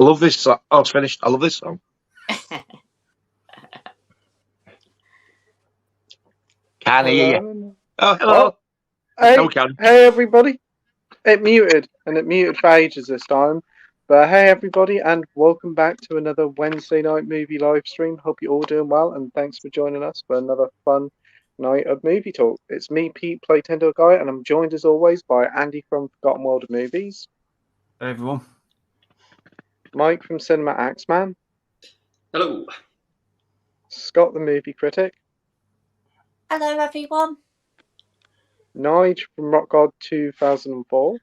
I love this song. Oh, it's finished. I love this song. Can hear you. Oh, hello. Oh, hey, everybody. It muted for ages this time. But hey, everybody, and welcome back to another Wednesday night movie live stream. Hope you're all doing well, and thanks for joining us for another fun night of movie talk. It's me, Pete, Playtendoguy, and I'm joined as always by Andy from Forgotten World of Movies. Hey, everyone. Mike from Cinema Axeman. Hello. Scott the Movie Critic. Hello, everyone. Nige from Rockgod 2004.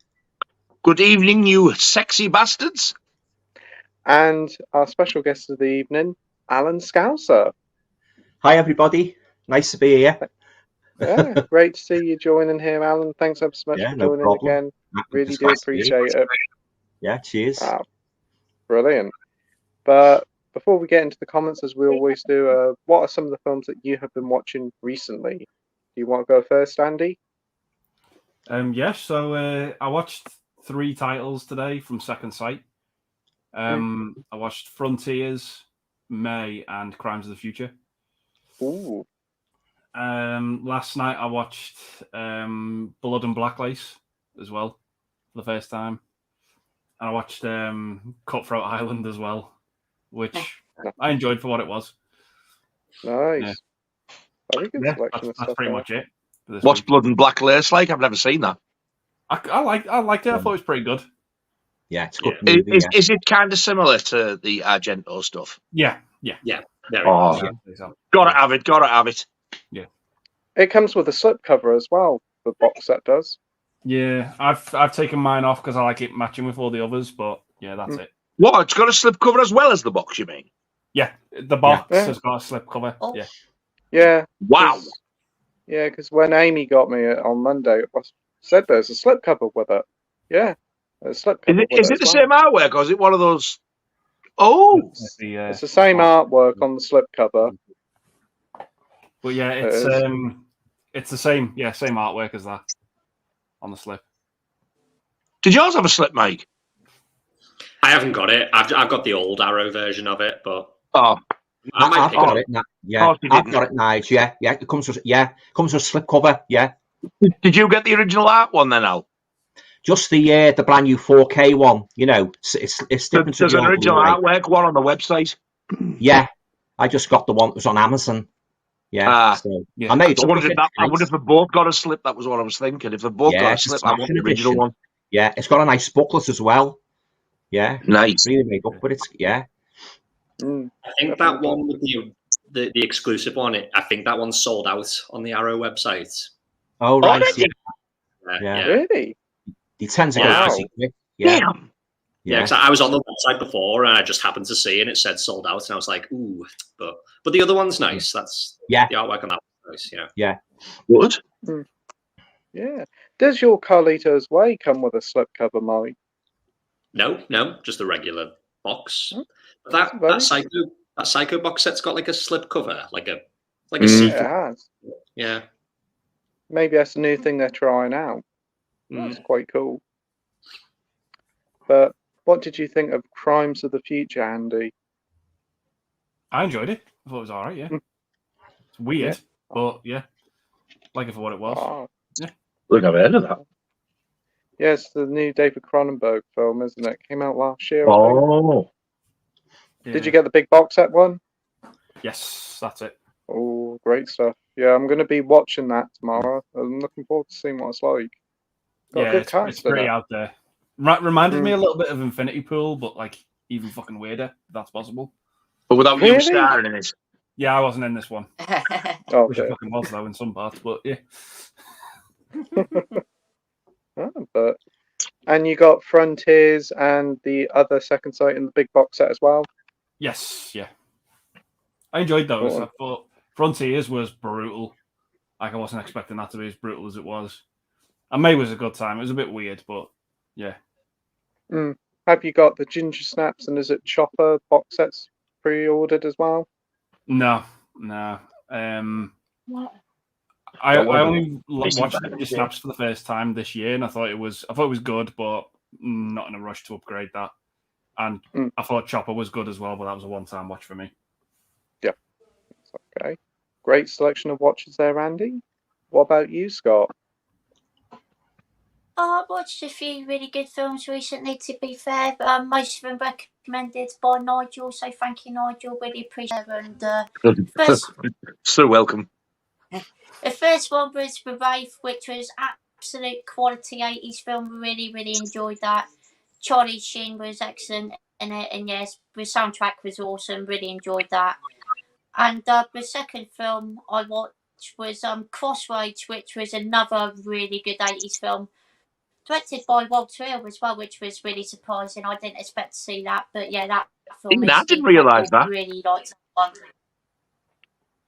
Good evening, you sexy bastards. And our special guest of the evening, Alan Scouser. Hi, everybody. Nice to be here. Yeah, great to see you joining here, Alan. Thanks ever so much for joining again. Really do appreciate it. Yeah, cheers. Wow. Brilliant. But before we get into the comments, as we always do, what are some of the films that you have been watching recently? Do you want to go first, Andy? So I watched 3 titles today from Second Sight. I watched Frontiers, May, and Crimes of the Future. Ooh. Last night I watched Blood and Black Lace as well for the first time. And I watched Cutthroat Island as well, which I enjoyed for what it was. Nice. Yeah. Very good selection. That's pretty much it. What's Blood and Black Lace like? I've never seen that. I liked it. I thought it was pretty good. Yeah, it's good. Movie, is it kind of similar to the Argento stuff? Yeah. Gotta have it. Yeah. It comes with a slipcover as well. The box set does. Yeah, I've taken mine off because I like it matching with all the others. But yeah, that's it. What? It's got a slipcover as well as the box, you mean? Yeah, the box has got a slipcover. Oh. Yeah. Yeah. Wow. Yeah, because when Amy got me on Monday, it said there's a slipcover with it. Yeah. A slipcover is it the same artwork or is it one of those? Oh, it's the same artwork on the slipcover. But yeah, it's the same artwork as that on the slip. Did yours have a slip, Mike? I haven't got it. I've got the old Arrow version of it, but I've got it. Yeah, I've got it. Nice. Yeah. It comes with a slipcover. Yeah. Did you get the original art one then, Al? Just the brand new 4K one. You know, it's different. There's an original artwork one on the website. Yeah, I just got the one that was on Amazon. Yeah, I made. I wonder if they both got a slip. That was what I was thinking. If they both got a slip, I want the original one. Yeah, it's got a nice booklet as well. Yeah, nice. Really made up with it. Yeah. I think that one with the exclusive one. I think that one's sold out on the Arrow website. Oh right. Yeah. Really? They tend to go pretty quick. Yeah. Damn. Yeah, because I was on the website before and I just happened to see and it said sold out and I was like, ooh, but the other one's nice. That's the artwork on that one's nice. Yeah. Good. Yeah. Does your Carlito's Way come with a slipcover, Mike? No, just a regular box. But that Psycho box set's got like a slipcover, like a it has. Yeah. Maybe that's a new thing they're trying out. That's quite cool. But what did you think of Crimes of the Future, Andy? I enjoyed it. I thought it was all right. Yeah, it's weird, but yeah, like it for what it was. Oh. Yeah. Look, I've heard of that. Yeah, it's the new David Cronenberg film, isn't it? Came out last year. Oh. Yeah. Did you get the big box set one? Yes, that's it. Oh, great stuff. Yeah, I'm going to be watching that tomorrow. I'm looking forward to seeing what it's like. Got a good cast it's pretty out there. Reminded me a little bit of Infinity Pool, but like even fucking weirder, if that's possible. But without you starring in it. Yeah, I wasn't in this one. Wish I fucking was though in some parts, but yeah. And you got Frontiers and the other Second Sight in the big box set as well? Yes, yeah. I enjoyed those. I thought Frontiers was brutal. Like I wasn't expecting that to be as brutal as it was. And May was a good time. It was a bit weird, but yeah. Have you got the Ginger Snaps and is it Chopper box sets pre-ordered as well? No. What? I only watched Ginger Snaps for the first time this year, and I thought it was good, but not in a rush to upgrade that. And I thought Chopper was good as well, but that was a one-time watch for me. Yeah. Okay. Great selection of watches there, Andy. What about you, Scott? I watched a few really good films recently, to be fair. Most of them recommended by Nigel, so thank you, Nigel. Really appreciate it. And so welcome. The first one was The Wraith, which was absolute quality 80s film. Really, really enjoyed that. Charlie Sheen was excellent in it, and yes, the soundtrack was awesome. Really enjoyed that. And the second film I watched was Crossroads, which was another really good 80s film. Directed by Walter Hill as well, which was really surprising. I didn't expect to see that, but yeah, that film I didn't realise that. Really liked that one.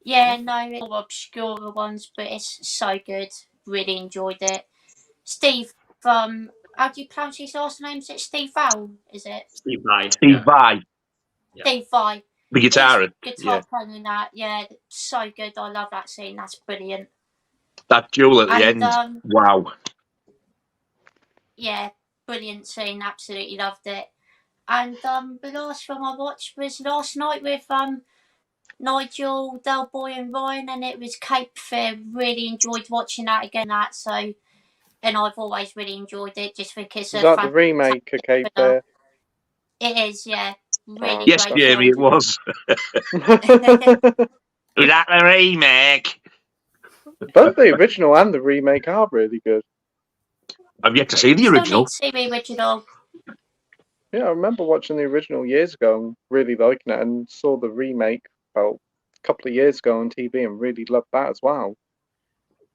Yeah, no, it's all obscure ones, but it's so good. Really enjoyed it. Steve, how do you pronounce his last name? Is it Steve Val? Is it? Steve Vai. Steve Vai. Yeah. Steve Vai. The guitarist. Guitar playing in that, yeah, so good. I love that scene. That's brilliant. That duel at the end. Wow. Yeah, brilliant scene. Absolutely loved it. And the last film I watched was last night with Nigel, Del Boy, and Ryan, and it was Cape Fear. Really enjoyed watching that again. And I've always really enjoyed it. Just because is that the remake of Cape Fear? It is, yeah. Really yes, Jamie, it was. Was that the remake? Both the original and the remake are really good. I've yet to see the original. See the original. Yeah, I remember watching the original years ago and really liking it, and saw the remake a couple of years ago on TV and really loved that as well.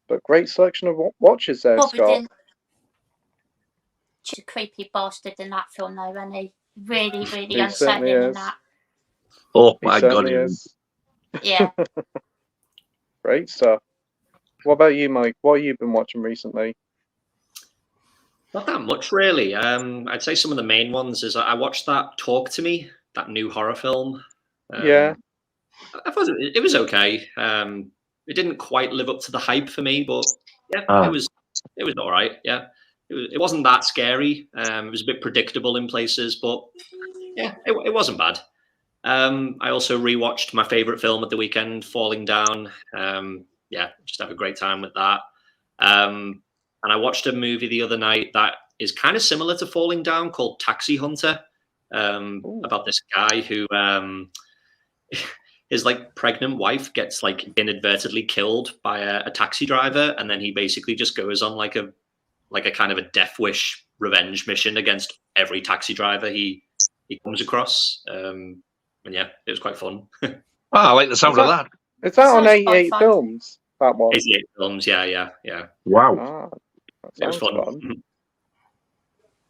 But great selection of watches there, Scott. She's a creepy bastard in that film, though, isn't he? Really, really unsettling in that. Oh my God! Yeah. Great stuff. What about you, Mike? What have you been watching recently? Not that much, really. I'd say some of the main ones is I watched that Talk to Me, that new horror film. Yeah. I thought it was okay. It didn't quite live up to the hype for me, but yeah, it was all right. Yeah, it wasn't that scary. It was a bit predictable in places, but yeah, it wasn't bad. I also rewatched my favorite film at the weekend, Falling Down. Yeah, just have a great time with that. And I watched a movie the other night that is kind of similar to Falling Down, called Taxi Hunter, about this guy who his pregnant wife gets inadvertently killed by a taxi driver, and then he basically just goes on like a kind of a death wish revenge mission against every taxi driver he comes across. And yeah, it was quite fun. I like the sound of that. Is that on 88 films? That one. 88 films, yeah. Wow. It was fun.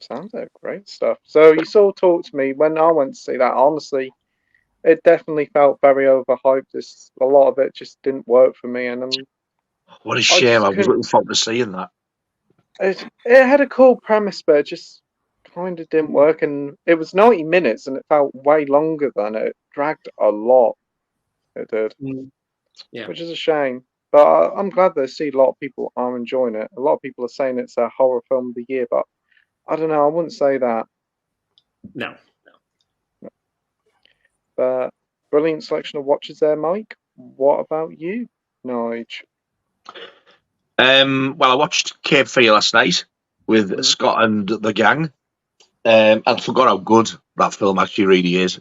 Sounds like great stuff. So you saw Talk to Me. When I went to see that, honestly, it definitely felt very overhyped. A lot of it just didn't work for me, and what a shame! I was looking forward to seeing that. It had a cool premise, but it just kind of didn't work. And it was 90 minutes, and it felt way longer than it. It dragged a lot. It did, yeah, which is a shame. But I'm glad that I see a lot of people are enjoying it. A lot of people are saying it's a horror film of the year, but I don't know. I wouldn't say that. No. But brilliant selection of watches there, Mike. What about you, Nige? Well, I watched Cape Fear last night with Scott and the gang. I forgot how good that film actually really is.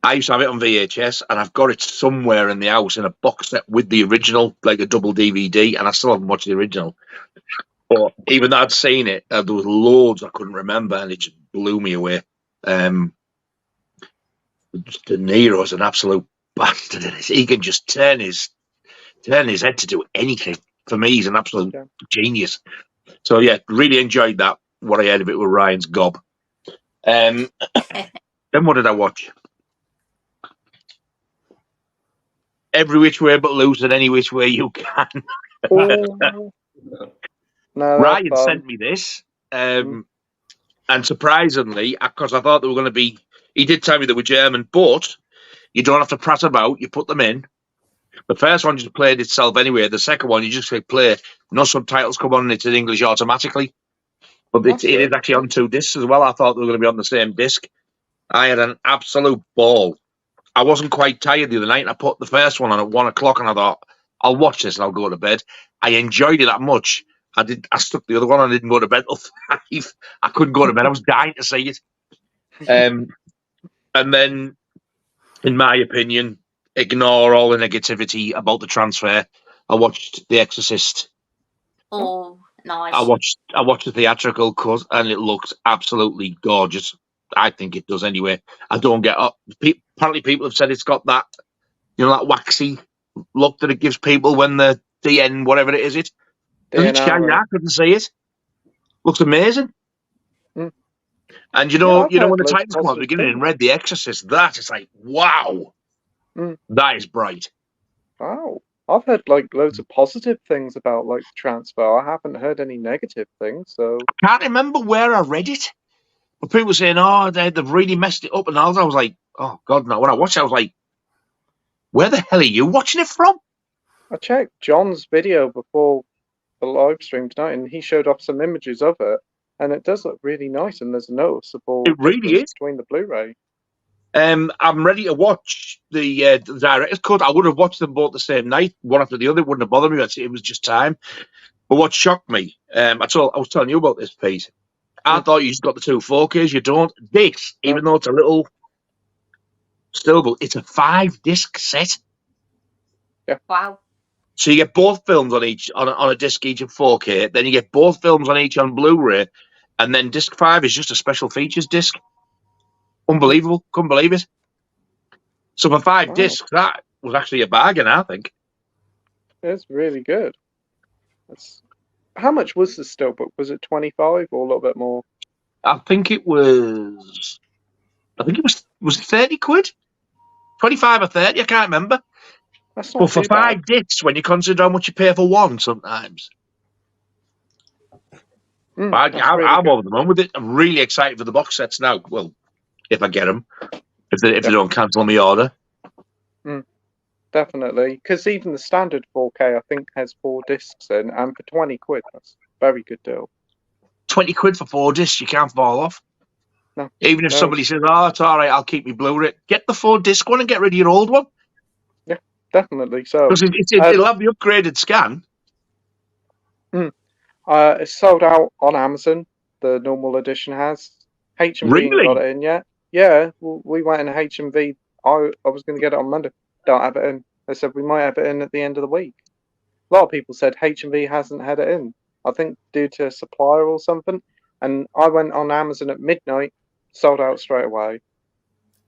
I used to have it on VHS, and I've got it somewhere in the house in a box set with the original, like a double DVD, and I still haven't watched the original. But even though I'd seen it, there was loads I couldn't remember, and it just blew me away. De Niro's an absolute bastard in it. He can just turn his head to do anything. For me, he's an absolute genius. So yeah, really enjoyed that. What I heard of it with Ryan's gob. Then what did I watch? Every Which Way But Loose and Any Which Way You Can. Ryan sent me this, and surprisingly, because I thought they were going to be, he did tell me they were German, but you don't have to prat about. You put them in. The first one just played itself anyway. The second one, you just click play. No subtitles come on, and it's in English automatically. But it is actually on 2 discs as well. I thought they were going to be on the same disc. I had an absolute ball. I wasn't quite tired the other night, and I put the first one on at 1 o'clock, and I thought, I'll watch this and I'll go to bed. I enjoyed it that much. I stuck the other one and I didn't go to bed till 5. I couldn't go to bed. I was dying to see it. And then, in my opinion, ignore all the negativity about the transfer. I watched The Exorcist. Oh, nice. I watched the theatrical cut, and it looked absolutely gorgeous. I think it does anyway. I don't get up. Apparently, people have said it's got that, that waxy look that it gives people when the DN, whatever it is, it doesn't shine. I couldn't see it. Looks amazing. And when the Titans come out at the beginning and read The Exorcist, it's like, wow, that is bright. Wow. I've heard loads of positive things about the transfer. I haven't heard any negative things. So I can't remember where I read it, but people were saying, "Oh, they've really messed it up," and all. I was like, "Oh God, no!" When I watched it, I was like, "Where the hell are you watching it from?" I checked John's video before the live stream tonight, and he showed off some images of it, and it does look really nice. And there's a noticeable difference between the Blu-ray. I'm ready to watch the director's cut. I would have watched them both the same night, one after the other. It wouldn't have bothered me. It was just time. But what shocked me, I was telling you about this, Pete. I thought you just got the 2 4Ks. You don't. This, even though it's a little still, it's a 5-disc set. Yeah. Wow. So you get both films on a disc each of 4K. Then you get both films on each on Blu-ray, and then disc 5 is just a special features disc. Unbelievable. Couldn't believe it. So for 5 discs, that was actually a bargain, I think. It's really good. How much was the Steelbook? Was it 25 or a little bit more? I think it was 30 quid? 25 or 30, I can't remember. That's not but for too 5 bad. discs, when you consider how much you pay for one sometimes. I'm over the moon with it. I'm really excited for the box sets now. Well, if I get them, if they don't cancel my order. Definitely, because even the standard 4K I think has 4 discs in, and for 20 quid, that's a very good deal. 20 quid for 4 discs, you can't fall off. No. Even if somebody says, "Oh, it's all right, I'll keep my Blu-ray," get the 4-disc one and get rid of your old one. Yeah, definitely. So because it'll have the upgraded scan. It's sold out on Amazon. The normal edition has. HMV ain't got it in yet. Yeah, we went in HMV. I was going to get it on Monday. Don't have it in. They said we might have it in at the end of the week. A lot of people said HMV hasn't had it in. I think due to supplier or something. And I went on Amazon at midnight, sold out straight away.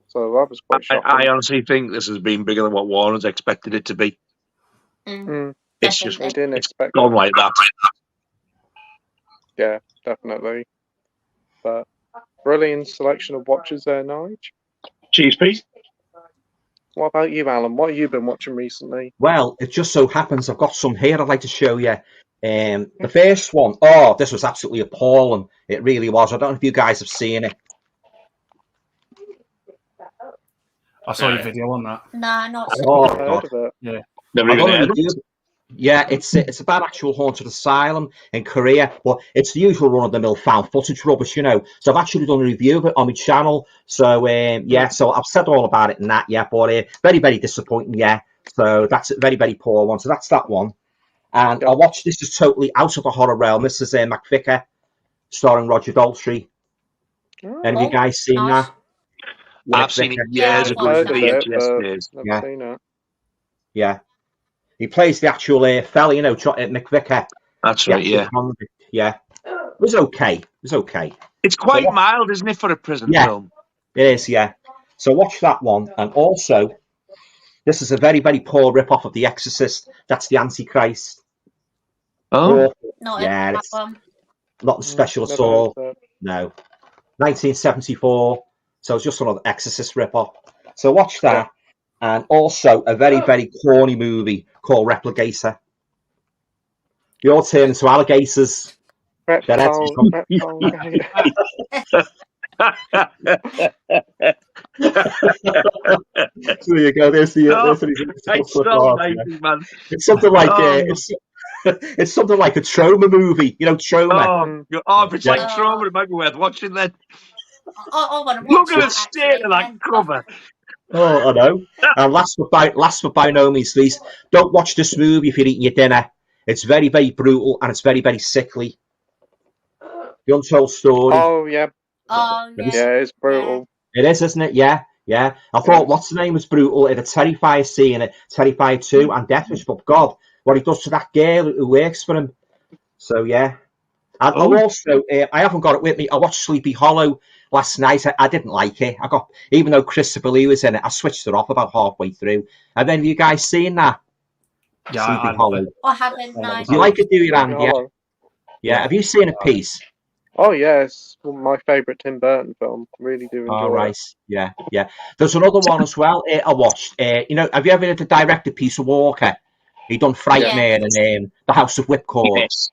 So I was quite shocked. I honestly think this has been bigger than what Warner's expected it to be. It's just we didn't expect gone like that. Yeah, definitely. But brilliant selection of watches there, Nige. Cheers, Pete. What about you, Alan? What have you been watching recently? Well, it just so happens I've got some here I'd like to show you. The first one, this was absolutely appalling. It really was. I don't know if you guys have seen it. I saw your video on that. Nah, not heard of it. Yeah. Never even heard of it. Yeah, it's about actual haunted asylum in Korea, but it's the usual run-of-the-mill found footage rubbish, So I've actually done a review of it on my channel. So so I've said all about it and that, but very, very disappointing, So that's a very, very poor one. So that's that one. And I watched this is totally out of the horror realm. This is McVicker, starring Roger Daltrey. Any of you guys seen that? I've seen it years ago. Yeah. He plays the actual fella, McVicker. That's right, yeah. Yeah. It was okay. It's quite mild, isn't it, for a prison film? It is, yeah. So watch that one. And also, this is a very, very poor rip-off of The Exorcist. That's the Antichrist. Oh. That one. Not special at all. No. 1974. So it's just another Exorcist rip-off. So watch that. And also a very, very corny movie called Replicator. They all turn into alligators. There you go. There's the. It's something like It's something like a trauma movie, you know, trauma. If it's like trauma, it might be worth watching then. I want to watch Look at the that, state of that actually. cover. Oh, I know. And last but by no means least, don't watch this movie if you're eating your dinner. It's very, very brutal and it's very, very sickly. The Untold Story. Oh, yeah. Oh, Yeah, it's brutal. It is, isn't it? Yeah, yeah. I thought what's the name was brutal. It had Terrifier seeing it, Terrifier 2 and Death Wish, but God, what he does to that girl who works for him. So, yeah. And also, I haven't got it with me. I watched Sleepy Hollow last night. I didn't like it. Even though Christopher Lee was in it, I switched it off about halfway through. Have any of you guys seen that? Yeah, Sleepy Hollow. I haven't, no. Do you like it, do you, Andy? Hollow. Yeah. Have you seen a piece? Oh, yeah, it's my favourite Tim Burton film. Really do enjoy it. Yeah, yeah. There's another one as well I watched. You know, have you ever heard the director Peter Walker? He done Frightmare and The House of Whipcord. Yes.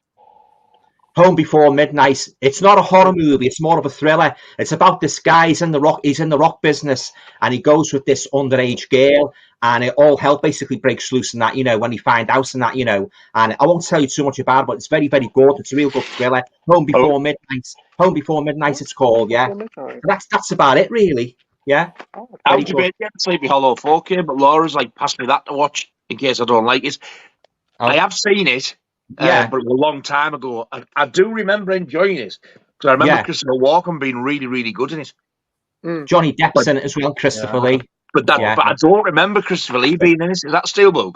Home Before Midnight. It's not a horror movie. It's more of a thriller. It's about this guy. He's in the rock business, and he goes with this underage girl, and it all hell basically breaks loose in that. You know, when he finds out and that. You know, and I won't tell you too much about it, but it's very, very good. It's a real good thriller. Home Before Midnight. Home Before Midnight. It's called. Yeah. That's about it, really. Yeah. I was debating Sleepy Hollow 4K, but Laura's like passed me that to watch in case I don't like it. I have seen it. Yeah, but it was a long time ago. I do remember enjoying it because I remember Christopher Walken being really, really good in it. Johnny Depp's in it as well, Christopher Lee. But I don't remember Christopher Lee being in it. Is that Steelbook?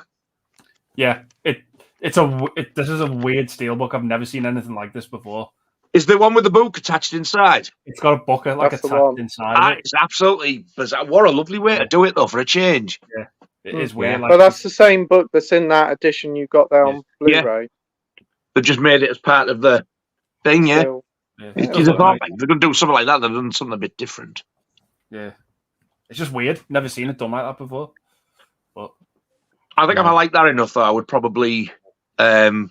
Yeah, this is a weird Steelbook. I've never seen anything like this before. Is the one with the book attached inside? It's got a book attached inside. It's absolutely bizarre. What a lovely way to do it, though, for a change. Yeah, it is weird. But that's the same book that's in that edition you got there on Blu-ray. They've just made it as part of the thing, yeah. They're going to do something like that. They've done something a bit different. Yeah. It's just weird. Never seen it done like that before. But I think if I like that enough, though, I would probably upgrade.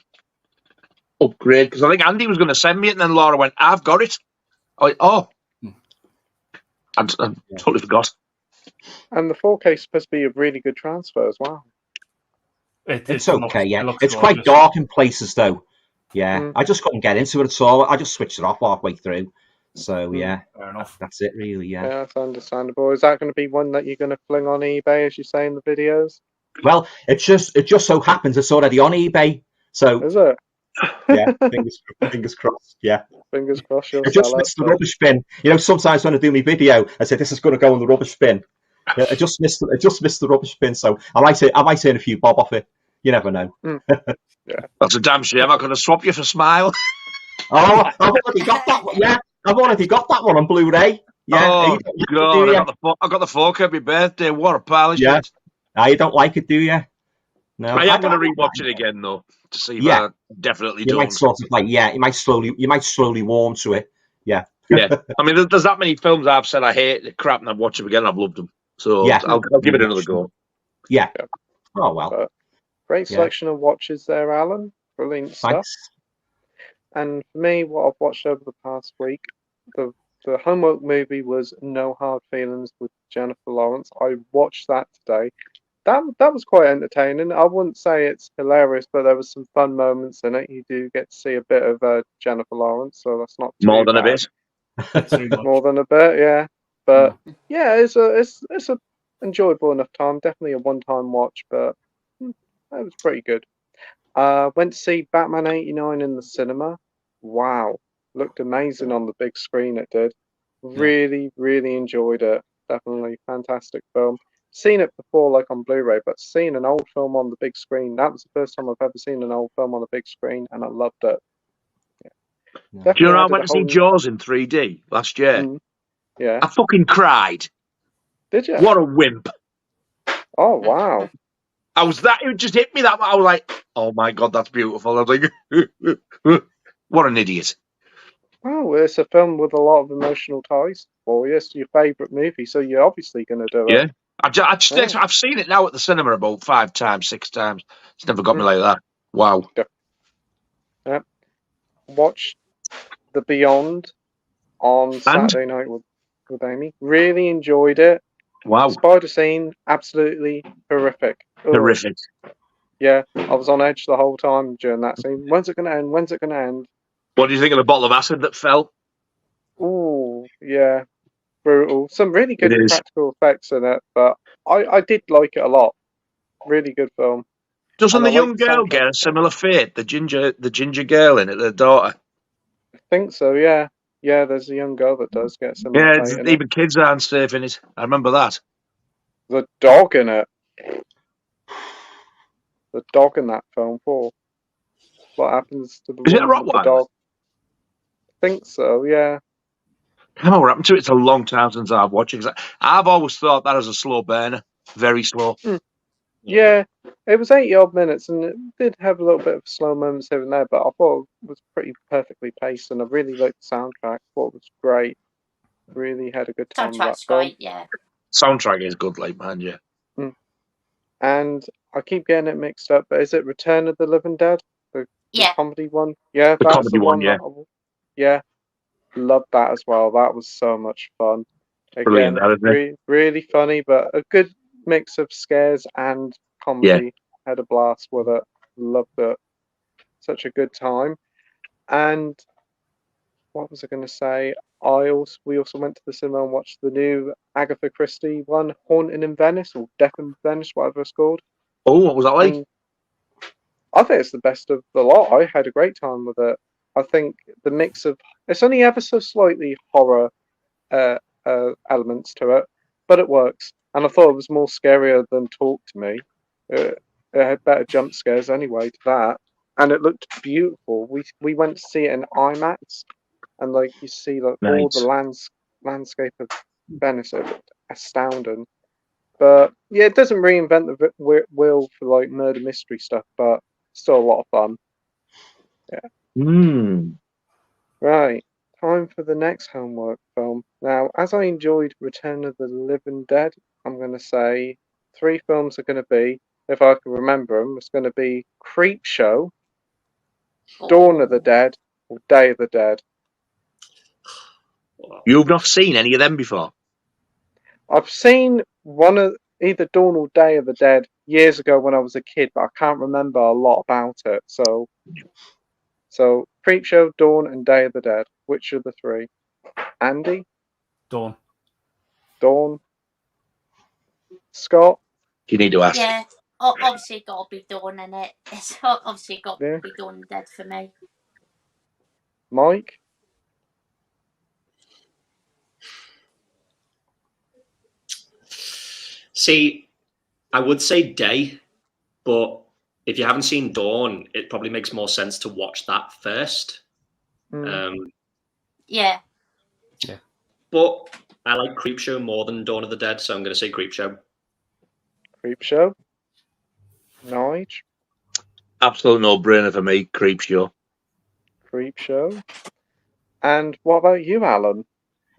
Because I think Andy was going to send me it, and then Laura went, I've got it. I went, I totally forgot. And the 4K is supposed to be a really good transfer as well. It's okay, yeah. It's quite dark in places, though. Yeah, I just couldn't get into it at all. I just switched it off halfway through. So, yeah, fair enough. That's it, really, yeah. Yeah, that's understandable. Is that going to be one that you're going to fling on eBay, as you say in the videos? Well, it just so happens it's already on eBay. So, is it? Yeah, fingers crossed, yeah. Fingers crossed. I just missed the rubbish bin. You know, sometimes when I do my video, I say, this is going to go in the rubbish bin. I just missed the rubbish bin, so I might earn a few bob off it. You never know. Yeah, that's a damn shame. I'm going to swap you for Smile. Oh, I've already got that one. Yeah, I've already got that one on Blu-ray. Yeah. Oh God, I got the 4K at my birthday. What a pile of shit. You don't like it, do you? No. I am going to rewatch it again though to see if I definitely don't. Might sort of you might slowly warm to it. Yeah. Yeah. I mean, there's that many films I've said I hate the crap, and I've watched them again. And I've loved them. So I'll give it another go. Yeah. Oh well. Great selection of watches there, Alan. Brilliant stuff. And for me, what I've watched over the past week, the homework movie was No Hard Feelings with Jennifer Lawrence. I watched that today. That was quite entertaining. I wouldn't say it's hilarious, but there was some fun moments in it. You do get to see a bit of Jennifer Lawrence, so that's not too more than bad. a bit. More than a bit, yeah. But yeah, it's a enjoyable enough time. Definitely a one-time watch, but it was pretty good. Went to see Batman 89 in the cinema. Wow, looked amazing on the big screen. It did. Really, really enjoyed it. Definitely fantastic film. Seen it before, like on Blu-ray, but seeing an old film on the big screen, that was the first time I've ever seen an old film on the big screen, and I loved it. Do you know I went to see Jaws in 3D last year? Yeah. I fucking cried. Did you? What a wimp. Oh, wow. It just hit me that way. I was like, oh my God, that's beautiful. I was like, what an idiot. Well, it's a film with a lot of emotional ties for you. It's your favourite movie, so you're obviously going to do it. Yeah. I've seen it now at the cinema about 5 times, 6 times. It's never got me like that. Wow. Yeah. Watched The Beyond on Saturday night with Amy. Really enjoyed it. Wow. Spider scene, absolutely horrific. Horrific. Yeah, I was on edge the whole time during that scene. When's it going to end? When's it going to end? What do you think of the bottle of acid that fell? Ooh, yeah, brutal. Some really good It is. practical effects in it, but I did like it a lot. Really good film. Doesn't And the I like young the girl soundtrack. get a similar fate? The ginger girl in it, the daughter. I think so, yeah. Yeah, there's a young girl that does get some Yeah, fate in it. even kids aren't safe in it. I remember that. The dog in it. The dog in that film, Paul. What happens to the Is it a woman with the Rottweiler? dog? I think so, yeah. I don't know what happened to it. It's a long time since I've watched it. I've always thought that as a slow burner. Very slow. Yeah, it was 80-odd minutes, and it did have a little bit of slow moments here and there, but I thought it was pretty perfectly paced, and I really liked the soundtrack. Thought it was great. Really had a good time with that Soundtrack's film. great, yeah. Soundtrack is good, like, man, yeah. And I keep getting it mixed up, but is it Return of the Living Dead? The Yeah. comedy one? Yeah, The that's comedy the one, one. Yeah, loved that as well. That was so much fun. Brilliant, Again, that, isn't it? really funny, but a good mix of scares and comedy. Had a blast with it. Loved it. Such a good time. And what was I going to say? We also went to the cinema and watched the new Agatha Christie one, Haunting in Venice, or Death in Venice, whatever it's called. Oh, what was that like? And I think it's the best of the lot. I had a great time with it. I think the mix of it's only ever so slightly horror elements to it, but it works. And I thought it was more scarier than Talk to Me. It had better jump scares anyway to that, and it looked beautiful. We went to see it in IMAX, and like you see like all the landscape of Venice. It looked astounding. But yeah, it doesn't reinvent the wheel for like murder mystery stuff, but still a lot of fun. Yeah. Right. Time for the next homework film. Now, as I enjoyed Return of the Living Dead, I'm going to say 3 films are going to be, if I can remember them, it's going to be Creepshow, Dawn of the Dead, or Day of the Dead. You've not seen any of them before? I've seen one of either Dawn or Day of the Dead years ago when I was a kid, but I can't remember a lot about it. So Creepshow, Dawn, and Day of the Dead. Which are the 3? Andy? Dawn. Dawn? Scott? You need to ask. Yeah, obviously got to be Dawn in it. It's obviously got to be Dawn and Dead for me. Mike? See, I would say Day, but if you haven't seen Dawn, it probably makes more sense to watch that first. Yeah. But I like Creepshow more than Dawn of the Dead, so I'm going to say Creepshow. Creepshow? Nige? Absolute no-brainer for me, Creepshow. Creepshow? And what about you, Alan?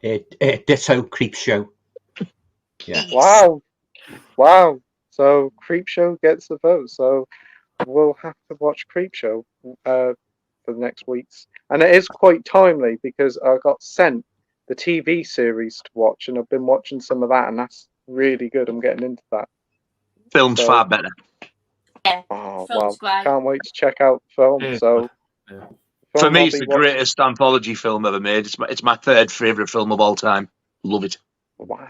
Ditto Creepshow. Yeah. Wow. So Creepshow gets the vote. So we'll have to watch Creepshow for the next weeks. And it is quite timely because I got sent the TV series to watch, and I've been watching some of that, and that's really good. I'm getting into that. Film's far better. Yeah. Oh, Film's great. can't wait to check out the film. So for me, it's the greatest anthology film ever made. It's my 3rd favourite film of all time. Love it. Wow.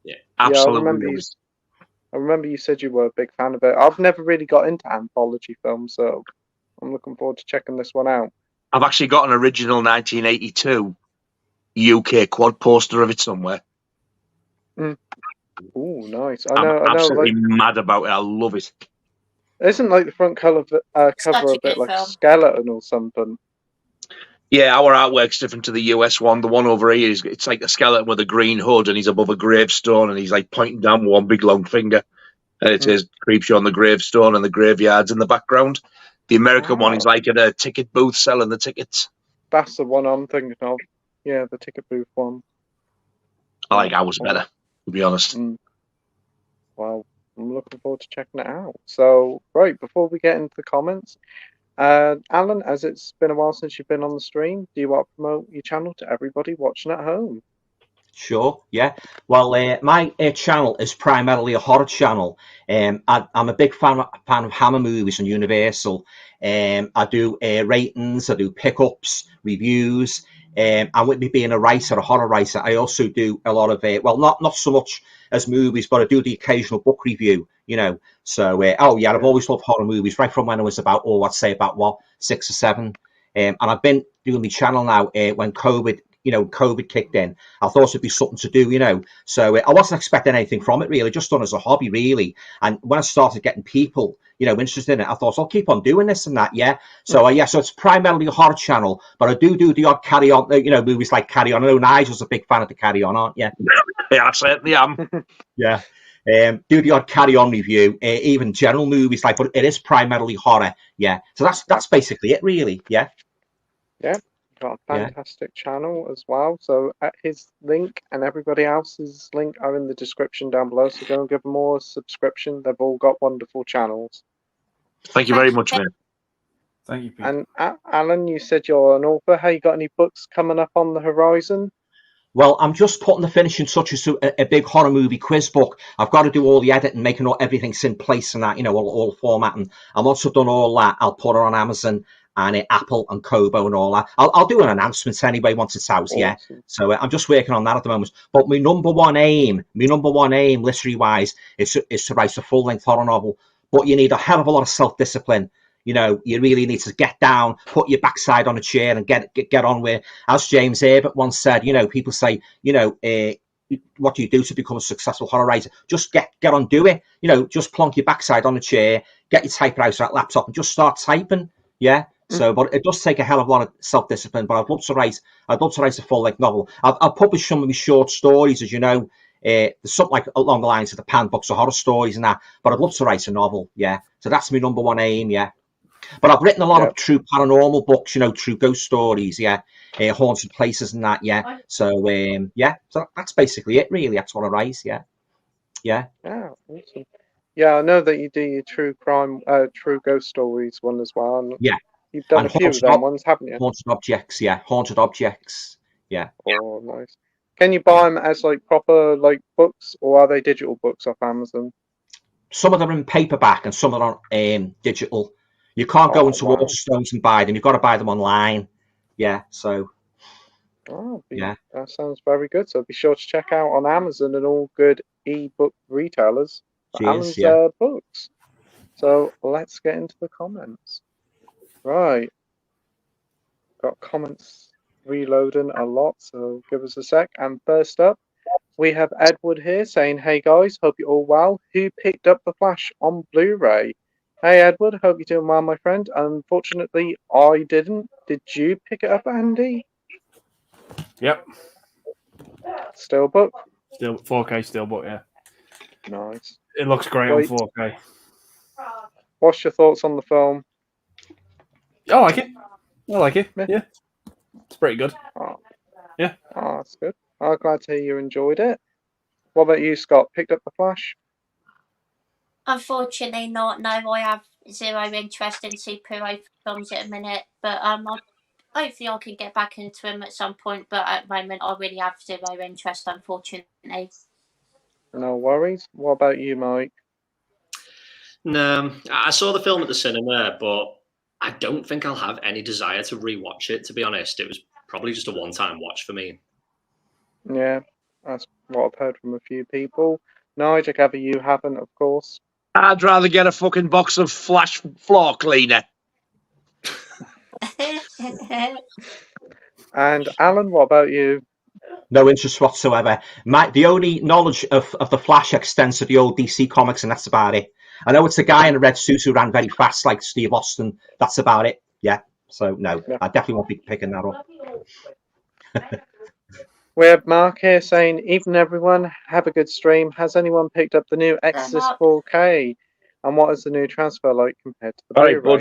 Yeah. Absolutely. I remember you said you were a big fan of it. I've never really got into anthology films, so I'm looking forward to checking this one out. I've actually got an original 1982 UK quad poster of it somewhere. Ooh, nice. I'm absolutely mad about it. I love it. Isn't like the front cover a bit like a skeleton or something? Yeah, our artwork's different to the US one. The one over here it's like a skeleton with a green hood, and he's above a gravestone, and he's like pointing down with one big long finger. And it says Creepshow on the gravestone, and the graveyard's in the background. The American one is like at a ticket booth selling the tickets. That's the one I'm thinking of. Yeah, the ticket booth one. I like ours better, to be honest. Well, I'm looking forward to checking it out. So, right, before we get into the comments, Alan, as it's been a while since you've been on the stream, do you want to promote your channel to everybody watching at home? Sure, yeah. Well, my channel is primarily a horror channel. I'm a big fan of Hammer movies and Universal. I do ratings, I do pickups, reviews. And with me being a writer, a horror writer, I also do a lot of, well, not so much as movies, but I do the occasional book review, you know. So, oh yeah, I've always loved horror movies, right from when I was about, I'd say about 6 or 7. And I've been doing my channel now when COVID kicked in. I thought it'd be something to do, you know. So I wasn't expecting anything from it, really, just done as a hobby, really. And when I started getting people, you know, interested in it, I thought I'll keep on doing this and that, yeah. So so it's primarily a horror channel, but I do the odd Carry On, you know, movies like Carry On. I know Nige was a big fan of the Carry On, aren't you? Yeah, I certainly am. Yeah. Do the odd Carry On review, even general movies, like, but it is primarily horror, yeah. So that's basically it, really, yeah. Yeah, got a fantastic channel as well. So his link and everybody else's link are in the description down below. So go and give them all a subscription. They've all got wonderful channels. Thank you very much, man. Thank you, Pete. And Alan, you said you're an author. Have you got any books coming up on the horizon? Well, I'm just putting the finishing touches to a big horror movie quiz book. I've got to do all the editing, making everything's in place and that, you know, all formatting. And once I've done all that, I'll put it on Amazon and Apple and Kobo and all that. I'll do an announcement anyway once it's out, awesome. Yeah. So I'm just working on that at the moment. But my number one aim, literary-wise, is to write a full-length horror novel. But you need a hell of a lot of self-discipline. You know, you really need to get down, put your backside on a chair and get on with. As James Herbert once said, you know, people say, you know, what do you do to become a successful horror writer? Just get on, do it. You know, just plonk your backside on a chair, get your typewriter at laptop and just start typing. Yeah. So, but it does take a hell of a lot of self-discipline. But I'd love to write a full-length novel. I'll publish some of my short stories, as you know. There's something like along the lines of the Pan books of horror stories and that. But I'd love to write a novel. Yeah. So that's my number one aim. Yeah. But I've written a lot of true paranormal books, you know, true ghost stories, yeah, haunted places and that, yeah. So, so that's basically it, really. That's what I write, yeah. Yeah, awesome. Yeah, I know that you do your true crime, true ghost stories one as well. And yeah. You've done a few of them ones, haven't you? Haunted objects, yeah. Haunted objects, yeah. Oh, nice. Can you buy them as like proper like books, or are they digital books off Amazon? Some of them are in paperback and some are digital. You can't go into Waterstones and buy them. You've got to buy them online. Yeah, so. Yeah, that sounds very good. So be sure to check out on Amazon and all good e-book retailers for Alan's books. So let's get into the comments. Right. Got comments reloading a lot, so give us a sec. And first up, we have Edward here saying, "Hey guys, hope you're all well. Who picked up The Flash on Blu-ray?" Hey Edward, hope you're doing well, my friend. Unfortunately, I didn't. Did you pick it up, Andy? Yep. Steelbook? Still 4K Steelbook, yeah. Nice. It looks great on 4K. What's your thoughts on the film? I like it. Yeah. It's pretty good. Yeah. Oh, that's good. I'm glad to hear you enjoyed it. What about you, Scott? Picked up The Flash? Unfortunately not. No, I have zero interest in superhero films at the minute. But hopefully I can get back into them at some point. But at the moment, I really have zero interest, unfortunately. No worries. What about you, Mike? No, I saw the film at the cinema, but I don't think I'll have any desire to rewatch it, to be honest. It was probably just a one-time watch for me. Yeah, that's what I've heard from a few people. Nige, I gather you haven't, of course. I'd rather get a fucking box of Flash floor cleaner. And Alan, what about you? No interest whatsoever. The only knowledge of the Flash extends to the old DC comics, and that's about it. I know it's a guy in a red suit who ran very fast, like Steve Austin. That's about it. Yeah. So no, I definitely won't be picking that up. We have Mark here saying, "Evening everyone, have a good stream. Has anyone picked up the new Exorcist 4K? And what is the new transfer like compared to the Blu-ray?"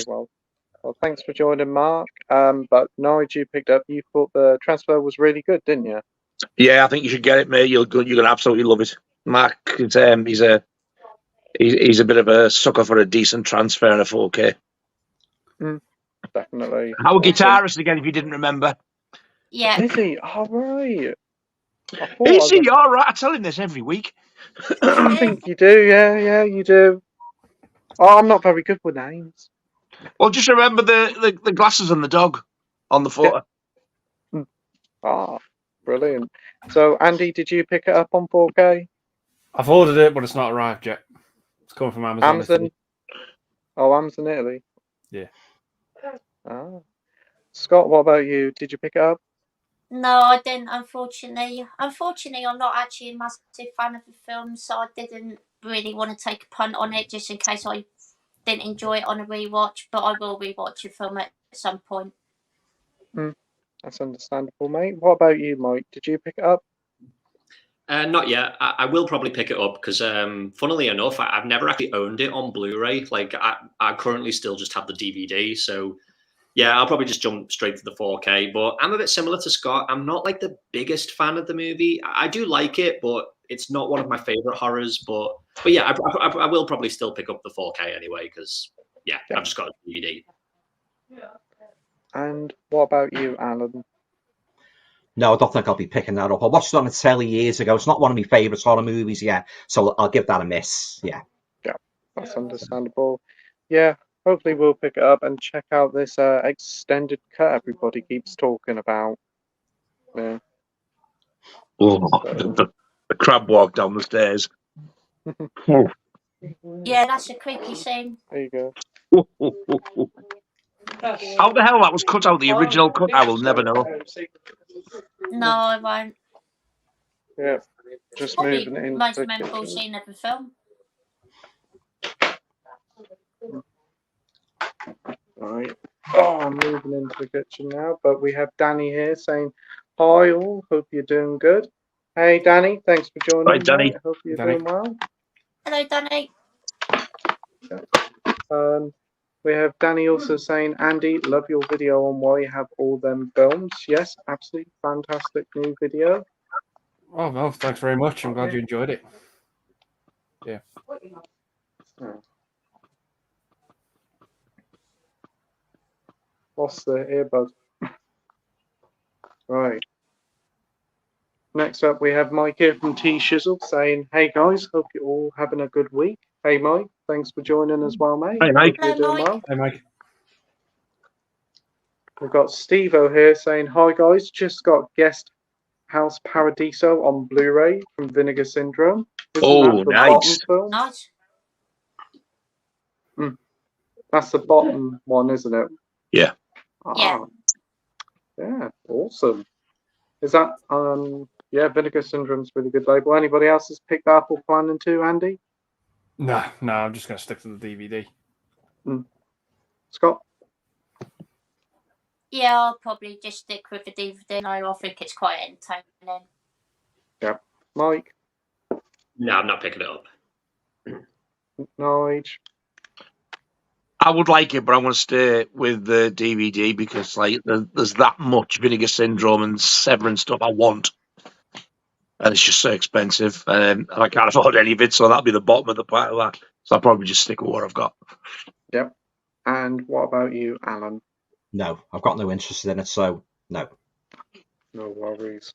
Well, thanks for joining, Mark. But Nige, you picked up. You thought the transfer was really good, didn't you? Yeah, I think you should get it, mate. You're gonna absolutely love it. Mark, he's a bit of a sucker for a decent transfer in a 4K. Definitely. Our guitarist again, if you didn't remember. Yeah. Is he? All right. Is he all right? I tell him this every week. I think you do, yeah, you do. Oh, I'm not very good with names. Well, just remember the glasses and the dog on the photo. Yeah. Ah, brilliant. So, Andy, did you pick it up on 4K? I've ordered it, but it's not arrived yet. It's coming from Amazon. Amazon? Oh, Amazon Italy. Yeah. Ah. Scott, what about you? Did you pick it up? No, I didn't, unfortunately. Unfortunately, I'm not actually a massive fan of the film, so I didn't really want to take a punt on it just in case I didn't enjoy it on a rewatch, but I will rewatch the film at some point. That's understandable, mate. What about you, Mike? Did you pick it up? Not yet. I will probably pick it up because, funnily enough, I've never actually owned it on Blu-ray. Like, I currently still just have the DVD, so yeah, I'll probably just jump straight to the 4K. But I'm a bit similar to Scott. I'm not like the biggest fan of the movie. I do like it, but it's not one of my favorite horrors. But yeah, I will probably still pick up the 4K anyway because yeah, I've just got a DVD. And what about you, Alan? No, I don't think I'll be picking that up. I watched it on the telly years ago. It's not one of my favourite horror movies yet, so I'll give that a miss. Yeah. Yeah, that's understandable. Yeah, hopefully we'll pick it up and check out this extended cut everybody keeps talking about. Yeah. Oh, the crab walk down the stairs. Yeah, that's a creepy scene. There you go. How the hell that was cut out? The original cut? I will never know. No, I won't. Yeah, just Probably moving into most the memorable kitchen. scene of the film. Right. Oh, I'm moving into the kitchen now, but we have Danny here saying, hi all, hope you're doing good. Hey Danny, thanks for joining. Right, Danny. Mate. Hope you're Danny. doing well. Hello, Danny. We have Danny also saying, Andy, love your video on why you have all them films. Yes, absolutely fantastic new video. Oh, well, thanks very much. I'm glad you enjoyed it. Yeah. Lost the earbud. Right. Next up, we have Mike here from T Shizzle saying, hey guys, hope you're all having a good week. Hey Mike, thanks for joining as well, mate. Hey, Mike. Hope you're doing Mike. well. Hey, Mike. We've got Steve-O here saying, hi guys, just got Guest House Paradiso on Blu-ray from Vinegar Syndrome. Oh, that the nice. bottom film? Nice. That's the bottom one, isn't it? Yeah. Yeah. Yeah, awesome. Is that, yeah, Vinegar Syndrome's really good label. Anybody else has picked that up or planning to, Andy? No, I'm just going to stick to the DVD. Scott? Yeah, I'll probably just stick with the DVD. I think it's quite entertaining. Yeah. Mike? No, I'm not picking it up. Nige? I would like it, but I'm going to stay with the DVD because like there's that much Vinegar Syndrome and Severance stuff I want. And it's just so expensive. And I can't afford any of it, so that'll be the bottom of the pile of that. So I'll probably just stick with what I've got. Yep. And what about you, Alan? No, I've got no interest in it, so no. No worries.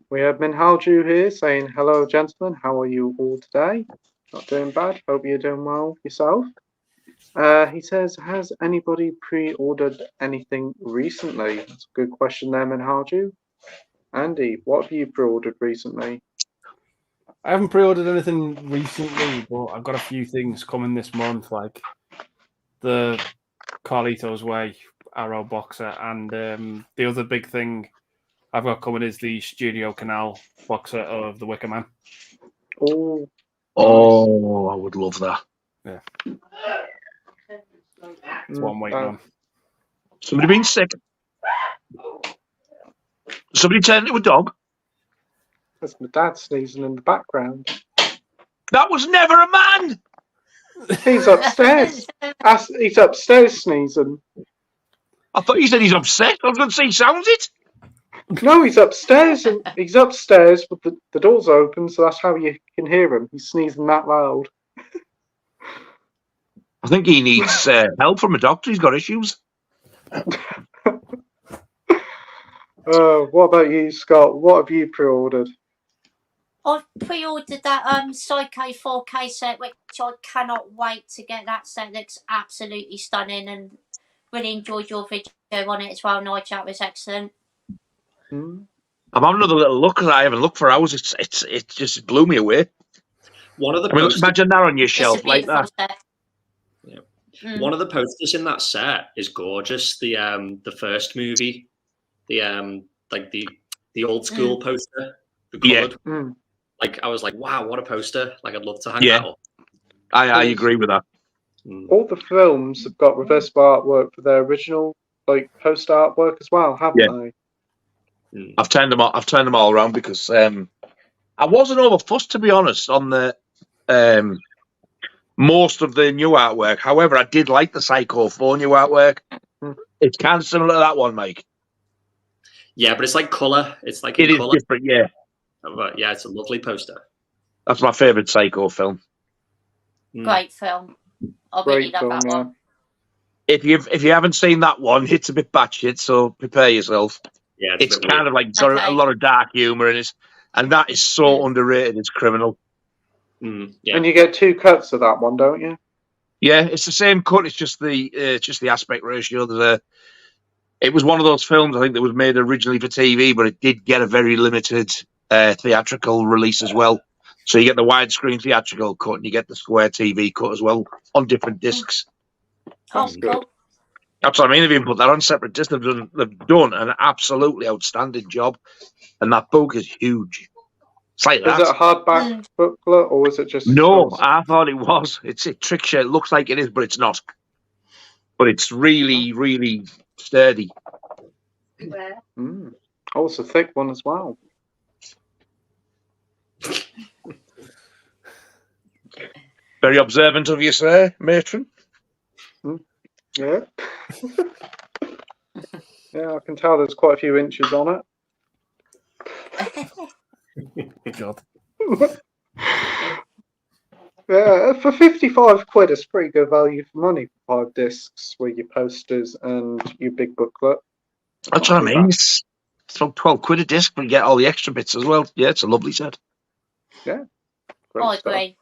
We have Minhalju here saying, hello, gentlemen. How are you all today? Not doing bad. Hope you're doing well yourself. He says, has anybody pre-ordered anything recently? That's a good question there, Minhalju. Andy, what have you pre-ordered recently? I haven't pre-ordered anything recently, but I've got a few things coming this month, like the Carlito's Way Arrow boxer, and the other big thing I've got coming is the Studio Canal boxer of The Wicker Man. Oh, I would love that. Yeah. That's what I'm waiting on. Somebody been sick? Somebody turned into a dog? That's my dad sneezing in the background. That was never a man! He's upstairs. He's upstairs sneezing. I thought you said he's upset. I was going to say he sounds it. No, he's upstairs, and he's upstairs with the doors open, so that's how you can hear him. He's sneezing that loud. I think he needs help from a doctor. He's got issues. What about you, Scott? What have you pre-ordered? I've pre-ordered that Psycho 4K set, which I cannot wait to get. That set looks absolutely stunning, and really enjoyed your video on it as well, Nige. That was excellent. Hmm? I'm having another little look because I haven't looked for hours. It just blew me away. One of the I mean, imagine that on your shelf It's a like beautiful that. set. Yeah. One of the posters in that set is gorgeous. The first movie, like the old school poster, the coloured. Yeah. Like I was like, wow, what a poster! Like I'd love to hang Yeah. that up. I agree with that. All the films have got reversible artwork for their original like poster artwork as well, haven't they? I've turned them all around because I wasn't over fussed, to be honest, on the most of the new artwork. However, I did like the Psycho 4 new artwork. It's kind of similar to that one, Mike. Yeah, but it's like colour. It's like it in is colour. different, yeah. But yeah, it's a lovely poster. That's my favourite Psycho film. Great film. I really love that one. If you haven't seen that one, it's a bit batshit, so prepare yourself. Yeah, it's kind of like got a lot of dark humour in it, and that is so underrated. It's criminal. Yeah. And you get 2 cuts of that one, don't you? Yeah, it's the same cut. It's just the aspect ratio. It was one of those films I think that was made originally for TV, but it did get a very limited theatrical release as well. So you get the widescreen theatrical cut, and you get the square TV cut as well on different discs. Oh, cool. That's what I mean. They've even put that on separate discs. They've done an absolutely outstanding job, and that book is huge. It's like that. Is it a hardback booklet, or is it just? No, I thought it was. It's a trick shit. It looks like it is, but it's not. But it's really, really sturdy. Oh, it's a thick one as well. Very observant of you, sir, matron. Yeah. Yeah, I can tell there's quite a few inches on it. God. Yeah, for 55 quid, it's pretty good value for money for 5 discs with your posters and your big booklet. That's what I mean. It's about 12 quid a disc, but you get all the extra bits as well. Yeah, it's a lovely set. Yeah. I agree.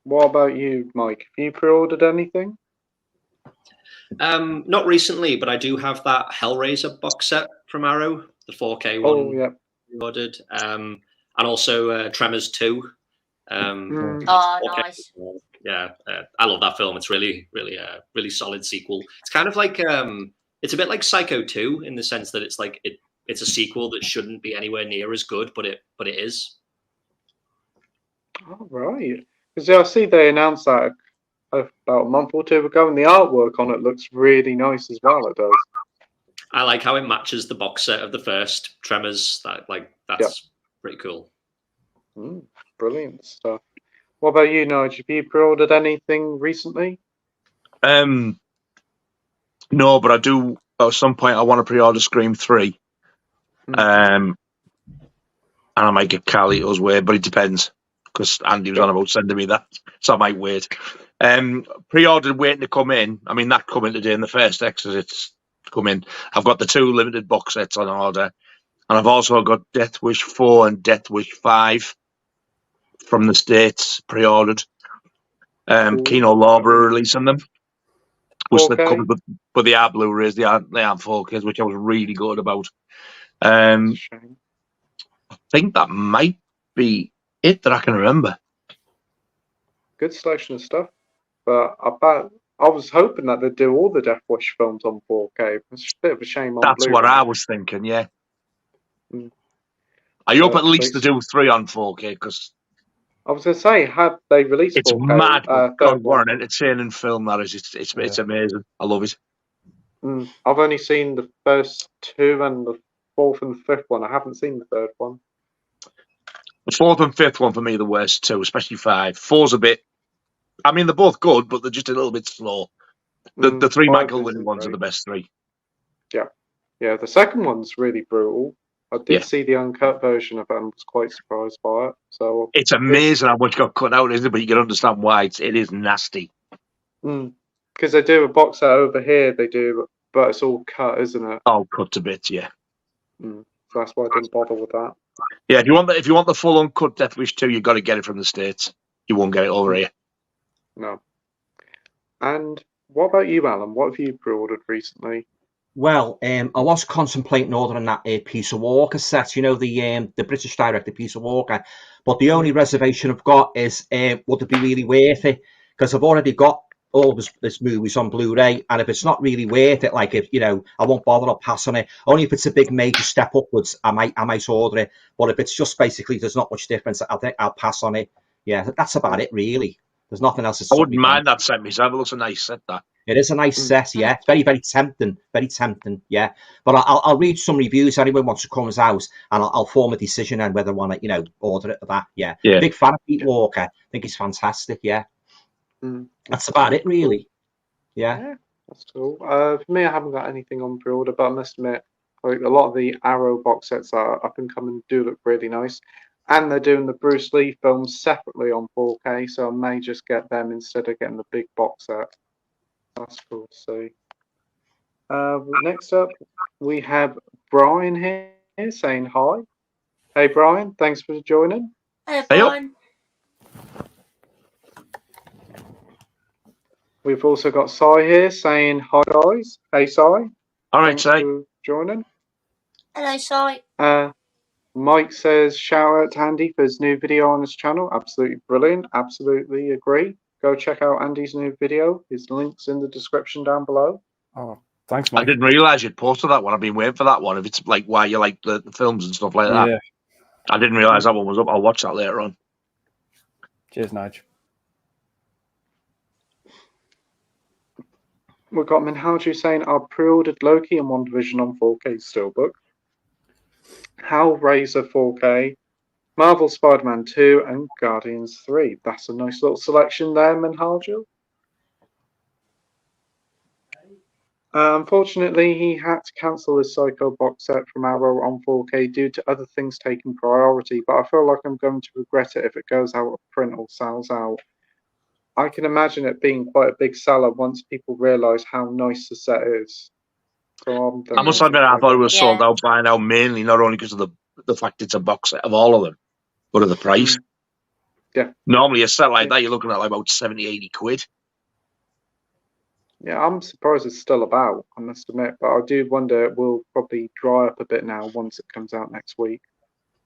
What about you, Mike? Have you pre-ordered anything? Not recently, but I do have that Hellraiser box set from Arrow, the 4K one. Oh, yeah. Ordered, and also Tremors 2. Nice. Yeah, I love that film. It's really solid sequel. It's kind of like it's a bit like Psycho 2 in the sense that it's like it's a sequel that shouldn't be anywhere near as good, but it is. Oh, right. Because I see they announced that about a month or 2 ago, and the artwork on it looks really nice as well. It does. I like how it matches the box set of the first Tremors. That's pretty cool. Brilliant stuff. What about you, Nige? Have you pre-ordered anything recently? No, but I do. At some point, I want to pre-order Scream 3. And I might get Carlito's way, but it depends because Andy was on about sending me that, so I might wait. Pre-ordered, waiting to come in. I mean, that coming today, and the first Exorcist come in. I've got the 2 limited box sets on order, and I've also got Death Wish 4 and Death Wish 5 from the States pre-ordered. Kino Lorber are releasing them. Which they've covered, but they are Blu-rays, they aren't 4Ks, which I was really good about. I think that might be it that I can remember. Good selection of stuff, but I was hoping that they'd do all the Death Wish films on 4K. It's a bit of a shame on That's Blu-ray. what I was thinking, yeah. I hope at least to do 3 on 4K, because I was going to say, had they released it's 4K, mad. God, what an entertaining film that is. It's amazing. I love it. I've only seen the first 2 and the 4th and 5th one. I haven't seen the 3rd one. The 4th and 5th one for me, the worst 2, especially 5. 4's a bit. I mean, they're both good, but they're just a little bit slow. The 3 Michael Winning ones are the best 3. Yeah. The second one's really brutal. I did see the uncut version of it and was quite surprised by it. So it's amazing how much got cut out, isn't it? But you can understand why. It is nasty. Because they do a box set over here, they do, but it's all cut, isn't it? All cut to bits, yeah. So that's why I didn't bother with that. Yeah, if you want the full uncut Death Wish 2, you've got to get it from the States. You won't get it over here. No. And what about you, Alan? What have you pre-ordered recently? Well, I was contemplating ordering that Piece of Walker set, the British director Piece of Walker, but the only reservation I've got is would it be really worth it? Because I've already got all this movies on Blu-ray, and if it's not really worth it, like if I won't bother, I'll pass on it. Only if it's a big major step upwards, I might order it. But if it's just basically there's not much difference, I think I'll pass on it. Yeah, that's about it really. There's nothing else. I wouldn't mind that set myself. It looks a nice set, that. It is a nice set, yeah. Very, very tempting. Very tempting, yeah. But I'll read some reviews anyway once it comes out, and I'll form a decision on whether I want to, order it or that, yeah. Big fan of Pete Walker. I think he's fantastic, yeah. That's about it, really. Yeah. That's cool. For me, I haven't got anything on pre-order, but I must admit, like a lot of the Arrow box sets that are up and coming do look really nice. And they're doing the Bruce Lee films separately on 4K, so I may just get them instead of getting the big box set. That's cool to see. Next up, we have Brian here saying hi. Hey, Brian, thanks for joining. Hey, Brian. We've also got Sai here saying hi, guys. Hey, Sai. All right, thanks Sai. for joining. Hello, Sai. Mike says, shout out to Andy for his new video on his channel. Absolutely brilliant. Absolutely agree. Go check out Andy's new video. His link's in the description down below. Oh, thanks, Mike. I didn't realise you'd posted that one. I've been waiting for that one. If it's like why you like the films and stuff like that. Yeah. I didn't realise that one was up. I'll watch that later on. Cheers, Nige. We've got Minhaju saying, I pre-ordered Loki and WandaVision on 4K Steelbook. Hellraiser 4K, Marvel Spider-Man 2, and Guardians 3. That's a nice little selection there, Minhaju. Unfortunately, he had to cancel his Psycho box set from Arrow on 4K due to other things taking priority, but I feel like I'm going to regret it if it goes out of print or sells out. I can imagine it being quite a big seller once people realise how nice the set is. So I must admit, I thought it was sold out by now, mainly not only because of the fact it's a box set of all of them, but of the price. Yeah. Normally, a set like that, you're looking at like about 70, 80 quid. Yeah, I'm surprised it's still about, I must admit, but I do wonder it will probably dry up a bit now once it comes out next week.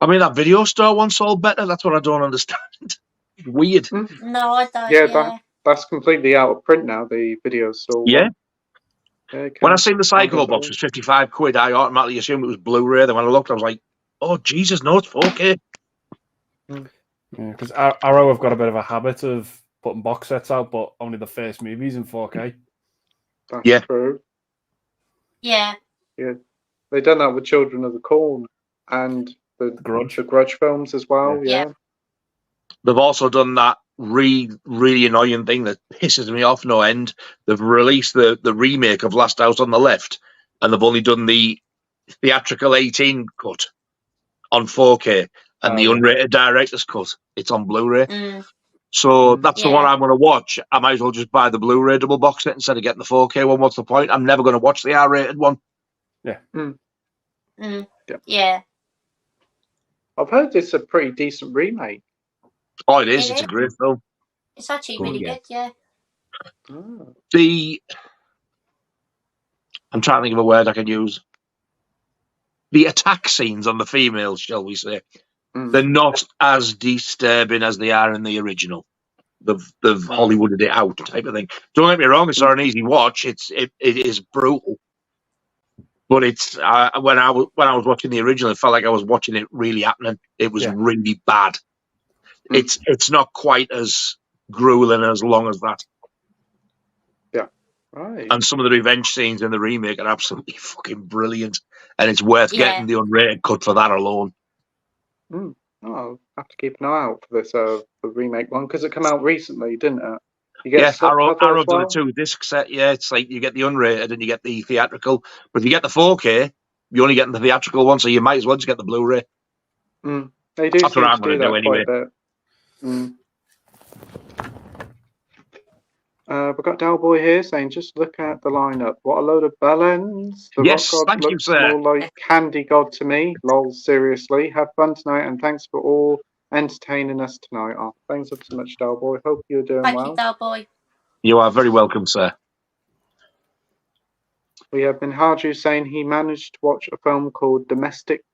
I mean, that video store one sold better. That's what I don't understand. Weird. No, I don't. Yeah, that's completely out of print now, the video store one. Yeah. When I seen the Psycho box was 55 quid, I automatically assumed it was Blu-ray. Then when I looked, I was like, oh, Jesus, no, it's 4K. Yeah, because Arrow have got a bit of a habit of putting box sets out, but only the first movies in 4K. That's true. Yeah. They've done that with Children of the Corn and the Grudge films as well. Yeah. They've also done that really annoying thing that pisses me off no end. They've released the remake of Last House on the Left, and they've only done the theatrical 18 cut on 4K, and the unrated director's cut, it's on Blu-ray. So that's the one I'm going to watch. I might as well just buy the Blu-ray double box set instead of getting the 4K one. What's the point? I'm never going to watch the R-rated one. Yeah. I've heard it's a pretty decent remake. Oh, it is. It's a great film. It's actually really good, yeah. I'm trying to think of a word I can use. The attack scenes on the females, shall we say, they're not as disturbing as they are in the original. They've Hollywooded it out type of thing. Don't get me wrong, it's not an easy watch. It is brutal. But it's when I was watching the original, it felt like I was watching it really happening. It was really bad. It's not quite as grueling as long as that. Yeah. Right. And some of the revenge scenes in the remake are absolutely fucking brilliant. And it's worth getting the unrated cut for that alone. Oh, I'll have to keep an eye out for this the remake one, because it came out recently, didn't it? You get Arrow done a 2-disc set. Yeah, it's like you get the unrated and you get the theatrical. But if you get the 4K, you're only getting the theatrical one, so you might as well just get the Blu-ray. They do. That's what I'm going to do anyway. We've got Dalboy here saying, just look at the lineup. What a load of bellends. The Yes, Rockgod thank you, looks sir. more like Candy God to me. Lol, seriously. Have fun tonight and thanks for all entertaining us tonight. Oh, thanks ever so much, Dalboy. Hope you're doing Thank well. you, Dalboy. You are very welcome, sir. We have been Harju saying he managed to watch a film called Domestic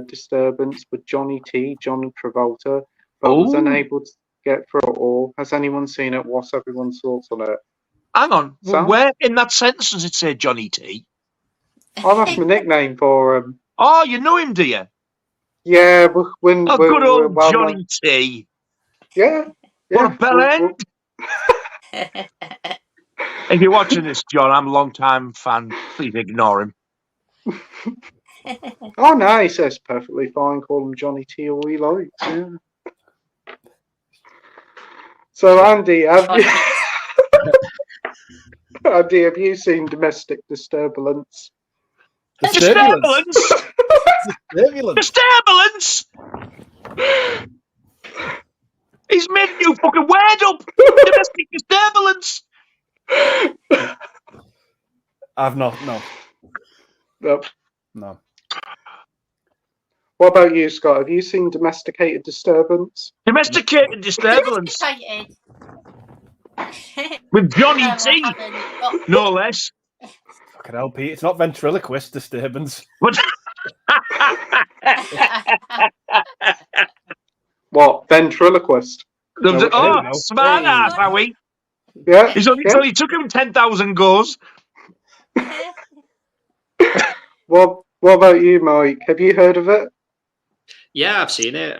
Disturbance with Johnny T, John Travolta, but was Ooh. unable to get through it all. Has anyone seen it? What's everyone's thoughts on it? Hang on. Sam? Where in that sentence does it say Johnny T? Oh, that's my nickname for him. Oh, you know him, do you? Yeah, when Oh, good old well, Johnny T. Yeah. What a bell end. If you're watching this, John, I'm a long-time fan. Please ignore him. Oh, no, he says perfectly fine. Call him Johnny T all he likes. Yeah. So, Andy, Andy, have you seen Domestic Disturbance? Disturbance? Disturbance? He's made a new fucking word up. Domestic disturbance. I've not. No. Nope. No. What about you, Scott? Have you seen Domesticated Disturbance? Domesticated Disturbance. Domesticated. With Johnny No, I T. haven't. No less. Fucking hell, Pete. It's not ventriloquist disturbance. But What? Ventriloquist? oh, smart ass, Howie. Yeah. It's only took him 10,000 goes. What about you, Mike? Have you heard of it? Yeah, I've seen it.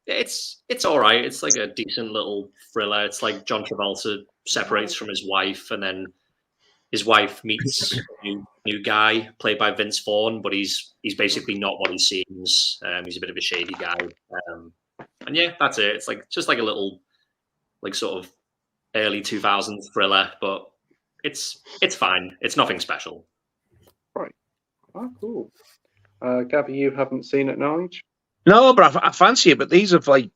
It's all right. It's like a decent little thriller. It's like John Travolta separates from his wife, and then his wife meets a new guy played by Vince Vaughn, but he's basically not what he seems. He's a bit of a shady guy. And yeah, that's it. It's like just like a little, like sort of early 2000s thriller, but it's fine. It's nothing special. Right. Oh, cool. Gabby, you haven't seen it, Nige? No, but I fancy it. But these have like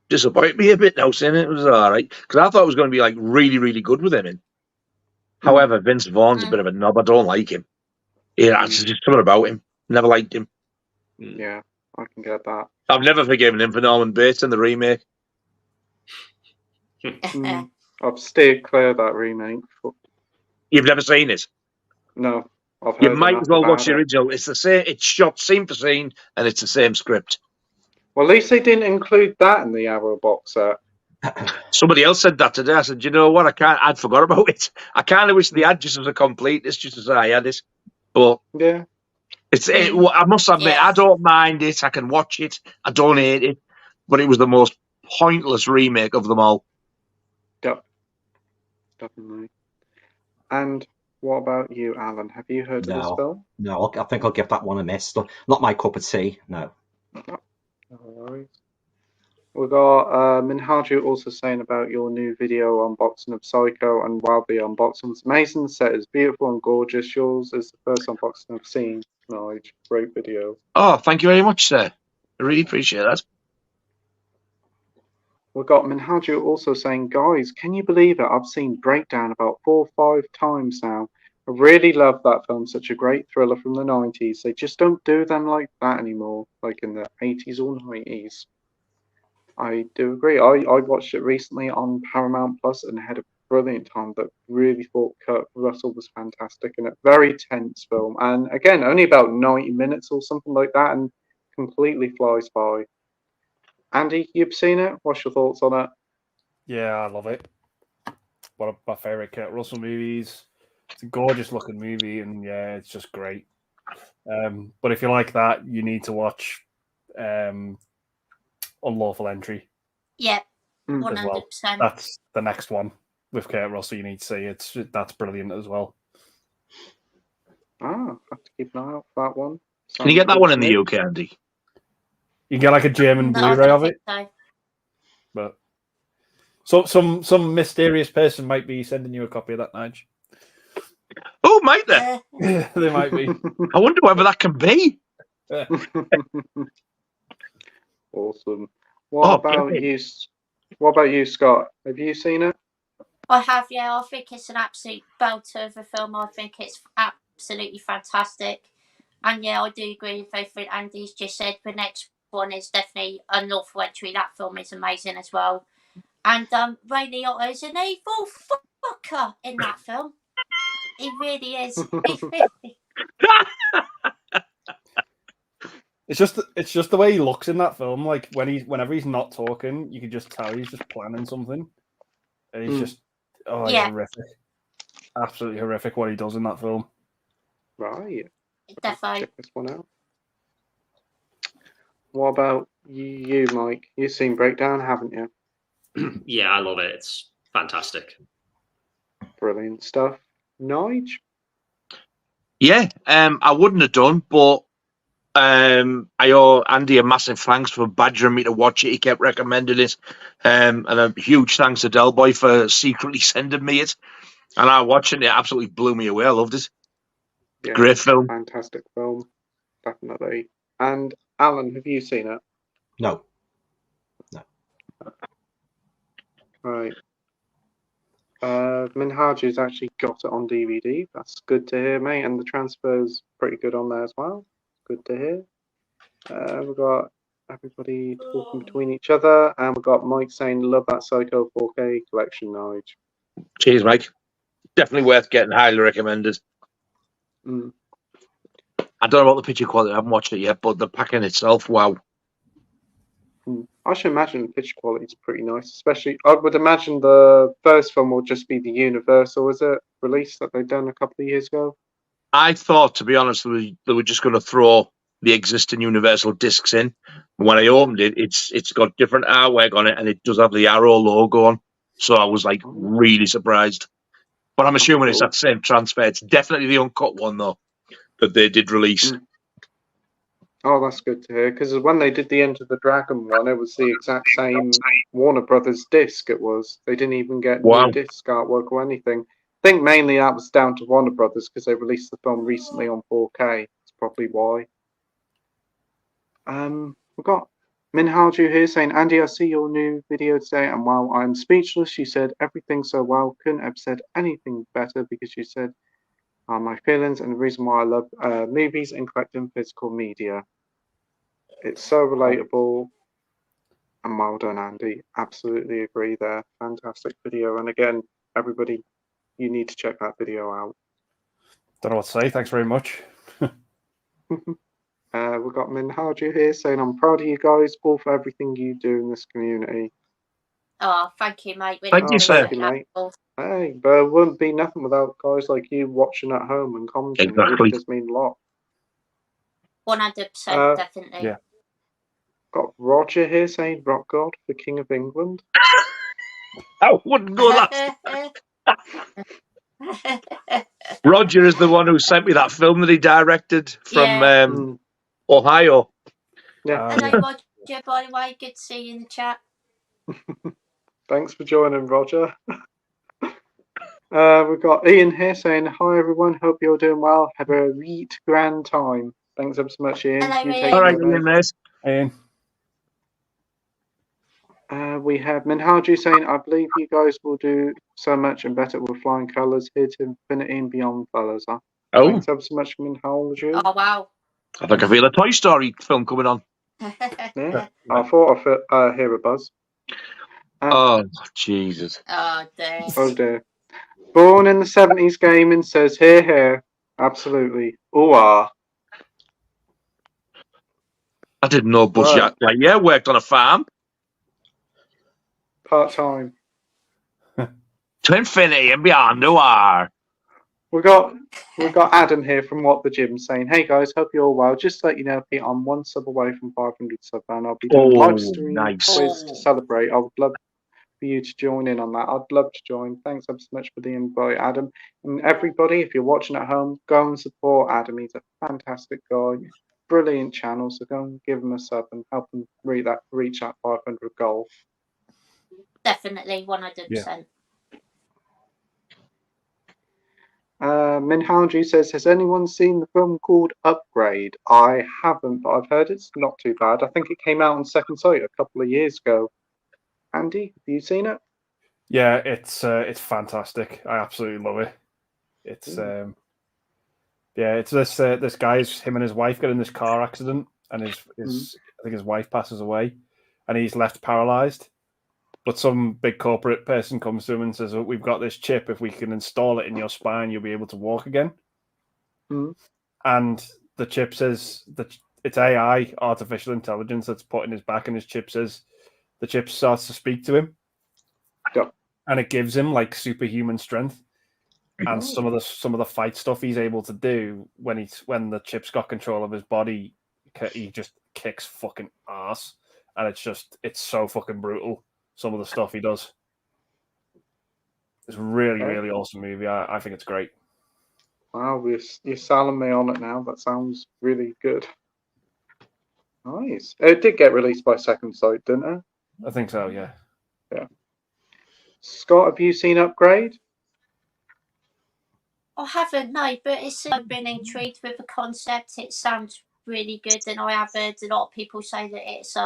disappointed me a bit now. Saying it was all right because I thought it was going to be like really, really good with him in. However, Vince Vaughn's a bit of a knob. I don't like him. Yeah, it's just something about him. Never liked him. Yeah, I can get that. I've never forgiven him for Norman Bates in the remake. I've steered clear of that remake. You've never seen it? No. You might as well watch the original. It's the same. It's shot scene for scene, and it's the same script. Well, at least they didn't include that in the Arrow box set. Somebody else said that today. I said, you know what? I'd forgot about it. I kind of wish they had just as a complete. It's just as I had it. But yeah, I must admit, I don't mind it. I can watch it. I don't hate it. But it was the most pointless remake of them all. Yep. Definitely. And what about you, Alan? Have you heard of this film? No, I think I'll give that one a miss. Not my cup of tea, no. No worries. We've got Minhaju also saying about your new video unboxing of Psycho, and while the unboxing was amazing, the set is beautiful and gorgeous. Yours is the first unboxing I've seen. Nige, great video. Oh, thank you very much, sir. I really appreciate that. We've got Minhaju also saying, guys, can you believe it? I've seen Breakdown about 4 or 5 times now. I really love that film. Such a great thriller from the 90s. They just don't do them like that anymore, like in the 80s or 90s. I do agree. I watched it recently on Paramount Plus and had a brilliant time. But really thought Kurt Russell was fantastic in a very tense film. And again, only about 90 minutes or something like that, and completely flies by. Andy, you've seen it. What's your thoughts on it? Yeah, I love it. One of my favorite Kurt Russell movies. It's a gorgeous looking movie, and yeah, it's just great. But if you like that, you need to watch Unlawful Entry. Yeah, 100%. Well. That's the next one with Kurt Russell. You need to see that's brilliant as well. Have to keep an eye out for that one. Can you get that one in the UK, Andy? You can get like a German Blu-ray of it. So. But some mysterious person might be sending you a copy of that, Nige. Oh, might they? Yeah, they might be. I wonder whether that can be. Awesome. What about you, Scott? Have you seen it? I have, yeah. I think it's an absolute belter of a film. I think it's absolutely fantastic. And yeah, I do agree with everything Andy's just said. The next one is definitely Unlawful Entry. That film is amazing as well. And Ray Liotta is an evil fucker in that film. He really is. It's just the way he looks in that film. Like whenever he's not talking, you can just tell he's just planning something. And he's just he's horrific. Absolutely horrific what he does in that film. Right. Definitely. Check this one out. What about you, Mike? You've seen Breakdown, haven't you? Yeah, I love it. It's fantastic. Brilliant stuff. Nige? Yeah, I wouldn't have done, but I owe Andy a massive thanks for badgering me to watch it. He kept recommending it. And a huge thanks to Delboy for secretly sending me it. And I watched it, it absolutely blew me away. I loved it. Yeah, great film. Fantastic film. Definitely. And Alan, have you seen it? No. Right. Minhaju's actually got it on DVD. That's good to hear, mate. And the transfer's pretty good on there as well. Good to hear. We've got everybody talking between each other, and we've got Mike saying, "Love that Psycho 4K collection, Nige." Cheers, Mike. Definitely worth getting. Highly recommended. Mm. I don't know about the picture quality. I haven't watched it yet, but the packing itself, wow. I should imagine the picture quality is pretty nice. Especially, I would imagine the first film will just be the Universal, is it? Release that they've done a couple of years ago. I thought, to be honest, they were just going to throw the existing Universal discs in. When I opened it, it's got different artwork on it, and it does have the Arrow logo on. So I was like really surprised. But I'm assuming it's that same transfer. It's definitely the uncut one though that they did release. Oh, that's good to hear. Because when they did the Enter the Dragon one, it was the exact same Warner Brothers disc. It was. They didn't even get new disc artwork or anything. I think mainly that was down to Warner Brothers because they released the film recently on 4K. That's probably why. We've got Minhaju here saying, "Andy, I see your new video today, and while I'm speechless, you said everything so well. Couldn't have said anything better because you said my feelings and the reason why I love movies and collecting physical media. It's so relatable." And well done, Andy. Absolutely agree there. Fantastic video. And again, everybody, you need to check that video out. Don't know what to say. Thanks very much. We've got Minhaju here saying, "I'm proud of you guys all for everything you do in this community." Oh, thank you, mate. Really Thank you, sir. Mate. Hey, but it wouldn't be nothing without guys like you watching at home and commenting. It really does mean a lot. 100%, definitely. Yeah. Got Roger here saying, "Rockgod for King of England." I wouldn't go that. Roger is the one who sent me that film that he directed from Ohio. Yeah. Hello, Roger, by the way. Good to see you in the chat. Thanks for joining, Roger. We've got Ian here saying, "Hi, everyone. Hope you're doing well. Have a reet grand time." Thanks ever so much, Ian. Hello, Ian. All right, Ian, mate. Ian. We have Minhaju saying, "I believe you guys will do so much and better with flying colours. Here to infinity and beyond, fellas." Huh? Oh. Thanks ever so much, Minhaju. Oh, wow. I think I feel a Toy Story film coming on. Yeah, I thought I hear a buzz. Oh, Jesus. Oh, dear. Oh, dear. Born in the 70s gaming says, "Here. Absolutely. Ooh-ah." I didn't know Buzz Lightyear worked on a farm. Part-time. To infinity and beyond, ooh-ah. We've got Adam here from What the Gym saying, "Hey guys, hope you're all well. Just to let you know, Pete, I'm 1 sub away from 500 sub, and I'll be doing a live stream quiz to celebrate. I would love for you to join in on that. I'd love to join. Thanks ever so much for the invite, Adam. And everybody, if you're watching at home, go and support Adam. He's a fantastic guy, brilliant channel. So go and give him a sub and help him reach that 500 goal." Definitely, 100%. Minhaju says, "Has anyone seen the film called Upgrade?" I haven't, but I've heard it's not too bad. I think it came out on Second Sight a couple of years ago. Andy, have you seen it? Yeah, it's fantastic. I absolutely love it. It's it's this guy's him and his wife get in this car accident, and his I think his wife passes away, and he's left paralyzed. But some big corporate person comes to him and says, "We've got this chip. If we can install it in your spine, you'll be able to walk again." And the chip says that it's AI, artificial intelligence, that's put in his back, and his chip says the chip starts to speak to him, and it gives him like superhuman strength. And some of the fight stuff he's able to do when the chip's got control of his body, he just kicks fucking ass, and it's so fucking brutal. Some of the stuff he does. It's really awesome movie. I think it's great. Wow, you're selling me on it now. That sounds really good. Nice. It did get released by Second Sight, didn't it? I think so. Yeah. Yeah. Scott, have you seen Upgrade? I haven't, no, but I've been intrigued with the concept. It sounds really good, and I have heard a lot of people say that it's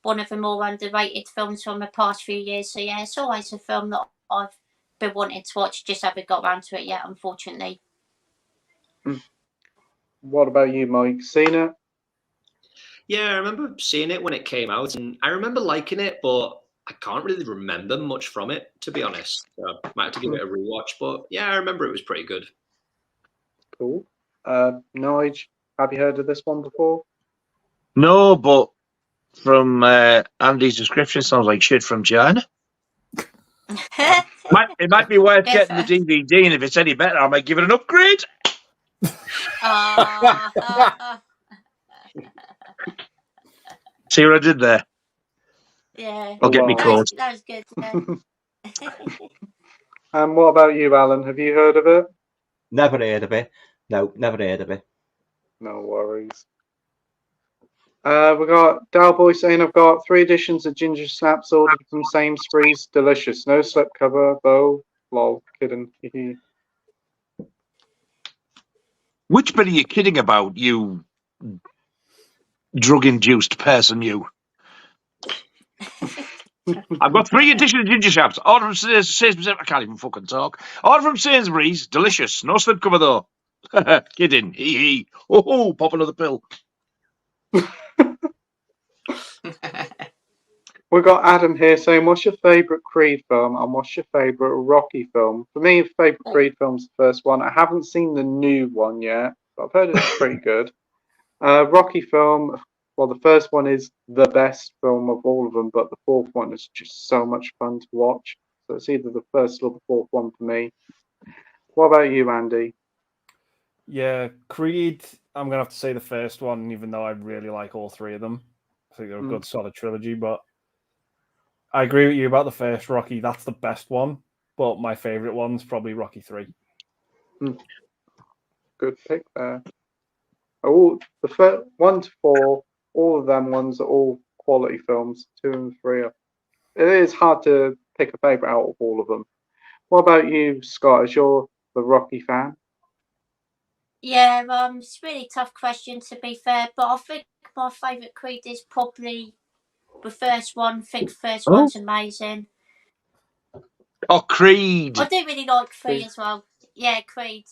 one of the more underrated films from the past few years. So yeah, it's always a film that I've been wanting to watch, just haven't got around to it yet, unfortunately. What about you, Mike? Seen it? Yeah, I remember seeing it when it came out, and I remember liking it, but I can't really remember much from it, to be honest. So I might have to give it a rewatch, but yeah, I remember it was pretty good. Cool. Nige, have you heard of this one before? No, but from Andy's description, sounds like shit from China. It might be worth getting the DVD, and if it's any better, I might give it an upgrade. See what I did there? Yeah. I'll get me quote. That was good. Yeah. What about you, Alan? Have you heard of it? Never heard of it. No, never heard of it. No worries. We got Dalboy saying, I've got 3 editions of Ginger Snaps ordered from Sainsbury's. Delicious. No slipcover, though. Lol. Kidding. Which bit are you kidding about, you drug-induced person, you? I've got 3 editions of Ginger Snaps. Order from Sainsbury's. I can't even fucking talk. Order from Sainsbury's. Delicious. No slipcover, though. Kidding. Hee hee. Oh, pop another pill. We got Adam here saying, what's your favourite Creed film and what's your favourite Rocky film? For me, favourite Creed film's the first one. I haven't seen the new one yet, but I've heard it's pretty good. Rocky film, well, the first one is the best film of all of them, but the fourth one is just so much fun to watch. So it's either the first or the fourth one for me. What about you, Andy? Yeah, Creed, I'm going to have to say the first one, even though I really like all 3 of them. I think they're a good, solid trilogy, but I agree with you about the first Rocky. That's the best one, but my favourite one's probably Rocky 3. Good pick there. Oh, the first 1 to 4, all of them ones are all quality films. 2 and 3 are. It is hard to pick a favourite out of all of them. What about you, Scott? As you're the Rocky fan? Yeah, it's a really tough question, to be fair, but I think my favourite Creed is probably the first one. I think the first one's amazing. Oh, Creed. I do really like 3 as well. Yeah, Creed.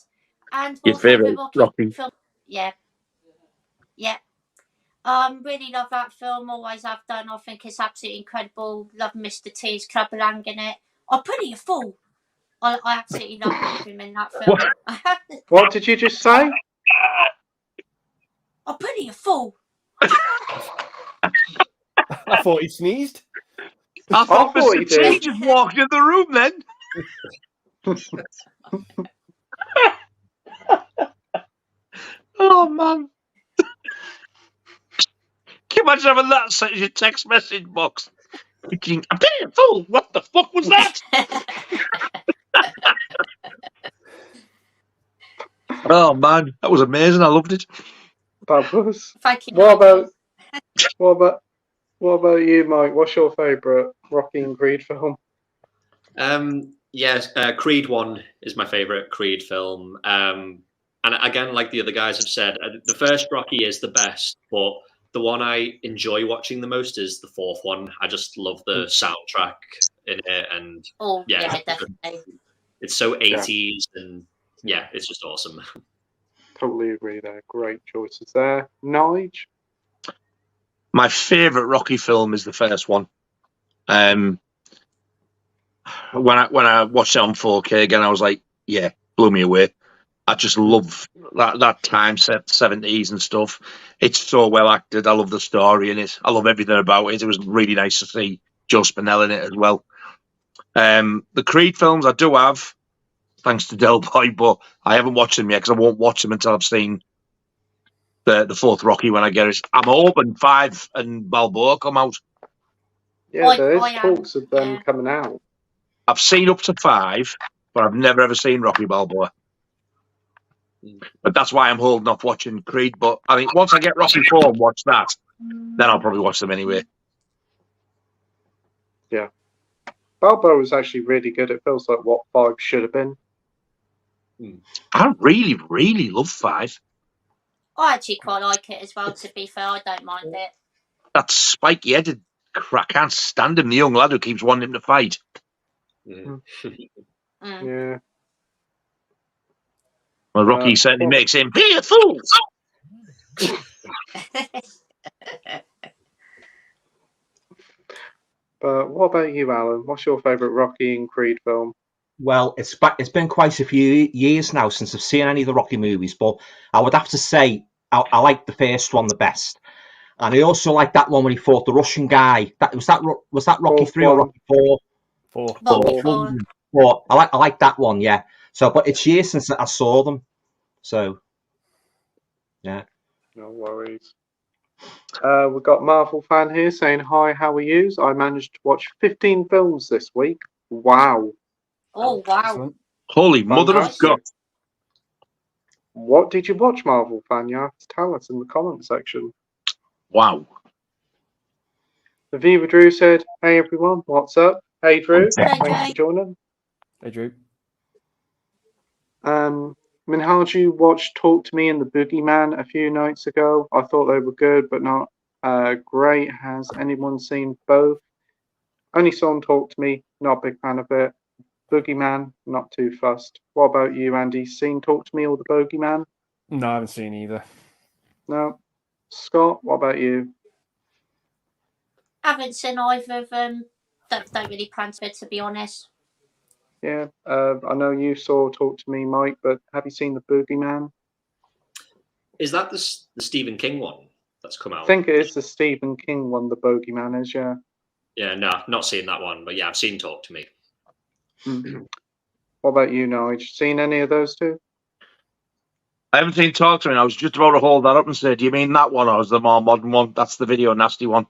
And your favourite Rocky film. Yeah. Really love that film. Always have done. I think it's absolutely incredible. Love Mr. T's Club Lang in it. I'm pretty a fool. I absolutely love him in that film. What did you just say? I'm pretty a fool. I thought he sneezed. I thought Mr. T just walked in the room then. Oh, man. Can you imagine having that set as your text message box? Thinking, I'm being a fool. What the fuck was that? Oh, man. That was amazing. I loved it. Fabulous. Thank you. What about you, Mike? What's your favourite Rocky and Creed film? Yes, Creed 1 is my favourite Creed film. And again, like the other guys have said, the first Rocky is the best, but the one I enjoy watching the most is the fourth one. I just love the soundtrack in it, and yeah, definitely. It's so 80s, and yeah, it's just awesome. Totally agree there. Great choices there. Nige? My favourite Rocky film is the first one. When I watched it on 4K again, I was like, yeah, blew me away. I just love that time set, 70s and stuff. It's so well acted. I love the story in it. I love everything about it. It was really nice to see Joe Spinell in it as well. The Creed films I do have, thanks to Del Boy, but I haven't watched them yet because I won't watch them until I've seen the fourth Rocky when I get it. I'm hoping 5 and Balboa come out. Yeah, there is talks of them coming out. I've seen up to 5, but I've never ever seen Rocky Balboa. But that's why I'm holding off watching Creed. But I think once I get Rocky 4 and watch that, then I'll probably watch them anyway. Yeah. Balboa was actually really good. It feels like what 5 should have been. I really, really love 5. I actually quite like it as well, to be fair. I don't mind it. That spiky-headed crap. I can't stand him, the young lad who keeps wanting him to fight. Yeah. Well, Rocky certainly makes him be a fool. But what about you, Alan? What's your favourite Rocky and Creed film? Well, it's been quite a few years now since I've seen any of the Rocky movies, but I would have to say I like the first one the best, and I also like that one when he fought the Russian guy. Was that Rocky 3 or Rocky 4? 4. I like that one, yeah. So, but it's years since I saw them, so yeah. No worries. We've got Marvel fan here saying, hi, how are you? I managed to watch 15 films this week. Wow. Oh, wow. Holy mother of God. What did you watch, Marvel fan? You have to tell us in the comment section. Wow. The Viva Drew said, hey everyone, what's up? Hey Drew, Hey, thanks for joining. Hey Drew. Minhaju watched Talk to Me and the Boogeyman a few nights ago. I thought they were good, but not great. Has anyone seen both? Only saw him Talk to Me, not a big fan of it. Boogeyman, not too fussed. What about you, Andy? Seen Talk to Me or the Boogeyman? No, I haven't seen either. No. Scott, what about you? Haven't seen either of them. Don't really plan to be honest. Yeah, I know you saw Talk to Me, Mike, but have you seen the Boogeyman? Is that the Stephen King one that's come out? I think it is the Stephen King one, the Boogeyman is, yeah. Yeah, no, not seen that one, but yeah, I've seen Talk to Me. What about you, Nige? Seen any of those two? I haven't seen Talk to Me. I was just about to hold that up and say, do you mean that one or is the more modern one? That's the Video Nasty one.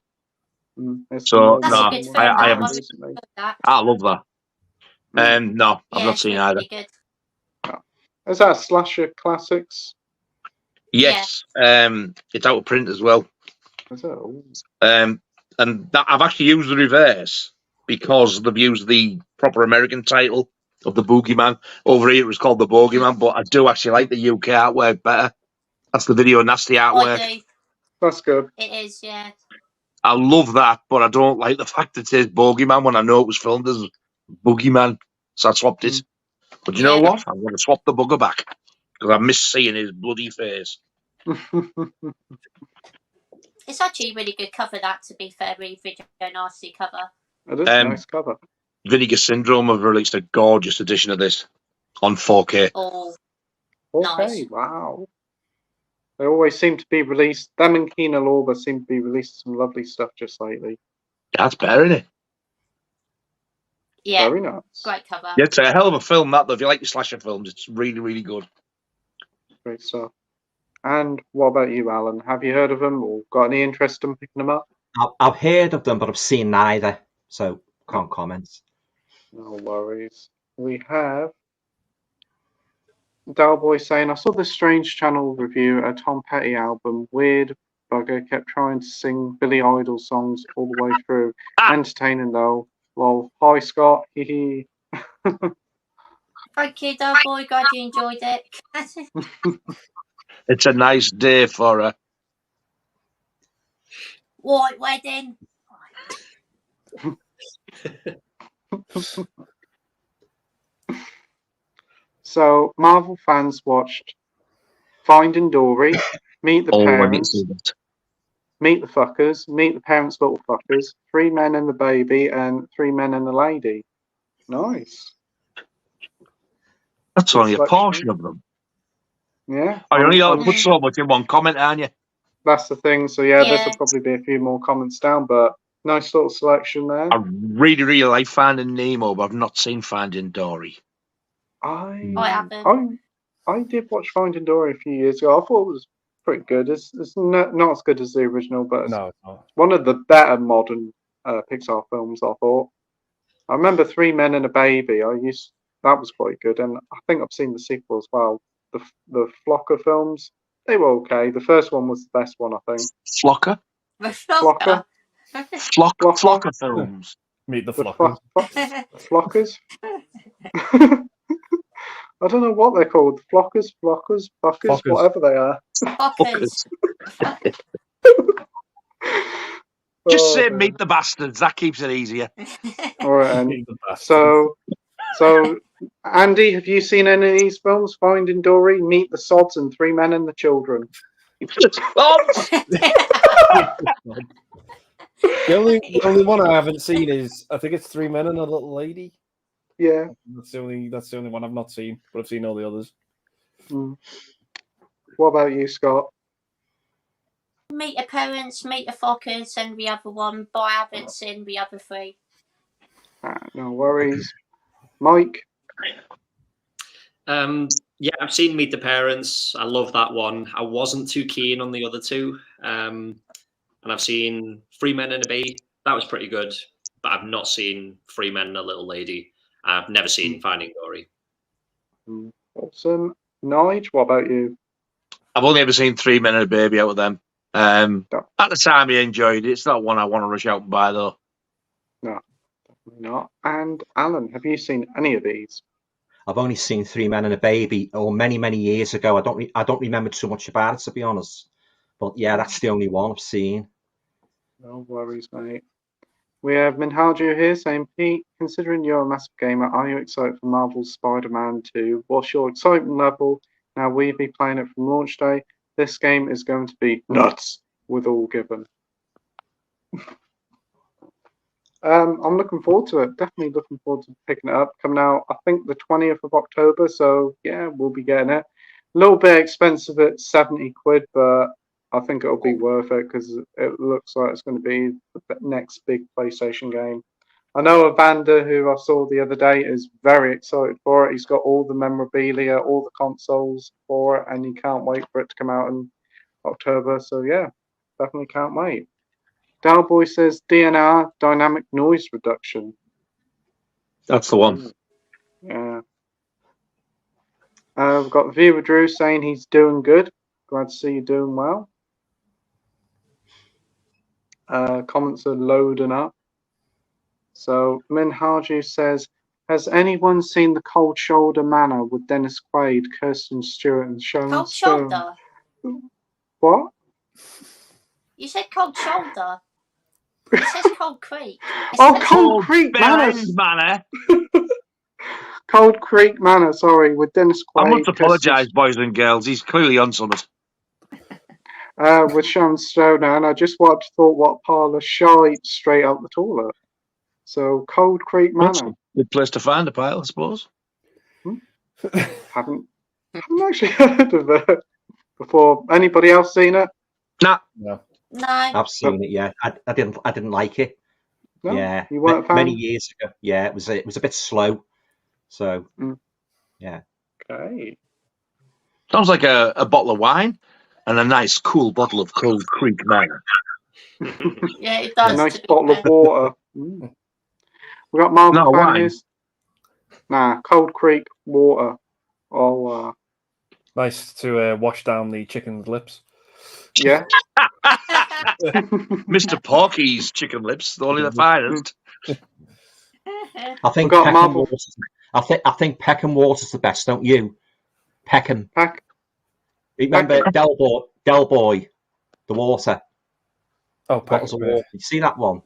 So, no, I haven't. I love that. No, I've not seen either. Good. Is that Slasher Classics? Yes, it's out of print as well. Is it? And that I've actually used the reverse because they've used the proper American title of the Boogeyman. Over here it was called the Bogeyman, but I do actually like the UK artwork better. That's the Video Nasty artwork. I do. That's good. It is, yeah. I love that, but I don't like the fact that it says Bogeyman when I know it was filmed as Boogeyman. So I swapped it. But you know what? I'm going to swap the bugger back because I miss seeing his bloody face. It's actually a really good cover, that, to be fair. Really Video Nasty cover. It is a nice cover. Vinegar Syndrome have released a gorgeous edition of this on 4K. Oh, 4K, nice. Wow. They always seem to be released. Them and Keenan Lorber seem to be releasing some lovely stuff just lately. That's better, isn't it? Yeah. Very nice. Great cover. Yeah, it's a hell of a film, that, though. If you like your slasher films, it's really, really good. Great stuff. And what about you, Alan? Have you heard of them or got any interest in picking them up? I've heard of them, but I've seen neither, so can't comment. No worries. We have Dalboy saying, I saw the Strange Channel review a Tom Petty album. Weird bugger kept trying to sing Billy Idol songs all the way through. Entertaining though. Well, hi Scott. Hee Thank you, Dalboy. Glad you enjoyed it. It's a nice day for her. White wedding. So Marvel fans watched Finding Dory, Meet the Parents, Meet the Fuckers, Meet the Parents' Little Fuckers, Three Men and the Baby, and Three Men and the Lady. Nice. That's only a portion of them. Yeah. I only put so much in one comment, aren't you? That's the thing. So yeah, this will probably be a few more comments down, but nice little selection there. I really like Finding Nemo, but I've not seen Finding Dory. I haven't. I did watch Finding Dory a few years ago. I thought it was pretty good. It's not as good as the original, but it's one of the better modern Pixar films, I thought. I remember Three Men and a Baby. That was quite good, and I think I've seen the sequel as well. The Flocker films, they were okay. The first one was the best one, I think. Flocker? Flocker. Flocker films. Meet the Flockers. Flockers? I don't know what they're called. Flockers, Fuckers, whatever they are. Flockers. Just say Meet the Bastards. That keeps it easier. All right. So, Andy, have you seen any of these films? Finding Dory, Meet the Sods, and Three Men and the Children. The only one I haven't seen is, I think it's Three Men and a Little Lady. Yeah, that's the only one I've not seen, but I've seen all the others. What about you, Scott? Meet the Parents, Meet the Fuckers, and the other one, but I haven't seen the other three. No worries. Mike? Yeah, I've seen Meet the Parents. I love that one. I wasn't too keen on the other two. And I've seen Three Men and a Baby. That was pretty good. But I've not seen Three Men and a Little Lady. I've never seen Finding Dory. Awesome. Nige, what about you? I've only ever seen Three Men and a Baby out of them. At the time, I enjoyed it. It's not one I want to rush out and buy, though. No, definitely not. And Alan, have you seen any of these? I've only seen Three Men and a Baby, many years ago. I don't remember too much about it, to be honest. But yeah, that's the only one I've seen. No worries, mate. We have Minhaju here saying, Pete, considering you're a massive gamer, are you excited for Marvel's Spider-Man 2? What's your excitement level? Now we be playing it from launch day. This game is going to be nuts with all given. I'm looking forward to it. Definitely looking forward to picking it up. Coming out, I think, the 20th of October. So, yeah, we'll be getting it. A little bit expensive at 70 quid, but I think it'll be worth it because it looks like it's going to be the next big PlayStation game. I know Evander, who I saw the other day, is very excited for it. He's got all the memorabilia, all the consoles for it, and he can't wait for it to come out in October. So, yeah, definitely can't wait. Dalboy says DNR, dynamic noise reduction. That's the one. Yeah. We've got Viva Drew saying he's doing good. Glad to see you doing well. Comments are loading up. So Minhaju says, has anyone seen the Cold Shoulder Manor with Dennis Quaid, Kirsten Stewart, and Sharon Cold Stone? Shoulder? What? You said Cold Shoulder. It says Cold Creek. Cold Creek Manor. Cold Creek Manor, sorry, with Dennis Quaid. I must apologise, boys and girls. He's clearly on something. With Sharon Stone, and I just thought what parlour shied straight out the toilet. So Cold Creek Manor. That's a good place to find a pile, I suppose. Haven't actually heard of it before. Anybody else seen it? Nah. No. I've seen it. Yeah, I didn't like it. No? Yeah, you weren't a fan? Many years ago. Yeah, it was a bit slow. So, yeah. Okay. Sounds like a bottle of wine and a nice cool bottle of Cold Creek Manor. Yeah, it does. A nice bottle of water. We got Marvel families. Nah, Cold Creek water. Nice to wash down the chicken's lips. Yeah. Mr. Porky's chicken lips, only the finest. I think Peckham Water's, I think Peckham Water's the best, don't you? Peckham. Remember Del Boy, the water. Oh, bottles of water. You see that one?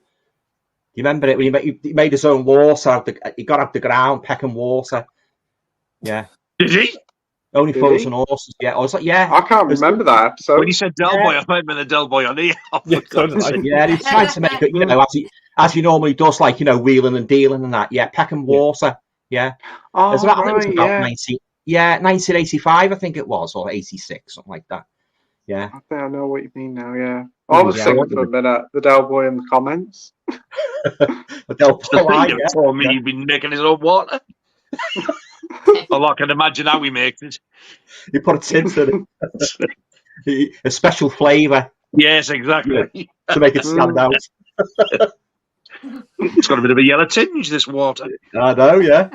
You remember it when he made his own water? He got out the ground, pecking water. Yeah. Did he? Only Did frozen he? horses. Yeah, I was like, yeah. I can't remember that episode. When you said Del Boy, I thought the Del Boy on here. Yeah, so did I. Yeah, he's trying to make it, you know, as he normally does, like, you know, wheeling and dealing and that. Yeah, pecking water. Yeah. Oh, I think it was right, about yeah. 1985, I think it was, or 86, something like that. Yeah. I think I know what you mean now, yeah. I was Yeah. thinking for a minute, the Del Boy in the comments. But Del The Boy, thing that told me he'd been making his own water. Well, I can imagine how he makes it. he put a tint in it. A special flavour Yes, exactly. to make it stand out. It's got a bit of a yellow tinge, this water. I know, yeah.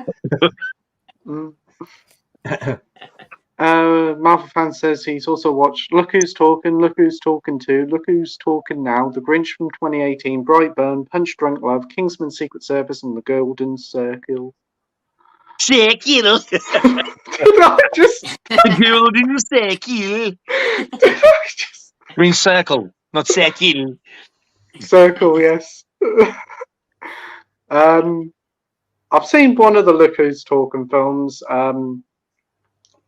Marvel fan says he's also watched Look Who's Talking, Look Who's Talking 2, Look Who's Talking Now, The Grinch from 2018, Brightburn, Punch Drunk Love, Kingsman Secret Service, and The Golden Circle. Circle. Did I just... The Golden Circle. Did I just... I mean circle, not circle. Circle, yes. I've seen one of the Look Who's Talking films, and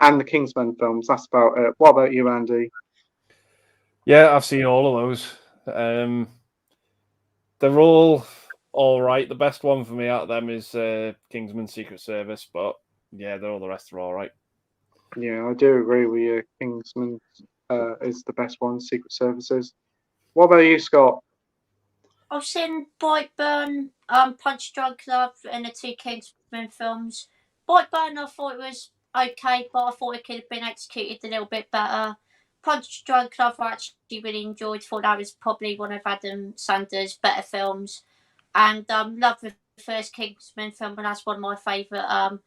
the Kingsman films. That's about it. What about you, Andy? Yeah, I've seen all of those. They're all right. The best one for me out of them is Kingsman Secret Service, but yeah, all the rest are all right. Yeah, I do agree with you. Kingsman is the best one. Secret Services. What about you, Scott? I've seen Brightburn, Punch Drunk Love, and the two Kingsman films. Brightburn, I thought it was okay, but I thought it could have been executed a little bit better. Punch Drunk Love, I actually really enjoyed. Thought that was probably one of Adam Sandler's better films. And love the first Kingsman film, and that's one of my favourite.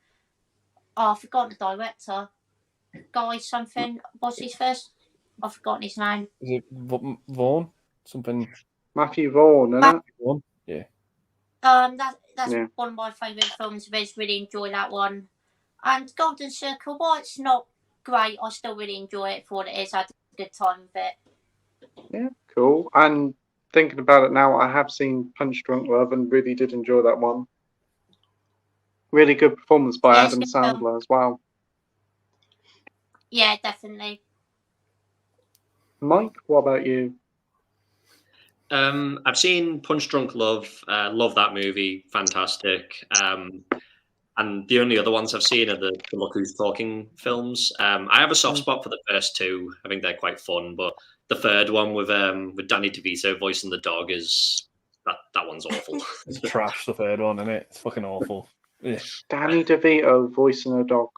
I've forgotten the director. Guy something. What's his first? I've forgotten his name. Is it Vaughn? Something. Matthew Vaughn, isn't it? Vaughn? Yeah. Yeah. That's one of my favourite films. I just really enjoy that one. And Golden Circle, while it's not great, I still really enjoy it for what it is. I had a good time with it. Yeah, cool. And thinking about it now, I have seen Punch Drunk Love and really did enjoy that one. Really good performance by Adam Sandler as well. Yeah, definitely. Mike, what about you? I've seen Punch Drunk Love. Love that movie. Fantastic. And the only other ones I've seen are the Look Who's Talking films. I have a soft spot for the first two. I think they're quite fun, but the third one with Danny DeVito voicing the dog is that one's awful. It's trash, the third one, isn't it? It's fucking awful. Yeah. Danny DeVito voicing a dog.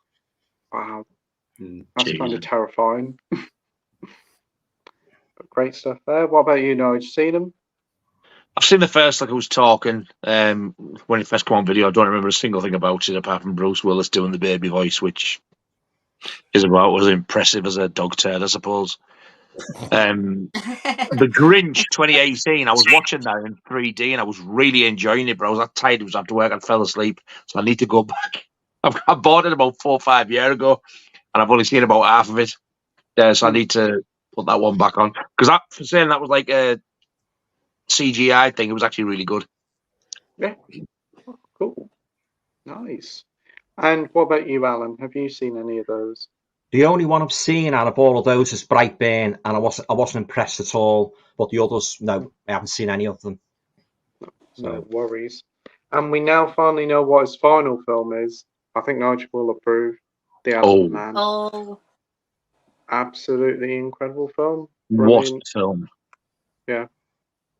Wow. That's kind of terrifying. Great stuff there. What about you, Nige? Seen them? I've seen the first, like I was talking, when it first came on video. I don't remember a single thing about it apart from Bruce Willis doing the baby voice, which is about as impressive as a dog turd, I suppose. The Grinch 2018, I was watching that in 3D and I was really enjoying it, but I was that tired, I was after work, I fell asleep, so I need to go back. I bought it about 4 or 5 years ago and I've only seen about half of it. So I need to put that one back on. Because for saying that was like a CGI thing, it was actually really good. Yeah. Oh, cool. Nice. And what about you, Alan? Have you seen any of those? The only one I've seen out of all of those is Brightburn, and I wasn't impressed at all. But the others, no, I haven't seen any of them. No worries. And we now finally know what his final film is. I think Nigel will approve. The Elephant Man. Oh. Absolutely incredible film. What film? Yeah,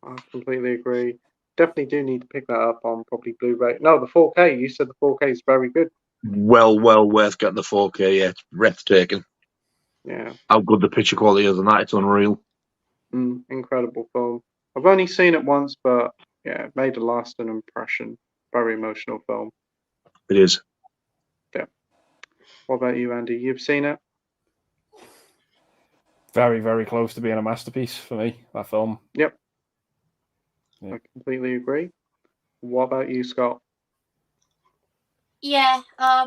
I completely agree. Definitely do need to pick that up on probably Blu-ray. No, the 4K. You said the 4K is very good. Well worth getting the 4K. Yeah, it's breathtaking. Yeah. How good the picture quality is on that, it's unreal. Incredible film. I've only seen it once, but yeah, it made a lasting impression. Very emotional film. It is. Yeah. What about you, Andy? You've seen it? Very, very close to being a masterpiece for me, that film. Yep. Yeah. I completely agree. What about you, Scott? Yeah,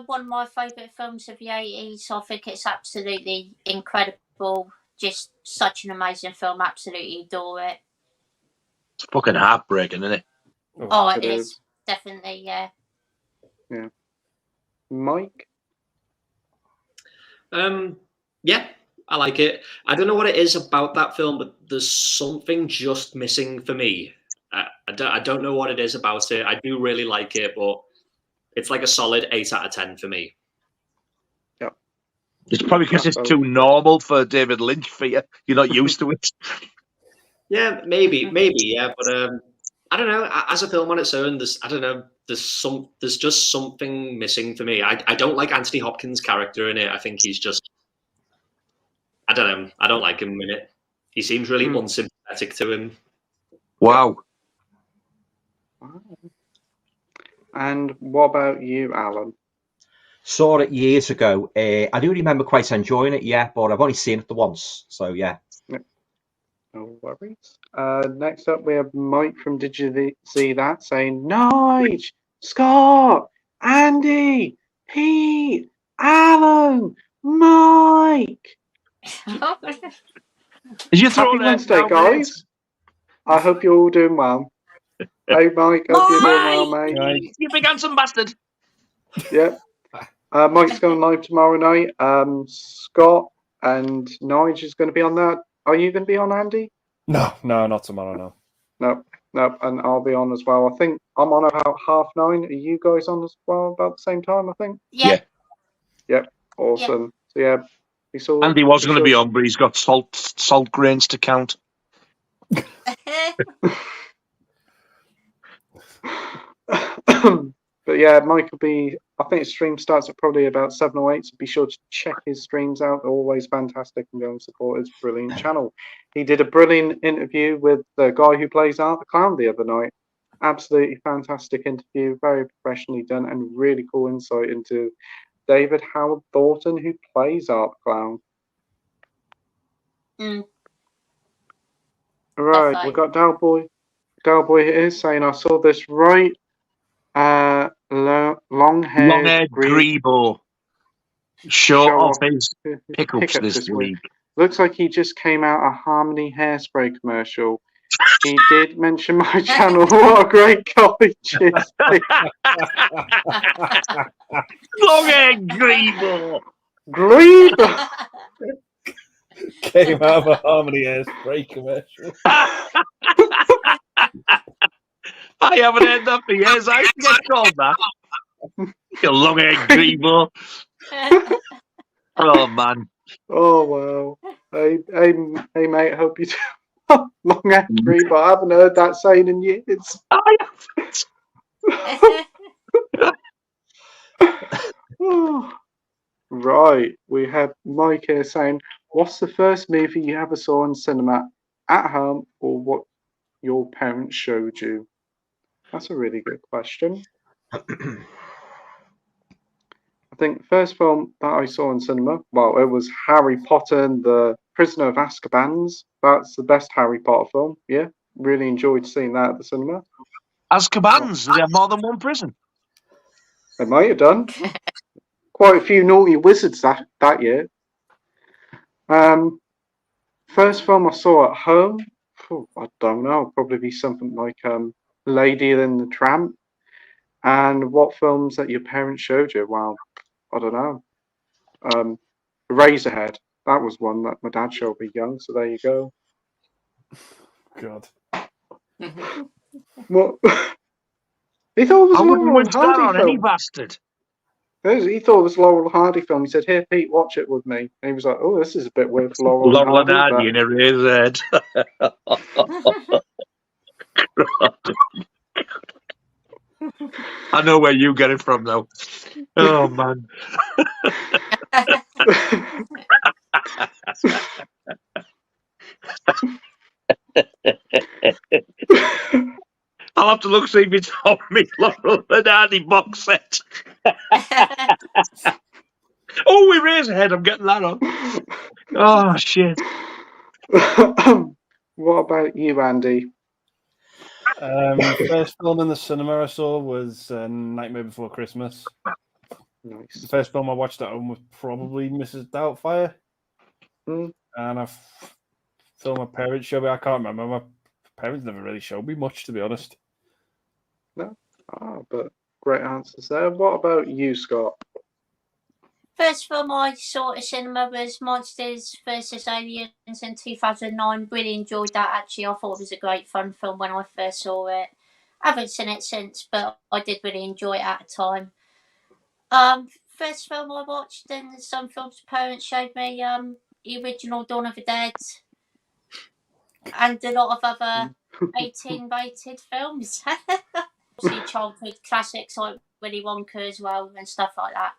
one of my favourite films of the 80s. I think it's absolutely incredible. Just such an amazing film. Absolutely adore it. It's fucking heartbreaking, isn't it? Oh, it is. Definitely, yeah. Yeah. Mike? Yeah, I like it. I don't know what it is about that film, but there's something just missing for me. I don't know what it is about it. I do really like it, but it's like a solid 8 out of 10 for me. Yep. It's probably because it's too normal for David Lynch for you. You're not used to it. Yeah, maybe, yeah, but I don't know. As a film on its own, there's just something missing for me. I don't like Anthony Hopkins' character in it. I think he's just, I don't know. I don't like him in it. He seems really unsympathetic to him. Wow. And what about you, Alan? Saw it years ago. I do remember quite enjoying it, yeah, but I've only seen it the once, so yeah. No worries. Next up, we have Mike from Did You See That saying, Nige, Scott, Andy, Pete, Alan, Mike. Did you throw Happy Wednesday, guys. I hope you're all doing well. Hey, Mike, hope you're doing well, mate. You big handsome bastard. Yeah. Mike's going live tomorrow night. Scott and Nige is going to be on that. Are you going to be on, Andy? No, not tomorrow, no. No, and I'll be on as well. I think I'm on about 9:30. Are you guys on as well about the same time, I think? Yeah. Yep, awesome. So, yeah. Andy was going to be on, but he's got salt grains to count. But yeah, Mike will be, I think his stream starts at probably about 7 or 8, so be sure to check his streams out. They're always fantastic, and go and support his brilliant channel. He did a brilliant interview with the guy who plays Art the Clown the other night. Absolutely fantastic interview, very professionally done, and really cool insight into David Howard Thornton, who plays Art the Clown. Right, we've got Dalboy. Dalboy here saying, I saw this right. Long-haired Grebo show off his pickups this week. Looks like he just came out a Harmony hairspray commercial. He did mention my channel. What a great college is. Long-haired Grebo. Grebo. Came out of a Harmony hairspray commercial. I haven't heard that for years. I used to get called that. You long-haired Grebo. Oh, man. Oh, wow. Hey, mate, hope you do. Long-haired Grebo. I haven't heard that saying in years. I haven't. Right. We have Mike here saying, what's the first movie you ever saw in cinema at home, or what your parents showed you? That's a really good question. I think the first film that I saw in cinema, well, it was Harry Potter and the Prisoner of Azkaban's. That's the best Harry Potter film. Yeah, really enjoyed seeing that at the cinema. Azkaban's? They have more than one prison. They might have done. Quite a few naughty wizards that year. First film I saw at home, I don't know, probably be something like Lady and the Tramp. And what films that your parents showed you? Well, I don't know. Razorhead. That was one that my dad showed me young, so there you go. God. What? He thought it was I a wouldn't Laurel wish and that Hardy on film. any bastard. He thought it was a Laurel and Hardy film. He said, here, Pete, watch it with me. And he was like, oh, this is a bit weird for Laurel and Hardy in a Razorhead. I know where you get it from, though. Oh, man. I'll have to look, see if it's on me Laurel and Hardy box set. Oh, we Razorhead. I'm getting that on. Oh, shit. What about you, Andy? First film in the cinema I saw was Nightmare Before Christmas. Nice. The first film I watched at home was probably Mrs. Doubtfire. And a film my parents showed me. I can't remember. My parents never really showed me much, to be honest. No? But great answers there. What about you, Scott? First film I saw at cinema was Monsters vs. Aliens in 2009. Really enjoyed that, actually. I thought it was a great fun film when I first saw it. I haven't seen it since, but I did really enjoy it at the time. First film I watched, and some films parents showed me, the original Dawn of the Dead, and a lot of other 18-rated films. Obviously, childhood classics like Willy Wonka as well, and stuff like that.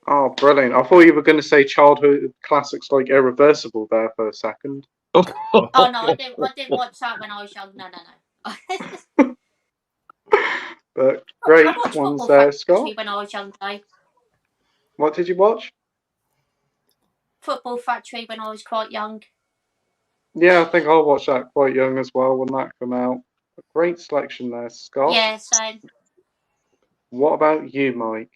Oh, brilliant. I thought you were going to say childhood classics like Irreversible there for a second. Oh, no, I didn't watch that when I was young. No. But great I watched ones Football there, Factory Scott. when I was young, though. What did you watch? Football Factory when I was quite young. Yeah, I think I watched that quite young as well when that came out. A great selection there, Scott. Yeah, same. What about you, Mike?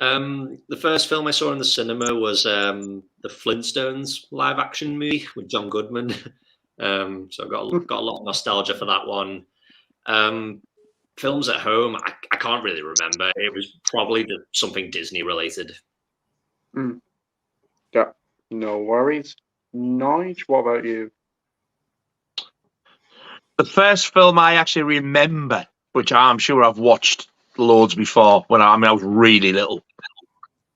The first film I saw in the cinema was the Flintstones live action movie with John Goodman. So I got a lot of nostalgia for that one. Films at home, I can't really remember. It was probably something Disney related. Yeah, no worries. Nige, what about you? The first film I actually remember, which I'm sure I've watched loads before, when I was really little.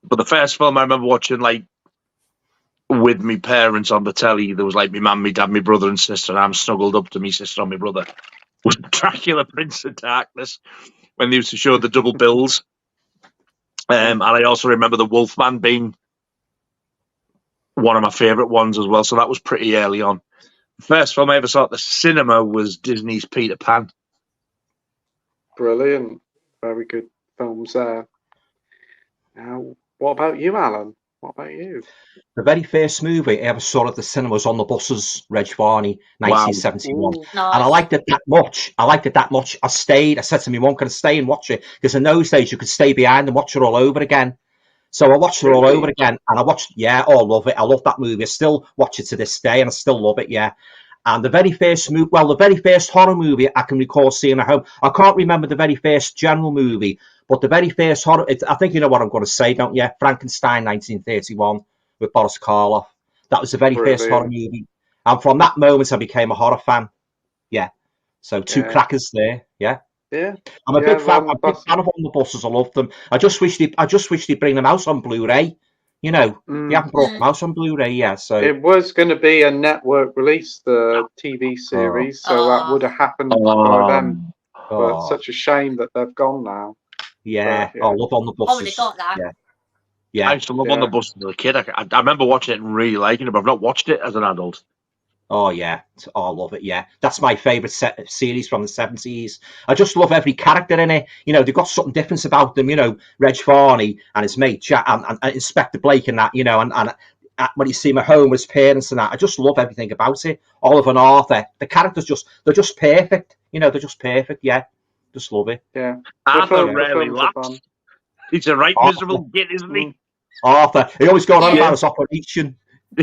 But the first film I remember watching, like, with my parents on the telly, there was like my mum, my dad, my brother and sister, and I'm snuggled up to my sister and my brother, was Dracula, Prince of Darkness, when they used to show the double bills. And I also remember the Wolfman being one of my favourite ones as well, so that was pretty early on. The first film I ever saw at the cinema was Disney's Peter Pan. Brilliant. Very good films there. Now, what about you, Alan? What about you? The very first movie I ever saw at the cinema was On the Buses, Reg Varney, 1971. Nice. And I liked it that much. I said to my mum, can I stay and watch it? Because in those days, you could stay behind and watch it all over again. So I watched it all over again. And I love it. I love that movie. I still watch it to this day, and I still love it, yeah. And the very first horror movie I can recall seeing at home, I can't remember the very first general movie, but the very first horror, I think you know what I'm going to say, don't you? Frankenstein, 1931, with Boris Karloff. That was the very first horror movie. And from that moment, I became a horror fan. Yeah. So two crackers there. Yeah. Yeah. I'm a big fan. I'm a big fan of On the Buses. I love them. I just wish they'd bring them out on Blu-ray. You know, they haven't brought them out on Blu-ray yet. So it was going to be a network release, the TV series, so that would have happened by then. But such a shame that they've gone now. Yeah, I love On the Buses. I would have got that. Yeah. I used to love On the Buses as a kid. I remember watching it and really liking it, but I've not watched it as an adult. Oh, yeah. I love it, yeah. That's my favourite series from the 70s. I just love every character in it. You know, they've got something different about them, you know, Reg Varney and his mate, Jack, and Inspector Blake and that, you know, and when you see him at home with his parents and that, I just love everything about it. Oliver and Arthur, the characters they're just perfect. You know, they're just perfect, yeah. Just love it. Yeah. Arthur rarely laughs. He's a right miserable git, isn't he? Arthur, he always going on about his operation.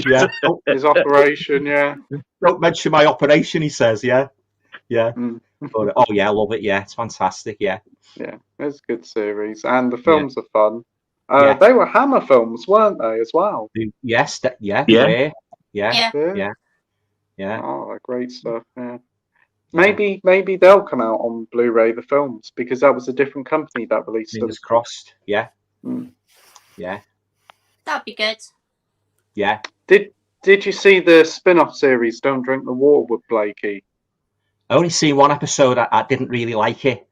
Yeah, his operation. Yeah, don't mention my operation. He says, yeah. But, oh yeah, I love it. Yeah, it's fantastic. Yeah, it's a good series, and the films are fun. They were Hammer films, weren't they, as well? Yes, yeah. Oh, great stuff. Yeah. Maybe they'll come out on Blu-ray, the films, because that was a different company that released them. Fingers crossed. Yeah. Yeah. That'd be good. Yeah. Did you see the spin-off series Don't Drink the Water with Blakey? I only seen one episode. I didn't really like it.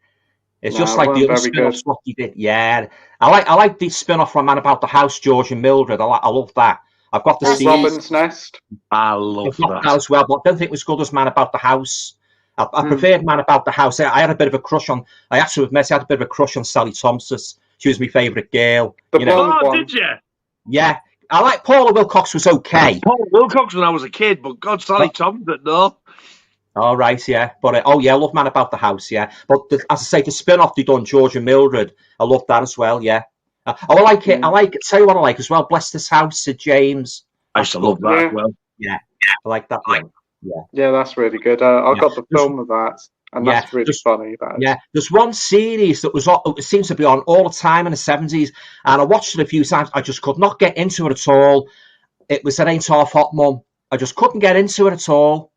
It's just like the other spin-offs what he did. Yeah. I like the spin-off from Man About the House, George and Mildred. I love that. I've got the Robin's Nest. I love that as well, but I don't think it was good as Man About the House. I preferred Man About the House. I had a bit of a crush on. I actually admit I had a bit of a crush on Sally Thompson. She was my favourite girl. Did you? Yeah. I like Paula Wilcox was okay. Paula Wilcox when I was a kid, but God, Sally Thompson, no. All right, yeah. But I love Man About the House, yeah. But as I say, the spin-off they done, George and Mildred, I love that as well, yeah. I like it. Tell you what I like as well. Bless This House, Sid James. I used to love that as well. Yeah, I like that one. Yeah, that's really good. I got the film of that, and that's really funny. There's one series that it seems to be on all the time in the 70s, and I watched it a few times. I just could not get into it at all. It was It Ain't Half Hot, Mum. I just couldn't get into it at all.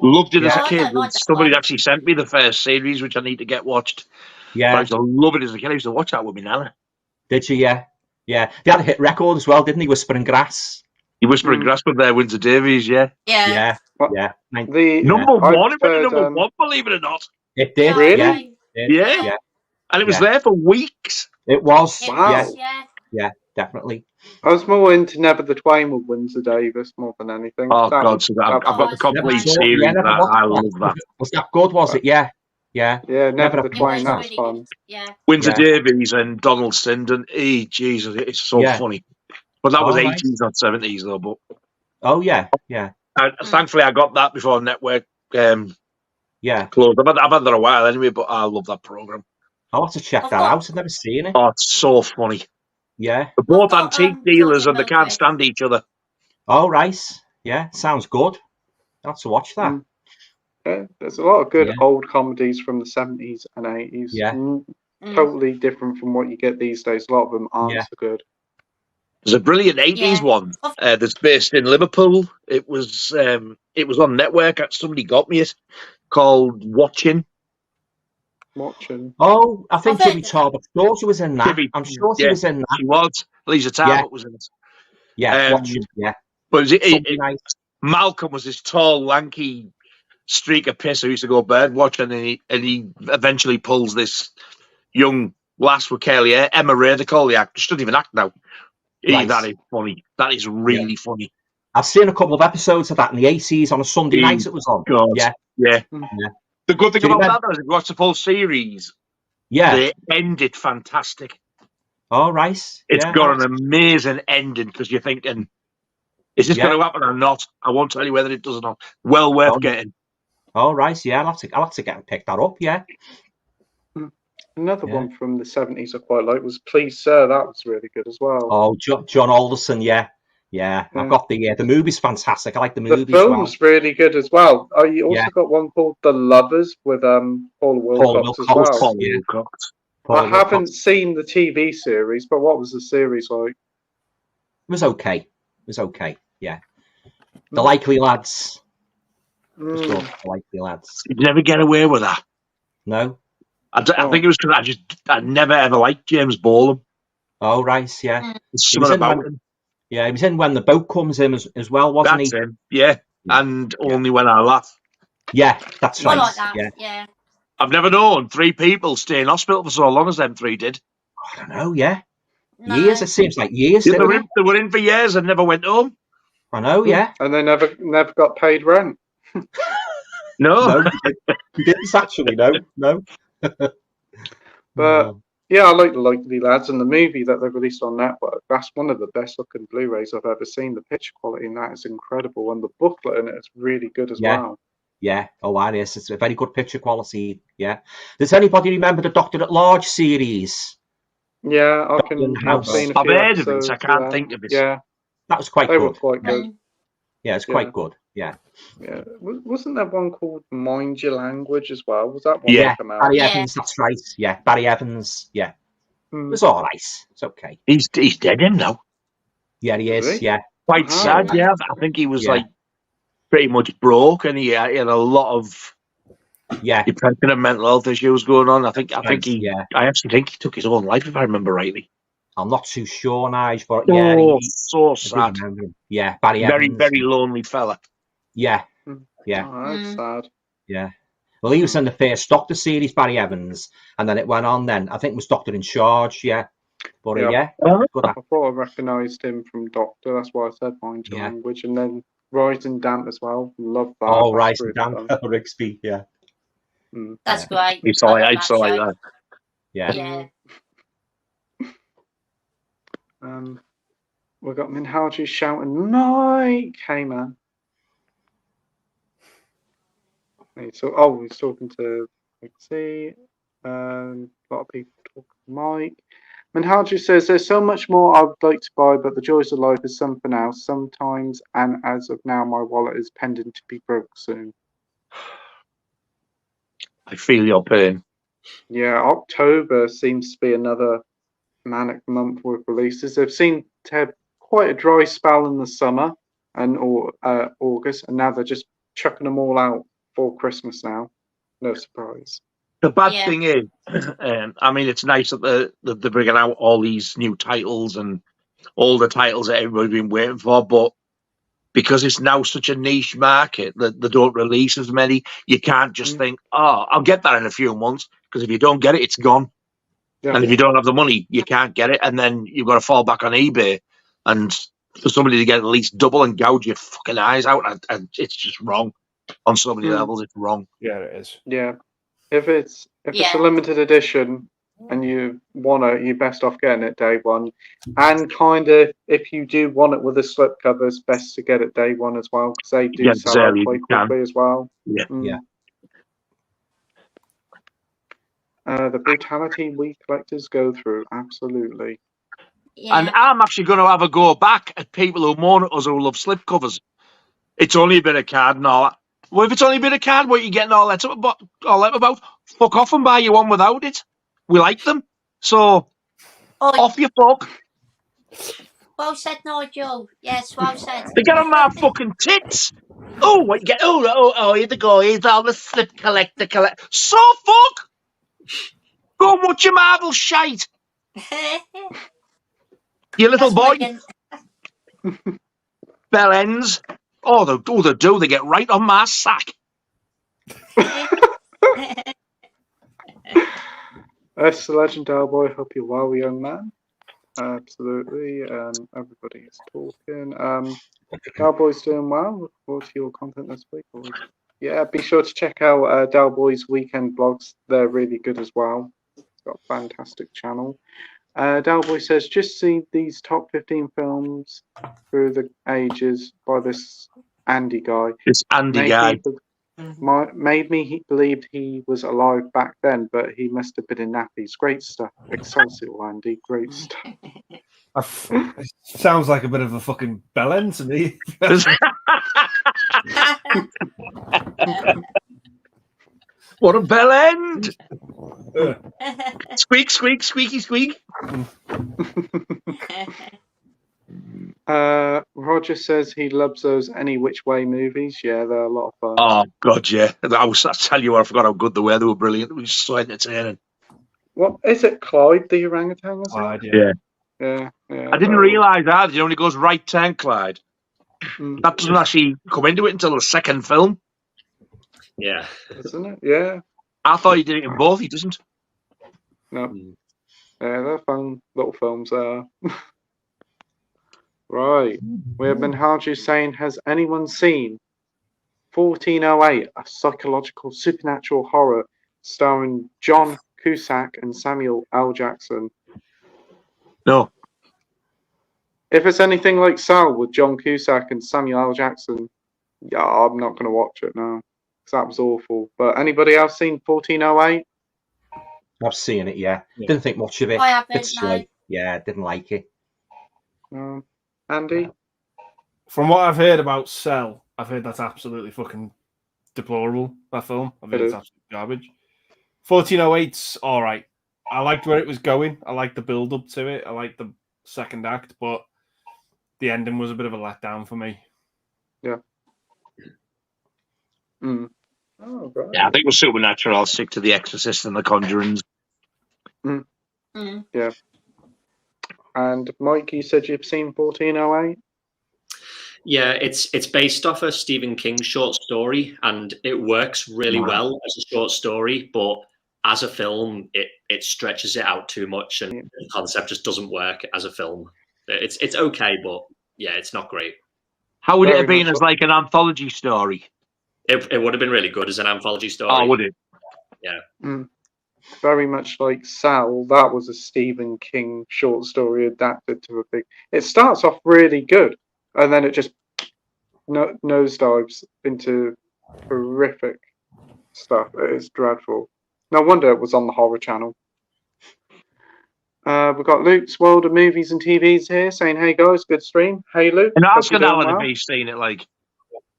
Loved it as a kid. Somebody actually sent me the first series, which I need to get watched. Yeah. But I used to love it as a kid. I used to watch that with my nana. Did you? Yeah. Yeah. They had a hit record as well, didn't he? Whispering Grass. You Whispering Grass with their Windsor Davies, Yeah. Yeah. Number one, it went to number one, believe it or not. It did. Really? Yeah. And it was there for weeks. It was. Wow. Yeah, definitely. I was more into Never the Twain with Windsor Davis more than anything. Oh, God. So I've got the complete series. I love that. Was that good, was it? Yeah. Yeah, Never the Twain, that's fun. Yeah. Windsor Davies and Donald Sinden. Jesus, it's so funny. But that was 80s, not 70s, though. But oh, yeah. Thankfully, I got that before Network closed. I've had that a while anyway, but I love that programme. I'll have to check that out. I've never seen it. Oh, it's so funny. Yeah. They're both antique dealers and they can't stand each other. Oh, right. Yeah, sounds good. I'll have to watch that. Yeah, there's a lot of good old comedies from the 70s and 80s. Yeah. Totally different from what you get these days. A lot of them aren't so good. There's a brilliant 80s one that's based in Liverpool. It was on Network. Somebody got me it, called Watching. Oh, I think Jimmy Talbot's daughter was in that. I'm sure she was in that. She was. Lisa Talbot was in it. Yeah, Watching. Yeah. But Malcolm was this tall, lanky streak of piss who used to go bird watching, and he eventually pulls this young lass with curly hair, Emma Ray, they call the actress. She doesn't even act now. That is funny. That is really funny. I've seen a couple of episodes of that in the 80s on a Sunday night. It was on. God. Yeah. The good thing about that is if you watch the full series, they end it fantastic. Oh, right. It's got an amazing ending because you're thinking, is this going to happen or not? I won't tell you whether it does or not. Well worth getting. Oh, right. Yeah, I'll have to get and pick that up. Yeah. Another one from the 70s I quite like was Please Sir. That was really good as well. Oh, John Alderson. Yeah. I've got the movie's fantastic. I like the movie. The film's really good as well. Oh, you also got one called The Lovers with Paula Wilcox as well. I haven't seen the TV series, but what was the series like? It was okay. Yeah. The Likely Lads. The Likely Lads. You'd never get away with that. No. I think it was because I never ever liked James Bolam. Oh, right. Yeah. Something about him. Yeah, he was in When the Boat Comes In as well, wasn't he? Him. Yeah. And Only When I Laugh. Yeah, that's right. Like that. Yeah. I've never known 3 people stay in hospital for so long as them 3 did. I don't know, years. It seems like years. They were in for years and never went home. I know, yeah. And they never got paid rent. No. He didn't actually, no. But yeah, I like the Likely Lads, and the movie that they released on Network, that's one of the best looking Blu-rays I've ever seen. The picture quality in that is incredible, and the booklet in it is really good as well. Yeah, that is. It's a very good picture quality. Yeah. Does anybody remember the Doctor at Large series? Yeah, I've seen a few heard of it, I can't think of it. Yeah. That was quite good. They were quite good. Yeah, it's quite good. Yeah. Yeah. Wasn't there one called Mind Your Language as well? Was that one that come out? Barry Evans, that's right. Yeah, Barry Evans. Yeah. It was all right. It's okay. He's dead now. Yeah, he is. Really? Yeah. Quite sad, yeah. I think he was like pretty much broke, and he had a lot of depression and mental health issues going on. I actually think he took his own life, if I remember rightly. I'm not too sure, Nige, but so sad. Yeah, Barry very, Evans. very lonely fella. Yeah. Oh, that's sad. Yeah. Well, he was in the first Doctor series, Barry Evans, and then it went on. Then I think it was Doctor in Charge. Yeah. But good I thought I recognised him from Doctor. That's why I said Mind Your Language, and then Rising Damp as well. Love that. Oh, Rising Damp, Rigsby. Yeah. That's great. It's all like that. Yeah. We got Minhaji shouting, "Nike, hey man!" He's talking to a lot of people talking to Mike. Manhaji says, there's so much more I would like to buy, but the joys of life is some for now, sometimes, and as of now, my wallet is pending to be broke soon. I feel your pain. Yeah, October seems to be another manic month with releases. They've seemed to have quite a dry spell in the summer and August, and now they're just chucking them all out for Christmas now. No surprise. The bad thing is, I mean, it's nice that they're bringing out all these new titles and all the titles that everybody's been waiting for, but because it's now such a niche market that they don't release as many, you can't just think, oh, I'll get that in a few months, because if you don't get it, it's gone. Yeah. And if you don't have the money, you can't get it, and then you've got to fall back on eBay. And for somebody to get at least double and gouge your fucking eyes out, and it's just wrong. On so many levels, it's wrong. Yeah, it is. Yeah. If it's a limited edition and you want it, you're best off getting it day one. And kind of, if you do want it with a slipcover, it's best to get it day one as well, because they do sell out quite quickly as well. Yeah. Yeah. The brutality we collectors go through, absolutely. Yeah. And I'm actually going to have a go back at people who moan at us who love slipcovers. It's only a bit of card and all that. Well, if it's only a bit of card, what are you getting all that about? Fuck off and buy you one without it. We like them. So, off you fuck. Well said, Nigel. Yes, well said. They get on my fucking tits. Oh, what you get? Oh, here they go. Here's all the slip collector. So fuck. Go and watch your marble shite. You little boy. Bell ends. Oh, they do. They get right on my sack. That's the legend, Dalboy. Hope you're well, young man. Absolutely. Everybody is talking. Dalboy's doing well. Look forward to your content this week. Yeah, be sure to check out Dalboy's weekend blogs. They're really good as well. He's got a fantastic channel. Dalboy says, just see these top 15 films through the ages by this Andy guy. This Andy guy. Made me believed he was alive back then, but he must have been in nappies. Great stuff. Excelsior, Andy. Great stuff. Sounds like a bit of a fucking bellend to me. What a bell end! Squeak, squeak, squeaky, squeak. Roger says he loves those Any Which Way movies. Yeah, they're a lot of fun. Oh, God, yeah. I tell you what, I forgot how good they were. They were brilliant. It was so entertaining. What is it, Clyde, the orangutan? Clyde, yeah. I didn't realise that. It only goes right turn, Clyde. That doesn't actually come into it until the second film. Yeah. Isn't it? Yeah. I thought he did it in both. He doesn't. No. Yeah, they're fun little films there. Right. We have been Harju saying, has anyone seen 1408, a psychological supernatural horror starring John Cusack and Samuel L. Jackson? No. If it's anything like Sal with John Cusack and Samuel L. Jackson, yeah, I'm not going to watch it now. Because that was awful. But anybody else seen 1408? I've seen it, yeah. Didn't think much of it. I haven't, no. Yeah, didn't like it. Andy? From what I've heard about Cell, I've heard that's absolutely fucking deplorable, that film. I've heard it's absolute garbage. 1408's all right. I liked where it was going. I liked the build-up to it. I liked the second act, but the ending was a bit of a letdown for me. Yeah. Oh, right. Yeah, I think it was supernatural. I'll stick to the Exorcist and the Conjurings. Yeah. And Mike, you said you've seen 1408? Yeah, it's based off a Stephen King short story, and it works really well as a short story, but as a film, it stretches it out too much, and the concept just doesn't work as a film. It's okay, but yeah, it's not great. How would it have been as like an anthology story? It would have been really good as an anthology story. Oh, would it? Yeah. Very much like Sal, that was a Stephen King short story adapted to a big... It starts off really good, and then it just nosedives into horrific stuff. It is dreadful. No wonder it was on the Horror Channel. We've got Luke's World of Movies and TVs here saying, "Hey guys, good stream." Hey Luke, And hope asking you're doing Alan well. if he's seen it, like.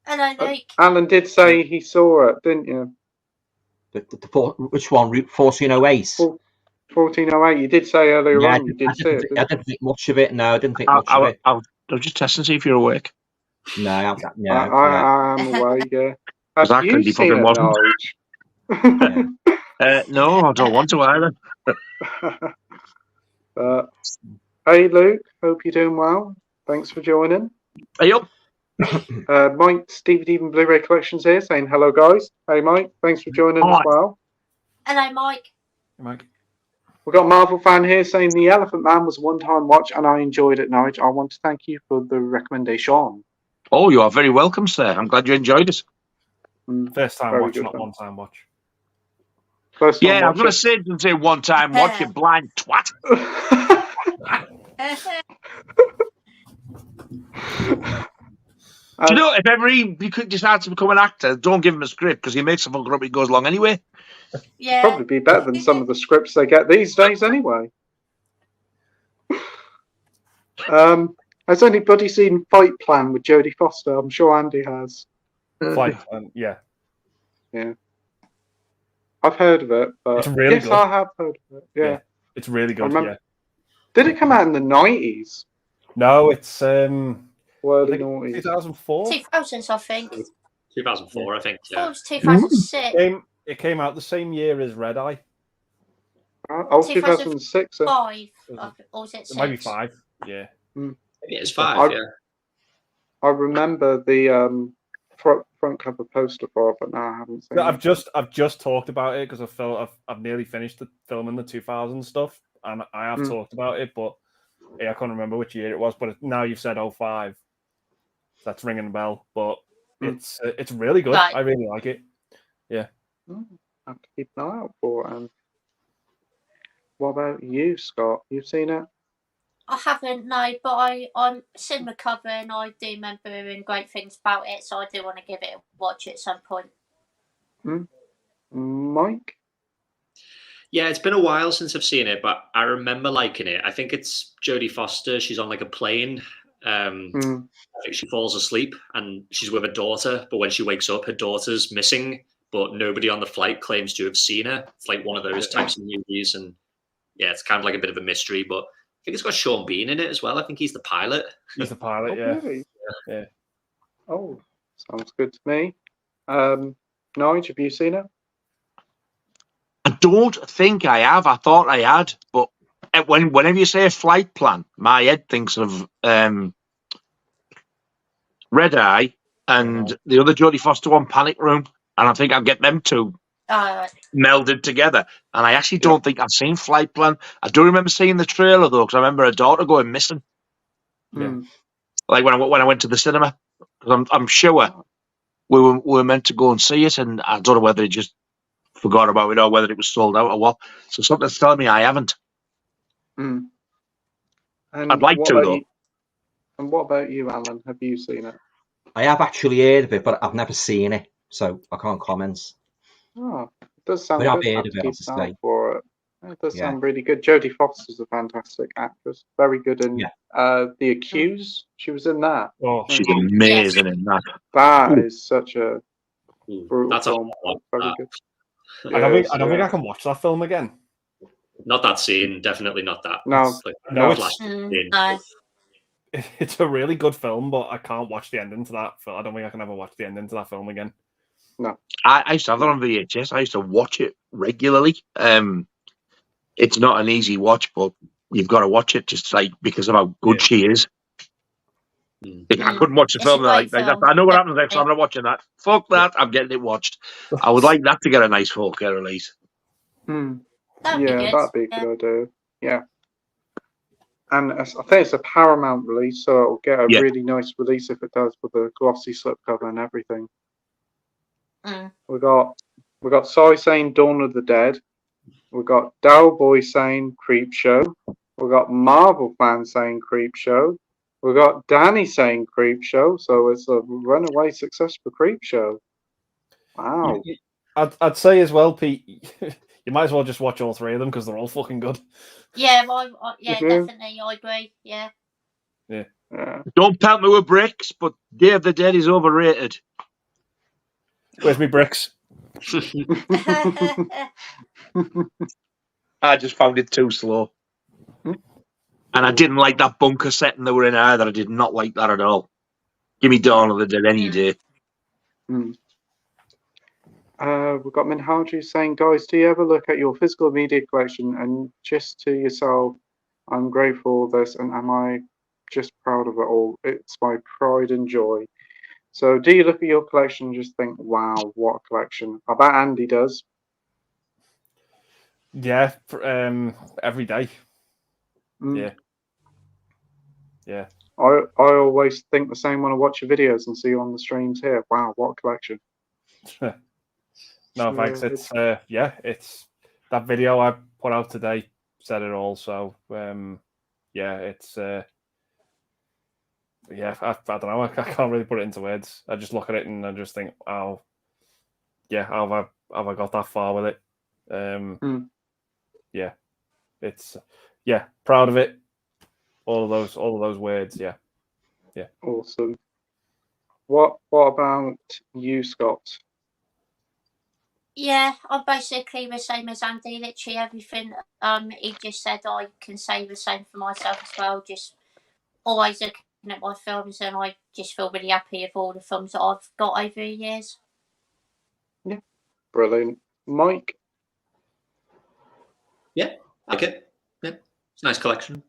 Hello, Luke. Alan did say he saw it, didn't you? Which one? Route 1408. 1408. You did say earlier on you did see it. I didn't think much of it. No, I didn't think much of it. I'll just test and see if you're awake. No, I am away. Yeah. Have you seen it, Nige? No, I don't want to either. Hey Luke, hope you're doing well. Thanks for joining. Hey up. Mike, Steve Even Blu-ray Collections here saying hello guys. Hey Mike, thanks for joining as well. Hello, Mike. Mike. We've got a Marvel fan here saying The Elephant Man was a one-time watch and I enjoyed it, Nige. I want to thank you for the recommendation. Oh, you are very welcome, sir. I'm glad you enjoyed it. First time watch, not one time watch. First time I'm going to say one time watch, you blind twat. Do you know, if ever he could decide to become an actor, don't give him a script because he makes a fucker up, it goes long anyway. Yeah. Probably be better than some of the scripts they get these days anyway. Has anybody seen Fight Plan with Jodie Foster? I'm sure Andy has. Fight Plan, yeah. Yeah. I've heard of it, but it's really yes, good. I have heard of it. Yeah. It's really good, yeah. Did it come out in the 90s? No, it's early 90s. 2004? 2000s, I think. 2004, I think. Yeah. It was 2006. It came out the same year as Red Eye. Oh, 2006. 5. Or was it 6? Maybe 5, yeah. Maybe it's 5, yeah. I remember the front cover poster for it, but no, I haven't seen it. I've just talked about it because I've nearly finished the filming the 2000 stuff, and I have talked about it, but I can't remember which year it was. But now you've said 05, that's ringing a bell. But it's really good. Right. I really like it. Yeah. I have to keep an eye out for it. What about you, Scott? You've seen it? I haven't, no, but I'm cinema cover and I do remember hearing great things about it, so I do want to give it a watch at some point. Mike? Yeah, it's been a while since I've seen it, but I remember liking it. I think it's Jodie Foster. She's on like a plane. I think she falls asleep and she's with her daughter, but when she wakes up, her daughter's missing, but nobody on the flight claims to have seen her. It's like one of those types of movies, and yeah, it's kind of like a bit of a mystery, but I think it's got Sean Bean in it as well. I think he's the pilot. He's the pilot, Really? Yeah. Oh, sounds good to me. Nige, have you seen it? I don't think I have. I thought I had, but whenever you say a Flight Plan, my head thinks of Red Eye and the other Jodie Foster one, Panic Room, and I think I'll get them two melded together. And I actually don't think I've seen Flight Plan. I do remember seeing the trailer though, because I remember her daughter going missing. Yeah. Like when I went to the cinema, because I'm sure we were meant to go and see it, and I don't know whether it just forgot about it or whether it was sold out or what. So something's telling me I haven't. And I'd like to though. And what about you, Alan? Have you seen it? I have actually heard of it, but I've never seen it, so I can't comment. Oh, it does sound good. I've heard of it, for it. It does sound really good. Jodie Foster's a fantastic actress. Very good in The Accused. She was in that. Oh, she's amazing in that. That is such a brutal film. Very good. I don't think I can watch that film again. Not that scene. Definitely not that. No. It's a really good film, but I can't watch the ending to that. I don't think I can ever watch the ending to that film again. No. I used to have it on VHS. I used to watch it regularly. It's not an easy watch, but you've got to watch it just like because of how good she is. I couldn't watch the film like that. I know what happens next. I'm not watching that. Fuck that. I'm getting it watched. I would like that to get a nice 4K release. That'd be a good idea. Yeah. And I think it's a Paramount release, so it'll get a really nice release if it does, with a glossy slipcover and everything. We got Sai saying Dawn of the Dead. We got Dowboy saying Creep Show. We got Marvel fans saying Creep Show. We got Danny saying Creep Show. So it's a runaway success for Creep Show. Wow. I'd say as well, Pete. you might as well just watch all three of them because they're all fucking good. Yeah, definitely, I agree. Yeah. Don't pelt me with bricks, but Day of the Dead is overrated. Where's me bricks? I just found it too slow. And I didn't like that bunker setting they were in either. I did not like that at all. Give me Dawn of the Dead any day. We've got Minhaji saying, guys, do you ever look at your physical media collection and just to yourself, I'm grateful for this and am I just proud of it all? It's my pride and joy. So do you look at your collection and just think, wow, what a collection? I bet Andy does. Yeah, every day. Yeah. I always think the same when I watch your videos and see you on the streams here. Wow, what a collection. No, thanks. It's it's that video I put out today said it all. So it's I don't know. I can't really put it into words. I just look at it and I just think, oh, yeah, how have I got that far with it? Yeah, it's proud of it. All of those words. Yeah. Awesome. What about you, Scott? Yeah, I'm basically the same as Andy. Literally everything he just said, I can say the same for myself as well. Just always looking at my films, and I just feel really happy with all the films that I've got over the years. Yeah, brilliant. Mike? Yeah, I like it. Yeah, it's a nice collection.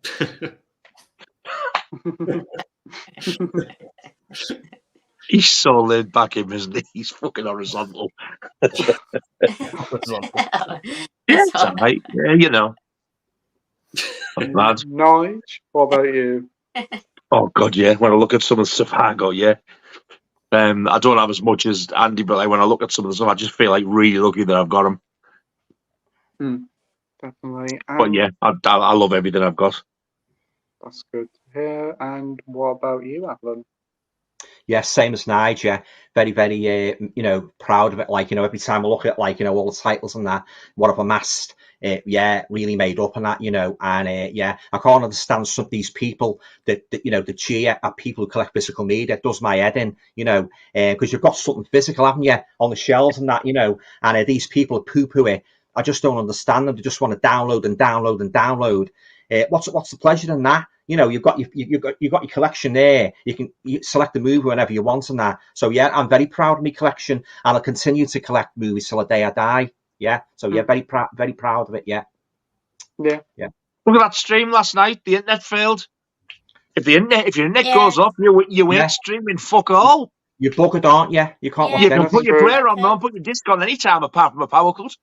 He's so laid back him, isn't he? He's fucking horizontal. It's all right. Yeah, you know. I'm mad. Nige, what about you? Oh God, yeah. When I look at some of the stuff I got, yeah. I don't have as much as Andy, but like when I look at some of the stuff, I just feel like really lucky that I've got them. Definitely. But yeah, I love everything I've got. That's good to hear. And what about you, Alan? Yeah, same as Nige. Yeah, very, very, proud of it. Like, every time I look at all the titles and that, what I've amassed, really made up on that, and I can't understand some of these people that cheer at people who collect physical media. It does my head in, because you've got something physical, haven't you, on the shelves and that, and these people poo-poo it. I just don't understand them. They just want to download and download and download. What's the pleasure in that? You've got your collection there. You select the movie whenever you want and that. So yeah, I'm very proud of my collection, and I'll continue to collect movies till the day I die. Yeah. So yeah, very proud of it. Yeah. Yeah. Look at that stream last night. The internet failed. If your internet goes off, you ain't streaming fuck all. You're buggered, aren't you? You can't watch anything. You can put your player on, and put your disc on any time apart from a power cut.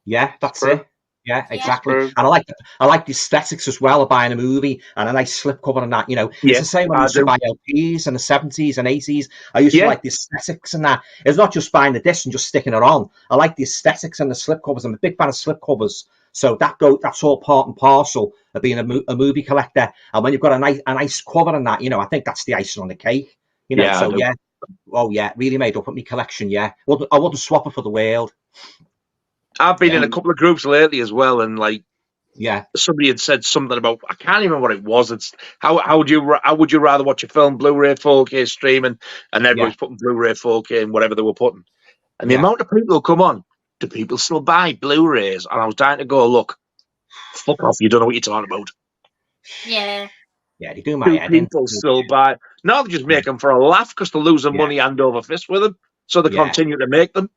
Yeah, that's it. Yeah, exactly. And I like the aesthetics as well of buying a movie and a nice slipcover and that. It's the same when I used to buy LPs in the 70s and 80s. I used to like the aesthetics and that. It's not just buying the disc and just sticking it on. I like the aesthetics and the slipcovers. I'm a big fan of slipcovers. So that's all part and parcel of being a movie collector. And when you've got a nice cover and that, I think that's the icing on the cake. Really made up with my collection. Yeah, I wouldn't swap it for the world. I've been in a couple of groups lately as well, and somebody had said something about, I can't even remember what it was. It's how would you rather watch a film Blu-ray 4K streaming, and everybody's putting Blu-ray 4K and whatever they were putting, and the amount of people who come on, do people still buy Blu-rays? And I was dying to go, look, fuck off, you don't know what you're talking about. Yeah, they do my head in. People still buy. No, they just make them for a laugh because they're losing money hand over fist with them, so they continue to make them.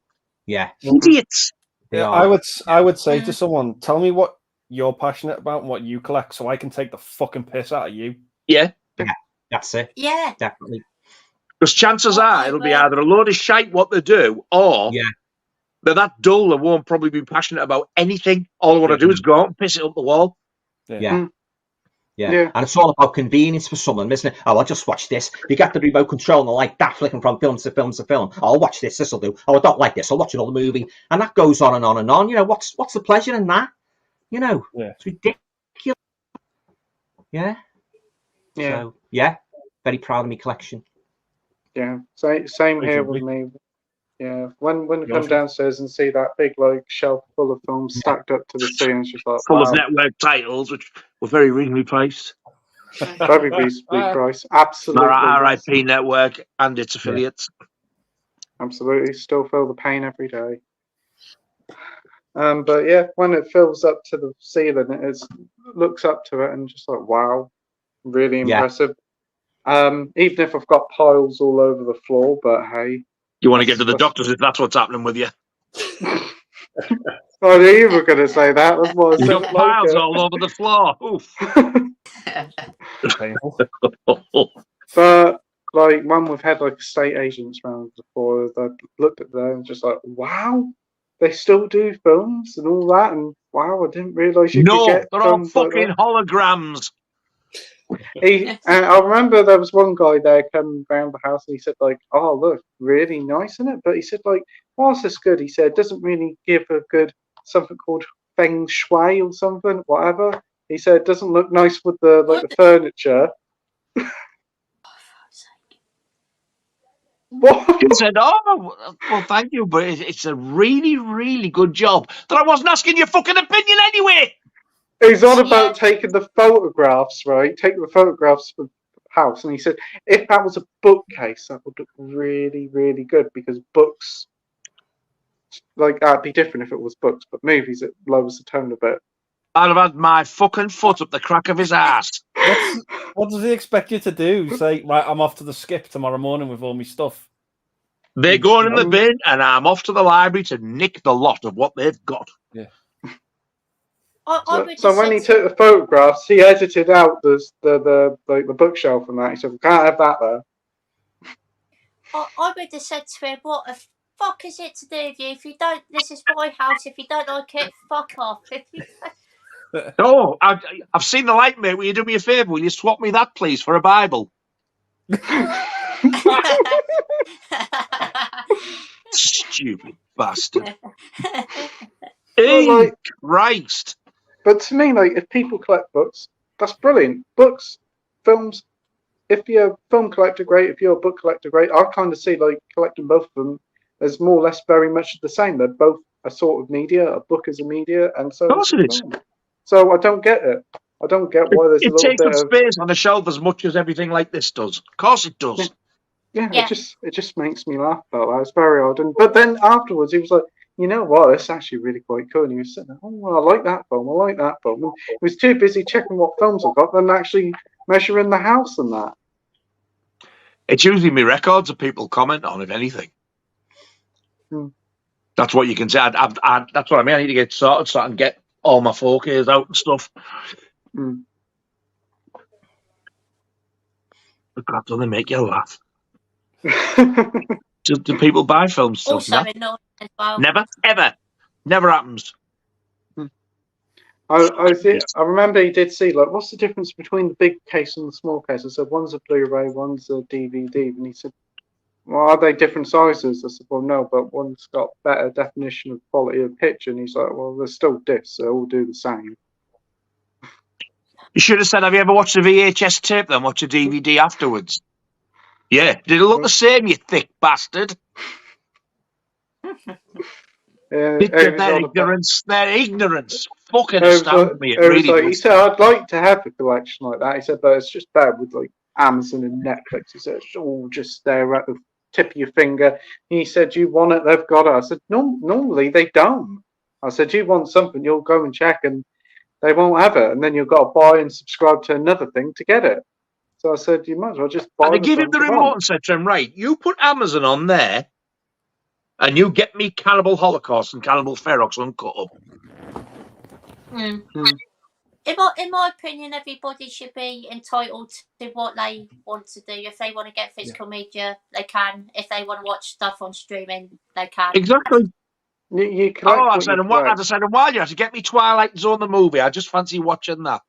Yeah, idiots. Yeah, I would say to someone, tell me what you're passionate about and what you collect, so I can take the fucking piss out of you. Yeah, that's it. Yeah, definitely. Because chances are it'll be either a load of shite what they do, or they're that dull they won't probably be passionate about anything. All they want to do is go out and piss it up the wall. Yeah. And it's all about convenience for someone, isn't it? Oh, I'll just watch this. You get the remote control and I like that, flicking from film to film to film. Oh, I'll watch this. This'll do. Oh, I don't like this. I'll watch another movie, and that goes on and on and on. What's the pleasure in that? It's ridiculous. Yeah. So, very proud of my collection. Yeah, same here with me. Yeah, when we come downstairs and see that big like shelf full of films stacked up to the ceiling, it's just like Full wow. of network titles, which were very reasonably priced. Very reasonably priced. Absolutely. RIP Network and its affiliates. Absolutely. Still feel the pain every day. But yeah, when it fills up to the ceiling, it looks up to it and just like, wow, really impressive. Even if I've got piles all over the floor, but hey. You want to get to the doctors if that's what's happening with you. I knew you were going to say that. That's why I said You've got piles all over the floor. Oof. But like when we've had like estate agents around before, I looked at them and just like, wow, they still do films and all that, and wow, I didn't realise you could get they're all films fucking like holograms. and I remember there was one guy there coming around the house and he said like, oh look, really nice, isn't it? But he said like, whilst it's good, he said it doesn't really give a good something called feng shui or something, whatever. He said it doesn't look nice with the like the furniture. He said, oh, well, thank you, but it's a really, really good job. That I wasn't asking your fucking opinion anyway. He's on about taking the photographs, right? Taking the photographs of the house. And he said, if that was a bookcase, that would look really, really good because books, like, that'd be different if it was books, but movies, it lowers the tone a bit. I'd have had my fucking foot up the crack of his ass. What does he expect you to do? Say, right, I'm off to the skip tomorrow morning with all my stuff. They're going in the bin, and I'm off to the library to nick the lot of what they've got. Yeah. So when he took the photographs, he edited out the bookshelf and that. He said, "We can't have that there." I would have said to him, "What the fuck is it to do with you? If you don't, this is my house. If you don't like it, fuck off." Oh, I've seen the light, mate. Will you do me a favour? Will you swap me that, please, for a Bible? Stupid bastard. Hey, Christ. But to me, like, if people collect books, that's brilliant. Books, films. If you're a film collector, great. If you're a book collector, great. I kind of see like collecting both of them as more or less very much the same. They're both a sort of media. A book is a media, and so. Of course it is. So I don't get it. I don't get why there's a little bit of. It takes up space on the shelf as much as everything like this does. Of course it does. Yeah. It just makes me laugh about that. It's very odd. But then afterwards, he was like, you know what? It's actually really quite cool. And he was sitting there, oh, well, I like that film. I like that film. And he was too busy checking what films I've got than actually measuring the house and that. It's usually my records that people comment on, if anything. That's what you can say. That's what I mean. I need to get sorted so I can get all my 4Ks out and stuff. But God, do they make you laugh? Do people buy films still? Also annoying as well. Never, ever. Never happens. I remember he did see, like, what's the difference between the big case and the small case? I said, one's a Blu-ray, one's a DVD. And he said, well, are they different sizes? I said, well, no, but one's got better definition of quality of picture. And he's like, well, they're still discs. They all do the same. You should have said, have you ever watched a VHS tape then watch a DVD afterwards? Yeah. Did it look the same, you thick bastard? Their ignorance fucking astounds me. It really does. He said, I'd like to have a collection like that. He said, but it's just bad with like Amazon and Netflix. He said, it's all just there at the tip of your finger. He said, you want it, they've got it. I said, no, normally they don't. I said, you want something, you'll go and check and they won't have it. And then you've got to buy and subscribe to another thing to get it. So I said, you might as well just buy it. And I give him the remote and said to him, right, you put Amazon on there and you get me Cannibal Holocaust and Cannibal Ferox uncut up. In my opinion, everybody should be entitled to what they want to do. If they want to get physical media, they can. If they want to watch stuff on streaming, they can. Exactly. I said, and while you have to get me Twilight Zone the movie, I just fancy watching that.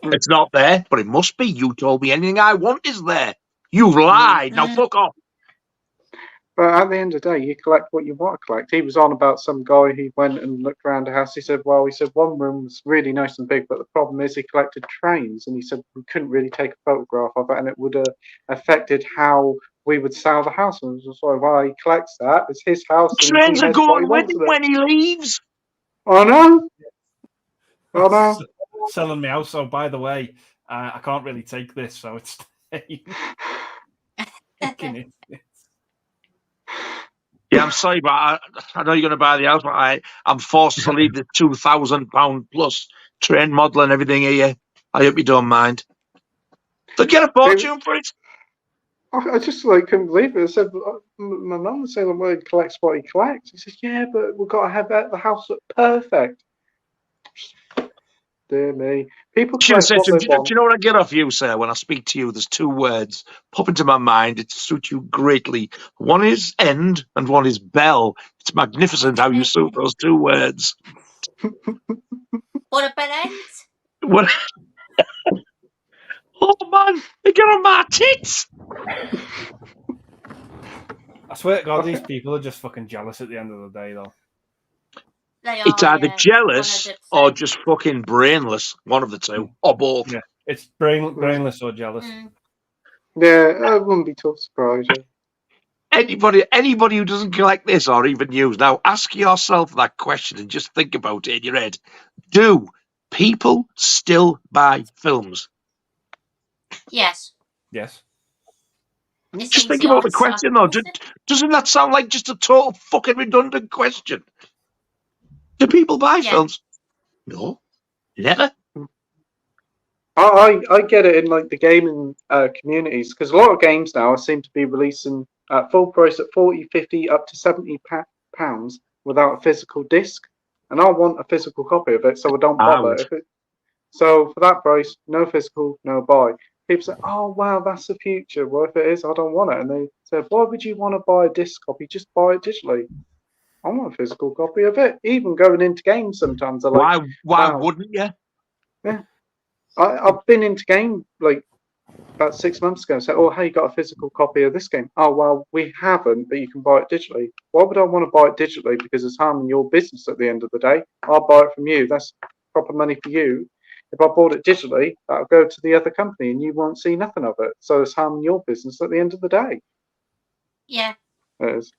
It's not there, but it must be. You told me anything I want is there. You've lied. Now fuck off. But at the end of the day, you collect what you want to collect. He was on about some guy who went and looked around the house. He said, one room was really nice and big, but the problem is he collected trains. And he said we couldn't really take a photograph of it, and it would have affected how we would sell the house. And it was just like, well, he collects that. It's his house. And Trains he are has what he going with wants him with it. when he leaves. I know. I know. Selling me house. So, by the way, I can't really take this, so it's fucking it. Yeah, I'm sorry, but I know you're going to buy the house, but I'm forced to leave the £2,000 plus train model and everything here. I hope you don't mind. They'll get a fortune for it. I just like couldn't believe it. I said, my mum was saying, well, he collects what he collects. He says, yeah, but we've got to have the house look perfect. Dear me. People collect what they want. Do you know what I get off you, sir? When I speak to you, there's two words pop into my mind. It suits you greatly. One is end and one is bell. It's magnificent how you suit those two words. What about end? What? Oh, man, they get on my tits. I swear to God, these people are just fucking jealous at the end of the day, though. They It's are, either yeah, jealous 100%. or just fucking brainless. One of the two, or both. Yeah, it's brainless or jealous. Yeah, it wouldn't be too surprised. Anybody who doesn't collect this or even use, now ask yourself that question and just think about it in your head. Do people still buy films? Yes. Yes. Just think about the question, though. Doesn't that sound like just a total fucking redundant question? Do people buy films? No, never. I get it in like the gaming communities, because a lot of games now seem to be releasing at full price at 40, 50, up to £70 without a physical disc, and I want a physical copy of it, so I don't bother. So for that price, no physical, no buy. People say, "Oh wow, that's the future." Well, if it is, I don't want it. And they say, "Why would you want to buy a disc copy? Just buy it digitally." I want a physical copy of it. Even going into games sometimes, I like. Why wouldn't you? Yeah. I've been into game like about 6 months ago and said, "Oh, hey, you got a physical copy of this game?" "Oh, well, we haven't, but you can buy it digitally." Why would I want to buy it digitally? Because it's harming your business at the end of the day. I'll buy it from you. That's proper money for you. If I bought it digitally, that'll go to the other company and you won't see nothing of it. So it's harming your business at the end of the day. Yeah. It is.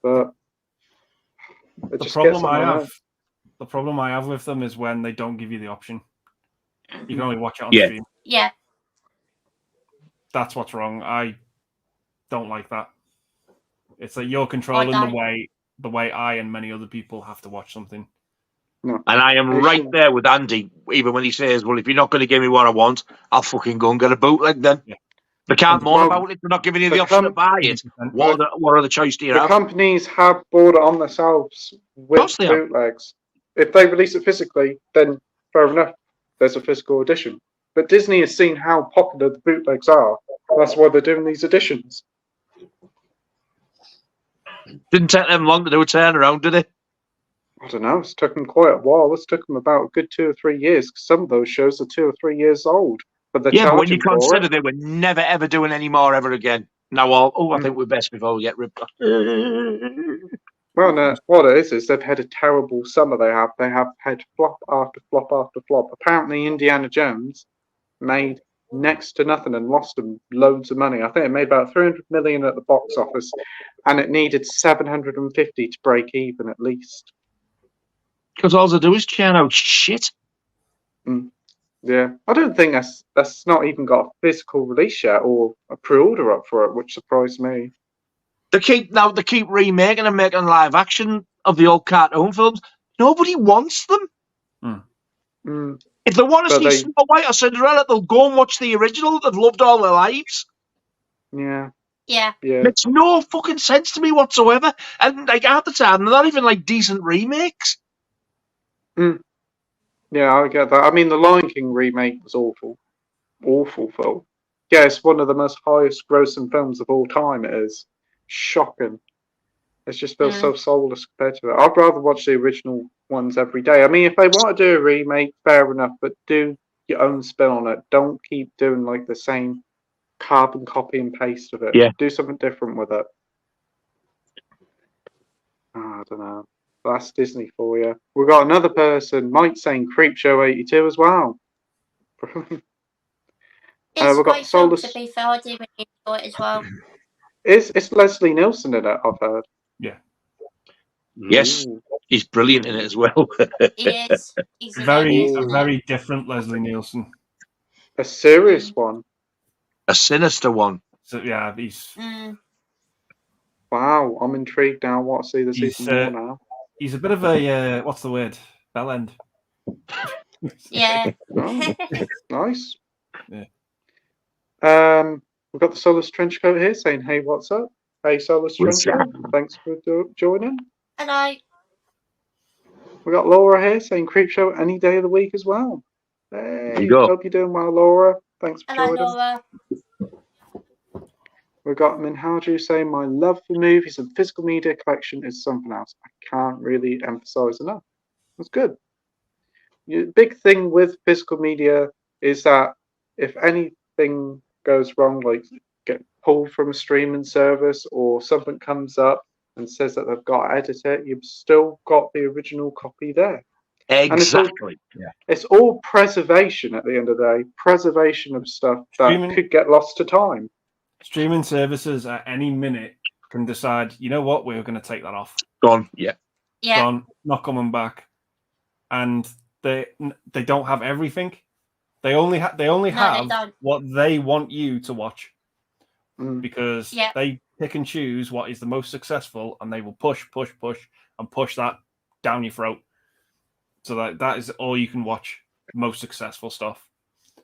But the problem I have with them is when they don't give you the option. You can only watch it on stream. Yeah. That's what's wrong. I don't like that. It's like you're controlling the way I and many other people have to watch something. No. And I am right there with Andy, even when he says, "Well, if you're not going to give me what I want, I'll fucking go and get a bootleg then." Yeah. They can't moan about it. They're not giving you the option to buy it. What other choice do you have? The companies have bought it on themselves with bootlegs. If they release it physically, then fair enough. There's a physical edition. But Disney has seen how popular the bootlegs are. That's why they're doing these editions. Didn't take them long to do a turnaround, did it? I don't know. It's taken quite a while. It's taken them about a good 2 or 3 years. Because some of those shows are 2 or 3 years old. But they're but when you charging for consider it. they were never ever doing any more ever again. Now, I think we're best before we get ripped off. Well, no, what it is they've had a terrible summer. They have had flop after flop after flop. Apparently, Indiana Jones made next to nothing and lost them loads of money. I think it made about 300 million at the box office, and it needed 750 to break even at least. Because all they do is churn out shit. Yeah, I don't think that's not even got a physical release yet or a pre-order up for it, which surprised me. They keep remaking and making live action of the old cartoon films. Nobody wants them. If they want to see Snow White or Cinderella, they'll go and watch the original they've loved all their lives. Yeah. Makes no fucking sense to me whatsoever. And like at the time, they're not even like decent remakes. Yeah, I get that. I mean, the Lion King remake was awful. Awful film. Yeah, it's one of the most highest grossing films of all time, it is. Shocking. It just feels so soulless compared to it. I'd rather watch the original ones every day. I mean, if they want to do a remake, fair enough, but do your own spin on it. Don't keep doing like the same carbon copy and paste of it. Yeah. Do something different with it. I don't know. That's Disney for you. We've got another person, Mike, saying Creepshow 82 as well. It's quite fun, to be fair. I do really enjoy it as well. It's Leslie Nielsen in it, I've heard. Yeah. Yes, he's brilliant in it as well. He is. He's a hilarious. very different Leslie Nielsen. A serious one. A sinister one. So yeah, he's Wow, I'm intrigued now. I want to see this even more now. He's a bit of a what's the word? Bell end. Yeah. Oh, nice. Yeah. We've got the Solus Trenchcoat here saying, "Hey, what's up? Hey, Solus Trenchcoat, thanks for joining." Hello. We got Laura here saying, "Creepshow any day of the week as well." Hey, you go. Hope you're doing well, Laura. Thanks for Hello, joining. Laura. We've got Minhaju saying, "My love for movies and physical media collection is something else. I can't really emphasize enough." That's good. The big thing with physical media is that if anything goes wrong, like get pulled from a streaming service or something comes up and says that they've got to edit it, you've still got the original copy there. Exactly. It's all preservation at the end of the day. Preservation of stuff that could get lost to time. Streaming services at any minute can decide, you know what, we're going to take that off. Gone. Yeah. Gone. Not coming back. And they don't have everything. They only have what they want you to watch. Because they pick and choose what is the most successful, and they will push that down your throat. So that is all you can watch. Most successful stuff.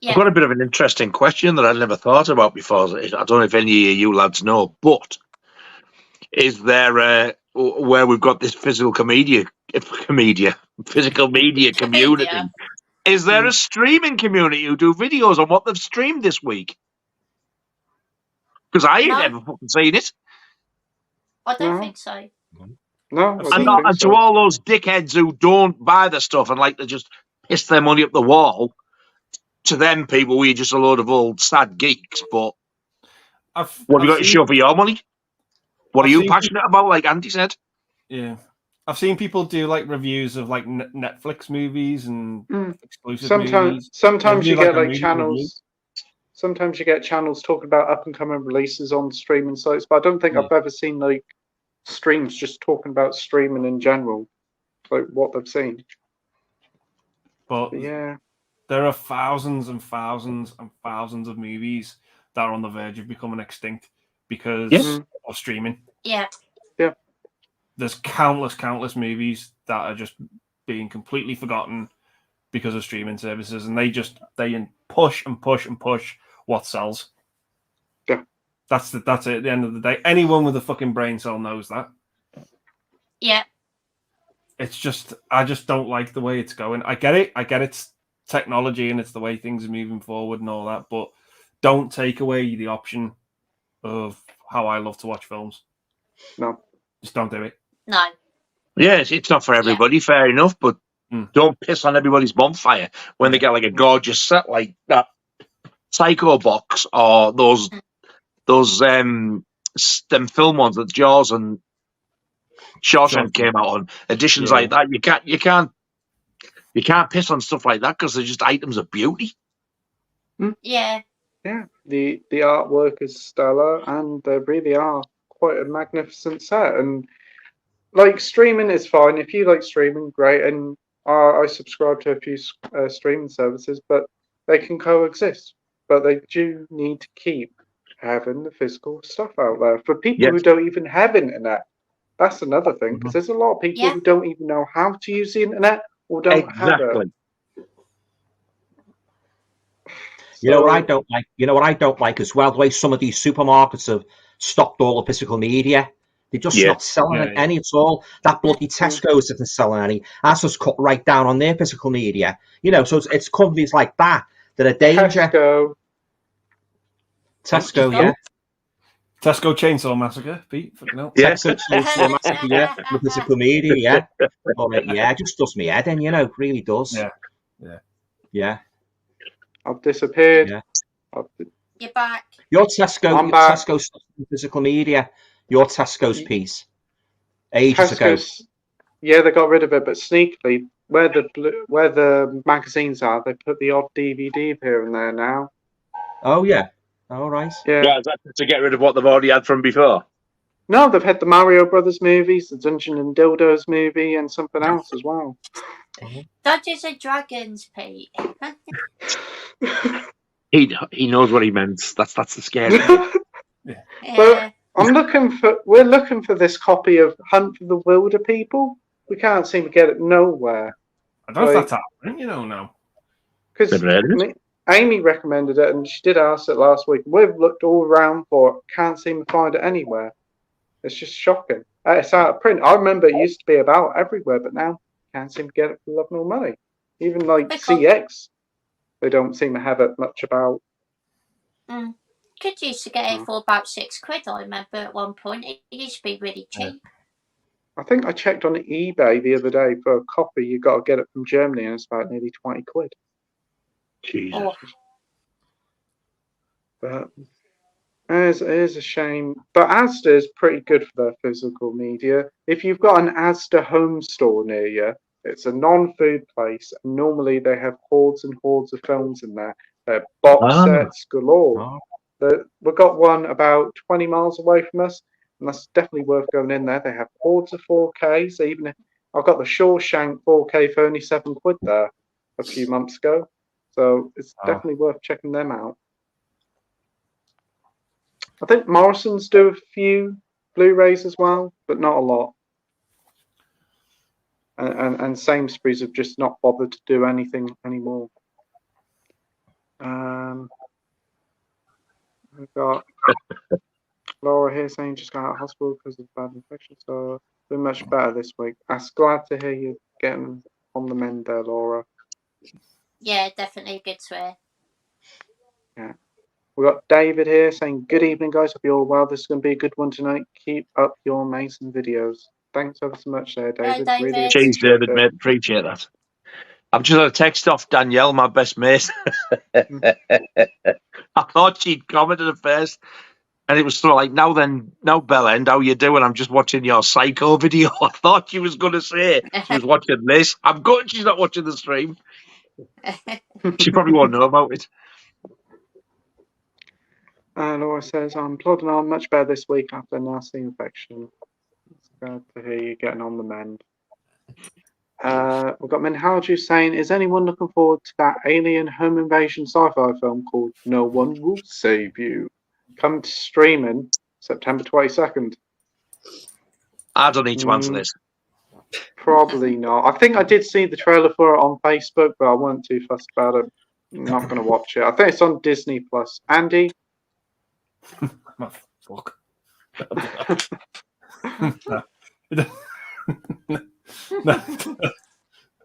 I've got a bit of an interesting question that I'd never thought about before. I don't know if any of you lads know, but is there where we've got this physical media community? Is there a streaming community who do videos on what they've streamed this week? Because I ain't never fucking seen it. I don't think so. No, and to all those dickheads who don't buy the stuff and like to just piss their money up the wall, to them people, we're just a load of old sad geeks. But what have you got to show for your money? What are you passionate about? Like Andy said. Yeah, I've seen people do like reviews of like Netflix movies and exclusive movies. Sometimes you get like channels. Review. Sometimes you get channels talking about up and coming releases on streaming sites, but I don't think I've ever seen like streams just talking about streaming in general, like what they've seen. But yeah, there are thousands and thousands and thousands of movies that are on the verge of becoming extinct because of streaming. Yeah. Yeah. There's countless movies that are just being completely forgotten because of streaming services, and they push what sells. Yeah. That's it at the end of the day. Anyone with a fucking brain cell knows that. Yeah. It's just I just don't like the way it's going. I get it's technology and it's the way things are moving forward and all that, but don't take away the option of how I love to watch films. No. Just don't do it. No. Yeah, it's not for everybody, fair enough, but don't piss on everybody's bonfire when they get like a gorgeous set like that Psycho box or those them film ones that Jaws and Shawshank came out on, editions like that. You can't piss on stuff like that because they're just items of beauty. Yeah. Yeah. The artwork is stellar and they really are quite a magnificent set. And like streaming is fine. If you like streaming, great. And I subscribe to a few streaming services, but they can coexist. But they do need to keep having the physical stuff out there for people who don't even have internet. That's another thing, because there's a lot of people who don't even know how to use the internet or don't have it. You know what I don't like? You know what I don't like as well? The way some of these supermarkets have stopped all the physical media. They're just not selling any at all. That bloody Tesco's isn't selling any. That's just cut right down on their physical media. You know, so it's companies like that that are danger. Tesco, yeah. Tesco Chainsaw Massacre, Pete. Fucking hell. Tesco Chainsaw Massacre, yeah. The physical media, yeah. It just does me head in, you know, it really does. Yeah. I've disappeared. Yeah. You're back. Your Tesco's physical media. Your Tesco's piece. Ages ago. Yeah, they got rid of it, but sneakily, where the magazines are, they put the odd DVD here and there now. Oh yeah. All right. Yeah. Is that to get rid of what they've already had from before? No, they've had the Mario Brothers movies, the Dungeon and Dildos movie, and something else as well. Dungeons and Dragons, Pete. He knows what he meant. That's the scary thing. But we're looking for this copy of Hunt for the Wilder People. We can't seem to get it nowhere. I don't know if that's happening, no. Because Amy recommended it, and she did ask it last week. We've looked all around for it, can't seem to find it anywhere. It's just shocking. It's out of print. I remember it used to be about everywhere, but now can't seem to get it for love nor money. Even like CX, they don't seem to have it much about. Could used to get it for about £6, I remember at one point. It used to be really cheap. I think I checked on eBay the other day for a copy. You got to get it from Germany, and it's about nearly £20. Jesus. Oh. But it is a shame. But Asda is pretty good for their physical media. If you've got an Asda home store near you, it's a non-food place. And normally they have hordes and hordes of films in there. They're box sets galore. We've got one about 20 miles away from us, and that's definitely worth going in there. They have hordes of 4Ks. Even if I got the Shawshank 4K for only £7 there a few months ago. So it's definitely worth checking them out. I think Morrison's do a few Blu-rays as well, but not a lot. And Sainsbury's have just not bothered to do anything anymore. We've got Laura here saying just got out of hospital because of bad infection, so doing much better this week. I'm glad to hear you getting on the mend there, Laura. Yeah, definitely good to hear. Yeah. We've got David here saying, good evening, guys. Hope you're all well. This is going to be a good one tonight. Keep up your amazing videos. Thanks ever so much there, David. David. Really Cheers, David, mate. Appreciate that. I've just had a text off Danielle, my best mate. I thought she'd commented at first, and it was sort of like, now Bellend, how you doing? I'm just watching your Psycho video. I thought she was going to say she was watching this. I'm good. She's not watching the stream. She probably won't know about it. Laura says, I'm plodding on much better this week after a nasty infection. It's glad to hear you getting on the mend. We've got Minhaju saying, is anyone looking forward to that alien home invasion sci-fi film called No One Will Save You? Come to streaming September 22nd. I don't need to answer this. Probably not. I think I did see the trailer for it on Facebook, but I wasn't too fussed about it. I'm not going to watch it. I think it's on Disney Plus. Andy? Oh, fuck. No.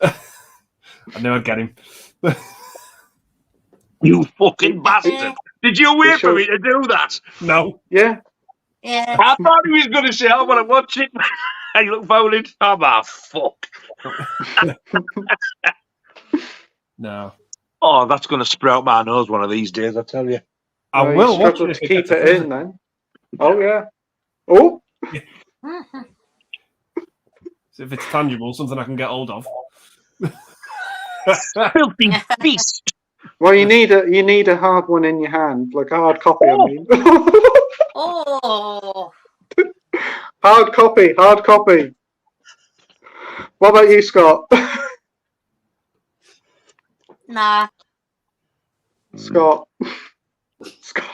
I knew I'd get him. You fucking bastard. Did you wait for me to do that? No. Yeah. I thought he was going to say, I want to watch it. And you look forward. Oh, fuck. No. Oh, that's going to sprout my nose one of these days, I tell you. I will watch it. To keep it in then. Oh, yeah. Oh. So if it's tangible, something I can get hold of. Filthy beast. Well, you need a hard one in your hand, like a hard copy. I mean. Oh. Hard copy. What about you, Scott? Nah. Scott.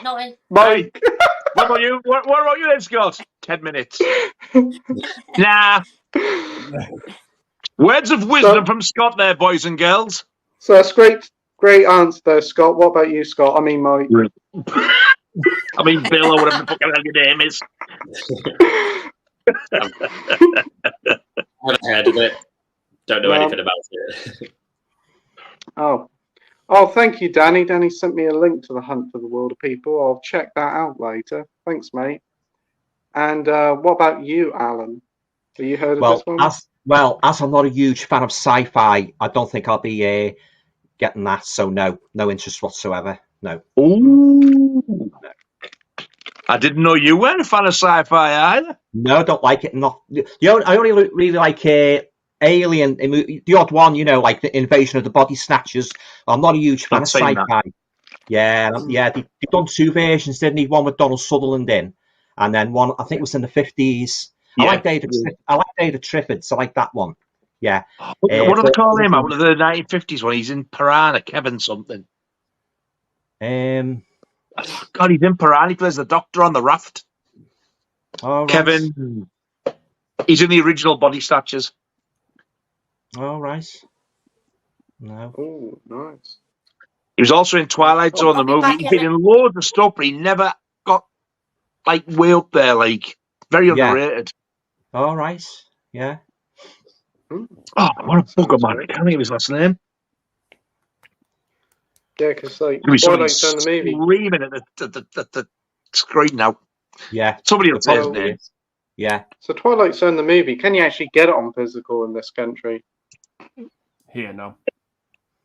Not in. Mike. What about you? What about you then, Scott? 10 minutes. Nah. Words of wisdom from Scott there, boys and girls. So that's great answer there, Scott. What about you, Scott? I mean, Mike. I mean, Bill, or whatever the fucking hell your name is. I've heard of it. Don't know anything about it. Oh, thank you, Danny. Danny sent me a link to the Hunt for the Wilder People. I'll check that out later. Thanks, mate. And what about you, Alan? Have you heard of this one? As I'm not a huge fan of sci-fi, I don't think I'll be getting that. So no interest whatsoever. No. Ooh. I didn't know you weren't a fan of sci-fi either. No, I don't like it. I only really like Alien, the odd one, like the Invasion of the Body Snatchers. I'm not a huge fan of sci-fi. Yeah, They've done two versions, didn't he? One with Donald Sutherland in, and then one I think it was in the 50s. I like David Trifford's. I like that one. Yeah. What do they call him out of the 1950s one? He's in Piranha, Kevin something. God, he's in Piranha. He plays the doctor on the raft. Oh, Kevin. Right. He's in the original Body Snatchers. Oh, right. No. Oh, nice. He was also in Twilight Zone, the movie. He's been in loads of stuff, but he never got way up there, very underrated. All right. Yeah. Oh, what a bugger, man. I can't think of his last name. Yeah, because Twilight Zone, the movie. Screaming at the screen now. Yeah. Somebody will say his name. Yeah. So Twilight Zone, the movie, can you actually get it on physical in this country? Here, no.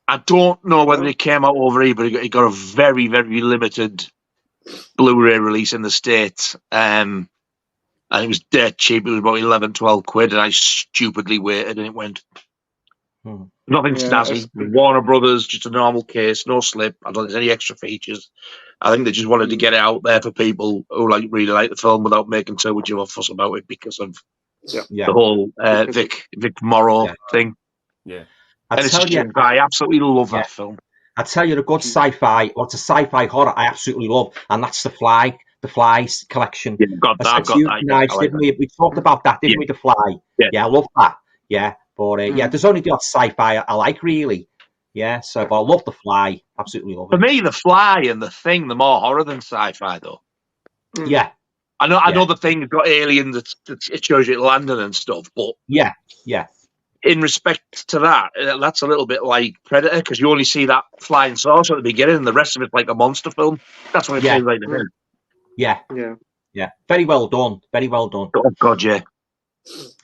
I don't know whether it came out over here, but it got a very, very limited Blu-ray release in the States. And it was dead cheap. It was about 11, 12 quid, and I stupidly waited, and it went. Nothing snazzy. Warner Brothers, just a normal case, no slip. I don't think there's any extra features. I think they just wanted to get it out there for people who really like the film without making so much of a fuss about it because of the whole Vic Morrow thing. Yeah. I absolutely love that film. I tell you, a good sci-fi, or it's a sci-fi horror I absolutely love, and that's The Fly, the Flies collection. Yeah, got that. Nige, didn't we? We talked about that, didn't we? The Fly. Yeah, I love that. Yeah, but there's only the odd sci-fi I like, really. Yeah, so but I love The Fly. Absolutely love it. For me, The Fly and The Thing, they're more horror than sci-fi, though. Yeah. I know The Thing's got aliens that it shows you landing and stuff, but yeah. In respect to that, that's a little bit like Predator, because you only see that flying saucer at the beginning, and the rest of it's like a monster film. That's what it feels like to me. Yeah. Very well done. Very well done. Oh God, yeah.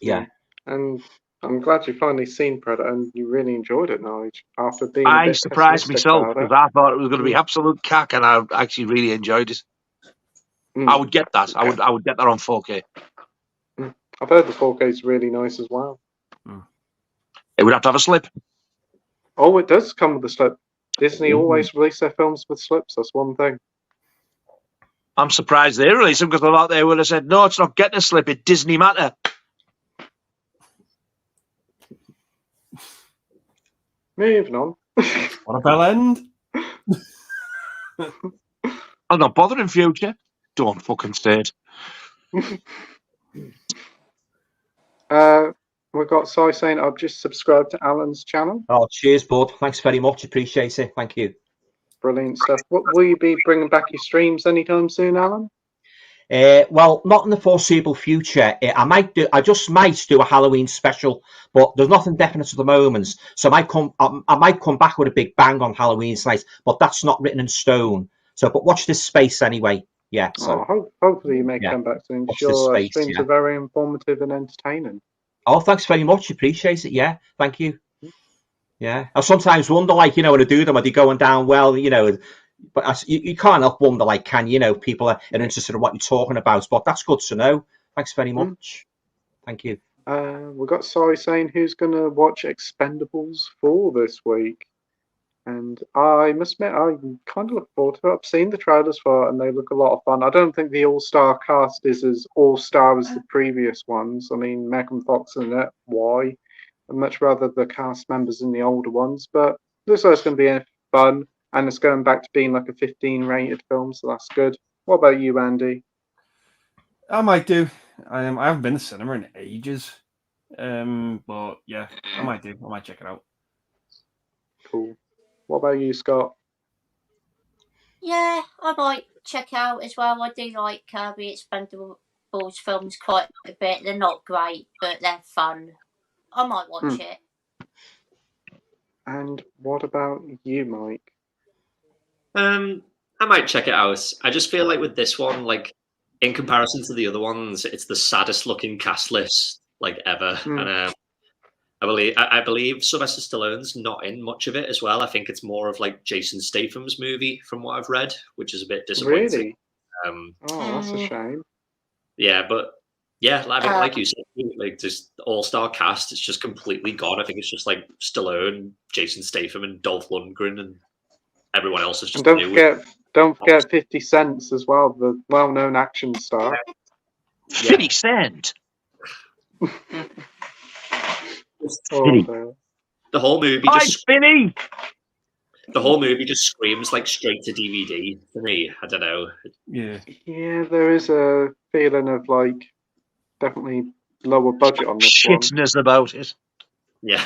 Yeah. And I'm glad you've finally seen Predator and you really enjoyed it, Nige. After being I surprised myself because I thought it was going to be absolute cack, and I actually really enjoyed it. I would get that. I would get that on 4K. I've heard the 4K is really nice as well. It would have to have a slip. Oh, it does come with a slip. Disney always release their films with slips. That's one thing. I'm surprised they released them because I thought they would have said, no, it's not getting a slip. It Disney matter. Moving on. What a bell end. I'll not bother in future. Don't fucking say it. We've got Sai saying, I've just subscribed to Alan's channel. Oh, cheers, bud. Thanks very much. Appreciate it. Thank you. Brilliant stuff. Will you be bringing back your streams anytime soon, Alan? Well, not in the foreseeable future. I just might do a Halloween special, but there's nothing definite at the moment. So I might come back with a big bang on Halloween night, but that's not written in stone. So, but watch this space anyway. Yeah. So hopefully you may come back soon. Your streams are very informative and entertaining. Oh, thanks very much. Appreciate it. Yeah, thank you. Yeah, I sometimes wonder, when I do them, are they going down well? But you can't help wonder, can people are interested in what you're talking about. But that's good to know. Thanks very much. Thank you. We've got Sai saying who's going to watch Expendables 4 this week. And I must admit, I kind of look forward to it. I've seen the trailers for it, and they look a lot of fun. I don't think the all-star cast is as all-star as the previous ones. I mean, Megan Fox in it. Why? I'd much rather the cast members in the older ones. But looks like it's going to be fun, and it's going back to being like a 15-rated film, so that's good. What about you, Andy? I might do. I haven't been to cinema in ages. But yeah, I might do. I might check it out. Cool. What about you, Scott? Yeah, I might check out as well. I do like Kirby Expendables films quite a bit. They're not great, but they're fun. I might watch it. And what about you, Mike? I might check it out. I just feel like with this one, in comparison to the other ones, it's the saddest looking cast list ever. And I believe Sylvester Stallone's not in much of it as well. I think it's more of Jason Statham's movie from what I've read, which is a bit disappointing. Really? That's a shame. Yeah, but yeah, like you said, this all-star cast, it's just completely gone. I think it's just Stallone, Jason Statham, and Dolph Lundgren, and everyone else is And just don't forget 50 Cent as well, the well-known action star. 50 Cent. Oh, the whole movie Hi, just Finny. the whole movie just screams like straight to DVD for me. I don't know. Yeah. yeah, there is a feeling of like definitely lower budget on this one. Shitness about it. Yeah.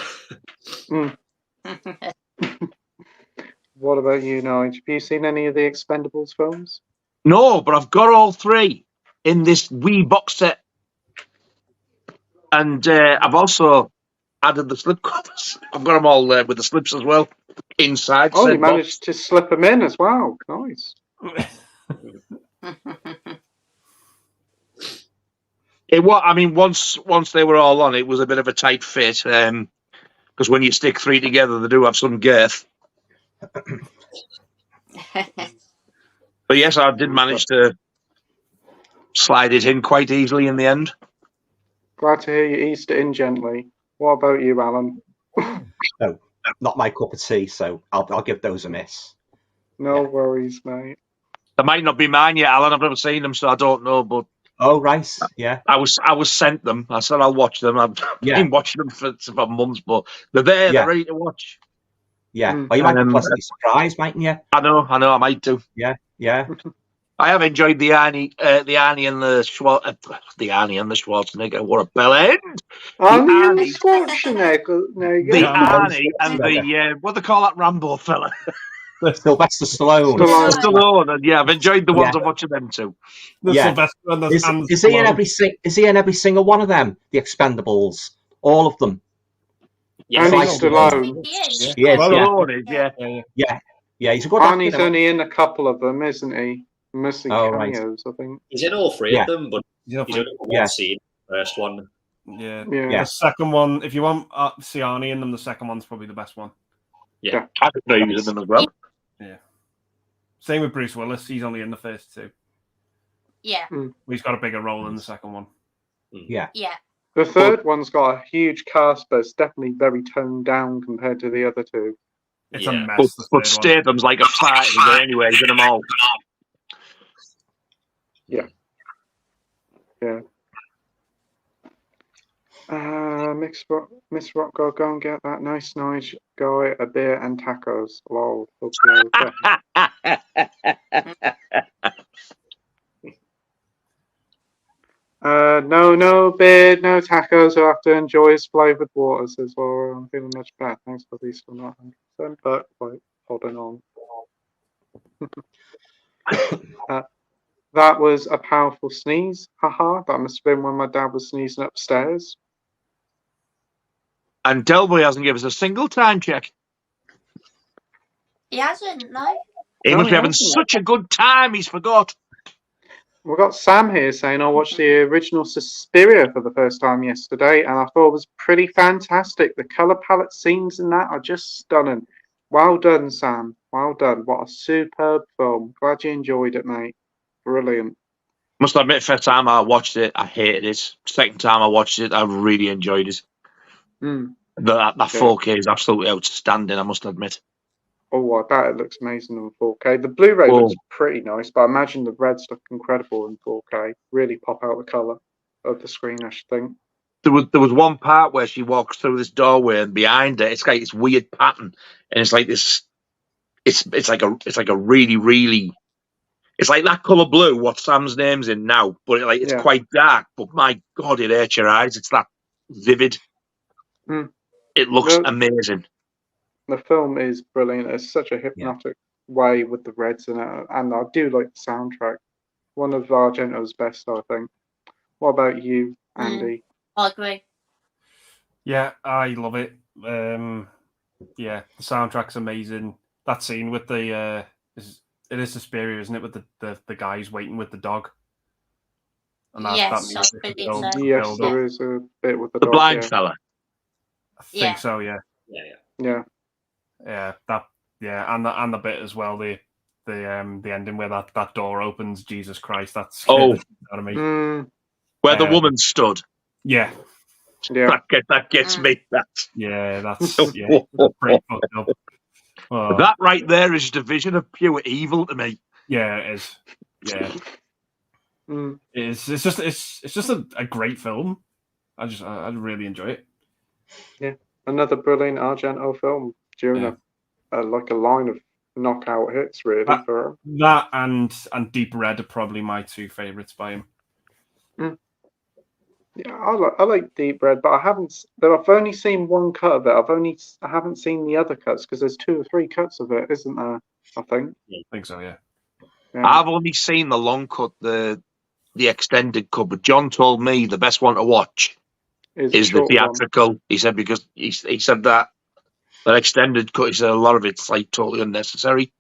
What about you, Nige? Have you seen any of the Expendables films? No, but I've got all three in this wee box set. And I've also added the slip covers. I've got them all with the slips as well. Inside. Oh, said you managed to slip them in as well. Nice. I mean, once they were all on, it was a bit of a tight fit. Because when you stick three together, they do have some girth. But yes, I did manage to slide it in quite easily in the end. Glad to hear you eased it in gently. What about you, Alan? No, not my cup of tea, so I'll give those a miss. No worries, mate. They might not be mine yet, Alan. I've never seen them, so I don't know. But oh, right, yeah. I was sent them. I said I'll watch them. I've been watching them for months, but they're there. They're ready to watch. Yeah. Well, you might be pleasantly surprised, mightn't you? I know. I might do. Yeah. I have enjoyed the Arnie and the Schwarzenegger. What a bell end! Arnie and the Schwarzenegger. The Arnie and the what they call that Rambo fella. Sylvester Stallone. Stallone. And yeah, I've enjoyed the ones I'm watching them too. Is he in every single one of them? The Expendables, all of them. Yeah, Arnie's Stallone. Yeah. He's a good Arnie's actor. only in a couple of them, isn't he? Mostly cameos, I think. He's in all three of them, but he's only one scene. First one. Yeah. The second one, if you want to see Arnie in them, the second one's probably the best one. Yeah. I didn't know he was in them as well. Yeah. Same with Bruce Willis. He's only in the first two. Yeah. He's got a bigger role in the second one. Yeah. The third one's got a huge cast, but it's definitely very toned down compared to the other two. It's a mess. But Statham's like a fighter anyway. He's in them all. Yeah. Miss Rockgod, go and get that nice Nige guy a beer and tacos. Lol. No beer, no tacos. I'll have to enjoy his flavoured waters as well. I'm feeling much better. Thanks for these for not 100%, but like holding on. That was a powerful sneeze. Haha. That must have been when my dad was sneezing upstairs. And Delboy hasn't given us a single time check. He hasn't, no. He must be having such a good time, he's forgot. We've got Sam here saying I watched the original Suspiria for the first time yesterday, and I thought it was pretty fantastic. The colour palette scenes in that are just stunning. Well done, Sam. Well done. What a superb film. Glad you enjoyed it, mate. Brilliant. Must admit, first time I watched it, I hated it. Second time I watched it, I really enjoyed it. That 4K is absolutely outstanding, I must admit. Oh, I bet it looks amazing in 4K. The Blu-ray looks pretty nice, but I imagine the reds look incredible in 4K. Really pop out the colour of the screen, I should think. There was one part where she walks through this doorway, and behind her, it's like this weird pattern, and it's like this. It's like a really, really. It's like that colour blue. What Sam's name's in now, but it's quite dark. But my God, it hurts your eyes. It's that vivid. It looks amazing. The film is brilliant. It's such a hypnotic way with the reds in it, and I do like the soundtrack. One of Argento's best, I think. What about you, Andy? I agree. Yeah, I love it. The soundtrack's amazing. That scene with the it is Suspiria, isn't it? With the guys waiting with the dog. And yes, there is a bit with the dog. The blind fella. I think so. Yeah. And the bit as well. The ending where that door opens. Jesus Christ, that's where the woman stood. Yeah. That gets me. That's pretty fucked up. Oh, That right there is division of pure evil to me. yeah, it is. Yeah, it's just a great film. I really enjoy it. Yeah, another brilliant Argento film during a line of knockout hits, really. For that and Deep Red are probably my two favorites by him. Yeah, I like Deep Red, but I've only seen one cut of it. I haven't seen the other cuts because there's 2 or 3 cuts of it, isn't there? I think. I think so, yeah. I've only seen the long cut, the extended cut, but John told me the best one to watch is the theatrical. One. He said because he said that extended cut. He said a lot of it's like totally unnecessary.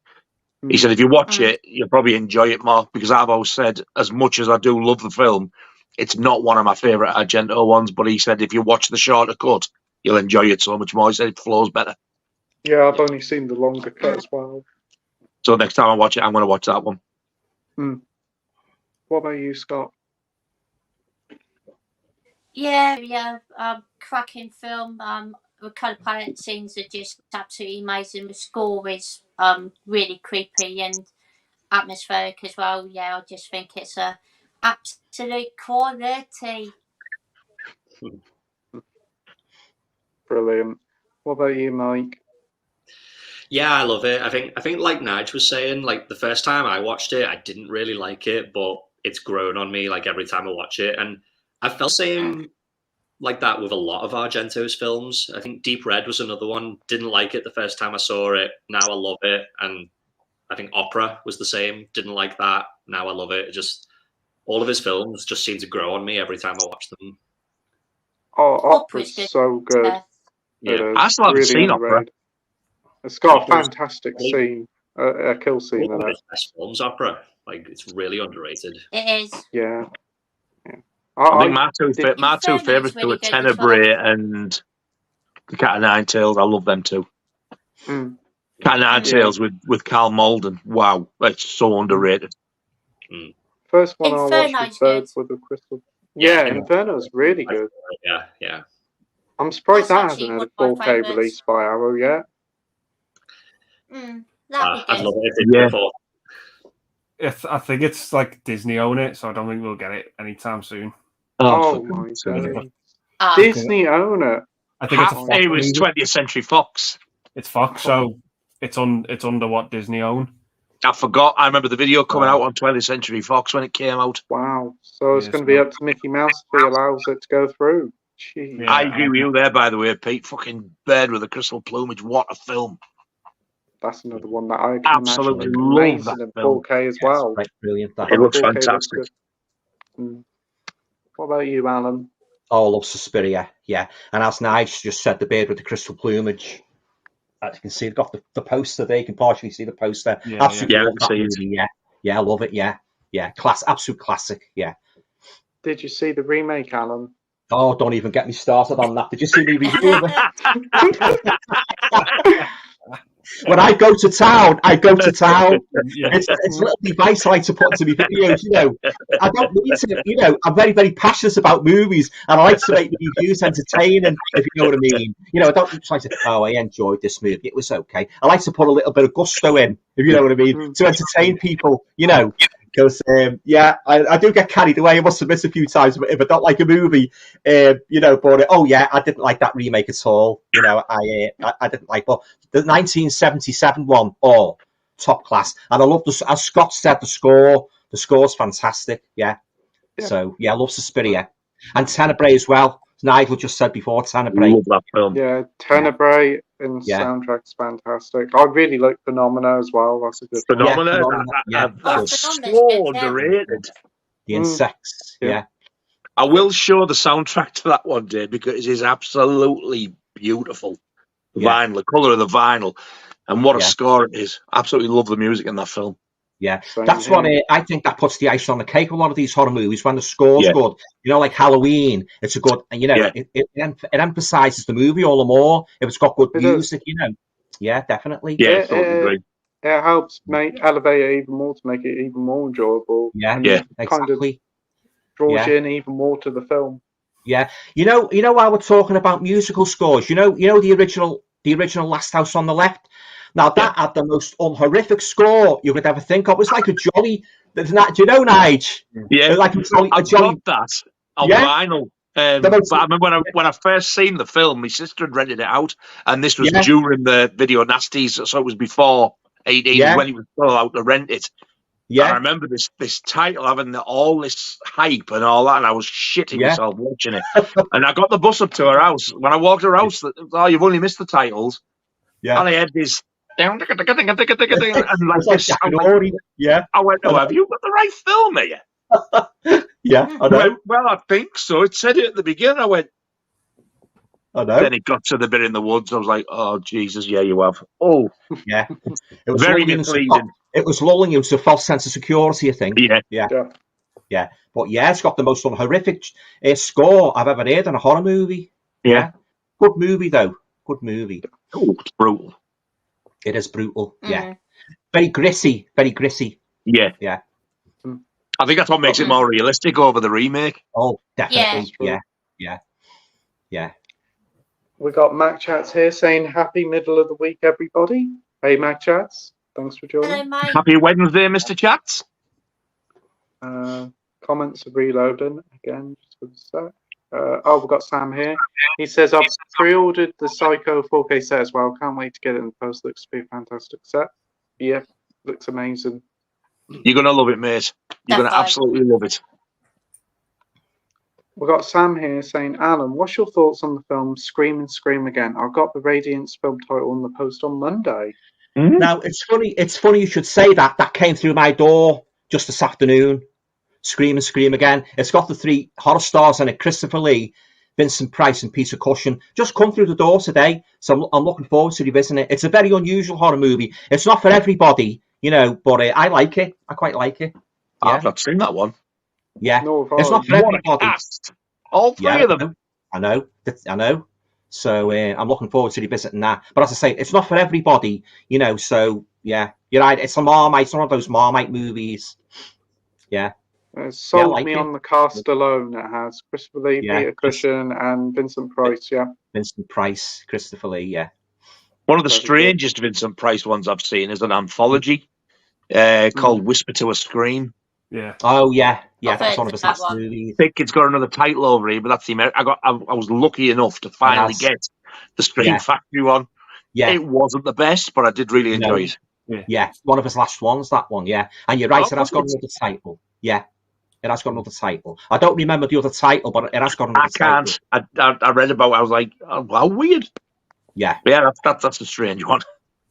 He said if you watch it, you'll probably enjoy it more because I've always said as much as I do love the film, it's not one of my favourite Argento ones. But he said if you watch the shorter cut, you'll enjoy it so much more. He said it flows better. Yeah, I've only seen the longer cut as well. So next time I watch it, I'm going to watch that one. What about you, Scott? Yeah, cracking film. The colour palette scenes are just absolutely amazing. The score is really creepy and atmospheric as well. Yeah, I just think it's a absolute quality. Brilliant. What about you, Mike? Yeah, I love it. I think like Nige was saying, like the first time I watched it, I didn't really like it, but it's grown on me like every time I watch it. And I felt the same like that with a lot of Argento's films. I think Deep Red was another one. Didn't like it the first time I saw it. Now I love it. And I think Opera was the same. Didn't like that. Now I love it. It just all of his films just seem to grow on me every time I watch them. Oh, Opera's so good. Yeah, I still haven't seen Opera. It's got a fantastic scene, a kill scene in it. His best films, Opera. Like it's really underrated. It is. Yeah. I think my two favourites were Tenebrae and the Cat of Nine Tails. I love them too. Cat of Nine Tails with Carl Malden. Wow, that's so underrated. First one I watched was Birds with the Crystal. Yeah, Inferno's really good. Yeah. I'm surprised that hasn't had a 4K release by Arrow yet. I'd love it if it did before. I think it's like Disney own it, so I don't think we'll get it anytime soon. Oh my god. Disney own it. I think it's a Fox. It was 20th Century Fox. It's Fox, so it's under what Disney own. I forgot. I remember the video coming out on 20th Century Fox when it came out. Wow. So it's going to be up to Mickey Mouse if he allows it to go through. Jeez. I agree with you there, by the way, Pete. Fucking Bird with the Crystal Plumage. What a film. That's another one that I can absolutely love that in 4K as well. Brilliant. It looks fantastic. What about you, Alan? Oh, I love Suspiria, yeah. And as Nige just said, the Bird with the Crystal Plumage. As you can see, they've got the poster there. You can partially see the poster. Absolutely love that movie, yeah, I love it, yeah. Absolute classic, yeah. Did you see the remake, Alan? Oh, don't even get me started on that. Did you see the review of it? When I go to town. It's a little device I like to put into my videos, I don't need to, I'm very, very passionate about movies, and I like to make reviews entertaining, if you know what I mean. I don't try to, I enjoyed this movie, it was okay. I like to put a little bit of gusto in, if you know what I mean, to entertain people, Because, I do get carried away. I must admit a few times if I don't like a movie, but, I didn't like that remake at all. I didn't like, but the 1977 one, top class. And I love, as Scott said, the score. The score's fantastic, yeah. So, I love Suspiria. And Tenebrae as well. Nigel just said before, Tenebrae. Love that film. Yeah, Tenebrae and soundtrack's fantastic. I really like Phenomena as well. That's a good Phenomena. That's so underrated. The Insects, yeah. I will show the soundtrack to that one day because it is absolutely beautiful. The vinyl, the colour of the vinyl, and what a score it is. Absolutely love the music in that film. Yeah, that's what I think that puts the icing on the cake of a lot of these horror movies when the score's good. Like Halloween, it's a good, and it emphasizes the movie all the more if it's got good music. Yeah, definitely. Yeah, totally agree. It helps elevate it even more to make it even more enjoyable. Yeah, exactly. Kind of draws you in even more to the film. Yeah, while we're talking about musical scores, the original Last House on the Left. Now that had the most horrific score you could ever think of. It was like a jolly. Do you know, Nige? Yeah, it was like I've got that on vinyl. But I remember when I first seen the film, my sister had rented it out, and this was during the Video Nasties, so it was before 18 when he was still out to rent it. Yeah, and I remember this title having all this hype and all that, and I was shitting myself watching it. And I got the bus up to her house. When I walked her house, you've only missed the titles. Yeah, and I had this down, and like this. I went, oh, have you got the right film here? Yeah, I know. Well, I think so. It said it at the beginning. I went, I know. Then it got to the bit in the woods. I was like, oh, Jesus, yeah, you have. Oh, yeah. It was very misleading. It was lulling you to a false sense of security, I think. Yeah. But yeah, it's got the most horrific score I've ever heard in a horror movie. Yeah. Good movie, though. Good movie. Oh, it's brutal. It is brutal, yeah. Very gritty, very gritty. Yeah. Yeah. I think that's what makes it more realistic over the remake. Oh, definitely. Yeah. We got Mac Chats here saying happy middle of the week, everybody. Hey, Mac Chats. Thanks for joining. Hello, mate. Happy Wednesday, Mr. Chats. Comments are reloading again. Just a sec. We've got Sam here. He says, I've pre-ordered the Psycho 4K set as well. Can't wait to get it in the post. Looks to be a fantastic set. Yeah, looks amazing. You're going to love it, mate. You're going to absolutely love it. We've got Sam here saying, Alan, what's your thoughts on the film Scream and Scream Again? I got the Radiance film title on the post on Monday. Now, it's funny you should say that. That came through my door just this afternoon. Scream and Scream Again. It's got the 3 horror stars in it. Christopher Lee, Vincent Price and Peter Cushing. Just come through the door today. So I'm looking forward to revisiting it. It's a very unusual horror movie. It's not for everybody, but I like it. I quite like it. Yeah. I've not seen that one. Yeah. It's not for everybody. All 3 of them. I know. So I'm looking forward to revisiting that. But as I say, it's not for everybody, so yeah. You're right. It's a Marmite. It's one of those Marmite movies. Yeah. It's sold me on the cast alone. It has Christopher Lee, Peter Cushing, and Vincent Price. Yeah. Vincent Price, Christopher Lee. Yeah. One of the strangest Vincent Price ones I've seen is an anthology called "Whisper to a Scream." Yeah. Oh yeah. That's one of his last movies. I think it's got another title over here, but that's the American. I was lucky enough to finally get the Scream Factory one. Yeah. It wasn't the best, but I did really enjoy it. Yeah. One of his last ones, that one. Yeah. And you're right. It has got another title. Yeah. It has got another title. I don't remember the other title, but it has got another title. I read about it. I was like, oh, how weird. Yeah. Yeah, that's a strange one.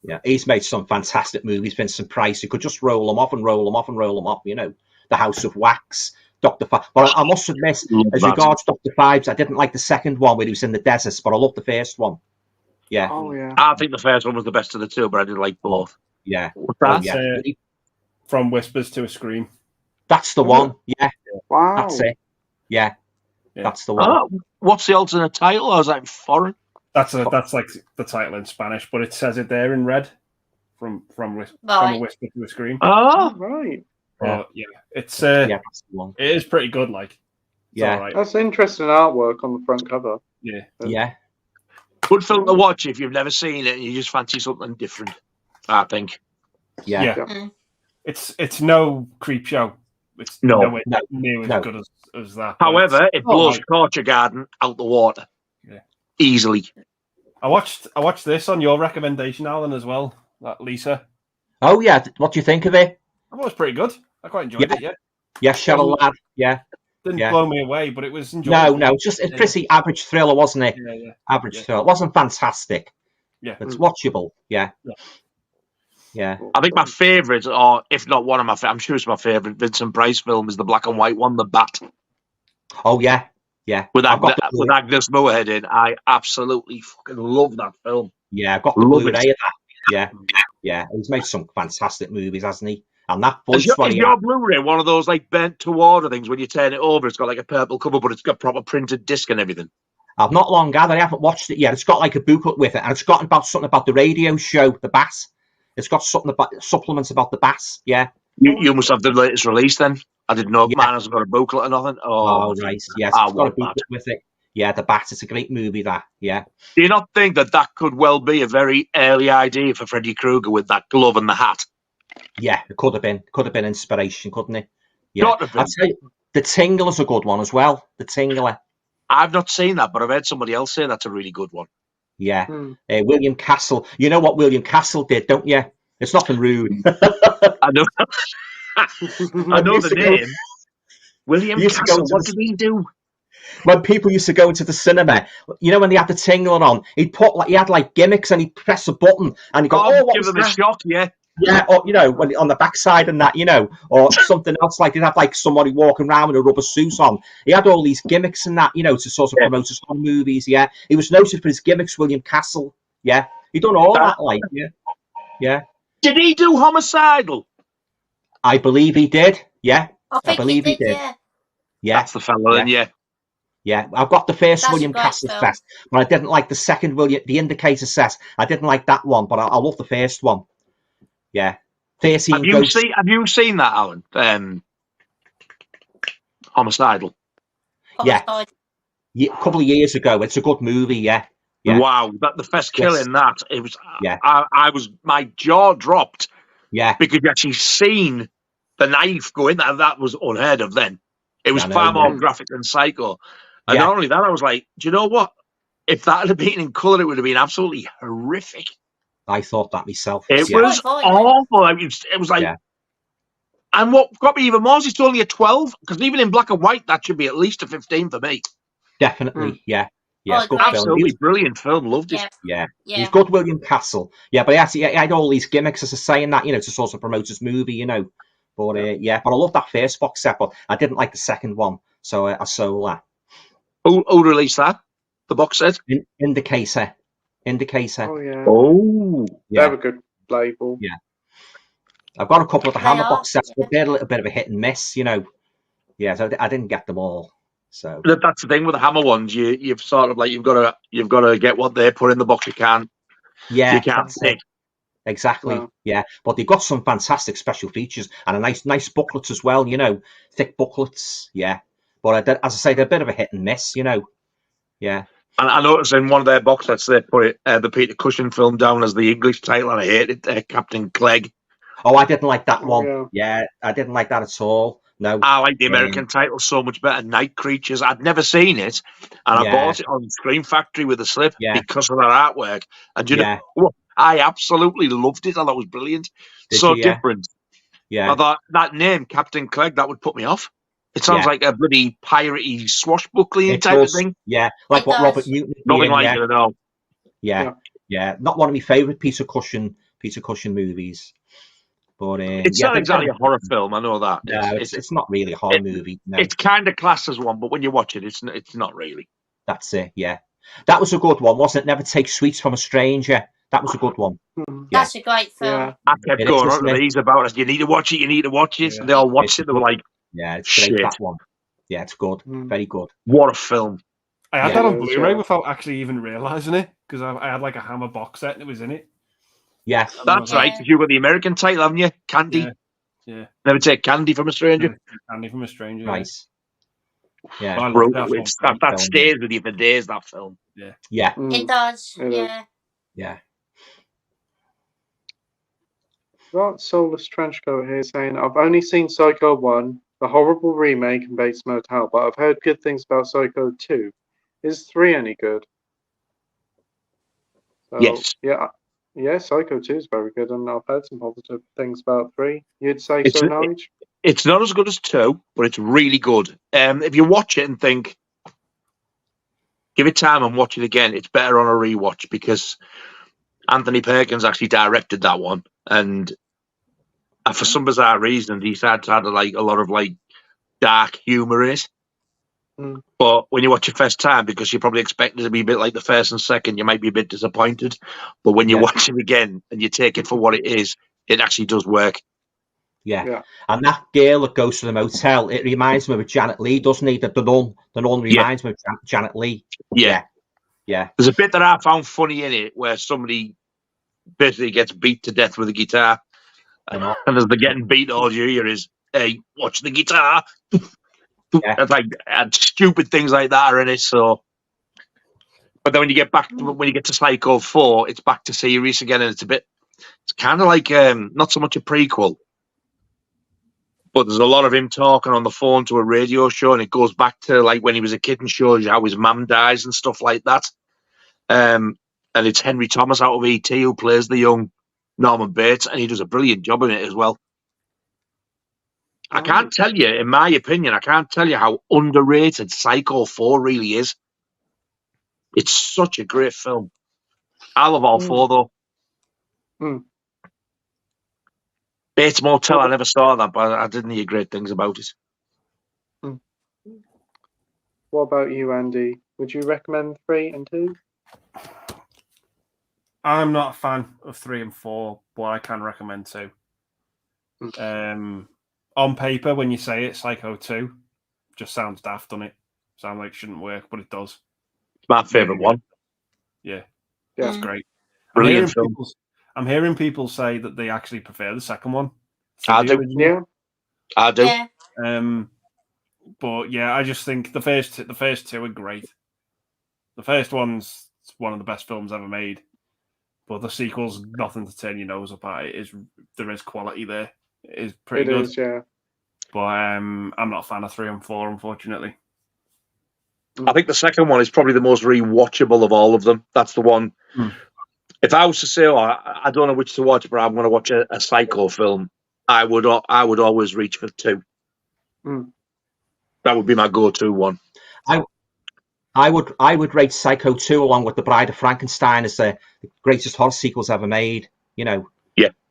Yeah, he's made some fantastic movies. Vincent Price, he could just roll them off and roll them off and roll them off. The House of Wax, Dr. Fives. But I must admit, as regards Dr. Fives, I didn't like the second one where he was in the desert, but I loved the first one. Yeah. Oh, yeah. I think the first one was the best of the 2, but I did like both. Yeah. That's From Whispers to a Scream. That's the one. Yeah. Wow. That's it. Yeah. That's the one. What's the alternate title? I was like, foreign. That's like the title in Spanish, but it says it there in red. From a Whisper to a Scream. Oh, right. Yeah, it's that's the one. It is pretty good. Like, right. That's interesting artwork on the front cover. Yeah. Good film to watch if you've never seen it and you just fancy something different. I think. Yeah. It's no creep show. It's nowhere near as good as that. However, it blows Torture Garden out the water. Yeah. Easily. I watched this on your recommendation, Alan, as well. That Lisa. Oh yeah. What do you think of it? I thought it was pretty good. I quite enjoyed it. Yeah, Cheryl Ladd. Yeah. Didn't blow me away, but it was enjoyable. No, it's pretty average thriller, wasn't it? Yeah. Average thriller. It wasn't fantastic. Yeah. It's watchable. Yeah. I think my favourite, or if not one of my I'm sure it's my favourite Vincent Price film, is the black and white one, The Bat. Oh yeah. With Agnes Moorehead in. I absolutely fucking love that film. Yeah, I've got the Blu-ray of that. Yeah. He's made some fantastic movies, hasn't he? And that voice is your Blu-ray one of those like bent to order things when you turn it over? It's got like a purple cover, but it's got proper printed disc and everything. I've not long gathered. I haven't watched it yet. It's got like a booklet with it, and it's got something about the radio show, The Bat. It's got something about supplements about The Bat. Yeah. You must have the latest release then. I didn't know. Man hasn't got a booklet or nothing. Oh, right. Yes, it's got a booklet with it. Yeah, The Bat. It's a great movie, that. Yeah. Do you not think that could well be a very early idea for Freddy Krueger with that glove and the hat? Yeah, it could have been. Could have been inspiration, couldn't it? Yeah. Got to be. I'd say The Tingler's a good one as well. The Tingler. I've not seen that, but I've heard somebody else say that's a really good one. Yeah. William Castle. You know what William Castle did, don't you? It's nothing rude. I know. I know the name. William Castle. What did he do? When people used to go into the cinema, you know, when they had the Tingler on, he had like gimmicks, and he'd press a button and he'd go, what give was them that? a shock, yeah. Yeah, or, you know, when on the backside and that, you know, or something else, like he'd have like somebody walking around with a rubber suit on. He had all these gimmicks and that, you know, to sort of promote his own movies, yeah. He was noted for his gimmicks, William Castle, yeah. He done all that, like, yeah. Did he do Homicidal? I believe he did, yeah. I believe he did. Yeah. That's the fellow, then, yeah. Yeah, I've got the first That's William a great Castle film. set, but I didn't like the second the Indicator set. I didn't like that one, but I love the first one. Yeah. 13 Have you seen that, Alan? Homicidal. Yeah. A couple of years ago. It's a good movie, yeah. Wow, the first kill in that, it was. Yeah. My jaw dropped. Yeah. Because you actually seen the knife go in there. That was unheard of then. It was far more graphic than Psycho. And not only that, I was like, do you know what? If that had been in colour, it would have been absolutely horrific. I thought that myself. It was awful. I mean, it was like, and what got me even more is it's only a 12, because even in black and white, that should be at least a 15 for me. Definitely, yeah. Oh, good absolutely brilliant film. Loved it. Yeah. He's good, William Castle. Yeah, but he had all these gimmicks, as I say, in that, you know, to sort of promote his movie, you know. But but I love that first box set, but I didn't like the second one, so I sold that. Who released that? The box set? Indicator. Oh yeah. Oh, yeah. They have a good label. Yeah. I've got a couple of the Hammer box sets, but they're a little bit of a hit and miss, you know. Yeah, so I didn't get them all. So that's the thing with the Hammer ones. You've sort of like you've got to get what they put in the box. You can't pick. Exactly. Wow. Yeah, but they've got some fantastic special features and a nice booklets as well. You know, thick booklets. Yeah, but as I say, they're a bit of a hit and miss. You know. Yeah. And I noticed in one of their box sets they put the Peter Cushing film down as the English title, and I hated it. Captain Clegg. Oh, I didn't like that one. Yeah, I didn't like that at all. No, I like the American title so much better. Night Creatures. I'd never seen it, and I bought it on Scream Factory with a slip because of that artwork. And you know what? I absolutely loved it. I thought it was brilliant. Different. Yeah. I thought that name, Captain Clegg, that would put me off. It sounds like a bloody piratey swashbuckling type of thing. Yeah, like what Robert Newton. Nothing like it at all. Yeah. Not one of my favourite Peter Cushing movies. But it's not exactly a horror film. I know that. No, it's not really a horror movie. No. It's kind of classed as one, but when you watch it, it's not really. That's it. Yeah, that was a good one, wasn't it? Never Take Sweets from a Stranger. That was a good one. That's a great film. Yeah. I kept going on to these about us. You need to watch it. You need to watch it. Yeah. And they all watched it. They were like, "Yeah, it's great." That one. Yeah, it's good. Very good. What a film! I had that on Blu-ray without actually even realizing it because I had like a Hammer box set and it was in it. Yeah, that's right. You've got the American title, haven't you? Candy. Yeah. Never Take Candy from a Stranger. Candy from a Stranger. Nice. Yeah. That stays with you for days. That film. Yeah. Yeah. It does. Yeah. Yeah. Got Soulless Trenchcoat here saying, I've only seen Psycho 1, the horrible remake in Bates Motel, but I've heard good things about Psycho 2. Is 3 any good? So, yes. Yeah, Psycho 2 is very good, and I've heard some positive things about 3. You'd say so, Nige? It's not as good as 2, but it's really good. If you watch it and think, give it time and watch it again, it's better on a rewatch because Anthony Perkins actually directed that one, and for some bizarre reason, he had like a lot of like dark humor in it. But when you watch it first time, because you probably expect it to be a bit like the first and second, you might be a bit disappointed. But when you watch it again and you take it for what it is, it actually does work. Yeah. And that girl that goes to the motel, it reminds me of Janet Leigh, doesn't it? The nun reminds me of Janet Leigh. Yeah. There's a bit that I found funny in it where somebody basically gets beat to death with a guitar. And as they're getting beat, all you hear is, "Hey, watch the guitar." And stupid things like that are in it. So But then when you get to Psycho 4, it's back to serious again, and it's kind of like not so much a prequel, but there's a lot of him talking on the phone to a radio show, and it goes back to like when he was a kid and shows you how his mum dies and stuff like that. And it's Henry Thomas out of E.T. who plays the young Norman Bates, and he does a brilliant job in it as well. I can't tell you, in my opinion, how underrated Psycho 4 really is. It's such a great film. I love all four, though. Bates Motel, I never saw that, but I didn't hear great things about it. What about you, Andy? Would you recommend 3 and 2? I'm not a fan of 3 and 4, but I can recommend 2. On paper, when you say it, Psycho 2 just sounds daft, doesn't it? Sounds like it shouldn't work, but it does. It's my favourite one. Yeah, it's great. Brilliant film. I'm hearing people say that they actually prefer the second one. I do. Yeah, I do. Yeah. But yeah, I just think the first two are great. The first one's one of the best films ever made, but the sequel's nothing to turn your nose up at. There is quality there. It is pretty good. It is, yeah. But I'm not a fan of 3 and 4, unfortunately. I think the second one is probably the most rewatchable of all of them. That's the one. If I was to say, I don't know which to watch, but I'm going to watch a Psycho film, I would always reach for 2. That would be my go-to one. I would rate Psycho 2 along with The Bride of Frankenstein as the greatest horror sequels ever made. You know,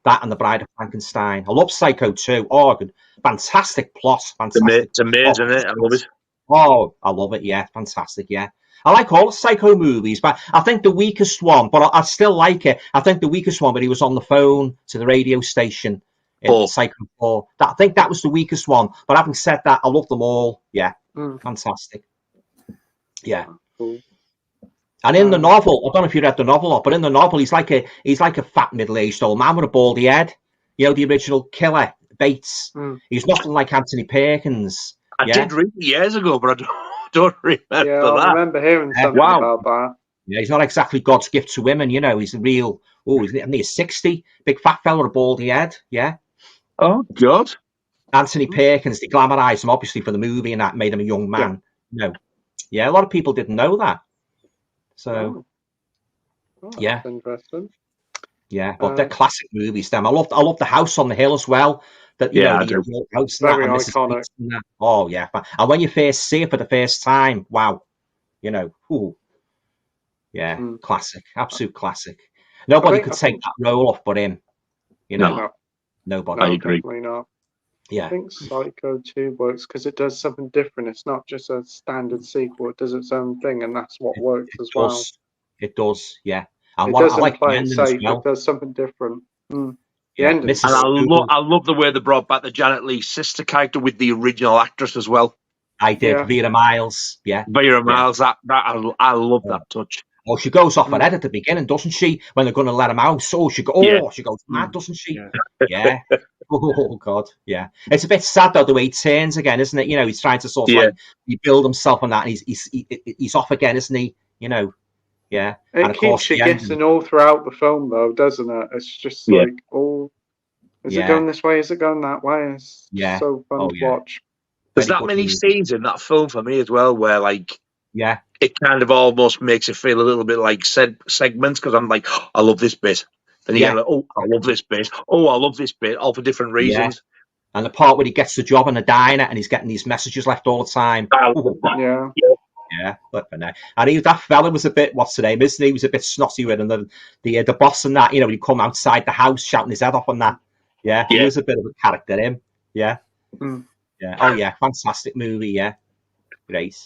that and The Bride of Frankenstein. I love Psycho 2. Oh, good, fantastic plot. Fantastic. It's amazing, isn't it? I love it. Oh, I love it. Yeah, fantastic. Yeah. I like all the Psycho movies, but I think the weakest one, but I still like it. I think the weakest one, but he was on the phone to the radio station in Psycho 4. I think that was the weakest one. But having said that, I love them all. Yeah, fantastic. Yeah. Cool. And in the novel, I don't know if you read the novel, but in the novel, he's like a fat middle-aged old man with a baldy head. You know, the original killer, Bates. He's nothing like Anthony Perkins. I did read it years ago, but I don't remember that. I remember hearing something about that. Yeah, he's not exactly God's gift to women, you know. He's a real, he's 60, big fat fella with a baldy head, yeah. Oh, God. Anthony Perkins, they glamorized him, obviously, for the movie, and that made him a young man. Yeah, a lot of people didn't know that. So, that's interesting. Yeah, but they're classic movies, them. I love The House on the Hill as well. That, you know, the house very iconic. Oh, yeah. And when you first see it for the first time, wow. You know, classic, absolute classic. Nobody could take that role off but him. You know, nobody. I agree. Definitely not. Yeah. I think Psycho 2 works because it does something different. It's not just a standard sequel. It does its own thing, and that's what works as well. It does, yeah. And it doesn't like play it safe. It does something different. The ending. And I love the way they brought back the Janet Leigh's sister character with the original actress as well. I did. Vera Miles. Yeah. Vera Miles. I love that touch. Oh, she goes off her head at the beginning, doesn't she? When they're going to let him out. So she goes mad, doesn't she? Yeah. Oh, God. Yeah. It's a bit sad, though, the way he turns again, isn't it? You know, he's trying to sort of like rebuild himself on that, and he's off again, isn't he? You know. Yeah. It keeps you guessing all throughout the film, though, doesn't it? It's just like, is it going this way? Is it going that way? It's so fun to watch. There's that many scenes in that film for me as well where, like, it kind of almost makes it feel a little bit like segments, because I'm like, oh, I love this bit. And you get like, oh, I love this bit. Oh, I love this bit, all for different reasons. Yeah. And the part where he gets the job in a diner and he's getting these messages left all the time. Yeah, but no. And that fella was a bit, what's the name, isn't he? He was a bit snotty with him. The boss and that, you know, he'd come outside the house shouting his head off and that. Yeah, he was a bit of a character, him. Yeah. Yeah. Oh, yeah, fantastic movie, yeah. Great.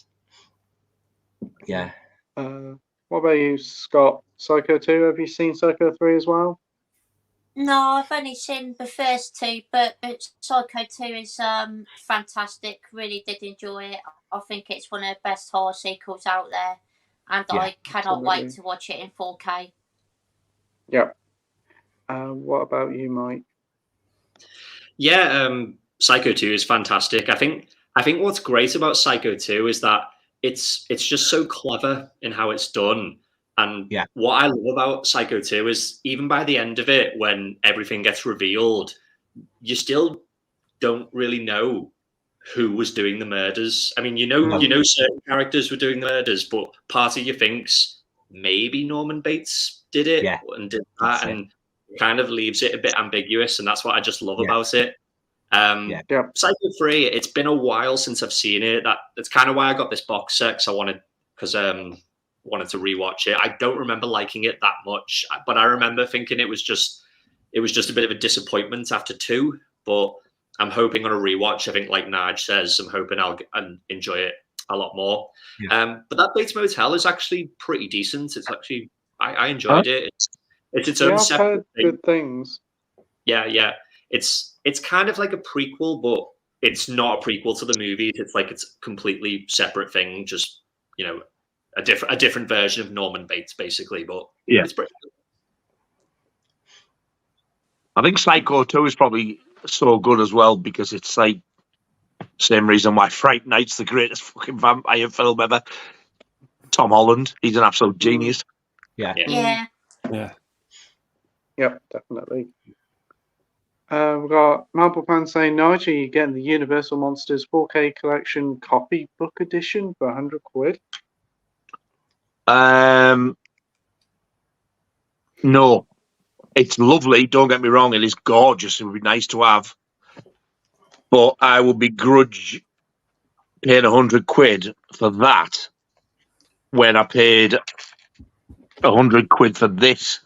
Yeah. What about you, Scott? Psycho 2, have you seen Psycho 3 as well? No, I've only seen the first 2, but Psycho 2 is fantastic. Really did enjoy it. I think it's one of the best horror sequels out there, and I cannot wait to watch it in 4K. Yeah. What about you, Mike? Yeah, Psycho 2 is fantastic. I think what's great about Psycho 2 is that it's just so clever in how it's done. And what I love about Psycho 2 is even by the end of it, when everything gets revealed, you still don't really know who was doing the murders. I mean, you know certain characters were doing the murders, but part of you thinks maybe Norman Bates did it and did that, and it kind of leaves it a bit ambiguous, and that's what I just love about it. Psycho 3, it's been a while since I've seen it. That's kind of why I got this box set, because I wanted to rewatch it. I don't remember liking it that much, but I remember thinking it was just a bit of a disappointment after 2. But I'm hoping on a rewatch, I think, like Nige says, I'm hoping I'll enjoy it a lot more. But that Bates Motel is actually pretty decent. It's actually I enjoyed it. It's its own separate I've heard good things. Yeah. It's kind of like a prequel, but it's not a prequel to the movies. It's like it's a completely separate thing. Just a different version of Norman Bates, basically. But it's pretty good. I think Psycho 2 is probably so good as well because it's like same reason why Fright Night's the greatest fucking vampire film ever. Tom Holland, he's an absolute genius. Yep, definitely. We've got Marble Pan saying, Nige, you're getting the Universal Monsters 4K Collection Copy Book Edition for £100. No. It's lovely, don't get me wrong, it is gorgeous, it would be nice to have. But I would begrudge paying £100 for that when I paid £100 for this,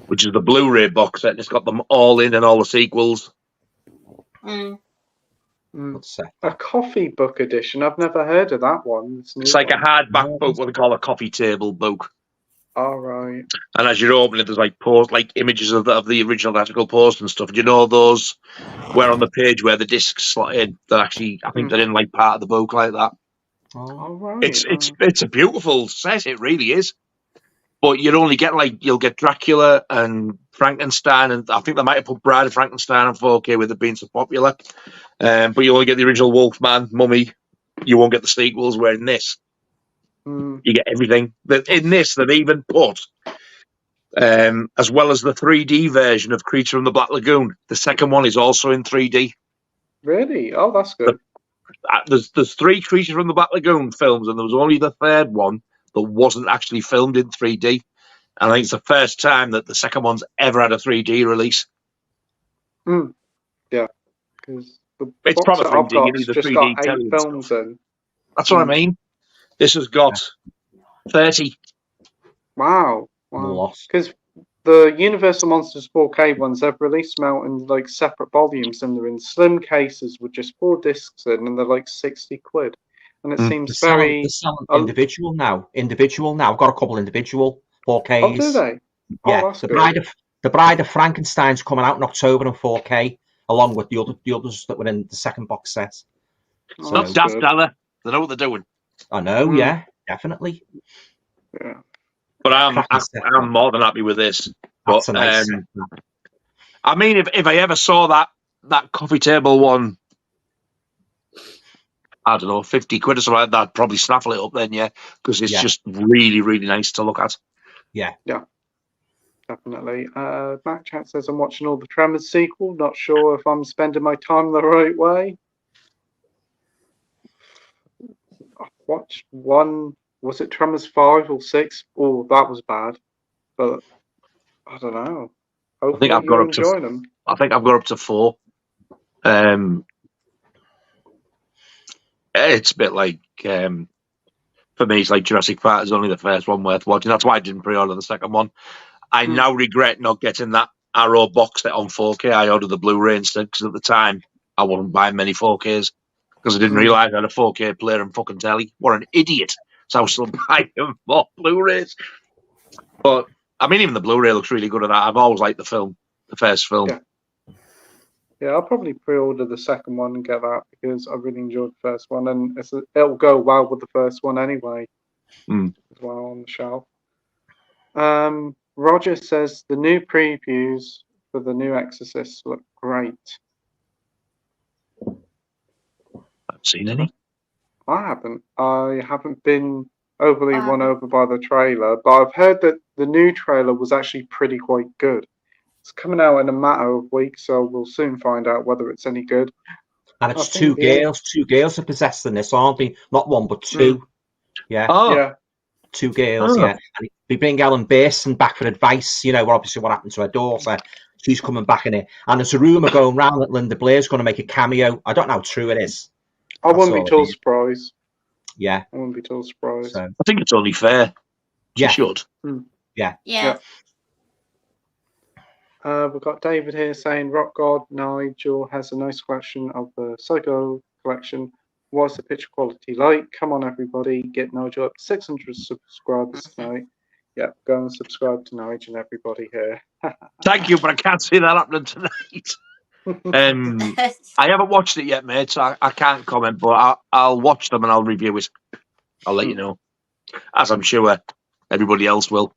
which is the Blu-ray box set. It's got them all in and all the sequels. A coffee book edition? I've never heard of that one. It's like a hardback book, what they call a coffee table book. All right. And as you're opening it, there's like images of the original theatrical post and stuff. Do you know those where on the page where the discs slot in? They're actually, I think they're in like part of the book like that. All right. It's a beautiful set. It really is. But you'd only get you'll get Dracula and Frankenstein, and I think they might have put Bride of Frankenstein on 4K with it being so popular. But you only get the original Wolfman, Mummy. You won't get the sequels. Where in this, you get everything. In this, they've even put, as well as the 3D version of Creature from the Black Lagoon. The second one is also in 3D. Really? Oh, that's good. There's 3 Creature from the Black Lagoon films, and there was only the third one that wasn't actually filmed in 3D. And I think it's the first time that the second one's ever had a 3D release. Yeah. Because it's probably 3D. You need the 3D got 8 films in. That's what I mean. This has got 30. Wow. Because the Universal Monsters 4K ones, they've released them out in like separate volumes, and they're in slim cases with just 4 discs in, and they're like £60. And it seems very individual now. I've got a couple individual 4Ks. Oh, do they? Yeah, the Bride of Frankenstein's coming out in October in 4K, along with the others that were in the second box set. It's not daft, Dalla. They know what they're doing. I know, yeah, definitely. Yeah, but I'm more than happy with this. But nice I mean, if I ever saw that coffee table one, I don't know, £50 or something like that, I'd probably snaffle it up then, because it's just really, really nice to look at. Yeah, definitely. Matt Chat says, I'm watching all the Tremors sequel. Not sure if I'm spending my time the right way. I watched one. Was it Tremors 5 or 6? Oh, that was bad. But I don't know. Hopefully I think I've got up to 4. It's a bit like, for me, it's like Jurassic Park is only the first one worth watching. That's why I didn't pre-order the second one. I now regret not getting that Arrow box set on 4K. I ordered the Blu-ray instead, because at the time, I wasn't buying many 4Ks, because I didn't realise I had a 4K player and fucking telly. What an idiot. So I was still buying more Blu-rays. But, I mean, even the Blu-ray looks really good at that. I've always liked the first film. Yeah, I'll probably pre-order the second one and get that, because I really enjoyed the first one, and it'll go well with the first one anyway, as well on the shelf. Roger says the new previews for the new Exorcist look great. I haven't seen any. I haven't been overly won over by the trailer, but I've heard that the new trailer was actually pretty quite good. It's coming out in a matter of weeks, so we'll soon find out whether it's any good. And it's two girls are possessed in this, aren't they? Not one, but two. Yeah. Oh. Yeah. Two girls, yeah. And they bring Ellen Burstyn back for advice, you know, obviously what happened to her daughter. She's coming back in it. And there's a rumour going round that Linda Blair's going to make a cameo. I don't know how true it is. I wouldn't be too surprised. Yeah. I wouldn't be too surprised. So, I think it's only fair. She should. Yeah. Yeah. We've got David here saying, Rockgod, Nigel has a nice collection of the Psycho collection. What's the picture quality like? Come on, everybody. Get Nigel up to 600 subscribers tonight. Yeah, go and subscribe to Nigel and everybody here. Thank you, but I can't see that happening tonight. I haven't watched it yet, mate, so I can't comment, but I'll watch them and I'll review it. I'll let you know, as I'm sure everybody else will.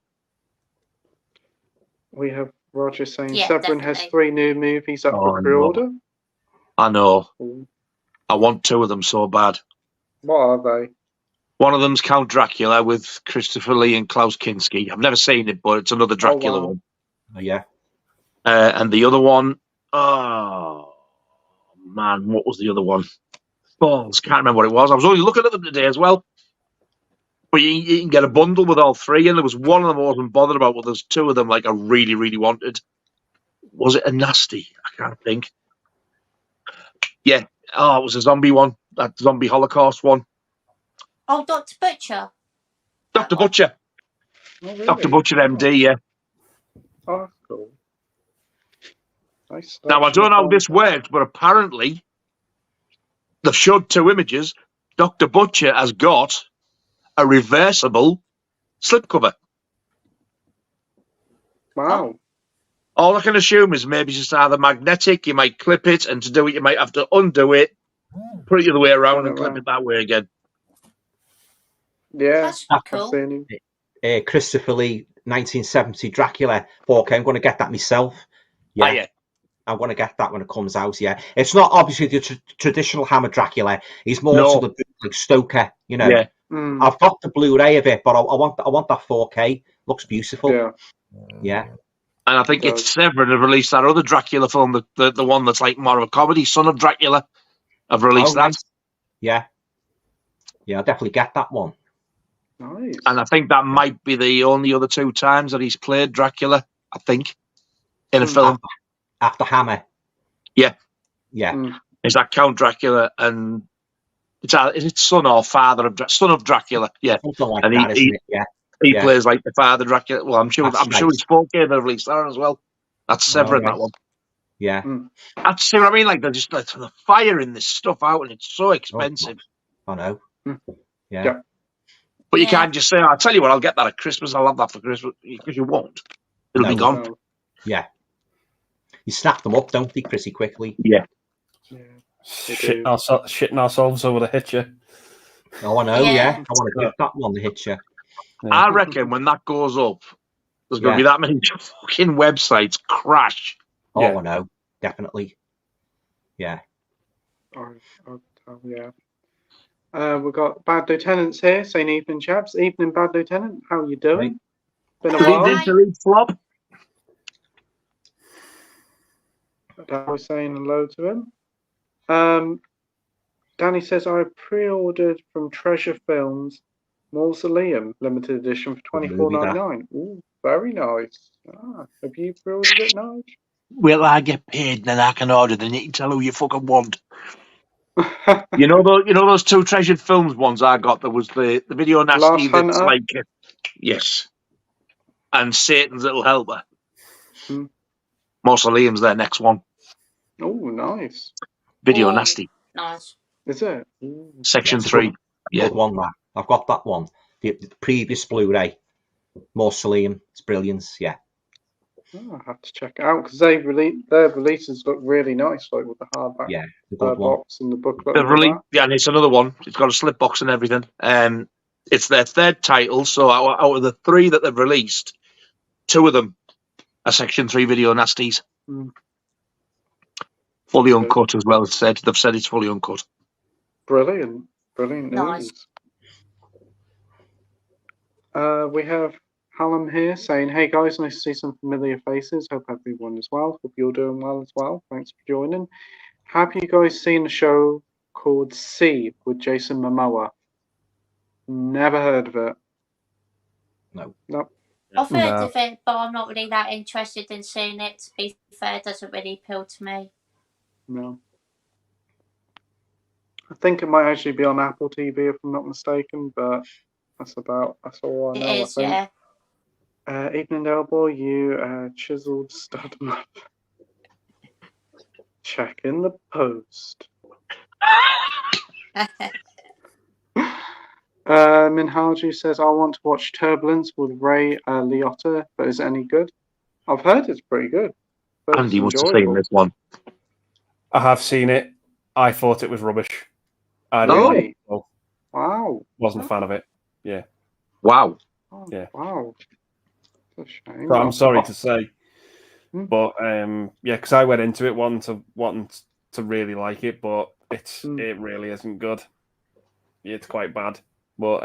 We have Roger saying Severin has 3 new movies up for no. pre-order. I know. I want 2 of them so bad. What are they? One of them's Count Dracula with Christopher Lee and Klaus Kinski. I've never seen it, but it's another Dracula one. Oh, yeah. And the other one, oh, man, what was the other one? Balls, can't remember what it was. I was only looking at them today as well. But you can get a bundle with all 3, and there was one of them I wasn't bothered about, but there's 2 of them like I really, really wanted. Was it a Nasty? I can't think. Yeah. Oh, it was a zombie one. That zombie Holocaust one. Oh, Dr. Butcher. Dr. Butcher. Oh, really? Dr. Butcher MD, yeah. Oh, cool. Nice. Now, I don't know how this works, but apparently they've showed 2 images. Dr. Butcher has got a reversible slipcover. Wow. All I can assume is maybe it's just either magnetic, you might clip it, and to do it, you might have to undo it, put it the other way around, and clip it that way again. Yeah, that's cool. Christopher Lee, 1970 Dracula 4K. I'm going to get that myself. Yeah. Yeah. I'm going to get that when it comes out, yeah. It's not obviously the traditional Hammer Dracula. He's more to the like Stoker, you know. Yeah. I've got the Blu-ray of it, but I want that 4K. Looks beautiful. Yeah. Yeah. And I think it's Severin have released that other Dracula film, the one that's like more of a comedy, Son of Dracula. I've released that. Nice. Yeah. Yeah, I'll definitely get that one. Nice. And I think that might be the only other 2 times that he's played Dracula, I think, in a film. After Hammer. Yeah. Yeah. Is that Count Dracula and is it son or father of Son of Dracula? Yeah. Something like and that, isn't it? Yeah. He plays like the father Dracula. Well, I'm sure it's 4K they've released that as well. That's Severin, that one. Yeah. That's see what I mean? Like they're just like the firing this stuff out and it's so expensive. I know. Yeah. But you can't just say, I'll tell you what, I'll get that at Christmas, I'll have that for Christmas, because you won't. It'll be gone. No. Yeah. You snap them up, don't they, pretty quickly? Yeah. Shitting ourselves over the Hitcher. Oh, I know, yeah. I want to get that one, the Hitcher. Yeah. I reckon when that goes up, there's going to be that many fucking websites crash. Oh, I know. Definitely. Yeah. Yeah. We've got Bad Lieutenants here saying evening, chaps. Evening, Bad Lieutenant. How you doing? Been a while. Evening, Flop. I was saying hello to him. Danny says, I pre-ordered from Treasure Films Mausoleum limited edition for $24.99. Ooh, very nice. Have you pre-ordered it, Nige? Will I get paid, then I can order, then you can tell who you fucking want. you know those 2 Treasured Films ones I got? There was the Video Nasty that's like yes, and Satan's Little Helper. Mausoleum's their next one. Oh, nice. Video Nasty. Nice. Is it? Section 3. Yeah. Good one, that. I've got that one. The previous Blu-ray. Mausoleum. It's brilliant, yeah. Oh, I have to check it out because their releases look really nice, like with the hardback box and the booklet. And it's another one. It's got a slip box and everything. It's their 3rd title. So out of the 3 that they've released, 2 of them are Section 3 Video Nasties. Fully uncut as well. They've said it's fully uncut. Brilliant. Brilliant Nice. news. We have Hallam here saying, "Hey guys, nice to see some familiar faces. Hope everyone is well. Hope you're doing well as well. Thanks for joining. Have you guys seen a show called C with Jason Momoa? Never heard of it. No. Nope. I've heard No. of it, but I'm not really that interested in seeing it. To be fair, it doesn't really appeal to me. No. I think it might actually be on Apple TV if I'm not mistaken, but that's all I know. It is, yeah. Evening Delboy, you chiseled stud up. Check in the post. Minhaji says, I want to watch Turbulence with Ray Liotta, but is it any good? I've heard it's pretty good. Andy must have seen this one. I have seen it. I thought it was rubbish. I Really? didn't like it. Wow. Wasn't a fan of it. Yeah. Wow. Oh, Yeah. wow. That's a shame. So I'm sorry to say. Hmm. But yeah, because I went into it wanting to really like it, but it really isn't good. It's quite bad. But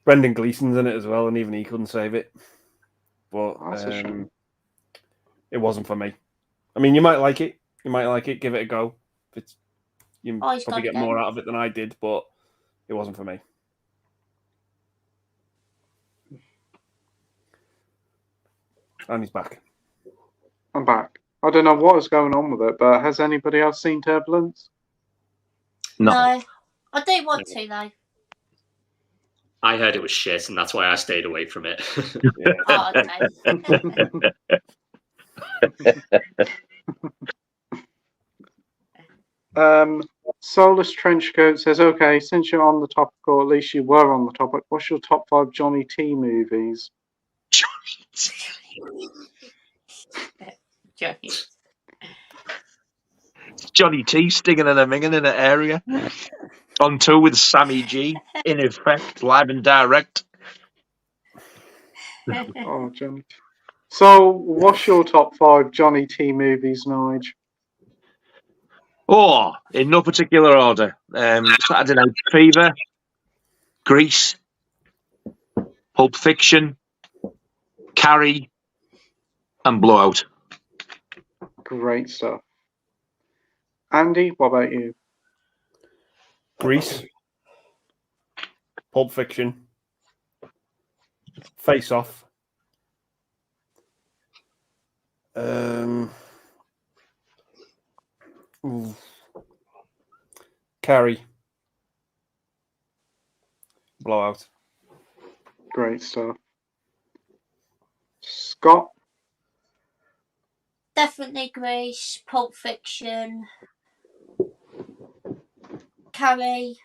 Brendan Gleeson's in it as well, and even he couldn't save it. But That's a shame. it wasn't for me. I mean, you might like it. You might like it. Give it a go. You he's probably got get it more then. out of it than I did, but it wasn't for me. And he's back. I'm back. I don't know what is going on with it, but has anybody else seen Turbulence? No. I do want to, though. I heard it was shit, and that's why I stayed away from it. Oh, okay. Soulless Trenchcoat says, okay, since you're on the topic, or at least you were on the topic, what's your top 5 Johnny T movies? Johnny. Johnny T stinging and a minging in an area. On tour with Sammy G. In effect, live and direct. Oh, Johnny T. So, what's your top 5 Johnny T movies, Nige? Oh, in no particular order. Saturday Night Fever, Grease, Pulp Fiction, Carrie, and Blowout. Great stuff. Andy, what about you? Grease, Pulp Fiction, Face Off, Carrie, Blowout. Great stuff. Scott? Definitely Grease, Pulp Fiction, Carrie,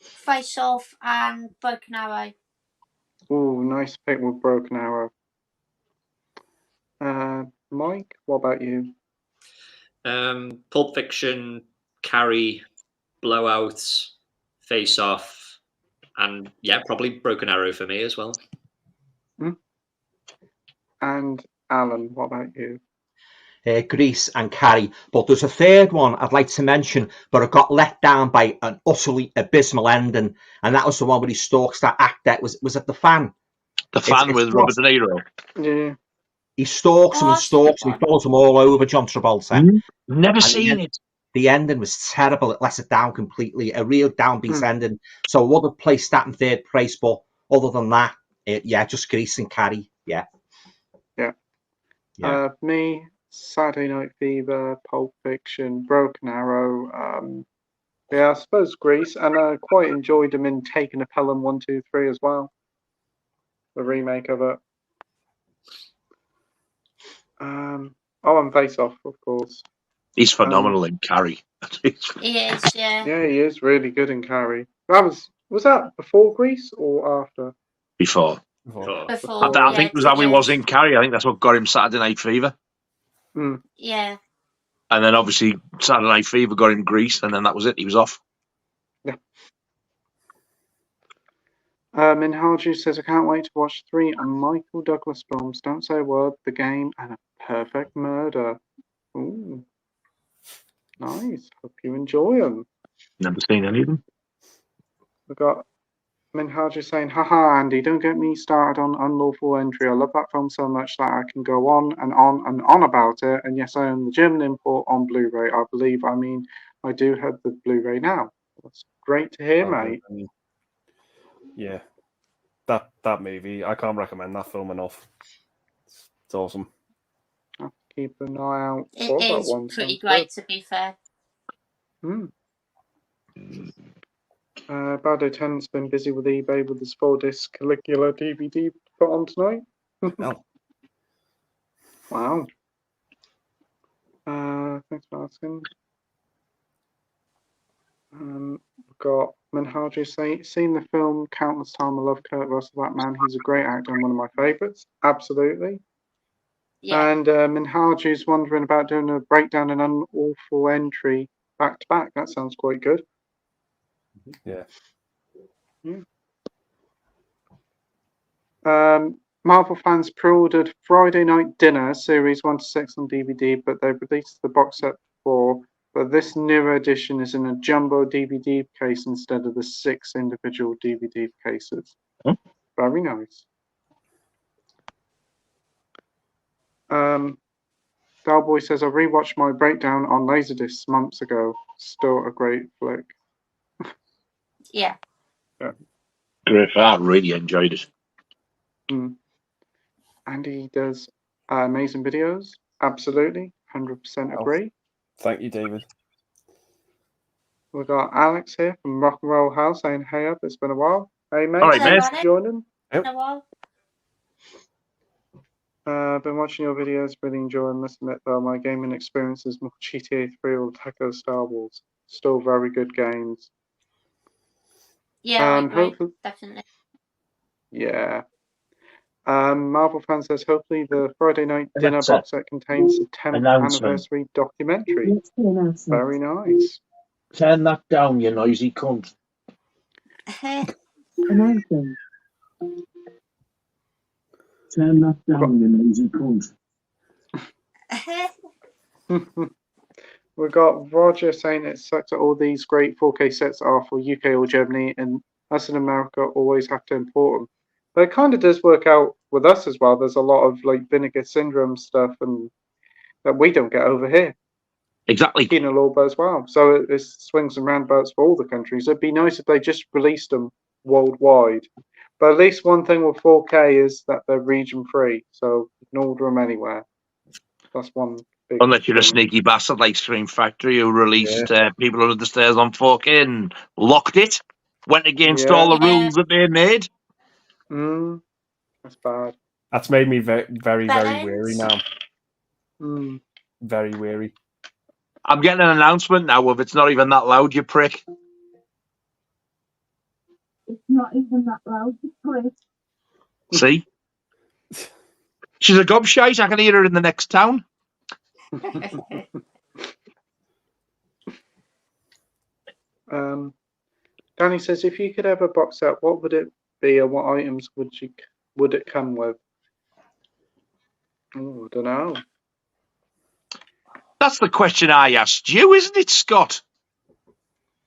Face Off, and Broken Arrow. Ooh, nice pick with Broken Arrow. Mike, what about you? Pulp Fiction, Carrie, Blowout, Face Off, and yeah, probably Broken Arrow for me as well. And Alan, what about you? Grease and Carrie. But there's a third one I'd like to mention, but I got let down by an utterly abysmal ending, and that was the one where he stalks that actor. Was it The Fan? The Fan It's with Robert De Niro. Yeah. He stalks him and stalks him. He follows him all over John Travolta. Never seen it. The ending was terrible. It let it down completely. A real downbeat ending. So I would have placed that in third place, but other than that, just Grease and Carrie. Yeah. Me, Saturday Night Fever, Pulp Fiction, Broken Arrow. I suppose Grease, and I quite enjoyed him in Taking a Pelham 1, 2, 3 as well. The remake of it. And Face Off, of course. He's phenomenal in Carrie. He is, yeah. Yeah, he is really good in Carrie. Was that before Grease or after? Before. I think it was how he was in Carrie. I think that's what got him Saturday Night Fever. Yeah. And then obviously Saturday Night Fever got him Grease, and then that was it. He was off. Yeah. Minhaji says, I can't wait to watch 3 Michael Douglas films. Don't Say a Word, The Game, and A Perfect Murder. Ooh. Nice. Hope you enjoy them. Never seen any of them. We've got Minhaja saying, haha, Andy, don't get me started on Unlawful Entry. I love that film so much that I can go on and on and on about it. And yes, I own the German import on Blu-ray. I believe, I do have the Blu-ray now. That's great to hear, mate. Yeah. That movie, I can't recommend that film enough. It's awesome. I'll keep an eye out It for that is one. pretty great, to be fair. Bado Tennant's been busy with eBay with his 4-disc Caligula DVD put on tonight. Oh. Wow. Thanks for asking. We've got Minhaji saying, seen the film countless times. I love Kurt Russell, that man. He's a great actor and one of my favourites. Absolutely. Yeah. And Minhaji's wondering about doing a breakdown and Unlawful Entry back to back. That sounds quite good. Yeah. Marvel fans pre-ordered Friday Night Dinner series 1 to 6 on DVD, but they released the box set before. But this newer edition is in a jumbo DVD case instead of the 6 individual DVD cases. Very nice. Dalboy says, I rewatched my breakdown on Laserdisc months ago. Still a great flick. Yeah. Great. I really enjoyed it. Andy does amazing videos. Absolutely. 100% agree. Thank you, David. We've got Alex here from Rock and Roll House saying, hey up, it's been a while. Hey mate, all right, thanks for joining. Been a while. Been watching your videos, really enjoying. Must admit though, my gaming experience is more GTA 3 or Techo Star Wars. Still very good games. Yeah, I agree. Definitely. Yeah. Marvel fan says, hopefully the Friday Night Dinner box set contains the 10th anniversary documentary. Very nice. Turn that down, you noisy cunt. Announcement. Turn that down, you noisy cunt. We've got Roger saying it sucks that all these great 4K sets are for UK or Germany, and us in America always have to import them. But it kind of does work out with us as well. There's a lot of like Vinegar Syndrome stuff and that we don't get over here. Exactly. Kinolorba as well. So it swings and roundabouts for all the countries. It'd be nice if they just released them worldwide. But at least one thing with 4K is that they're region free, so you can order them anywhere. That's one big Unless you're a sneaky bastard like Scream Factory who released People Under the Stairs on 4K and locked it, went against all the rules that they made. That's bad. That's made me very, very, very weary now. Very weary. I'm getting an announcement now of it's not even that loud, you prick. It's not even that loud, you prick. See? She's a gobshite. I can hear her in the next town. Danny says, if you could have a box set, what would it be, and what items would it come with? Oh, I don't know. That's the question I asked you, isn't it, Scott?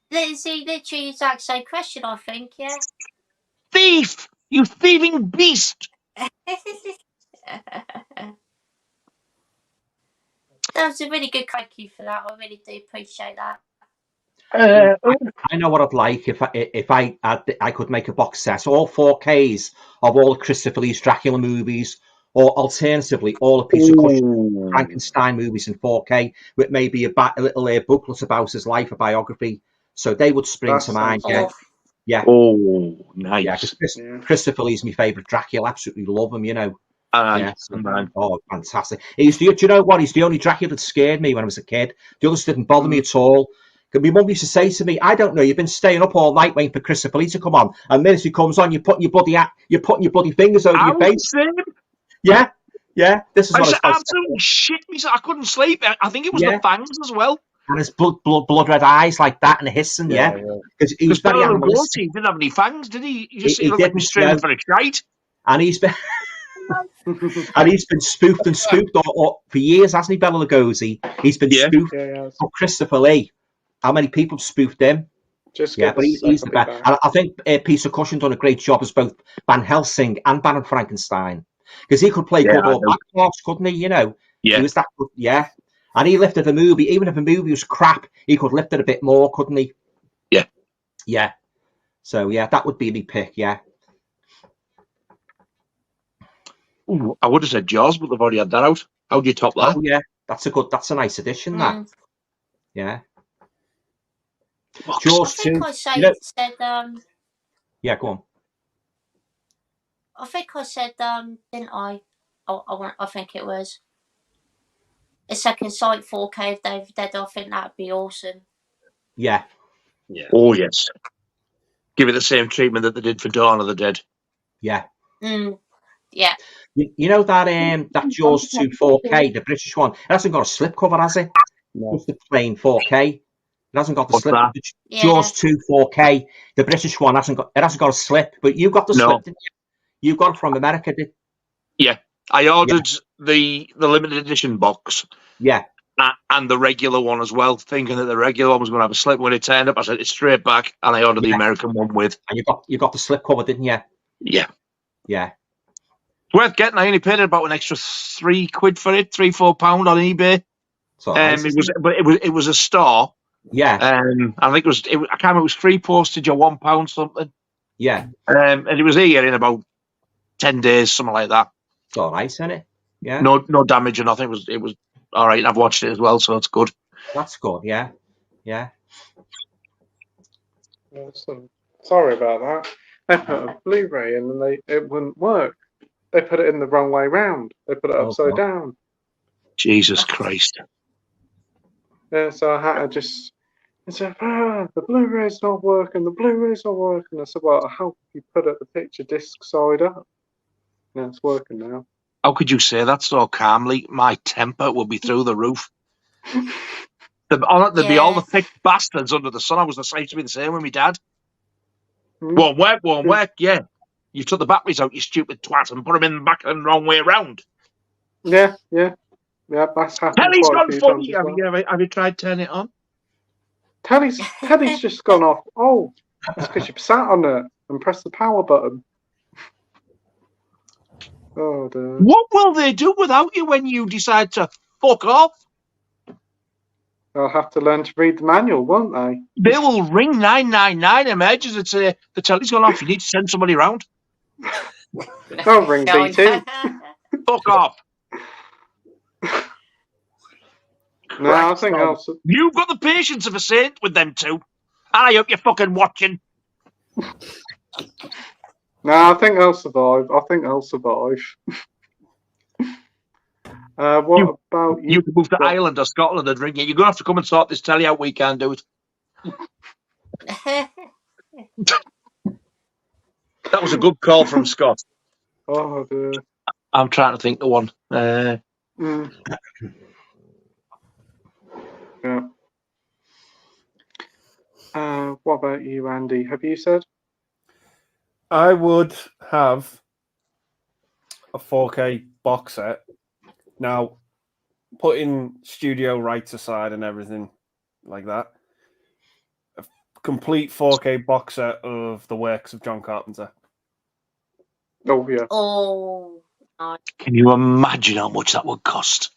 It's literally the exact same question, I think, yeah. Thief! You thieving beast! That was a really good thank you for that. I really do appreciate that. I know what I'd like if I could make a box set, all 4Ks of all the Christopher Lee's Dracula movies, or alternatively, all the Peter Cushing Frankenstein movies in 4K, with maybe a little booklet about his life, a biography. So they would spring to mind. Yeah. Oh, nice. Yeah, Christopher Lee's my favourite Dracula. Absolutely love him, you know. Oh, fantastic. Do you know what? He's the only Dracula that scared me when I was a kid. The others didn't bother me at all. My mum used to say to me, I don't know, you've been staying up all night waiting for Christopher Lee to come on. And then as he comes on, you're putting your bloody fingers over your face. Yeah. This is I what was absolutely shit myself. I couldn't sleep. I think it was the fangs as well. And his blood red eyes like that and hissing, because he was very animalistic. He didn't have any fangs, did he? He just he looked like he was straining for a shite. And he's been And he's been spoofed and spoofed for years, hasn't he, Bela Lugosi? He's been spoofed for Christopher Lee. How many people have spoofed him? But he's the best. And I think Peter Cushing done a great job as both Van Helsing and Baron Frankenstein, because he could play good or bad parts, couldn't he? You know, he was that good. Yeah, and he lifted the movie. Even if a movie was crap, he could lift it a bit more, couldn't he? Yeah. So that would be my pick. Yeah. Ooh, I would have said Jaws, but they've already had that out. How do you top that? Oh yeah, that's a nice addition. That. Yeah. Jaws 2. Yeah, go on. I think I said, didn't I? I think it was a second sight 4K of David Dead. I think that'd be awesome. Yeah. Oh yes. Give it the same treatment that they did for Dawn of the Dead. Yeah. Yeah. You know that Jaws 2 4K, the British one, it hasn't got a slipcover, has it? No. Just the plain 4K. It hasn't got the slip. Yeah. Jaws 2 4K, the British one hasn't got a slip, but you got the slip, didn't you? You got it from America, did? Yeah, I ordered the limited edition box. Yeah. And the regular one as well, thinking that the regular one was going to have a slip. When it turned up, I said it's straight back, and I ordered the American one with. And you got the slip cover, didn't you? Yeah. Yeah. It's worth getting. I only paid about an extra £3 for it, £3-4 on eBay. So nice, it was a store. Yeah. I think I can't remember, it was free postage or £1 something. Yeah. And it was here in about 10 days, something like that. It's all right, isn't it? Yeah. No damage or nothing. It was all right. And I've watched it as well, so it's good. That's good. Yeah. Yeah. Awesome. Sorry about that. They put a Blu-ray in and it wouldn't work. They put it in the wrong way round. They put it upside down. Jesus Christ. Yeah, so I had to just... I said, the Blu-ray's not working, the Blu-ray's not working. I said, well, how can you put it the picture disc side up? Yeah, it's working now. How could you say that so calmly? My temper will be through the roof. There'd be all the thick bastards under the sun. I was the same to be the same with my dad. Won't work, yeah. You took the batteries out, you stupid twat, and put them in the back and the wrong way around. Yeah, that's happened. Telly's gone funny. Have you tried turning it on? Telly's just gone off. Oh, that's because you sat on it and pressed the power button. Oh, dear. What will they do without you when you decide to fuck off? They'll have to learn to read the manual, won't they? They will ring 999 emergency and say the telly's gone off. You need to send somebody round. They'll ring BT. Fuck off. No, I think else. You've got the patience of a saint with them two. And I hope you're fucking watching. No, I think they'll survive. What about you? You can move to Ireland or Scotland and ring it. You're going to have to come and sort this telly out. We can't do it. That was a good call from Scott. Oh, dear. I'm trying to think of one. Yeah. What about you, Andy? Have you said? I would have a 4K box set. Now, putting studio rights aside and everything like that, a complete 4K box set of the works of John Carpenter. Oh, yeah. Oh. Can you imagine how much that would cost?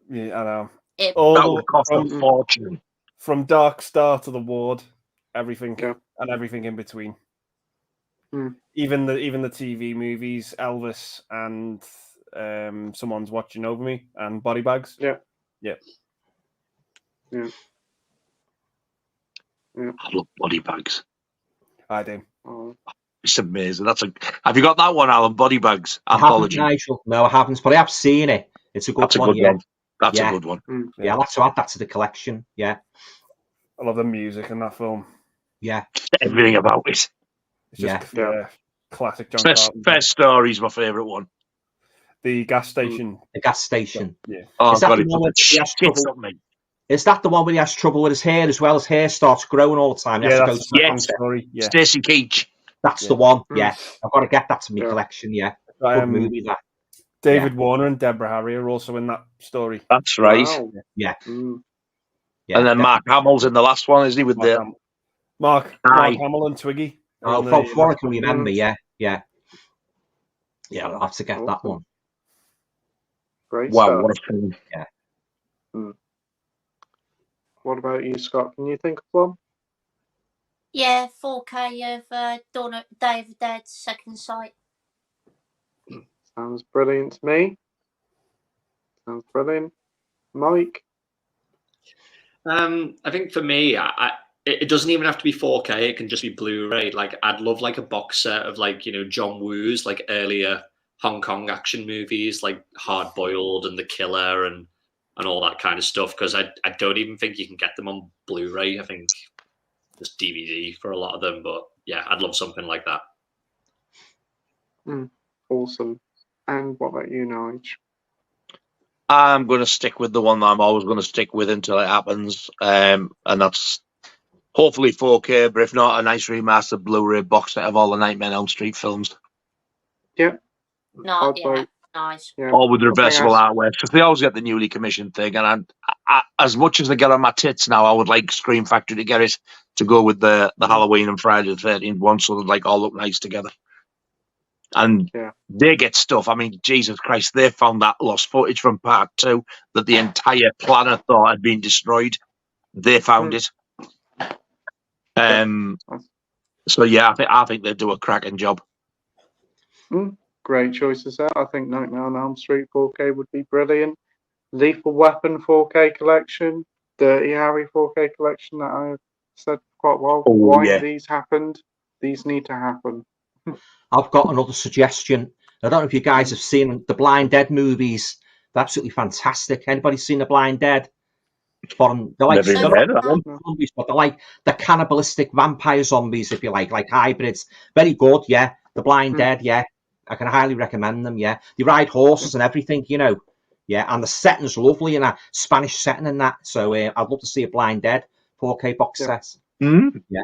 Yeah, I know. That would cost a fortune. From Dark Star to The Ward, everything and everything in between. Even the TV movies, Elvis and Someone's Watching Over Me and Body Bags. Yeah. I love Body Bags. I do. Oh. It's amazing. Have you got that one, Alan? Body Bags anthology? Nigel. No, I haven't, but I have seen it. It's a good one. That's a good one. Yeah, let's add that to the collection. Yeah. I love the music in that film. Yeah. Everything about it. It's just classic John Carpenter. First Story's my favourite one. The gas station. The gas station. Yeah. Oh, is that the one Is that the one where he has trouble with his hair as well? His hair starts growing all the time. Stacey Keach. That's the one. Yeah. I've got to get that to my collection. Yeah. Good movie, that. David Warner and Deborah Harry are also in that story. That's right. Wow. Yeah. Mm. Yeah, And then Mark Hamill's in the last one, isn't he? With Mark Aye. Hamill and Twiggy. Oh, from what I can remember, yeah. I'll have to get that one. Great wow, stuff. what a film! Yeah. What about you, Scott? Can you think of one? Yeah, 4K of Day of the Dead, Second Sight. Sounds brilliant to me. Sounds brilliant. Mike? I think for me, it doesn't even have to be 4K. It can just be Blu-ray. Like, I'd love like a box set of like, you know, John Woo's like earlier Hong Kong action movies, like Hard Boiled and The Killer and all that kind of stuff. Because I don't even think you can get them on Blu-ray. I think just DVD for a lot of them. But yeah, I'd love something like that. Awesome. And what about you, Nige? I'm going to stick with the one that I'm always going to stick with until it happens, and that's hopefully 4K, but if not, a nice remastered Blu-ray box set of all the Nightmare on Elm Street films. Yeah. Nice. Yeah. All with reversible artwork. So they always get the newly commissioned thing, and I, as much as they get on my tits now, I would like Scream Factory to get it to go with the Halloween and Friday the 13th one, so they like all look nice together. And they get stuff. I mean, Jesus Christ, they found that lost footage from part 2 that the entire planet thought had been destroyed. They found it. So yeah, I think they do a cracking job. Great choices there. I think Nightmare on Elm Street 4K would be brilliant. Lethal Weapon 4K collection, Dirty Harry 4K collection that I've said for quite a while. Why these happened? These need to happen. I've got another suggestion. I don't know if you guys have seen the Blind Dead movies. They're absolutely fantastic. Anybody seen the Blind Dead? They're like zombies, but they're like the cannibalistic vampire zombies, if you like hybrids. Very good, yeah. The Blind Dead, yeah. I can highly recommend them, yeah. They ride horses and everything, you know. Yeah, and the setting's lovely in a Spanish setting and that. So I'd love to see a Blind Dead 4K box set. Yeah.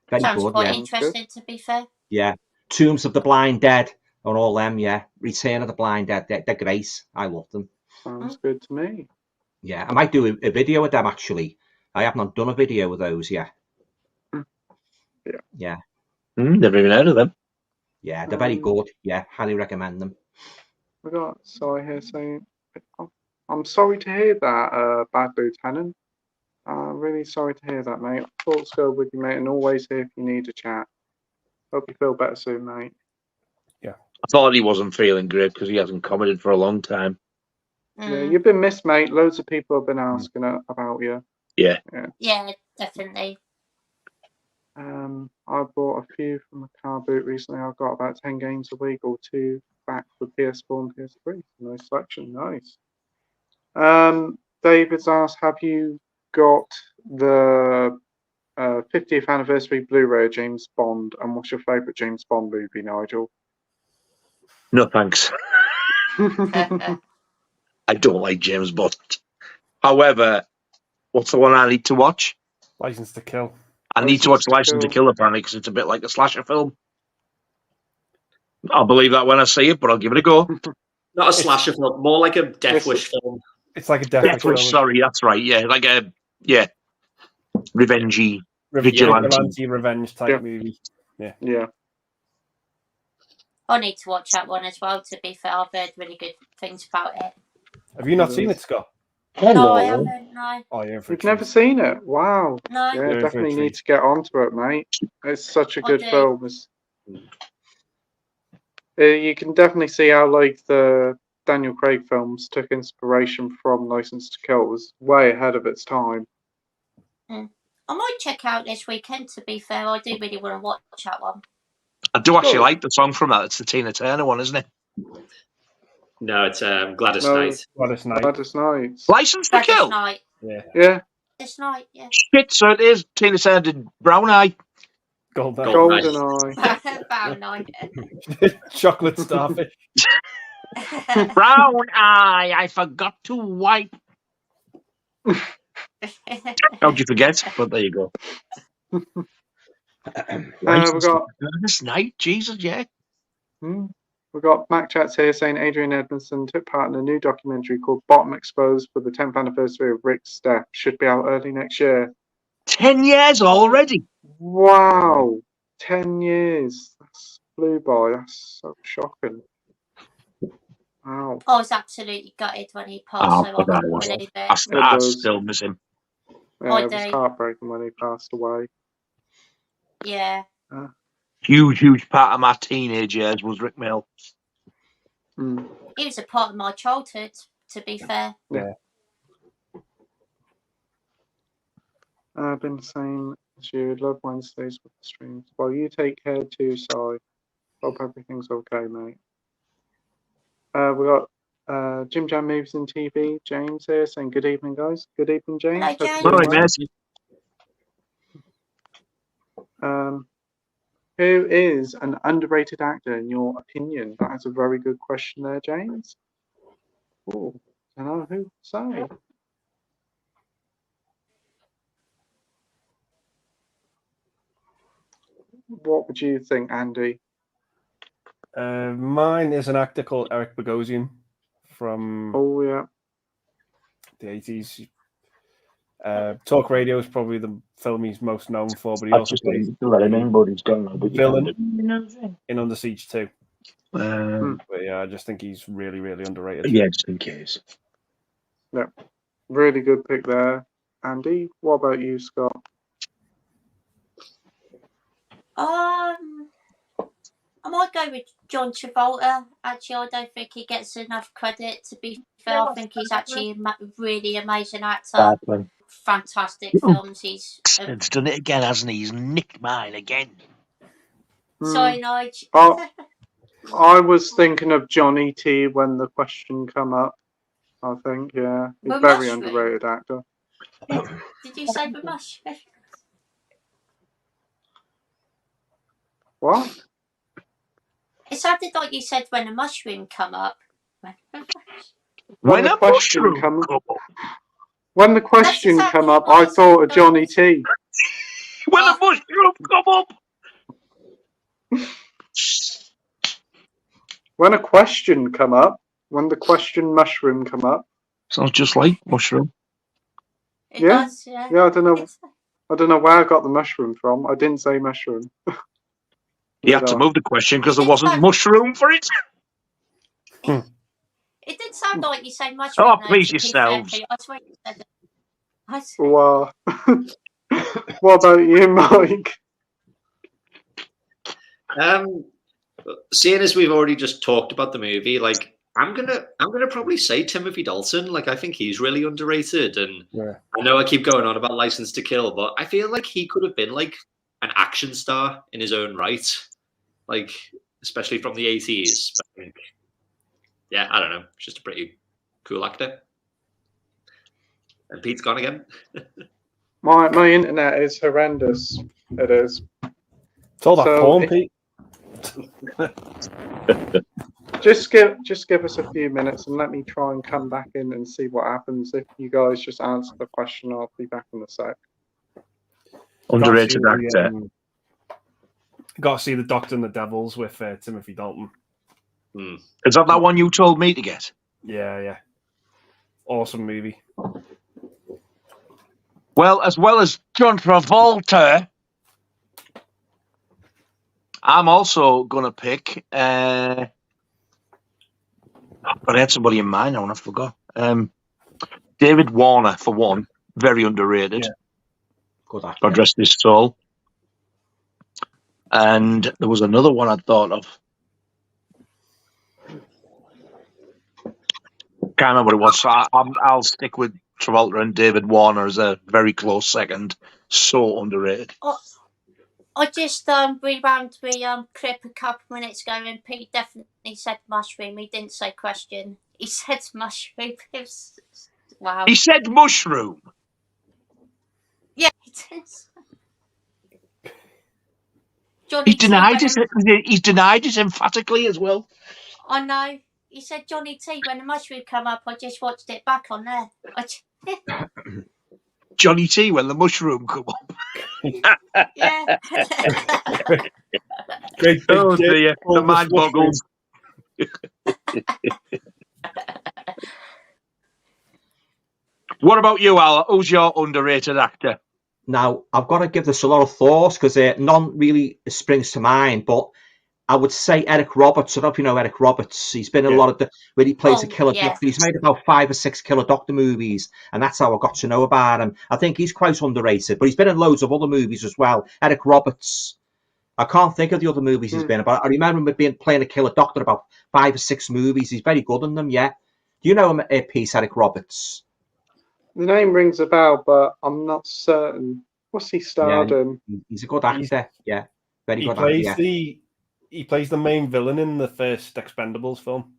Very Sounds good, quite interesting, to be fair. Yeah. Tombs of the Blind Dead and all them, yeah. Return of the Blind Dead, they're great. I love them. Sounds good to me. Yeah, I might do a video with them, actually. I haven't done a video with those yet. Yeah. Never even heard of them. Yeah, they're very good. Yeah, highly recommend them. We got Sorry here saying, I'm sorry to hear that, Bad Lieutenant. Really sorry to hear that, mate. Thoughts go with you, mate, and always here if you need a chat. Hope you feel better soon, mate. Yeah. I thought he wasn't feeling great because he hasn't commented for a long time. Yeah, you've been missed, mate. Loads of people have been asking about you. Yeah, definitely. I bought a few from a car boot recently. I've got about 10 games a week or 2 back for PS4 and PS3. Nice selection, nice. David's asked, have you got the 50th anniversary Blu-ray of James Bond, and what's your favourite James Bond movie, Nigel? no thanks. I don't like James Bond. However, what's the one I need to watch? License to Kill. I need to watch License to Kill, apparently, because it's a bit like a slasher film. I'll believe that when I see it, but I'll give it a go. Not a slasher film, more like a Death Wish film. It's like a Death Wish. Sorry, that's right. Yeah, like a revengey vigilante revenge type movie. Yeah. I need to watch that one as well, to be fair. I've heard really good things about it. Have you not seen it, Scott? No, I haven't, no. Oh, You've never seen it? Wow. No. Yeah, definitely need to get onto it, mate. It's such a good film. You can definitely see how, like, the Daniel Craig films took inspiration from License to Kill. It was way ahead of its time. I might check out this weekend, to be fair. I do really want to watch that one. I do actually like the song from that. It's the Tina Turner one, isn't it? No, it's Gladys Knight. Gladys Knight. License to Kill? Night. Yeah. This night, yeah. Shit, so it is. Tina Turner did Brown Eye. Golden Eye. Brown Eye. Chocolate Starfish. Brown Eye, I forgot to wipe. How'd you forget? But there you go. We got this night, Jesus, yeah. We've got Mac Chats here saying Adrian Edmondson took part in a new documentary called Bottom Exposed for the 10th anniversary of Rick's death. Should be out early next year. 10 years already. Wow. 10 years. That's flew by. That's so shocking. Wow. I was absolutely gutted when he passed. So I couldn't believe it. I still miss him. Yeah, it was heartbreaking when he passed away. Yeah. Huge part of my teenage years was Rick Mill. He was a part of my childhood, to be fair. Yeah. I've been the same as you. Love Wednesdays with the streams. Well, you take care too, Si. Hope everything's okay, mate. We got Jim Jam Movies and TV. James here saying good evening, guys. Good evening, James. Hello, James. Who is an underrated actor in your opinion? That's a very good question there, James. Oh, I don't know who to say. What would you think, Andy? Mine is an actor called Eric Bogosian from the 80s. Talk Radio is probably the film he's most known for, but he also plays villain in Under Siege 2. But yeah, I just think he's really, really underrated. Yeah, just in case. Yeah, really good pick there, Andy. What about you, Scott? I might go with John Travolta. Actually, I don't think he gets enough credit, to be fair. I think he's actually a really amazing actor. Fantastic films. He's done it again, hasn't he? He's nicked mine again. Sorry, Nige. I was thinking of Johnny T when the question come up. I think, yeah. He's a very underrated actor. Did you say the mushroom? What? It sounded like you said when a mushroom come up. When the question come up. When the question come up, I thought of Johnny T. When the mushroom come up. When a question come up, when the question mushroom come up. Sounds just like mushroom. It does, yeah. Yeah, I don't know where I got the mushroom from. I didn't say mushroom. You had to move the question because there wasn't mushroom for it. It did sound like you said mushroom. Oh, please yourselves. I swear you said it. Wow. What about you, Mike? Seeing as we've already just talked about the movie, like I'm gonna probably say Timothy Dalton. Like I think he's really underrated, and I know I keep going on about License to Kill, but I feel like he could have been like an action star in his own right, like especially from the 80s. But I think, yeah, I don't know, he's just a pretty cool actor. And Pete's gone again. My internet is horrendous. It is. It's all that porn, Pete. Just give us a few minutes and let me try and come back in and see what happens. If you guys just answer the question, I'll be back in a sec. Underrated actor. Got to see The Doctor and the Devils with Timothy Dalton. Is that one you told me to get? Yeah. Awesome movie. Well as John Travolta, I'm also going to pick... but I had somebody in mind now and I forgot. David Warner, for one. Very underrated. Yeah. Good actor. God rest his soul. And there was another one I thought of. Can't remember what it was. So I'll stick with Travolta and David Warner as a very close second. So underrated. I just rewound the clip a couple minutes ago, and Pete definitely said mushroom. He didn't say question. He said mushroom. Wow. He said mushroom. Yeah, he did. He denied it. He denied it emphatically as well. I know. He said Johnny T. When the mushroom come up, I just watched it back on there. Johnny T. When the mushroom come up. Yeah. Great oh dear, the mind boggles. What about you, Al? Who's your underrated actor? Now, I've got to give this a lot of thought because none really springs to mind, but I would say Eric Roberts. I don't know if you know Eric Roberts. He's been in a lot of where he plays a killer doctor. He's made about 5 or 6 killer doctor movies, and that's how I got to know about him. I think he's quite underrated, but he's been in loads of other movies as well. Eric Roberts. I can't think of the other movies he's been in, but I remember him playing a killer doctor about 5 or 6 movies. He's very good in them, yeah. Do you know him, Eric Roberts? The name rings a bell, but I'm not certain. What's he starred in? He's a good actor, yeah. Very good plays actor, yeah. He plays the main villain in the first Expendables film.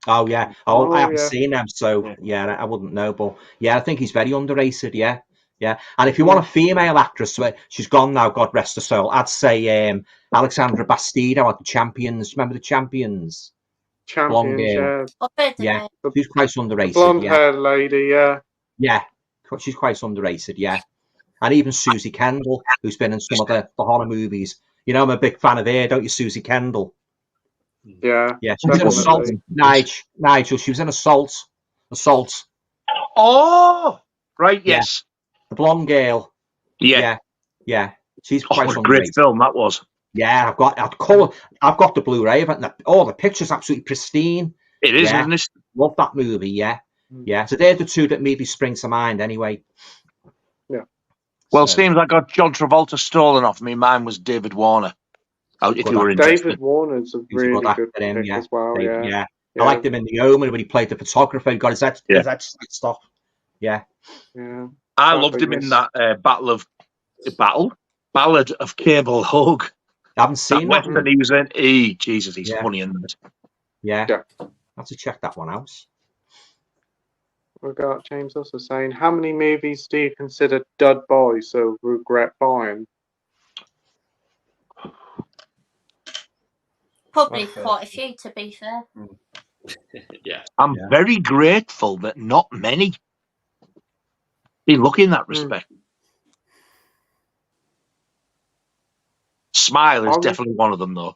Oh, yeah. I haven't seen him, so, yeah, I wouldn't know. But, yeah, I think he's very underrated, yeah. Yeah. And if you want a female actress, she's gone now, God rest her soul, I'd say Alexandra Bastido at the Champions. Remember the Champions? Champions, yeah. She's quite underrated, blonde-haired lady, yeah. Yeah, she's quite underrated, yeah. And even Susie Kendall, who's been in some of the horror movies. You know, I'm a big fan of her, don't you, Susie Kendall? Yeah. Yeah, she was in Assault. Nigel, she was in Assault. Oh, right, yes. Yeah. The blonde girl. Yeah. She's quite what a great film that was. Yeah, I've got the Blu-ray of it, and the picture's absolutely pristine. It is, isn't it? Love that movie, yeah. Yeah, so they're the two that maybe spring to mind anyway. Yeah. Well, seems I got John Travolta stolen off me. Mine was David Warner. If you were interested. David Warner's a really good pick as well, yeah. I liked him in The Omen when he played the photographer. He got his head stuff. Yeah. Yeah. I loved him in that Ballad of Cable Hogue. I haven't seen that. Western he was in. Jesus, he's funny in that. Yeah. I have to check that one out. We've got James also saying, how many movies do you consider dud boys, so regret buying? Probably quite a few, to be fair. Yeah. I'm very grateful that not many. Been lucky in that respect. Smile is definitely one of them, though.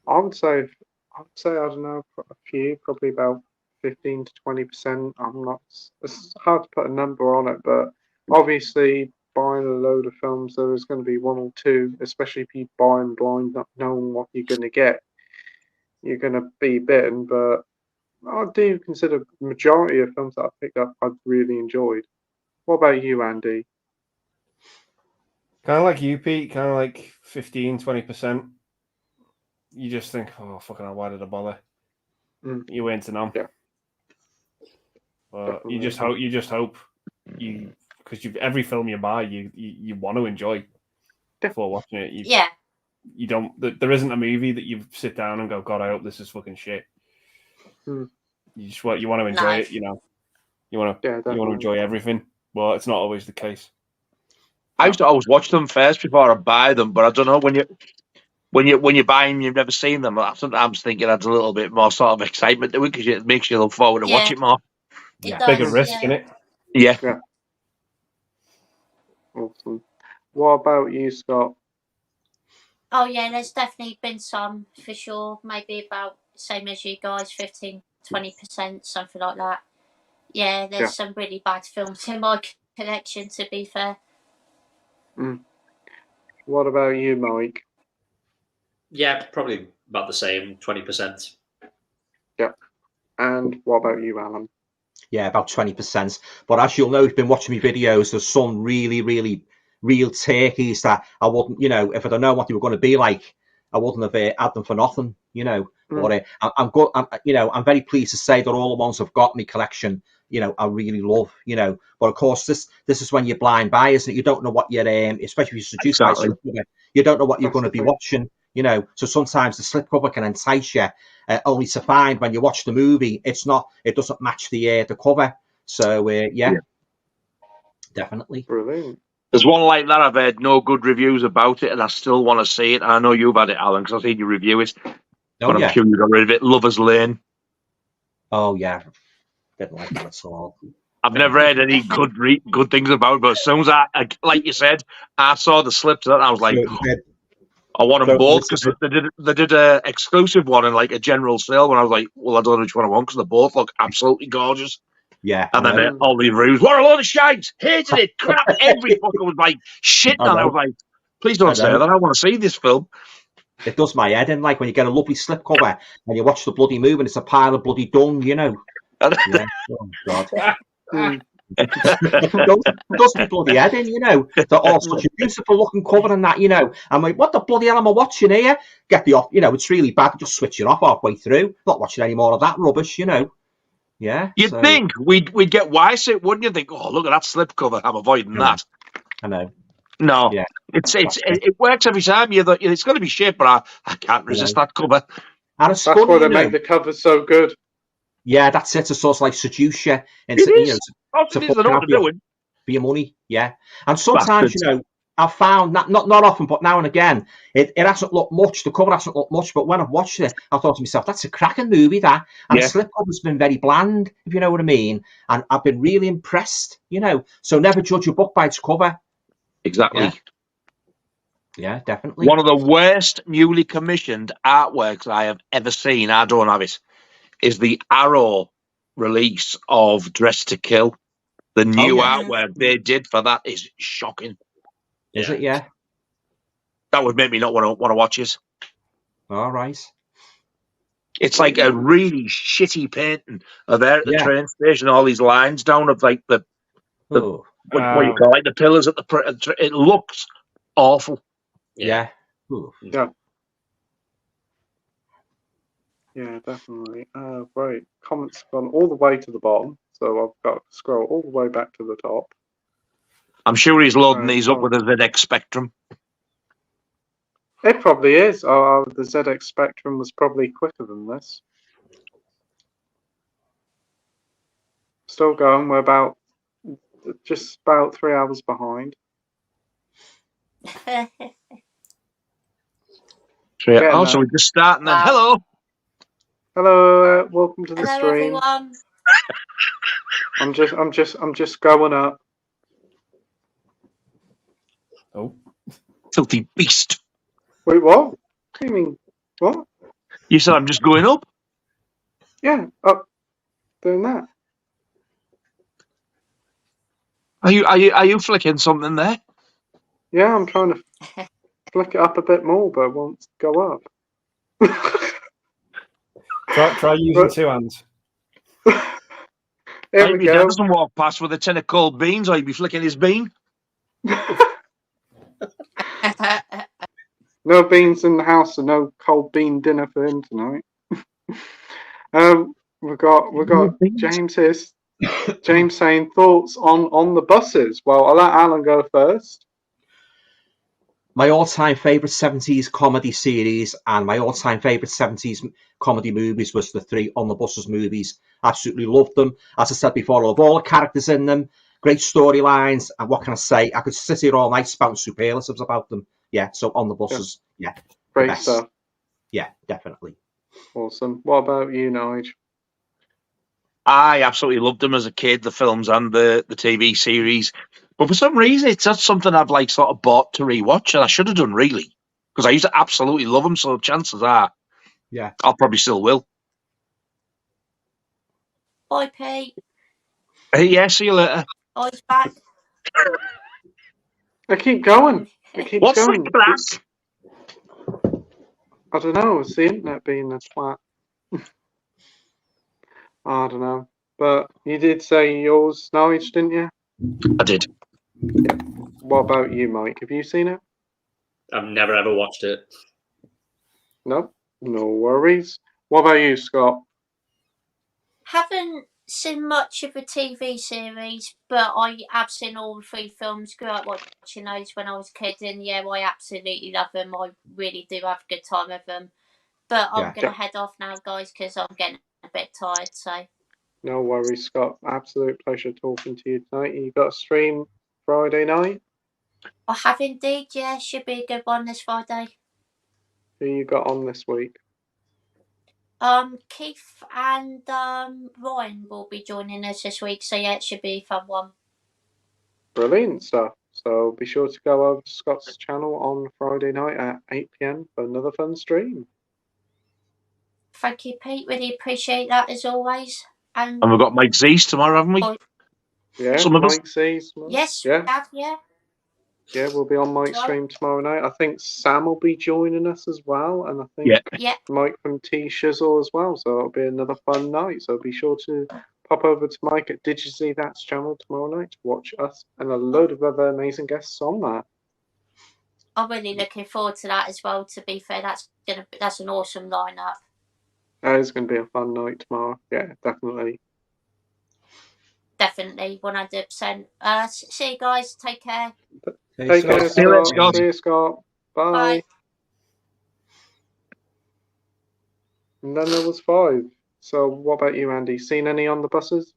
I would say I don't know, a few, probably about 15 to 20%. It's hard to put a number on it, but obviously buying a load of films, there's going to be one or two, especially if you buy them blind, not knowing what you're going to get. You're going to be bitten, but I do consider the majority of films that I picked up I've really enjoyed. What about you, Andy? Kind of like you, Pete, kind of like 15, 20%. You just think, oh, fucking hell, why did I bother? You went to know. Yeah. But you just hope because every film you buy, you want to enjoy before watching it. You don't. There isn't a movie that you sit down and go, God, I hope this is fucking shit. You want to enjoy it. You know, you want to enjoy everything. Well, it's not always the case. I used to always watch them first before I buy them, but I don't know when you buy them, you've never seen them. I sometimes think it adds a little bit more sort of excitement to it because it makes you look forward to watch it more. Bigger risk in it. Yeah. Awesome. What about you, Scott? Oh yeah, there's definitely been some for sure. Maybe about same as you guys, 15, 20%, something like that. Yeah, there's some really bad films in my collection, to be fair. What about you, Mike? Yeah, probably about the same, 20%. Yeah. And what about you, Alan? Yeah, about 20%. But as you'll know, you've been watching me videos, there's some really, really real turkeys that I wouldn't, if I'd known what they were going to be like, I wouldn't have had them for nothing, But I'm good. I'm very pleased to say that all the ones I've got in my collection, I really love, But of course, this is when you're blind by, isn't it? You don't know what you're, especially if you're seduced by something, you don't know what you're going to be watching, So sometimes the slipcover can entice you, only to find when you watch the movie, it doesn't match the cover. So definitely. Brilliant. There's one like that I've heard no good reviews about it, and I still want to see it. And I know you've had it, Alan, because I've seen you review it. But I'm sure you got rid of it. Lover's Lane. Oh yeah, didn't like that at all. I've never heard any good things about it, but as soon as like you said, I saw the slips and I was like, I want them So, both because they did a exclusive one in like a general sale. When I was like, well, I don't know which one I want because they both look absolutely gorgeous. Yeah, And then all the reviews, what a load of shite, hated it, crap. Every fucker was like shitting on it. I was like, please don't say that. I want to see this film. It does my head in, like when you get a lovely slipcover and you watch the bloody movie and it's a pile of bloody dung, you know. Yeah. Oh God. It does my bloody head in, you know. They're all such a beautiful looking cover and that, you know. I'm like, what the bloody hell am I watching here? Get the off, you know, it's really bad. Just switch it off halfway through. Not watching any more of that rubbish, you know. Yeah. You'd think we'd get wise it, wouldn't you? Think, oh, look at that slipcover. I'm avoiding that. I know. No, yeah. It works every time. It's going to be shit, but I can't resist that cover. And it's That's funny, why they make the covers so good. Yeah, that's it. To sort of like seduce you and it you is. know, to They know what they're doing for your money. Yeah, and sometimes you know I've found that not often, but now and again it hasn't looked much. The cover hasn't looked much, but when I've watched it, I thought to myself, that's a cracking movie. That and the slipcover's been very bland, if you know what I mean. And I've been really impressed. You know, so never judge a book by its cover. Exactly. Yeah, definitely. One of the worst newly commissioned artworks I have ever seen, I don't have it, is the Arrow release of Dress to Kill. The new artwork they did for that is shocking. Is it? Yeah. That would make me not want to watch it. All right. It's like a really shitty painting of there at the train station, all these lines down of like what you call like the pillars at the. It looks awful. Yeah. Yeah. Yeah, definitely. Right. Comments gone all the way to the bottom, so I've got to scroll all the way back to the top. I'm sure he's loading these up with a ZX Spectrum. It probably is. The ZX Spectrum was probably quicker than this. Still going. We're just about 3 hours behind. So we're just starting then. Hello. Hello, welcome to the Hello, stream. everyone. I'm just going up. Oh, filthy beast! Wait, what? What do you mean? What? You said I'm just going up. Yeah, up. Doing that. Are you flicking something there? Yeah, I'm trying to flick it up a bit more, but it won't go up. try using two hands. Here we go. Doesn't walk past with a tin of cold beans, or you'd be flicking his bean. No beans in the house, and no cold bean dinner for him tonight. We got James here. James saying thoughts on the buses. Well, I'll let Alan go first. My all-time favourite 70s comedy series and my all-time favourite 70s comedy movies was the three On the Buses movies. Absolutely loved them. As I said before, I love all the characters in them, great storylines, and what can I say? I could sit here all night spouting superlatives about them. Yeah, so On the Buses, yeah. Great stuff. Yeah, definitely. Awesome. What about you, Nige? I absolutely loved them as a kid, the films and the TV series. But for some reason, it's not something I've like sort of bought to rewatch, and I should have done really, because I used to absolutely love them. So chances are, yeah, I'll probably still will. Bye, Pete. Yeah, see you later. Oh, he's back. I keep going. It keeps What's going. the class? I don't know. It's the internet being a twat. I don't know. But you did say yours, Nige, didn't you? I did. Yeah. What about you, Mike? Have you seen it? I've never ever watched it. No? No worries. What about you, Scott? Haven't seen much of a TV series, but I have seen all the three films. Grew up watching those when I was a kid, and yeah, I absolutely love them. I really do have a good time with them. But I'm going to head off now, guys, because I'm getting a bit tired. So. No worries, Scott. Absolute pleasure talking to you tonight. You got a stream Friday night? I have indeed, yeah. Should be a good one this Friday. Who you got on this week? Keith and Ryan will be joining us this week, so yeah, it should be a fun one. Brilliant stuff. So be sure to go over to Scott's channel on Friday night at 8 PM for another fun stream. Thank you, Pete. Really appreciate that as always. And we've got Mike Zeus tomorrow, haven't we? Yeah, Some of us. Mike sees. Yes, Yeah. yeah. Yeah, we'll be on Mike's stream tomorrow night. I think Sam will be joining us as well, and I think Yeah. Mike from T Shizzle as well. So it'll be another fun night. So be sure to pop over to Mike at Digitally That's channel tomorrow night to watch us and a load of other amazing guests on that. I'm really looking forward to that as well. To be fair, that's an awesome lineup. That is going to be a fun night tomorrow. Yeah, definitely. Definitely, 100%. See you guys. Take care. Take care, See you later, Scott. Scott. See you, Scott. Bye. Bye. And then there was 5. So what about you, Andy? Seen any on the buses?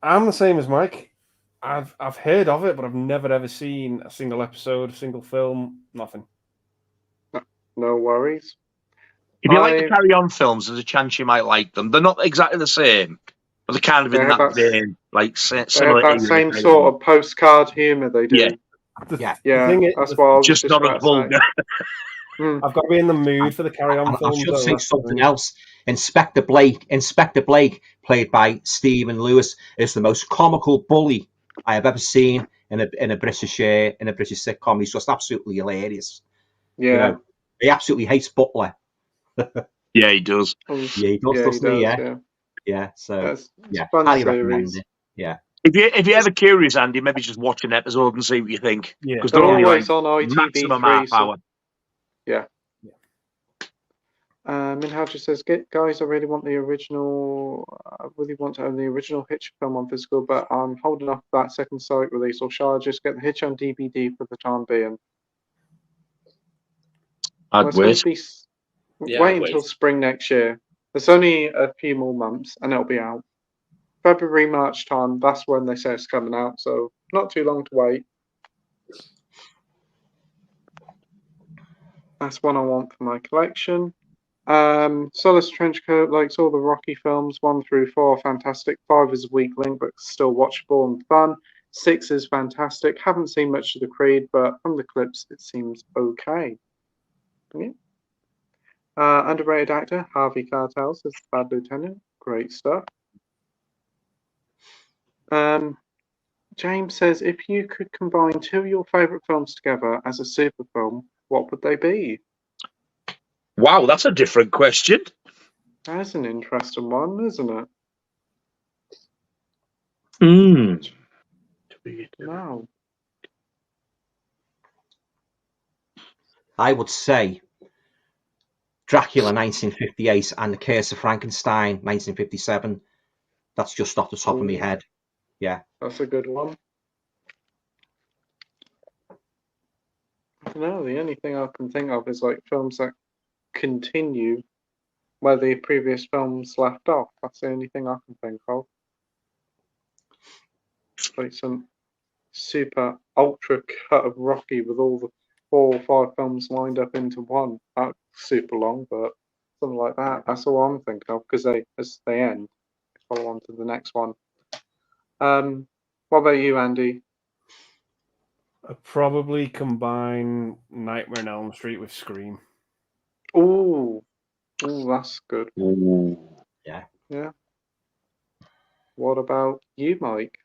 I'm the same as Mike. I've heard of it, but I've never ever seen a single episode, a single film, nothing. No worries. If you like the Carry On films, there's a chance you might like them. They're not exactly the same, but they're kind of in that vein, like similar. They have that same sort of postcard humour they do. Yeah. That's why I was just not as vulgar. I've got to be in the mood for the Carry On films. I should say something else. Inspector Blake, played by Stephen Lewis, is the most comical bully I have ever seen in a British sitcom. He's just absolutely hilarious. Yeah, you know, he absolutely hates Butler. Yeah, he does. Yeah, he does, doesn't he? Yeah. So it's highly recommend it. Yeah. If you're ever curious, Andy, maybe just watch an episode and see what you think. Yeah, because they're only always like on ITV3. maximum half hour. Yeah. Minhaj just says, guys, I really want the original. I really want to own the original Hitch film on physical, but I'm holding off that second site release. Or shall I just get the Hitch on DVD for the time being? I'd wait. Wait until spring next year. There's only a few more months, and it'll be out. February, March time. That's when they say it's coming out. So not too long to wait. That's one I want for my collection. Solace Trenchcoat likes all the Rocky films. 1 through 4 fantastic. 5 is a weak link, but still watchable and fun. 6 is fantastic. Haven't seen much of the Creed, but from the clips it seems okay. Yeah. Underrated actor Harvey Keitel says Bad Lieutenant. Great stuff. James says, if you could combine 2 of your favourite films together as a super film, what would they be? Wow, that's a different question. That's an interesting one, isn't it? No. I would say Dracula 1958 and The Curse of Frankenstein 1957. That's just off the top of my head. Yeah. That's a good one. I don't know. The only thing I can think of is like films that continue where the previous films left off. That's the only thing I can think of. Like some super ultra cut of Rocky with all the 4 or 5 films lined up into one. That's super long, but something like that. That's all I'm thinking of because as they end, they follow on to the next one. What about you, Andy? I'd probably combine Nightmare on Elm Street with Scream. Ooh, that's good. Ooh. Yeah. Yeah. What about you, Mike?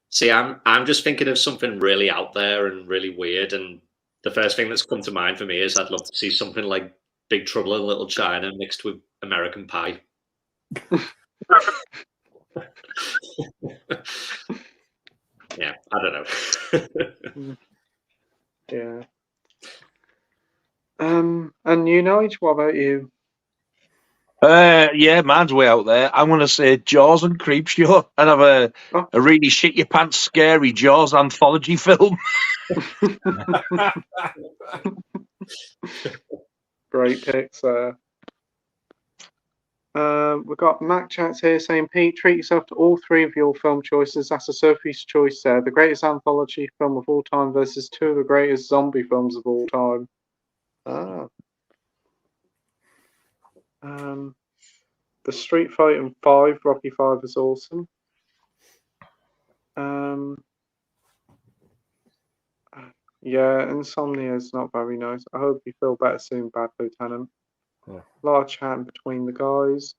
See, I'm just thinking of something really out there and really weird, and the first thing that's come to mind for me is I'd love to see something like Big Trouble in Little China mixed with American Pie. Yeah, I don't know. Yeah. And you, Nige, what about you? Yeah, mine's way out there. I'm going to say Jaws and Creepshow and have a really shit your pants scary Jaws anthology film. Great picks there. We've got Mac Chats here saying, Pete, treat yourself to all 3 of your film choices. That's a Sophie's choice there. The greatest anthology film of all time versus 2 of the greatest zombie films of all time. The Street Fighter 5, Rocky 5 is awesome. Yeah, insomnia is not very nice. I hope you feel better soon, Bad Lieutenant. Yeah. A lot of chatting between the guys.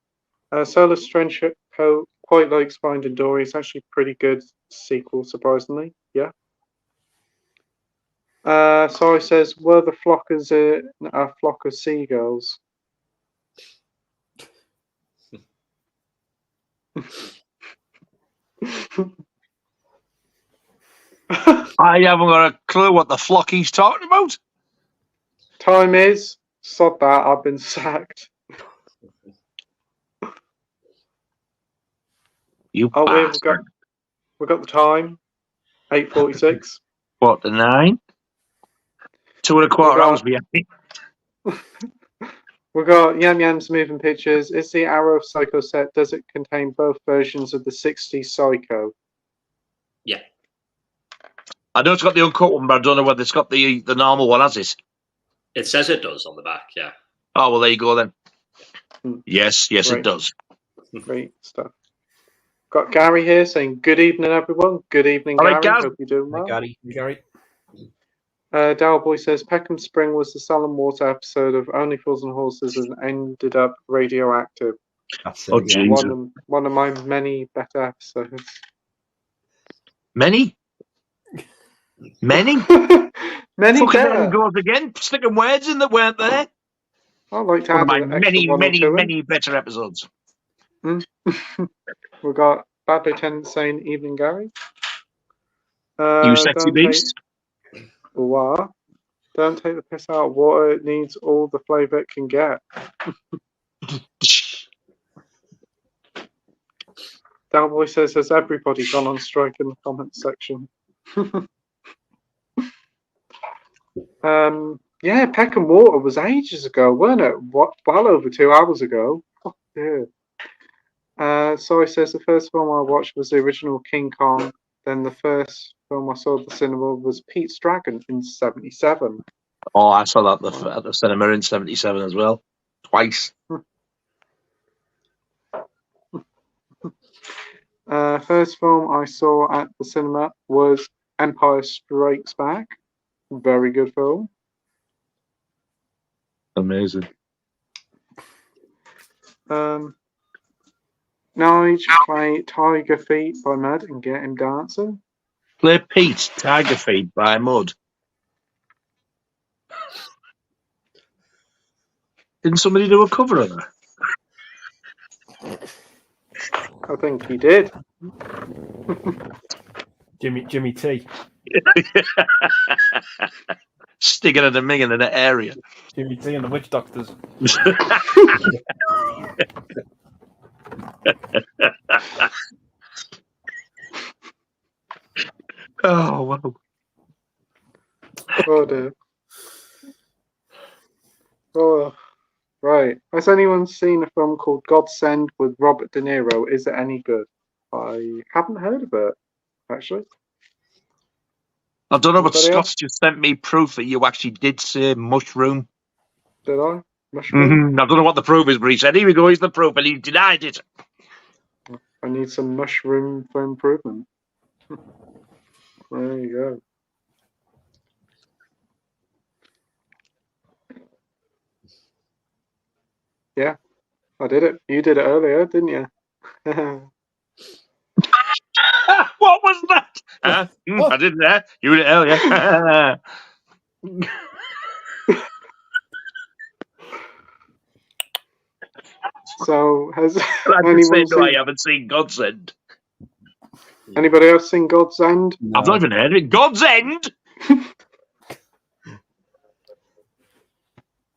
Solar Strange Co. quite likes Finding Dory. It's actually a pretty good sequel, surprisingly. Yeah. Sorry says, were the flockers a flock of seagulls? I haven't got a clue what the flock he's talking about. Time is, sod that, I've been sacked. You Oh, bastard. we've got the time. 8:46. What, the 9? 2.25 hours behind me. We've got Yam Yam's Moving Pictures. Is the Arrow of Psycho set, does it contain both versions of the 60s Psycho? Yeah. I know it's got the uncut one, but I don't know whether it's got the normal one, has it? It says it does on the back, yeah. Oh, well, there you go then. Hmm. Yes, Right. it does. Great stuff. Got Gary here saying, good evening, everyone. Good evening, All Gary. right, Gaz. Hope you're doing well. Gary. Dow Boy says, Peckham Spring was the Salem Water episode of Only Fools and Horses and ended up radioactive. That's Oh, it, yeah. Jesus. One of my many better episodes. Many? Many Fucking there better. he goes again, sticking words in that weren't there. I'd like to One of add my an extra one or two in. many better episodes. We've got Bad Lieutenant saying, evening, Gary. You sexy don't take- beast. What? Don't take the piss out of water. It needs all the flavour it can get. Cowboy says, has everybody gone on strike in the comments section? Yeah, Peckham Water was ages ago, weren't it? Well over 2 hours ago. Oh, dear. Sorry says, the first film I watched was the original King Kong. Then the first film I saw at the cinema was Pete's Dragon in '77. Oh, I saw that at the cinema in '77 as well. Twice. First film I saw at the cinema was Empire Strikes Back. Very good film. Amazing. Nige, play Tiger Feet by Mud and get him dancing. Play Pete, Tiger Feed by Mud. Didn't somebody do a cover of that? I think he did. Jimmy T. Sticking at the minging in the area. Jimmy T and the Witch Doctors. Oh, wow. Oh, dear. Oh, right. Has anyone seen a film called Godsend with Robert De Niro? Is it any good? I haven't heard of it, actually. I don't know, but Anybody Scott's else? just sent me proof that you actually did say mushroom. Did I? Mushroom? I don't know what the proof is, but he said, here we go, here's the proof, and he denied it. I need some mushroom for improvement. There you go. Yeah, I did it. You did it earlier, didn't you? What was that? I didn't know. You did it earlier. So, has I just anyone say, no, I seen, haven't seen God's End. anybody else seen God's End? I've not even heard of it. God's End?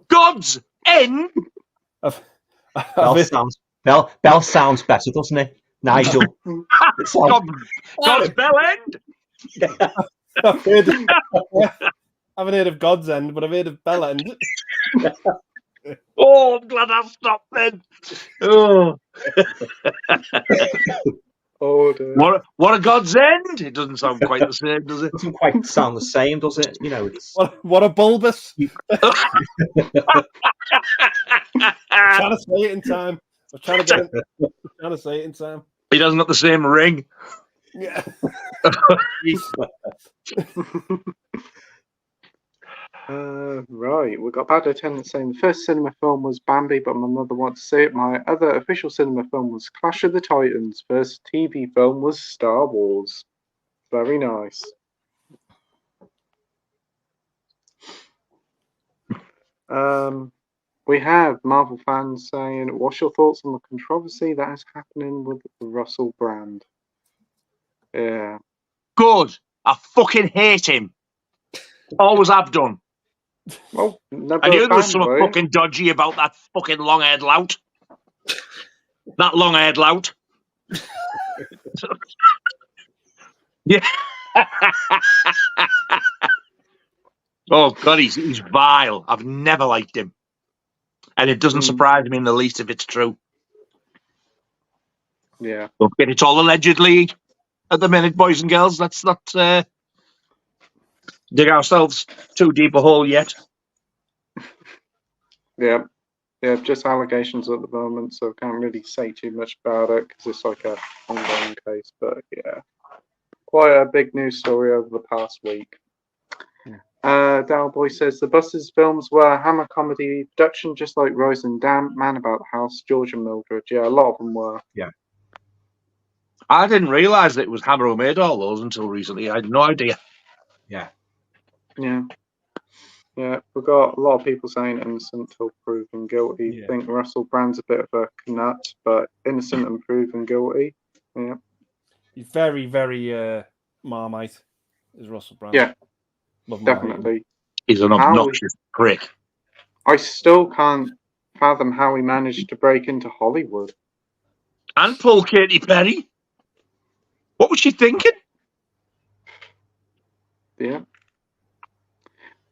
God's End? Bell sounds better, doesn't it, Nigel? God's Bell End? I haven't heard of God's End, but I've heard of Bell End. Oh, I'm glad I've stopped then. Oh, Oh, dear. what a God's End? It doesn't sound quite the same, does it? Doesn't quite sound the same, does it? You know, it's What a bulbous. I'm trying to say it in time. I'm trying to say it in time. He doesn't got the same ring. Yeah. Right, we got bad attendance saying the first cinema film was Bambi, but my mother wants to see it. My other official cinema film was Clash of the Titans. First TV film was Star Wars. Very nice. We have Marvel fans saying, what's your thoughts on the controversy that is happening with Russell Brand? Yeah. Good. I fucking hate him. Always have done. Well, never I knew there was fan, something were you? fucking dodgy about that fucking long-haired lout. That long-haired lout. Yeah. Oh, God, he's vile. I've never liked him. And it doesn't surprise me in the least if it's true. Yeah. Okay, it's all allegedly at the minute, boys and girls. Let's not dig ourselves too deep a hole yet. Yeah. Yeah, just allegations at the moment, so can't really say too much about it because it's like a ongoing case. But yeah, quite a big news story over the past week. Dalboy says the Busters films were a Hammer comedy production, just like Rose and Damn, Man About the House, George and Mildred. Yeah, a lot of them were. Yeah. I didn't realise that it was Hammer who made all those until recently. I had no idea. Yeah. Yeah. Yeah, we've got a lot of people saying innocent till proven guilty. Yeah. I think Russell Brand's a bit of a nut, but innocent and proven guilty. Yeah. He's very, very Marmite, is Russell Brand. Yeah, Love him or hate him. definitely. He's an obnoxious prick. I still can't fathom how he managed to break into Hollywood. And pull Katy Perry. What was she thinking? Yeah.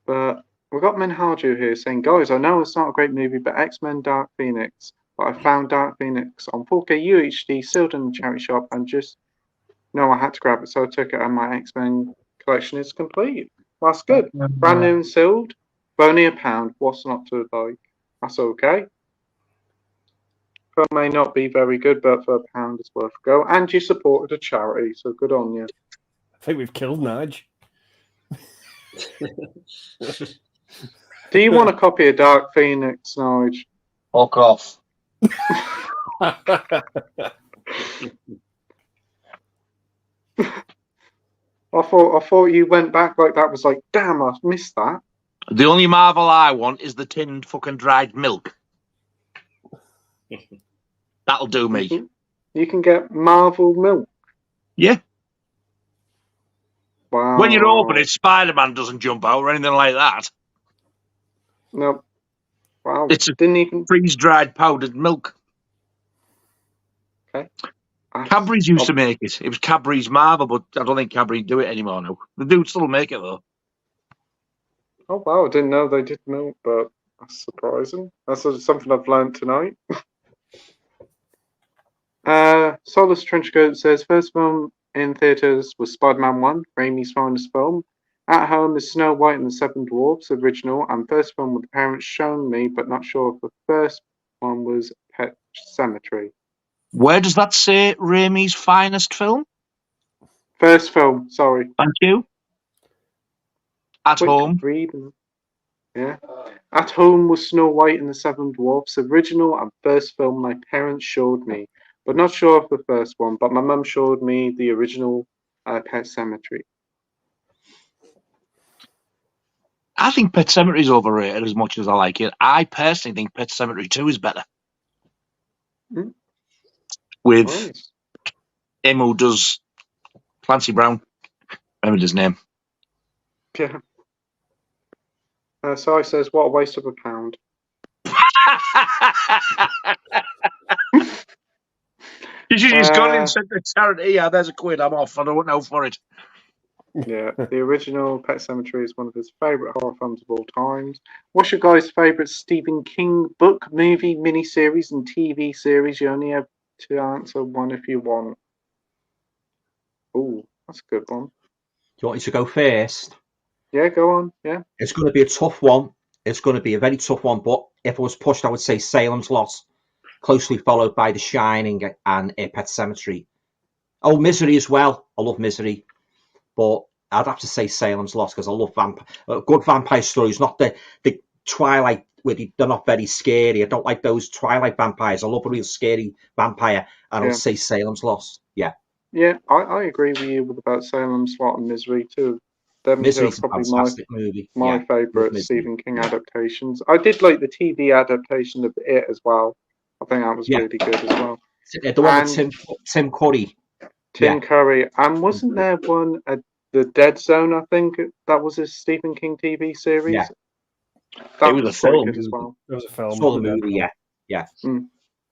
But we've got Minhaju here saying, guys, I know it's not a great movie, but X-Men Dark Phoenix. But I found Dark Phoenix on 4K UHD, sealed in the charity shop, and just, no, I had to grab it, so I took it, and my X-Men collection is complete. That's good. Brand new and sealed, for only £1. What's not to like? That's okay. Film may not be very good, but for £1 it's worth a go. And you supported a charity, so good on you. I think we've killed Nige. Do you want a copy of Dark Phoenix, Nige? Fuck off. I thought you went back like that was like, damn, I missed that. The only Marvel I want is the tinned fucking dried milk. That'll do me. You can get Marvel milk. Yeah. Wow. When you open it, Spider-Man doesn't jump out or anything like that. No. Wow. It's a Didn't even freeze-dried powdered milk. Okay. Cadbury's used to make it. It was Cadbury's Marvel, but I don't think Cadbury do it anymore now. They do still make it though. Oh wow, I didn't know they did milk, but that's surprising. That's something I've learned tonight. Solace Trenchcoat says first film in theaters was Spider-Man 1, Raimi's finest film. At home is Snow White and the Seven Dwarfs, original, and first film with the parents shown me, but not sure if the first one was Pet Sematary. Where does that say Raimi's finest film? First film, sorry. Thank you. At home. Reading. Yeah. At home was Snow White and the Seven Dwarfs, original and first film my parents showed me, but not sure of the first one, but my mum showed me the original Pet Sematary. I think Pet Sematary is overrated as much as I like it. I personally think Pet Sematary 2 is better. With him who does Clancy Brown. Remember his name. Yeah. So he says, what a waste of £1. You should just gone and said to charity, yeah, there's £1, I'm off. I don't know for it. Yeah, the original Pet Sematary is one of his favourite horror films of all times. What's your guys' favourite Stephen King book, movie, miniseries, and TV series? You only have to answer one if you want. Oh, that's a good one. Do you want me to go first? Yeah, go on. Yeah. It's going to be a tough one. It's going to be a very tough one, but if I was pushed, I would say Salem's Lot, closely followed by The Shining and Pet Sematary. Oh, Misery as well. I love Misery. But I'd have to say Salem's Lot because I love good vampire stories, not the Twilight where they're not very scary. I don't like those Twilight vampires. I love a real scary vampire, and I'll say Salem's Lot. Yeah. Yeah, I agree with you about Salem's Lot and Misery too. Them Misery's are probably a fantastic movie. My favourite Stephen King adaptations. I did like the TV adaptation of It as well. I think that was really good as well. The one with Tim Curry. Tim Curry. And wasn't there one at The Dead Zone, I think? That was a Stephen King TV series. Yeah. That was a film good as well. It was a film. Saw the movie, yeah.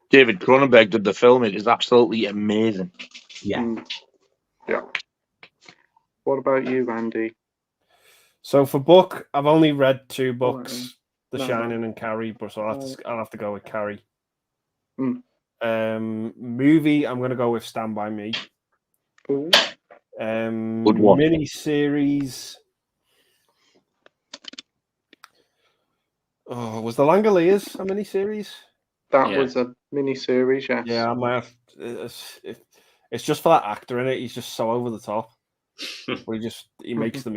David Cronenberg did the film. It is absolutely amazing. Yeah. Yeah. What about you, Andy? So for book, I've only read 2 books, The Shining and Carrie, but so I'll have to go with Carrie. Movie, I'm going to go with Stand By Me. Ooh. Good one. Mini-series. Oh, was The Langoliers a mini-series? That was a mini-series, yes. Yeah, I might have. It's just for that actor in it. He's just so over the top. He makes the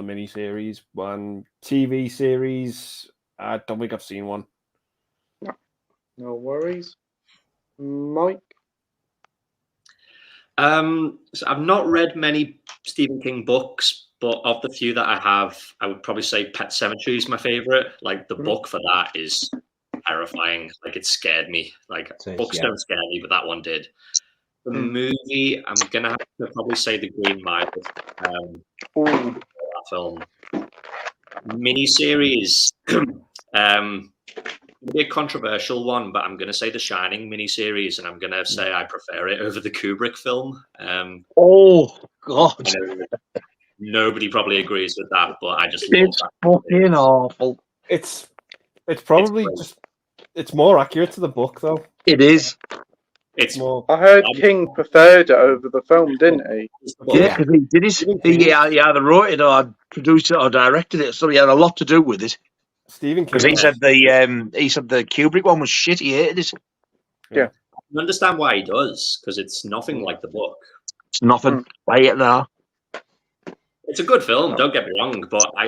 mini-series. One TV series. I don't think I've seen one. No worries. Mike? So I've not read many Stephen King books, but of the few that I have, I would probably say Pet Sematary is my favorite. Like the book for that is terrifying. Like it scared me. Like books don't scare me, but that one did. The movie, I'm gonna have to probably say The Green Mile. That film. Miniseries. Be a controversial one, but I'm going to say The Shining miniseries, and I'm going to say I prefer it over the Kubrick film. Oh God! Nobody probably agrees with that, but I just it's fucking awful. It's probably it's more accurate to the book, though. It is. It's more. I heard King preferred it over the film, didn't he? Yeah, because he either wrote it or produced it or directed it, so he had a lot to do with it. Stephen King. Because he said the Kubrick one was shit. He hated it. Yeah. I understand why he does, because it's nothing like the book. It's nothing. I hate it now. It's a good film, don't get me wrong, but I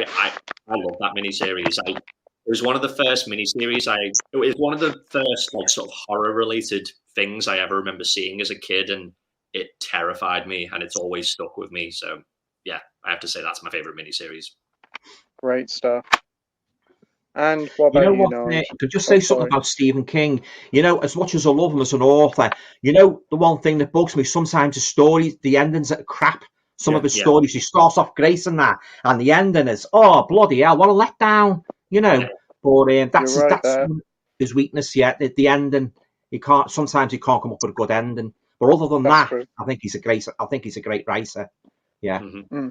love that miniseries. It was one of the first miniseries. It was one of the first like sort of horror related things I ever remember seeing as a kid, and it terrified me, and it's always stuck with me. So yeah, I have to say that's my favorite miniseries. Great stuff. And what about I could just say something about Stephen King. As much as I love him as an author, the one thing that bugs me sometimes the stories, the endings are crap. Some of his stories, he starts off great in that, and the ending is, oh bloody hell, what a letdown, But that's his weakness. Yeah, the ending, sometimes he can't come up with a good ending. But other than that, true. I think he's a great writer. Yeah. Mm-hmm.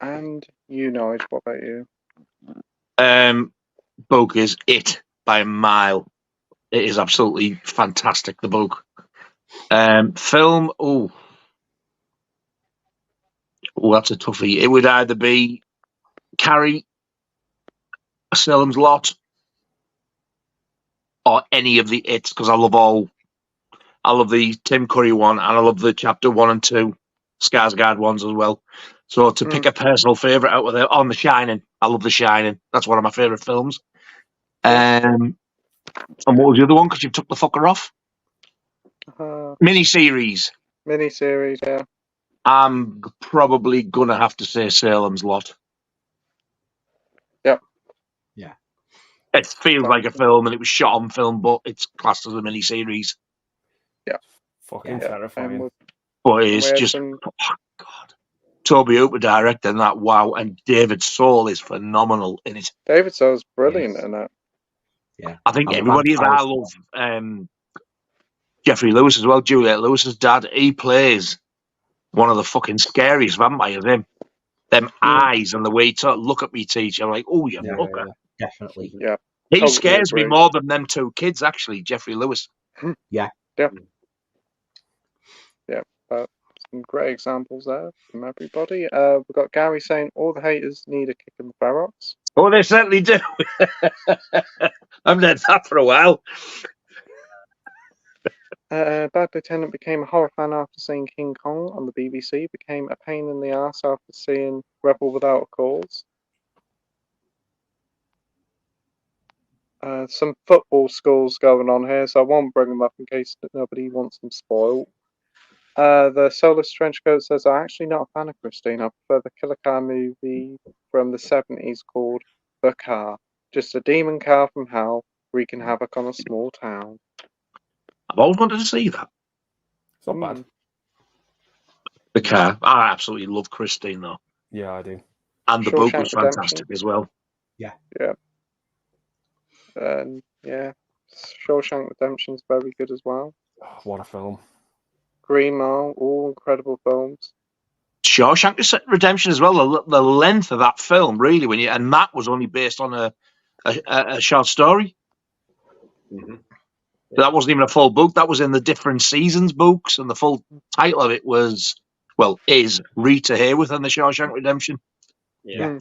And Nige, what about you? Book is It by a mile. It is absolutely fantastic, the book. Film, that's a toughie. It would either be Carrie, Salem's Lot, or any of the It's, because I love the Tim Curry one, and I love the chapter 1 and 2 Skarsgård ones as well. So to pick a personal favourite out of there, The Shining. I love The Shining. That's one of my favourite films. And what was the other one? Because you took the fucker off. Miniseries, yeah. I'm probably gonna have to say Salem's Lot. Yep. Yeah. It feels like a film, and it was shot on film, but it's classed as a miniseries. Yeah. Fucking terrifying. But it's just, oh God. Toby Hooper directing that, wow, and David Soul is phenomenal in it. David Soul's brilliant in it. Yeah. I think everybody is. I love Jeffrey Lewis as well, Juliette Lewis's dad. He plays one of the fucking scariest vampires, him. Them eyes and the way to look at me, teacher. I'm like, oh, you fucker. Definitely. Yeah. He scares me more than them 2 kids, actually, Jeffrey Lewis. Yeah. Yeah. Yeah. Some great examples there from everybody. We've got Gary saying all the haters need a kick in the ferrets. Oh, they certainly do. I've read that for a while. Bad Lieutenant became a horror fan after seeing King Kong on the BBC, became a pain in the ass after seeing Rebel Without a Cause. Some football schools going on here, so I won't bring them up in case nobody wants them spoiled. The Soulless Trenchcoat says, I'm actually not a fan of Christine. I prefer the killer car movie from the 70s called The Car. Just a demon car from hell wreaking havoc on a small town. I've always wanted to see that. It's not bad. The Car. I absolutely love Christine, though. Yeah, I do. And the book Shawshank was fantastic as well. Yeah. Yeah. Shawshank Redemption's very good as well. Oh, what a film. Green Mile, all incredible films. Shawshank Redemption as well. The length of that film, really, and that was only based on a short story. Mm-hmm. That wasn't even a full book. That was in the different seasons books, and the full title of it is Rita Hayworth and the Shawshank Redemption. Yeah.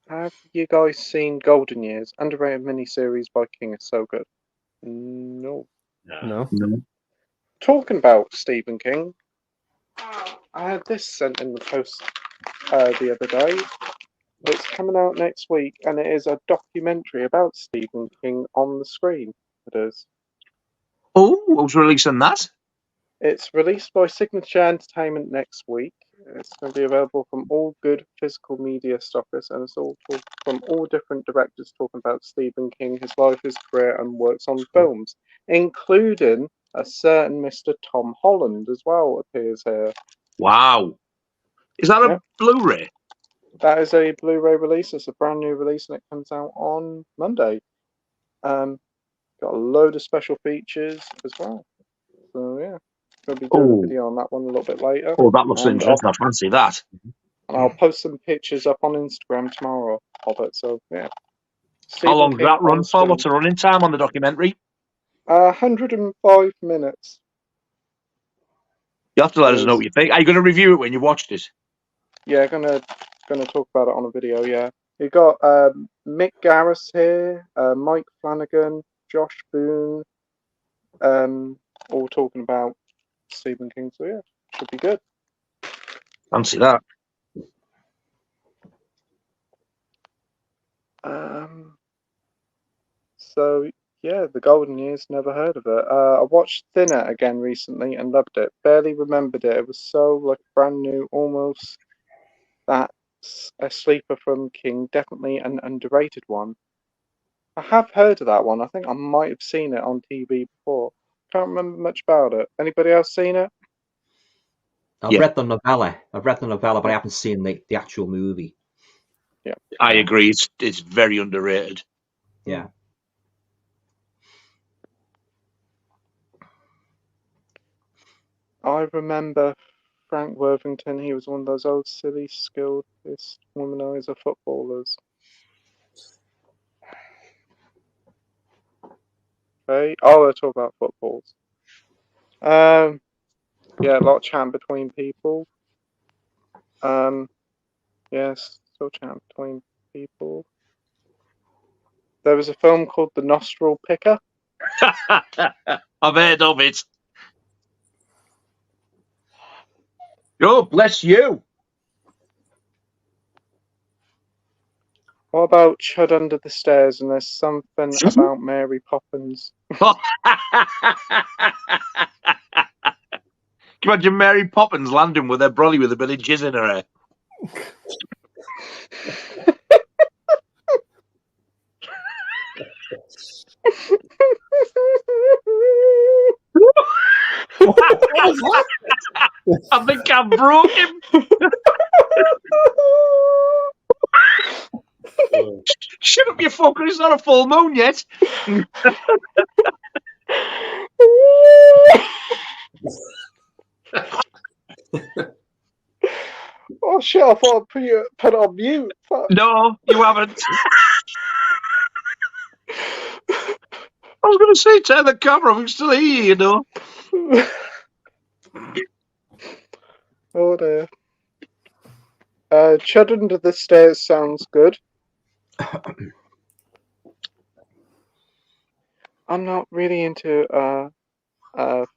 Have you guys seen Golden Years? Underrated miniseries by King is so good. No. Talking about Stephen King, I had this sent in the post the other day. It's coming out next week, and it is a documentary about Stephen King on the screen. It is. Oh, who's releasing that? It's released by Signature Entertainment next week. It's going to be available from all good physical media stockists, and it's all from all different directors talking about Stephen King, his life, his career, and works on films, including a certain Mr. Tom Holland as well appears here. Wow. Is that a Blu-ray? That is a Blu-ray release. It's a brand new release, and it comes out on Monday. Got a load of special features as well. So yeah, going to be doing a video on that one a little bit later. Oh, that looks interesting. I fancy that. And I'll post some pictures up on Instagram tomorrow of it. So yeah. How long does that run for? What's the running time on the documentary? 105 minutes. You have to let us know what you think. Are you going to review it when you watched it? Yeah, gonna talk about it on a video. Yeah, you got Mick Garris here, Mike Flanagan, Josh Boone, all talking about Stephen King. So yeah, should be good. Fancy that. So yeah, The Golden Years, never heard of it. I watched Thinner again recently and loved it. Barely remembered it. It was so brand new, almost. That's a sleeper from King, definitely an underrated one. I have heard of that one. I think I might have seen it on TV before. Can't remember much about it. Anybody else seen it? I've read the novella, but I haven't seen the actual movie. Yeah, I agree. It's very underrated. Yeah. I remember Frank Worthington. He was one of those old, silly, skilled womanizer footballers. Okay. Oh, let's talk about footballs. Yeah, a lot of chat between people. Yes, still chat between people. There was a film called The Nostril Picker. I've heard of it. Oh, bless you. What about Chud Under the Stairs? And there's something about Mary Poppins. Can you imagine Mary Poppins landing with her brolly with a bit of jizz in her hair? I think I broke him. Shut up, you fucker. It's not a full moon yet. Oh shit, I thought I'd put it on mute. Fuck. No, you haven't. I was going to say, turn the camera. I can still hear you, you know. Oh dear. Chud Under the Stairs sounds good. I'm not really into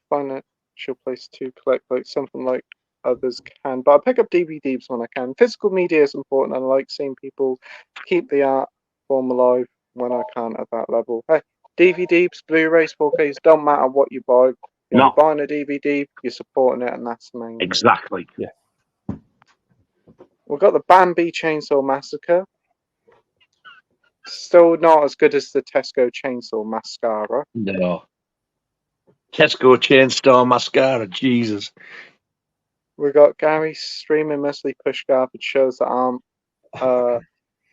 financial place to collect like something like others can, but I pick up DVDs when I can. Physical media is important, and I like seeing people keep the art form alive when I can at that level. Hey, DVDs, Blu-rays, 4Ks, don't matter what you buy. If you're buying a DVD, you're supporting it, and that's the main thing. Exactly. Yeah. We've got the Bambi Chainsaw Massacre. Still not as good as the Tesco Chainsaw Mascara. No. Tesco Chainsaw Mascara, Jesus. We got Gary streaming mostly push garbage shows that aren't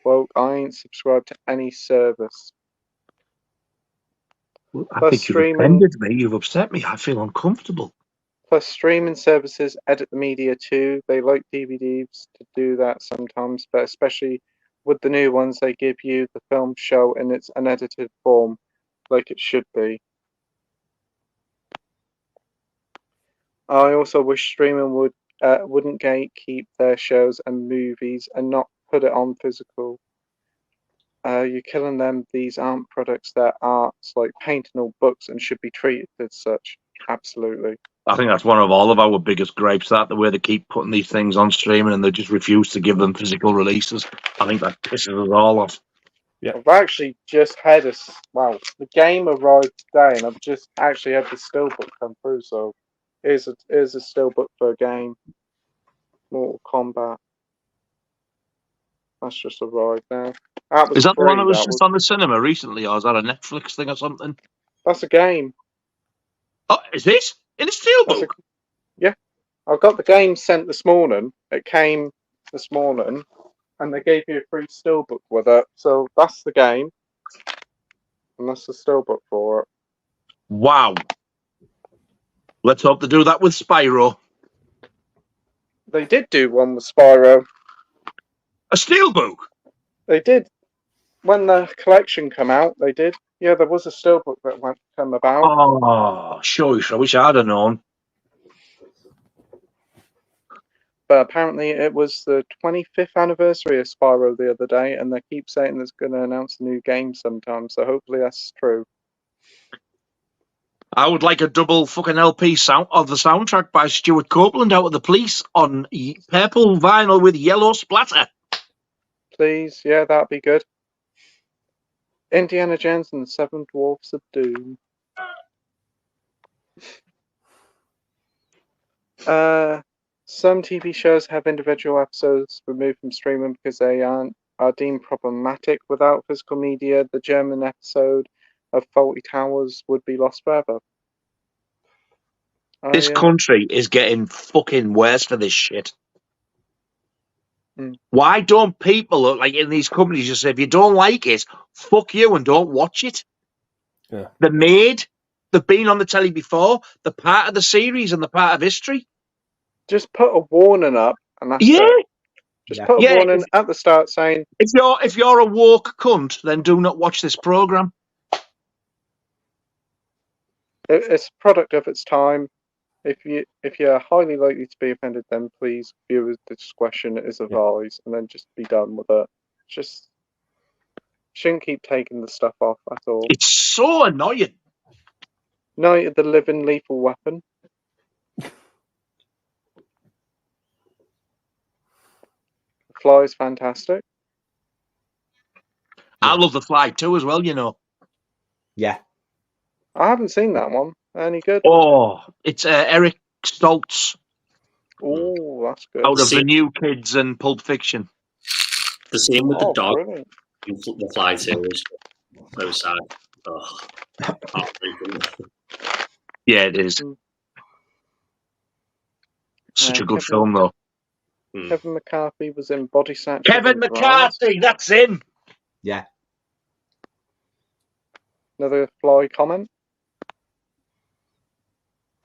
woke. I ain't subscribed to any service. I think you've offended me. You've upset me. I feel uncomfortable. Plus, streaming services edit the media too. They like DVDs to do that sometimes, but especially with the new ones, they give you the film show in its unedited form, like it should be. I also wish streaming wouldn't gatekeep their shows and movies and not put it on physical. You're killing them. These aren't products, they're arts like painting or books and should be treated as such. Absolutely. I think that's one of all of our biggest gripes, that the way they keep putting these things on streaming and they just refuse to give them physical releases. I think that pisses us all off. Yeah. I've actually just had the game arrived today, and I've just actually had the steelbook come through, so here's a steelbook for a game. Mortal Kombat. That's just arrived now. Is that the one that was just on the cinema recently, or is that a Netflix thing or something? That's a game. Oh, is this in a steelbook? Yeah, I got the game sent this morning. It came this morning, and they gave you a free steelbook with it. So that's the game, and that's the steelbook for it. Wow. Let's hope they do that with Spyro. They did do one with Spyro. A steelbook? They did. When the collection came out, they did. Yeah, there was a steelbook that come about. Oh, shush. I wish I'd have known. But apparently it was the 25th anniversary of Spyro the other day, and they keep saying it's going to announce a new game sometime, so hopefully that's true. I would like a double fucking LP sound of the soundtrack by Stuart Copeland out of the Police on purple vinyl with yellow splatter. Please, yeah, that'd be good. Indiana Jones and the Seven Dwarfs of Doom. Some TV shows have individual episodes removed from streaming because they are deemed problematic. Without physical media, the German episode of Faulty Towers would be lost forever. This country is getting fucking worse for this shit. Why don't people, like in these companies, just say, if you don't like it, fuck you and don't watch it? Yeah. They're made. They've been on the telly before. They're part of the series and they're part of history. Just put a warning up, and that's it. Just put a warning at the start saying, if you're a woke cunt, then do not watch this program. It's a product of its time. If you're highly likely to be offended, then please viewer's discretion is advised, and then just be done with it. Just shouldn't keep taking the stuff off at all. It's so annoying. Night of the Living Lethal Weapon. Fly is fantastic. I love The Fly too as well, you know. Yeah. I haven't seen that one. Any good? Oh, it's Eric Stoltz. Oh, that's good. Out of The New Kids and Pulp Fiction. The scene with the dog brilliant. in The Fly series. So sad. Oh, yeah, it is. Such a good film, though. Kevin McCarthy was in Body Snatchers. Kevin McCarthy, that's him. Yeah. Another Fly comment.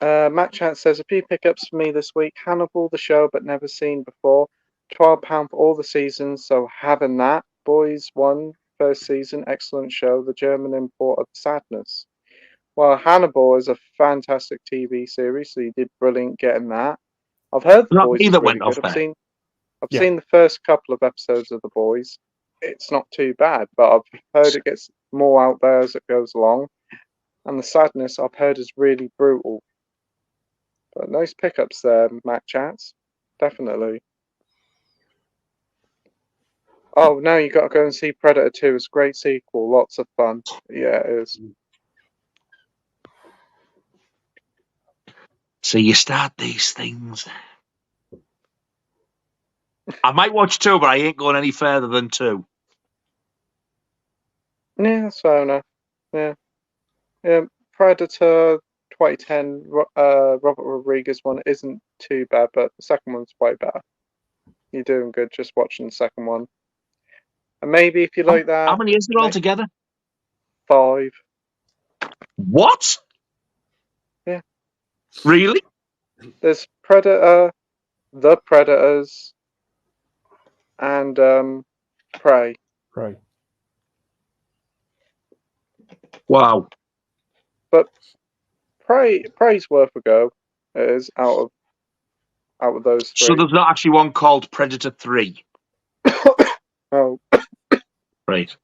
Matt Chat says, a few pickups for me this week. Hannibal, the show, but never seen before. £12 for all the seasons, so having that. Boys 1, first season, excellent show. The German import of Sadness. Well, Hannibal is a fantastic TV series, so you did brilliant getting that. I've heard The Boys is really good. I've seen the first couple of episodes of The Boys. It's not too bad, but I've heard it gets more out there as it goes along. And the sadness I've heard is really brutal. But nice pickups there, Matt Chats. Definitely. Oh, now you got to go and see Predator 2. It's a great sequel. Lots of fun. Yeah, it is. So you start these things. I might watch 2, but I ain't going any further than 2. Yeah, that's fair enough. Yeah. Predator 2010, Robert Rodriguez one isn't too bad, but the second one's way better. You're doing good just watching the second one. And maybe if you like that... How many is there altogether? 5. What? Yeah. Really? There's Predator, The Predators, and Prey. Prey. Wow. But Prey's worth a go. It is out of those 3. So there's not actually one called Predator 3. Oh. Right.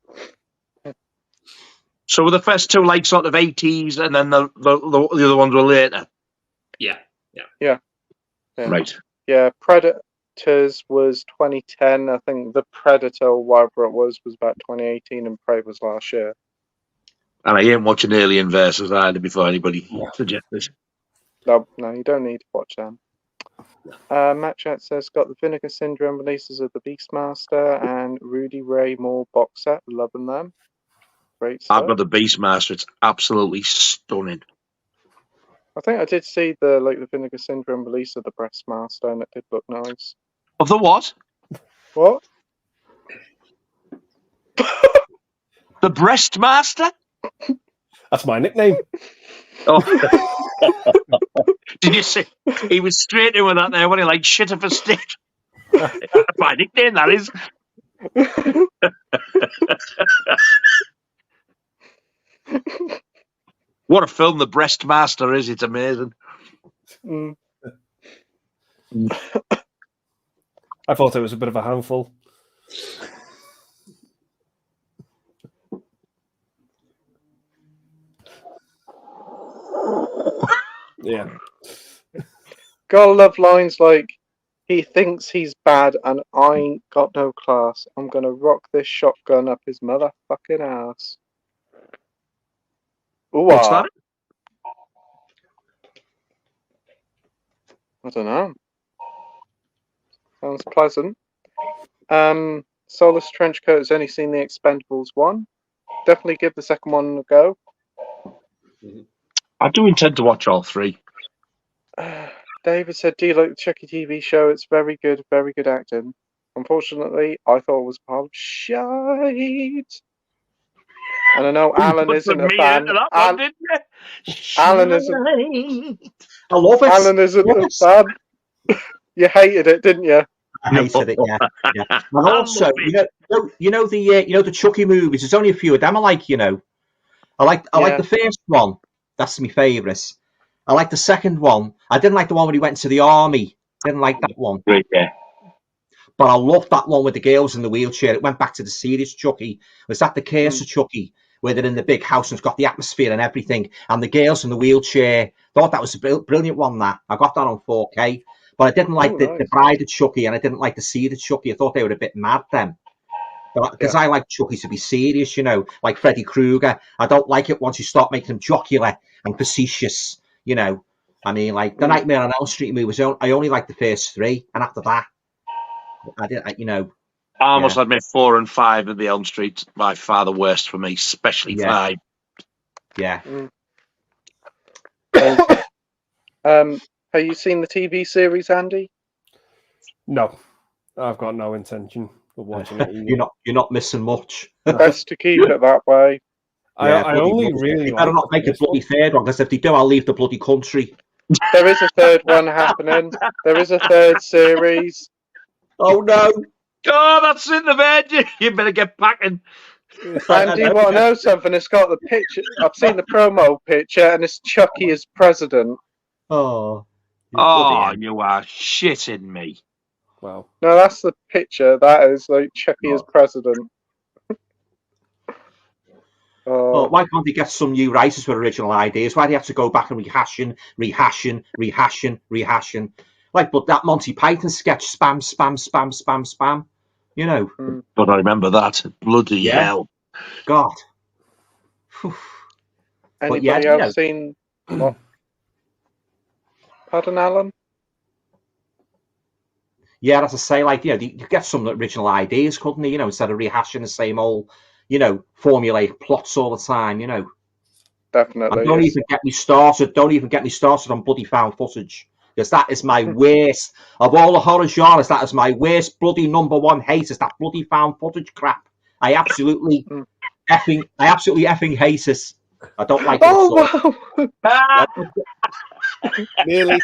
So were the first 2 like sort of 80s, and then the other ones were later? Yeah. Right. Yeah, Predators was 2010. I think The Predator, whatever it was about 2018, and Prey was last year. And I ain't watching Alien versus either before anybody suggests this. No, you don't need to watch them. Matt Chat says, got the Vinegar Syndrome releases of the Beastmaster and Rudy Ray Moore box set. Loving them. Great stuff. I've got the Beastmaster. It's absolutely stunning. I think I did see the Vinegar Syndrome release of the Breastmaster, and it did look nice. Of the what? What? The Breastmaster? That's my nickname. Oh. Did you see? He was straight in with that there when he like shit of a stick. That's my nickname, that is. What a film The Breastmaster is. It's amazing. Mm. I thought it was a bit of a handful. Yeah. Gotta love lines like, he thinks he's bad and I ain't got no class. I'm gonna rock this shotgun up his motherfucking ass. Ooh, What's that? I don't know. Sounds pleasant. Solus Trenchcoat has only seen the Expendables 1. Definitely give the second one a go. I do intend to watch all 3. David said, do you like the Chucky TV show? It's very good acting. Unfortunately, I thought it was a pile of shite. And I know Alan isn't a fan. Alan isn't. I love it. Alan isn't a fan. You hated it, didn't you? I hated it, yeah. And also, you know the Chucky movies. There's only a few of them I like. I like the first one. That's my favourite. I like the second one. I didn't like the one when he went to the army. Didn't like that one. Right, yeah. But I loved that one with the girls in the wheelchair. It went back to the serious Chucky. Was that the Curse of Chucky, where they're in the big house and it's got the atmosphere and everything, and the girls in the wheelchair? Thought that was a brilliant one. That I got that on 4K. But I didn't like the Bride of Chucky, and I didn't like the Seed of Chucky. I thought they were a bit mad then. Because I like Chucky to be serious, like Freddy Krueger. I don't like it once you start making him jocular and facetious, I mean, like the Nightmare on Elm Street movies, I only like the first 3, and after that, I didn't, I must admit 4 and 5 of the Elm Street by far the worst for me, especially 5. Yeah. Have you seen the TV series, Andy? No, I've got no intention of watching it. You're not missing much. Best to keep it that way. I only really you better not make a bloody 3rd one, because if they do, I'll leave the bloody country. There is a 3rd one happening. There is a 3rd series. Oh no! Oh, that's in the bed. You better get packing. Andy, you want to know something? It's got the picture. I've seen the promo picture, and it's Chucky as president. Oh. Oh, you are shitting me. Wow. No, that's the picture. That is like Chucky as president. Well, why can't they get some new writers with original ideas? Why do they have to go back and rehashing? Like, but that Monty Python sketch, spam. You know. But I remember that. Bloody hell. God. Anybody else seen what? Pardon, Alan? Yeah, as I say, like, you get some original ideas, couldn't they? Instead of rehashing the same old, formulaic plots all the time, Definitely. And don't even get me started on bloody found footage. Because that is my worst of all the horror genres. That is my worst bloody number one hate, is that bloody found footage crap. I absolutely effing hate it. I don't like it at all. Wow. Nearly.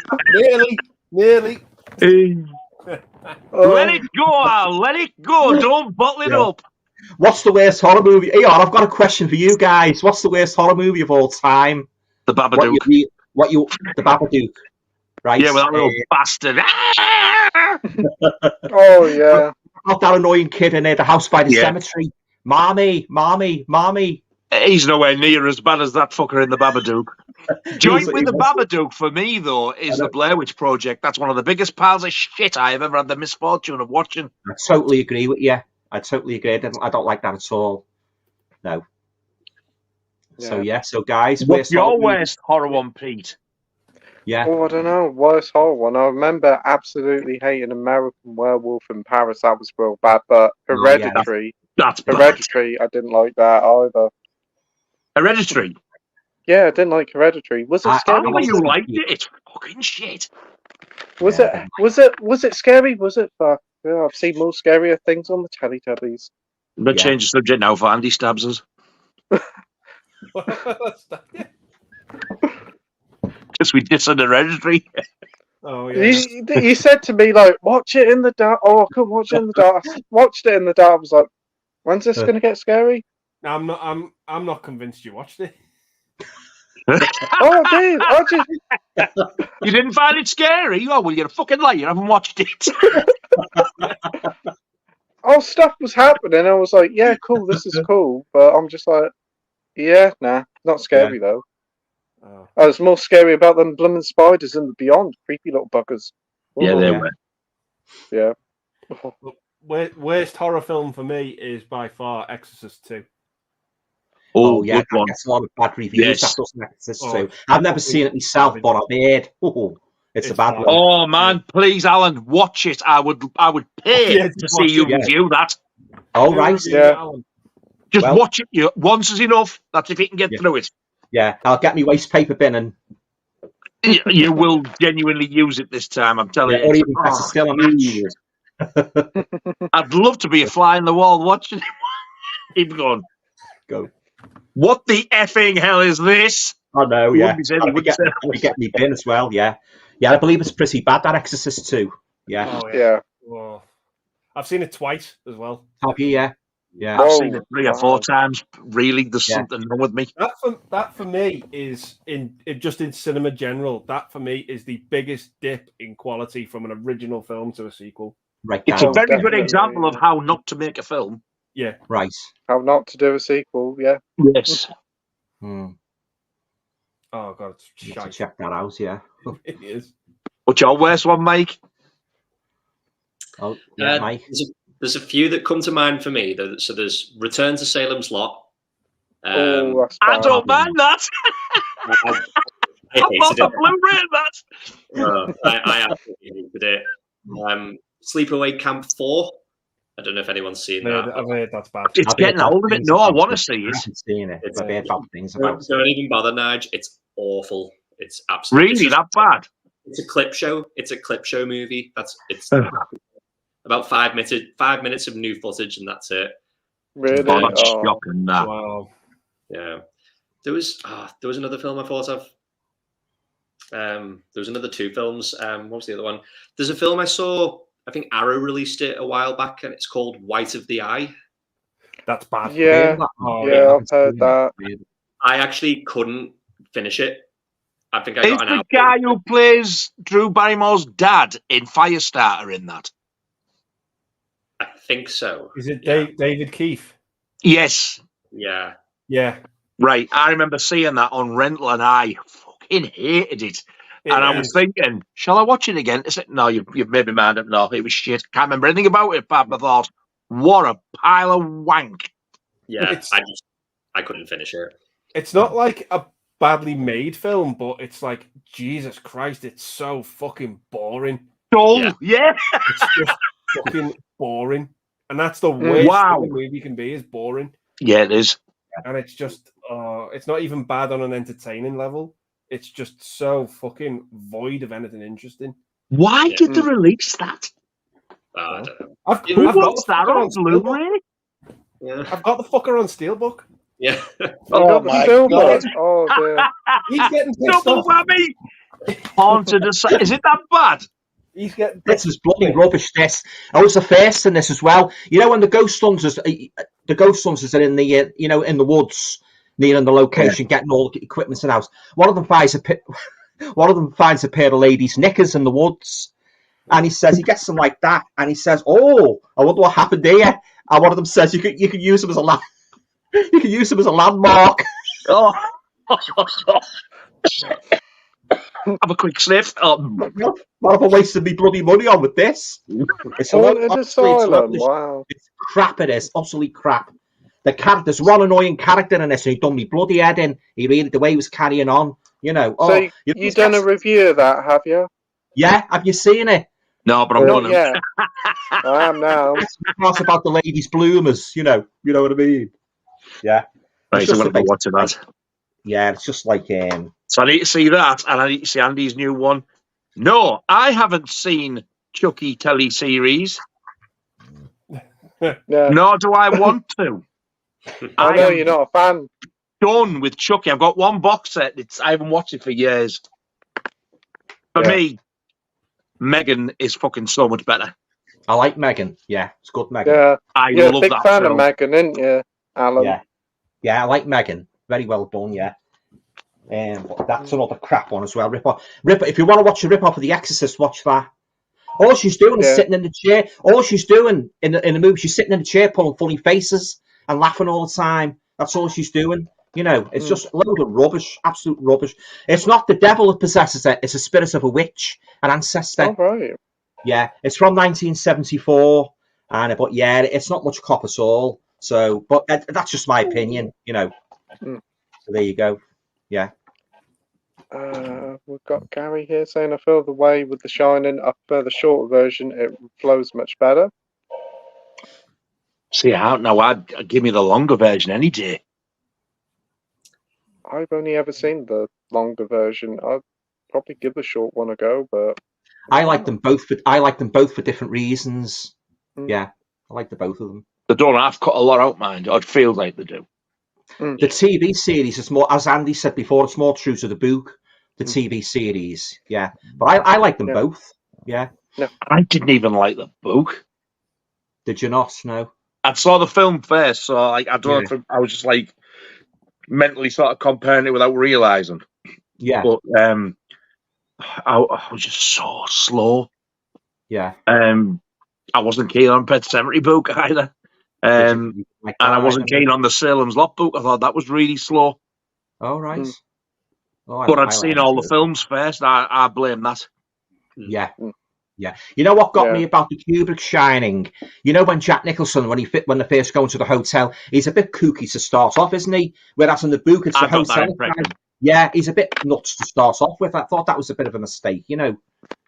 Let it go, Al. Let it go. Don't bottle it up. What's the worst horror movie? Hey, I've got a question for you guys. What's the worst horror movie of all time? The Babadook. The Babadook. Right. Yeah, with that little bastard. Oh, yeah. Not that annoying kid in there, the house by the cemetery. Mommy. He's nowhere near as bad as that fucker in the Babadook. Joint with the Babadook for me, though, is the Blair Witch Project. That's one of the biggest piles of shit I have ever had the misfortune of watching. I totally agree with you. I totally agree. I don't like that at all. No. Yeah. So guys, what's your worst horror one, Pete? Yeah. Oh, I don't know. Worst horror one. I remember absolutely hating American Werewolf in Paris. That was real bad. But Hereditary. That's bad. Hereditary. I didn't like that either. Hereditary. Yeah, I didn't like Hereditary. Was it scary? You liked it? It's fucking shit. Was it scary? Was it? Yeah, I've seen more scarier things on the Teletubbies. Let's change the subject now for Andy stabs us. Because we did on Hereditary. Oh yeah. You said to me like, watch it in the dark. Oh, I couldn't watch it in the dark. I watched it in the dark. I was like, when's this going to get scary? I'm not convinced you watched it. Oh, I did. You didn't find it scary? Oh, well, you're a fucking liar. You haven't watched it. Oh, stuff was happening. I was like, yeah, cool. This is cool. But I'm just like, yeah, nah, not scary though. Oh. I was more scary about them blooming spiders in the Beyond. Creepy little buggers. Yeah, they were. Yeah. Worst horror film for me is by far Exorcist 2. Oh yeah, that gets a lot of bad reviews. That doesn't Exorcist 2. I've never seen it myself, but I've heard. It's a bad one. Oh man, please, Alan, watch it. I would pay to see you review that. Oh right, yeah. Just watch it. Once is enough. That's if you can get through it. Yeah, I'll get me waste paper bin and you will genuinely use it this time. I'm telling you. Or even better still, a match. I'd love to be a fly in the wall watching it. Keep going. Go. What the effing hell is this? I know, yeah. We get me bin as well, yeah. Yeah, I believe it's pretty bad, that Exorcist 2. Yeah. Oh, yeah. Oh. I've seen it twice as well. Have you? Yeah. Yeah. I've seen it 3 or 4 times. Really, there's something wrong with me. That for me is in cinema general. That for me is the biggest dip in quality from an original film to a sequel. Right. It's a very good example of how not to make a film. Yeah. Right. How not to do a sequel, yeah. Yes. Oh god, it's shite. Check that out, yeah. It is. What's your worst one, Mike? Oh, yeah, Mike. There's a few that come to mind for me. So there's Return to Salem's Lot. I don't mind that. I bought the Blu-ray of that. I absolutely hated it. Sleepaway Camp 4. I don't know if anyone's seen that. I've heard that's bad. It's getting old of it. No, I want to see it. I haven't seen it. It's I've heard bad things about it. Don't even bother, Nige. It's awful. It's absolutely really that bad. It's a clip show. It's a clip show movie. It's about 5 minutes of new footage, and that's it. Really? Oh, that's shocking. That. Wow. Yeah. There was another film I thought of. There was another 2 films. What was the other one? There's a film I saw. I think Arrow released it a while back, and it's called White of the Eye. That's bad. Yeah, I've heard that. I actually couldn't finish it. I think I Is got an the hour. guy who plays Drew Barrymore's dad in Firestarter in that? I think so. Is it David Keith? Yes. Yeah. Yeah. Right, I remember seeing that on rental, and I fucking hated it. And I was thinking, shall I watch it again? I said, no, you've made me mind up. No, it was shit. Can't remember anything about it, but I thought, what a pile of wank. Yeah, I couldn't finish it. It's not like a badly made film, but it's like, Jesus Christ, it's so fucking boring. Dull, yeah. It's just fucking boring. And that's the worst thing a movie can be, is boring. Yeah, it is. And it's just, it's not even bad on an entertaining level. It's just so fucking void of anything interesting. Why did they release that? I don't know. I've got the Blu-ray. Yeah. I've got the fucker on Steelbook. Yeah. Oh my god. Oh dear. He's getting pissed double off. whammy. Haunted Asylum. Is it that bad? He's getting. This is bloody rubbish. This. I was the first in this as well. You know when the ghost hunters are in the in the woods near the location, getting all the equipment in the house. One of them finds a pair of ladies' knickers in the woods, and he gets them like that, and he says, "Oh, I wonder what happened here." And one of them says, "You could use them as a you can use them as a landmark." Oh. Have a quick sniff. What have I wasted me bloody money on with this? It's Haunted Asylum. Wow. It's crap. It is utterly crap. There's one annoying character in this, and he done me bloody head in. The way he was carrying on. So you done a review of that, have you? Yeah. Have you seen it? No, but I'm not going yet. I am now. It's about the ladies' bloomers. You know what I mean? Yeah. Right, I'm going to be watching that. Yeah, it's just like So I need to see that, and I need to see Andy's new one. No, I haven't seen Chucky teleseries. Nor do I want to. I know you're not a fan. Done with Chucky. I've got one box set. I haven't watched it for years. For me, Megan is fucking so much better. I like Megan. Yeah, it's good, Megan. Yeah, you're a big fan of Megan, aren't you, Alan? Yeah, I like Megan. Very well done, yeah. But that's another crap one as well. If you want to watch a rip-off of The Exorcist, watch that. All she's doing is sitting in the chair. All she's doing in the movie, she's sitting in the chair pulling funny faces and laughing all the time. That's all she's doing. It's just a load of rubbish, absolute rubbish. It's not the devil that possesses it. It's a spirit of a witch, an ancestor. Oh, right. Yeah, it's from 1974. But yeah, it's not much cop at all. So, but that's just my opinion, So there you go. Yeah. We've got Gary here saying, I feel the way with The Shining, I prefer the shorter version. It flows much better. See, I'd give me the longer version any day. I've only ever seen the longer version. I'd probably give the short one a go, but I like them both for different reasons. Yeah, I like the both of them. They don't have cut a lot out, mind. It feels like they do. The TV series is more, as Andy said before, it's more true to the book. The TV series, yeah, but I like them both. Yeah, no, I didn't even like the book. Did you not? No, I saw the film first, so I don't know. I was just like mentally sort of comparing it without realizing. Yeah, but I was just so slow. Yeah, I wasn't keen on Pet Sematary book either. And I wasn't keen on the Salem's Lot book. I thought that was really slow. Oh, right. But I'd seen all the films first. I blame that. Yeah. Yeah. You know what got me about the Kubrick Shining? When Jack Nicholson, when they first go into the hotel, he's a bit kooky to start off, isn't he? Whereas in the book, it's the hotel. Yeah, he's a bit nuts to start off with. I thought that was a bit of a mistake, Yeah.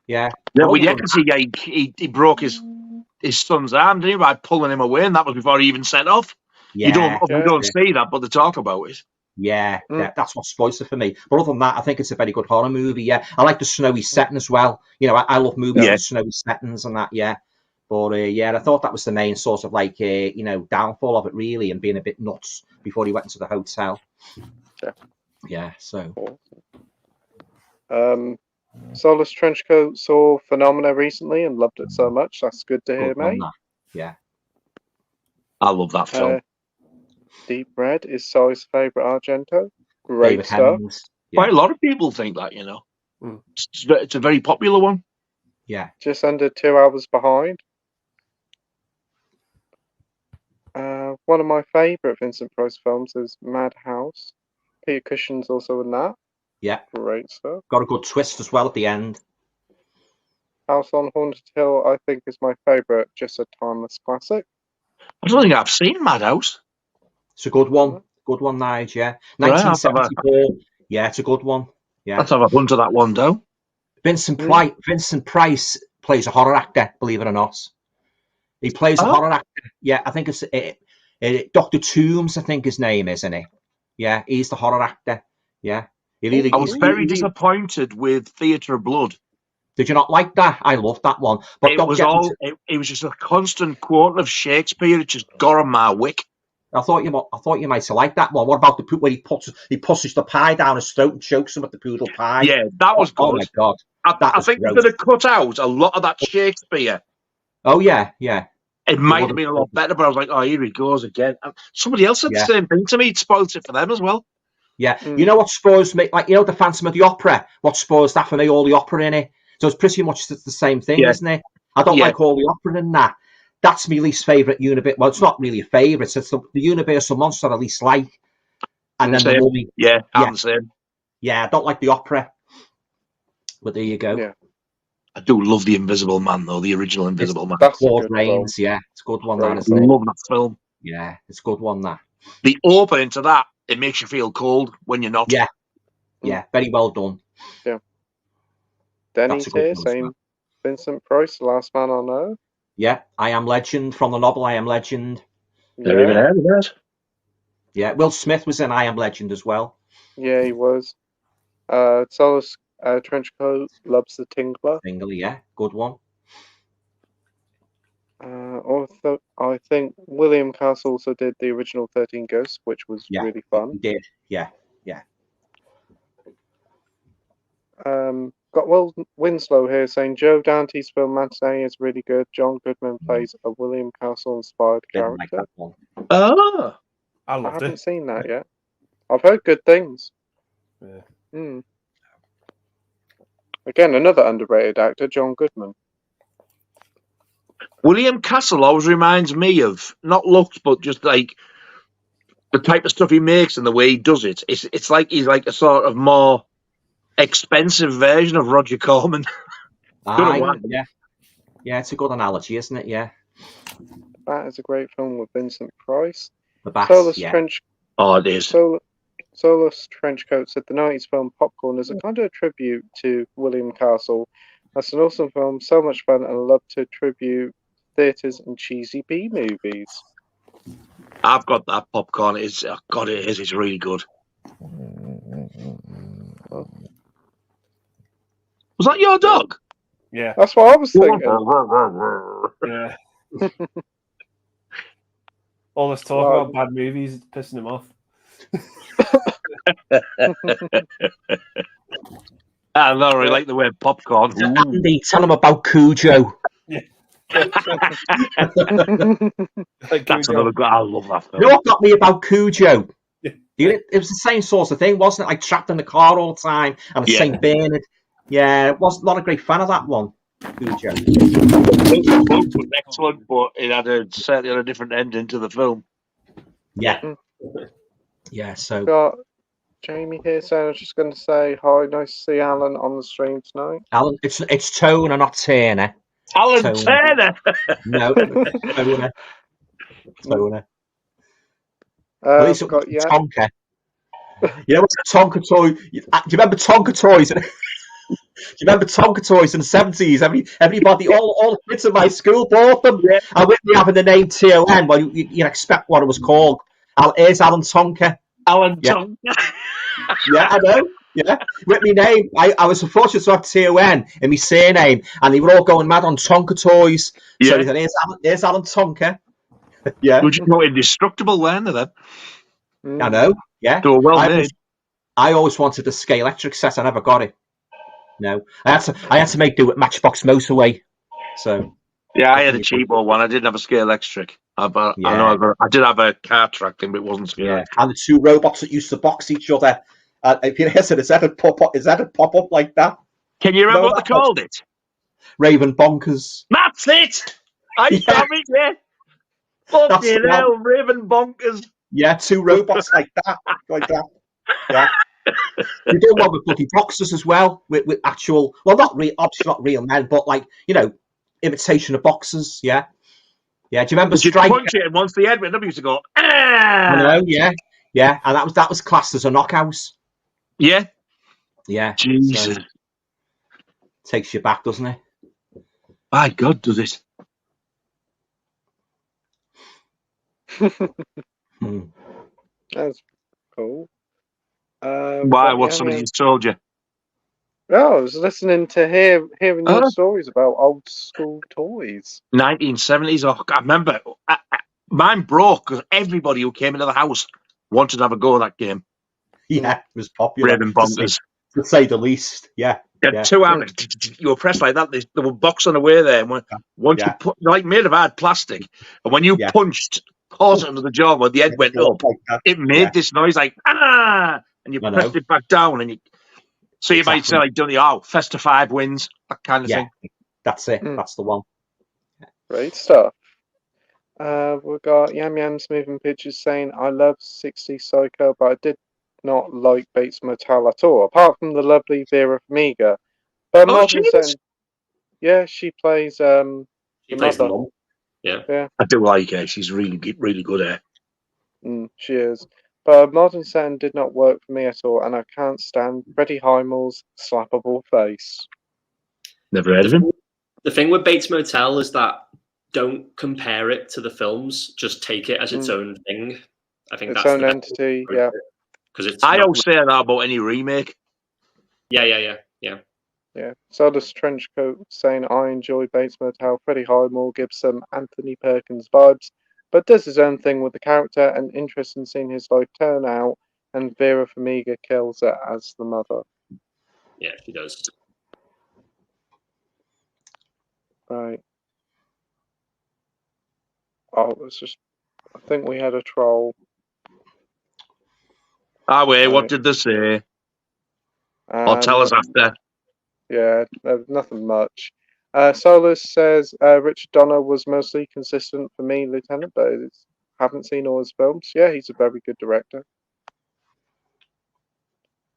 Yeah, well, he broke his son's arm, didn't he, by pulling him away, and that was before he even set off. Yeah. You don't see that, but they talk about it. Yeah, that's what spoils it for me. But other than that, I think it's a very good horror movie. Yeah, I like the snowy setting as well. I love movies with snowy settings and that. Yeah, but I thought that was the main sort of downfall of it, really, and being a bit nuts before he went into the hotel. Yeah. So. Solus Trenchcoat saw Phenomena recently and loved it so much. That's good to hear, mate. Yeah. I love that film. Deep Red is Si's favourite Argento. Great stuff. Quite a lot of people think that, It's a very popular one. Yeah. Just under 2 hours behind. one of my favourite Vincent Price films is Madhouse. Peter Cushing's also in that. Yeah. Great stuff. Got a good twist as well at the end. House on Haunted Hill, I think, is my favourite, just a timeless classic. I don't think I've seen Madhouse. It's a good one. Good one, Nige, yeah. Right, 1974. Yeah, it's a good one. Yeah. Let's have a hunt of that one, though. Vincent Price plays a horror actor, believe it or not. He plays a horror actor. Yeah, I think it's Dr. Toombs, I think his name is, isn't he? Yeah, he's the horror actor. Yeah. I was very disappointed with Theatre of Blood. Did you not like that? I loved that one. But it was just a constant quote of Shakespeare. It just got on my wick. I thought you might have liked that one. What about the when he pushes the pie down his throat and chokes him with the poodle pie? Yeah, that was good. Oh my god! I think they could have cut out a lot of that Shakespeare. Oh yeah, yeah. It might have been a lot better, but I was like, oh, here he goes again. And somebody else said the same thing to me. It spoiled it for them as well. Yeah, you know what spoils me? Like, you know, the Phantom of the Opera. What spoils that for me? All the opera in it. So it's pretty much the same thing, isn't it? I don't like all the opera in that. That's my least favourite Universal. Well, it's not really a favourite. It's the Universal monster I least like. And then the Mummy. Yeah, I'm the same. Yeah, I don't like the opera. But there you go. Yeah. I do love The Invisible Man, though. The original Invisible Man. Claude Rains, yeah. It's a good one, that, isn't it? I love that film. Yeah, it's a good one, that. The opening to that, it makes you feel cold when you're not. Yeah. Yeah, very well done. Yeah. Denny's here saying Vincent Price, The Last Man on Earth. Yeah, I Am Legend, from the novel I Am Legend. Never even heard of that. Yeah, Will Smith was in I Am Legend as well. Yeah, he was. Solus Trenchcoat loves the Tingler. Tingler, yeah, good one. Also, I think William Castle also did the original 13 Ghosts, which was really fun. He did, yeah. Got Will Winslow here saying Joe Dante's film Matinee is really good. John Goodman plays a William Castle-inspired character. Oh, I haven't seen that yet. I've heard good things. Yeah. Again, another underrated actor, John Goodman. William Castle always reminds me of, not looks, but just like the type of stuff he makes and the way he does it. It's like he's like a sort of more expensive version of Roger Corman. Yeah, it's a good analogy, isn't it? Yeah. That is a great film with Vincent Price. The Bat, it is. Solus Trenchcoat said the 90s film Popcorn is a kind of tribute to William Castle. That's an awesome film, so much fun, and I love to tribute theatres and cheesy B movies. I've got that Popcorn. It's really good. Was that your dog? Yeah. That's what I was thinking. Yeah. All this talk about bad movies is pissing him off. I don't really like the word popcorn. Andy, tell him about Cujo. Yeah. That's another good. I love that film. You know what got me about Cujo? It was the same sort of thing, wasn't it? Like trapped in the car all the time and St. Bernard. Yeah, was not a great fan of that one. Cujo. It was excellent, but it certainly had a different ending to the film. Yeah. Yeah, so. Got Jamie here saying, I was just going to say hi, nice to see Alan on the stream tonight. Alan, it's Toner, not Turner. Alan Turner? No, Toner. Toner. Tonka. You know what's a Tonka toy? Do you remember Tonka toys? Do you remember Tonka toys in the 70s? Everybody, all the kids in my school bought them. Yeah. And with me having the name TON, well, you expect what it was called. Here's Alan Tonka. Alan Tonka. Yeah, I know. Yeah, with me name, I was fortunate to have TON in my surname, and they were all going mad on Tonka toys. Yeah. So he said, here's Alan Tonka. Yeah. Would you know Indestructible, weren't they, then? I know, yeah. They were well made. I always wanted the Scalextric set. I never got it. No. I had to make do with Matchbox Motorway. So. Yeah, I had a cheaper one. I didn't have a Scalextric. I did have a car track thing, but it wasn't Scalextric. Yeah. And the two robots that used to box each other. If you listen, his head would pop up like that. Can you remember what they called it? Raven Bonkers. That's it! I found it, yeah. Fucking hell, Raven bonkers. Yeah, 2 robots like that. Yeah. We do one with bloody boxers as well, with actual, well, obviously not real men, but like, imitation of boxers. Yeah. Yeah. Do you remember You'd Striker? punch it, and once the head went up, you used to go, I know, yeah. Yeah. And that was classed as a knockout. Yeah. Yeah. Jesus. So, takes you back, doesn't it? My God, does it? That's cool. Why? What somebody just told you? No, I was listening to hearing your Oh. stories about old school toys. 1970s. Oh, I remember. Mine broke because everybody who came into the house wanted to have a go at that game. Yeah, it was popular. Raven bonkers. To say the least. Yeah. Yeah, 2 hours. You were pressed like that. There were boxing away there. And once you put, like, made of hard plastic, and when you punched, caught it under the jaw where the head went up, like it made this noise like and you pressed it back down, and you might say like, don't you? Oh, Festa 5 wins, that kind of thing. That's it. That's the one. Great stuff. We've got Yam Yam's Moving Pictures saying, I love 60 Psycho, but I did not like Bates Motel at all, apart from the lovely Vera Farmiga. But yeah, she plays the mum. Yeah. I do like her. She's really good at it. She is. But Modern Sen did not work for me at all, and I can't stand Freddie Highmore's slappable face. Never heard of him. The thing with Bates Motel is that don't compare it to the films. Just take it as its own thing. I think its that's own entity. Yeah. Because I always say that about any remake. Yeah. Sardus Trenchcoat saying, I enjoy Bates Motel. Freddie Highmore gives some Anthony Perkins vibes, but does his own thing with the character, and interest in seeing his life turn out, and Vera Farmiga kills it as the mother. Yeah, she does. Right. Oh, it's just, I think we had a troll. What did they say? Or tell us after. Yeah, nothing much. Solus says Richard Donner was mostly consistent for me, Lieutenant, but haven't seen all his films. Yeah, he's a very good director.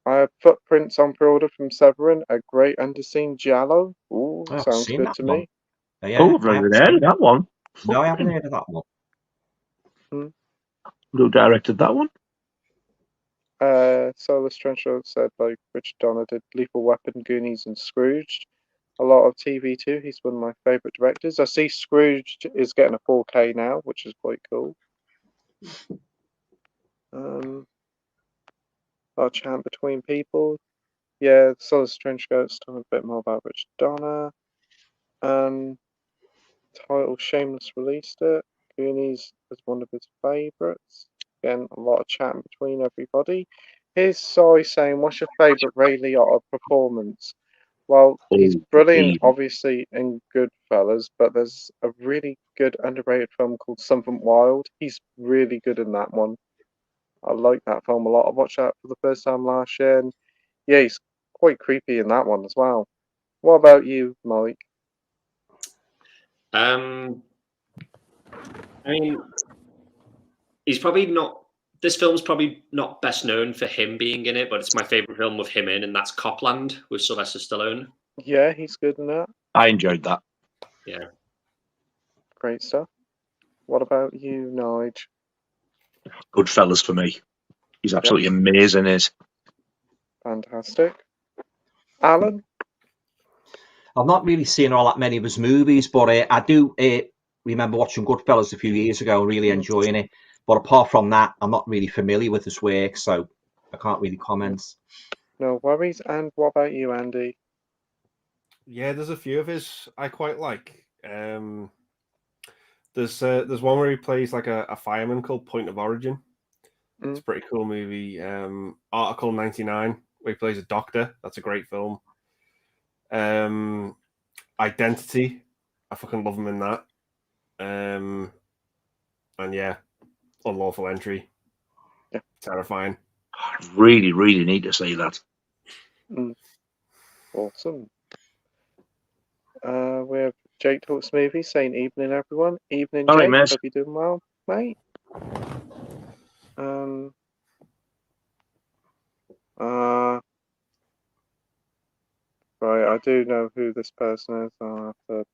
I have Footprints on pre-order from Severin, a great underseen giallo. Ooh, sounds good to me. Oh, I've never heard of that one. No, I haven't heard of that one. Who directed that one? Solus Trenchard said like Richard Donner did Lethal Weapon, Goonies, and Scrooged. A lot of TV too. He's one of my favourite directors. I see Scrooged is getting a 4K now, which is quite cool. Our chat between people. Yeah, Solus Trenchcoat's talking a bit more about Richard Donner. Title Shameless released it. Goonies is one of his favourites. Again, a lot of chat between everybody. Here's Sai saying, what's your favourite Ray Liotta performance? Well, he's brilliant, obviously, in Goodfellas, but there's a really good underrated film called Something Wild. He's really good in that one. I like that film a lot. I watched that for the first time last year, and yeah, he's quite creepy in that one as well. What about you, Mike? I mean, he's probably not. This film's probably not best known for him being in it, but it's my favourite film with him in, and that's Copland with Sylvester Stallone. Yeah, he's good in that. I enjoyed that. Yeah. Great stuff. What about you, Nige? Goodfellas for me. He's absolutely amazing, is. Fantastic. Alan? I've not really seen all that many of his movies, but I do remember watching Goodfellas a few years ago and really enjoying it. But apart from that, I'm not really familiar with his work, so I can't really comment. No worries. And what about you, Andy? Yeah, there's a few of his I quite like. There's one where he plays like a fireman called Point of Origin. It's a pretty cool movie. Article 99, where he plays a doctor. That's a great film. Identity, I fucking love him in that. And yeah, Unlawful Entry. Yeah. I Terrifying. really, really need to see that. Awesome. We have Jake Talks Movies saying evening, everyone. Evening, All right, Jake. mate. Hope you're doing well, mate. Right, I do know who this person is. I'll have to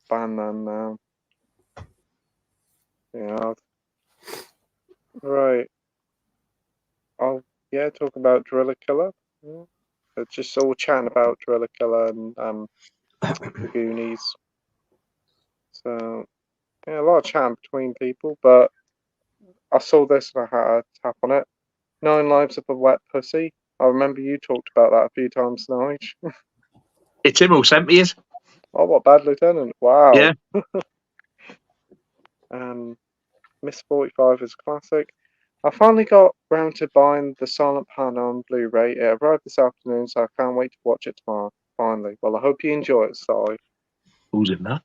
ban them now. Yeah. Right. I'll talk about Driller Killer. Yeah. It's just all chatting about Driller Killer and the Goonies. So yeah, a lot of chatting between people, but I saw this and I had to tap on it. 9 Lives of a Wet Pussy. I remember you talked about that a few times, Nige. It's him who sent me it. Oh, what Bad Lieutenant? Wow. Yeah. Miss 45 is classic. I finally got round to buying the Silent Pan on Blu-ray. It arrived this afternoon, so I can't wait to watch it tomorrow. Finally. Well, I hope you enjoy it, Si. Who's in that?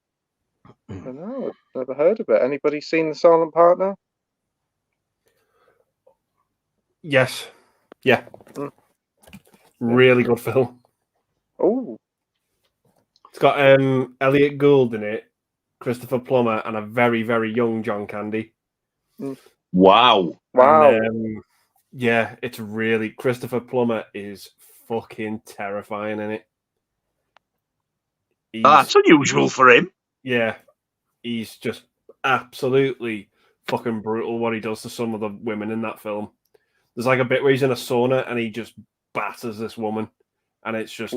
I don't know. I've never heard of it. Anybody seen the Silent Partner? Yes. Yeah. Really good film. Oh. It's got Elliot Gould in it, Christopher Plummer, and a very, very young John Candy. Wow. Wow. And, yeah, it's really... Christopher Plummer is fucking terrifying in it. That's unusual for him. Yeah. He's just absolutely fucking brutal what he does to some of the women in that film. There's like a bit where he's in a sauna and he just batters this woman. And it's just...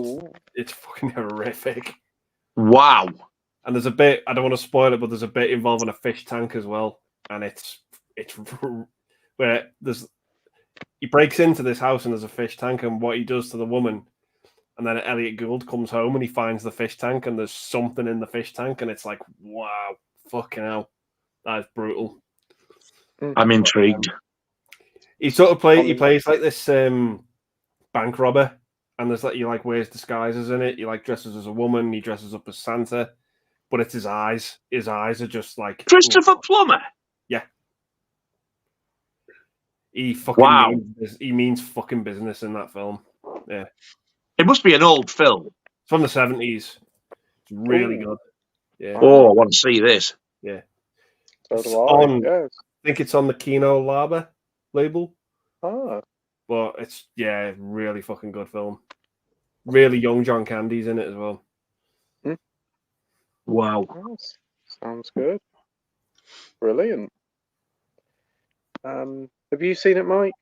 It's fucking horrific. Wow. And there's a bit, I don't want to spoil it, but there's a bit involving a fish tank as well. And it's where he breaks into this house and there's a fish tank, and what he does to the woman. And then Elliot Gould comes home and he finds the fish tank and there's something in the fish tank. And it's like, wow, fucking hell. That is brutal. I'm intrigued. He sort of plays like this bank robber. And there's like, he like wears disguises in it. He like dresses as a woman. He dresses up as Santa. But it's his eyes. His eyes are just like... Christopher Plummer? Yeah. He fucking means fucking business in that film. Yeah. It must be an old film. It's from the 70s. It's really good. Yeah. Oh, I want to see this. Yeah. So do I. Yes. I think it's on the Kino Laba label. Ah. But it's, yeah, really fucking good film. Really young John Candy's in it as well. Wow. Nice. Sounds good. Brilliant. Have you seen it, Mike?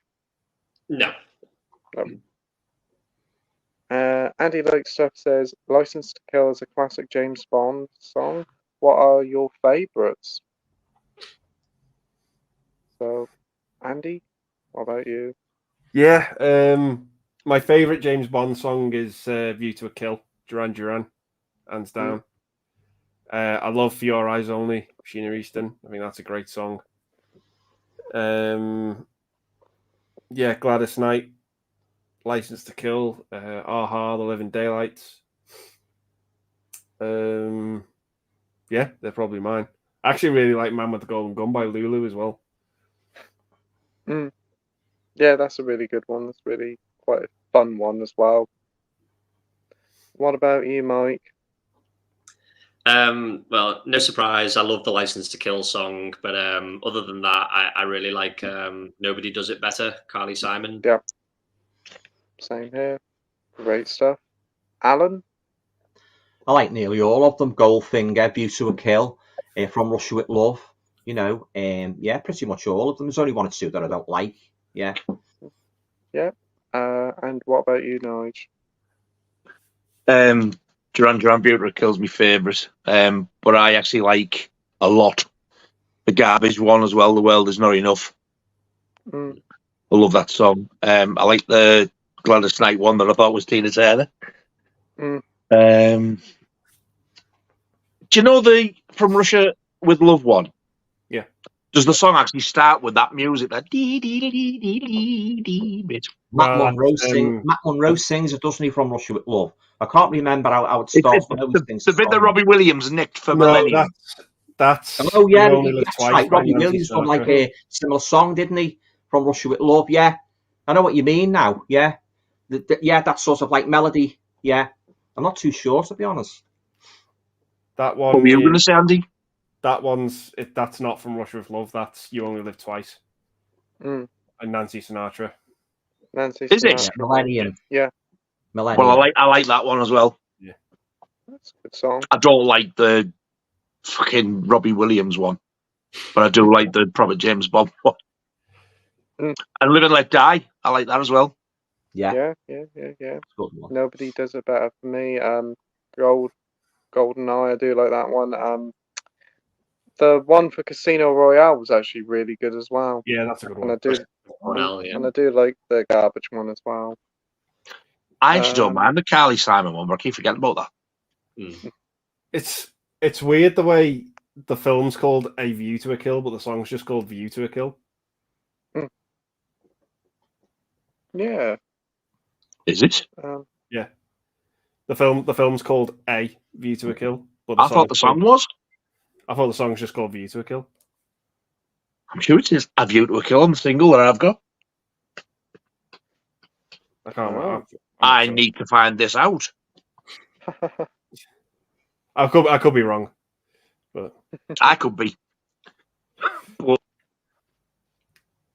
No. Andy Lake Stuff says, License to Kill is a classic James Bond song. What are your favourites? So, Andy, what about you? Yeah, my favourite James Bond song is View to a Kill, Duran Duran, hands down. I love For Your Eyes Only, Sheena Easton. I think that's a great song. Yeah, Gladys Knight, License to Kill, Aha, The Living Daylights. Yeah, they're probably mine. I actually really like Man with the Golden Gun by Lulu as well. Yeah, that's a really good one. That's really quite a fun one as well. What about you, Mike? Well, no surprise. I love the License to Kill song, but other than that, I really like Nobody Does It Better, Carly Simon. Yeah. Same here. Great stuff. Alan? I like nearly all of them. Goldfinger, View to a Kill, From Russia with Love. You know, yeah, pretty much all of them. There's only one or two that I don't like. Yeah. Yeah. And what about you, Nige? Duran Duran Beauty Kill's my favourite. But I actually like a lot the Garbage one as well. The World Is Not Enough. I love that song. I like the Gladys Knight one that I thought was Tina Turner. Do you know the From Russia with Love one? Yeah. Does the song actually start with that music? That dee dee dee dee dee dee dee bit. Matt Monro sings it, doesn't he, From Russia with Love? I can't remember how it starts. The bit that Robbie Williams nicked for Millennium. That's oh yeah, that's right. Robbie Williams done like a similar song, didn't he? From Russia with Love. Yeah, I know what you mean now. Yeah, yeah, that sort of like melody. Yeah, I'm not too sure, to be honest. That What one. were you going to say, Andy? That's not from Russia with Love. That's You Only Live Twice. Mm. And Nancy Sinatra. Nancy Is it? Sinatra. Yeah, Millennium. Yeah. Millennium. Well, I like that one as well. Yeah. That's a good song. I don't like the fucking Robbie Williams one, but I do like the proper James Bond one. Mm. And Live and Let Die, I like that as well. Yeah. Yeah. Good one. Nobody does it better for me. Golden Eye, I do like that one. The one for Casino Royale was actually really good as well. Yeah, that's a good one. And I do like the garbage one as well. I actually don't mind the Carly Simon one, but I keep forgetting about that. Mm. It's weird the way the film's called A View to a Kill, but the song's just called View to a Kill. Mm. Yeah. Is it? Yeah. The film's called A View to a Kill, but I thought the song was. I thought the song's just called View to a Kill. I'm sure it is A View to a Kill on the single that I've got. I can't remember. I need to find this out. I could be wrong, but I could be.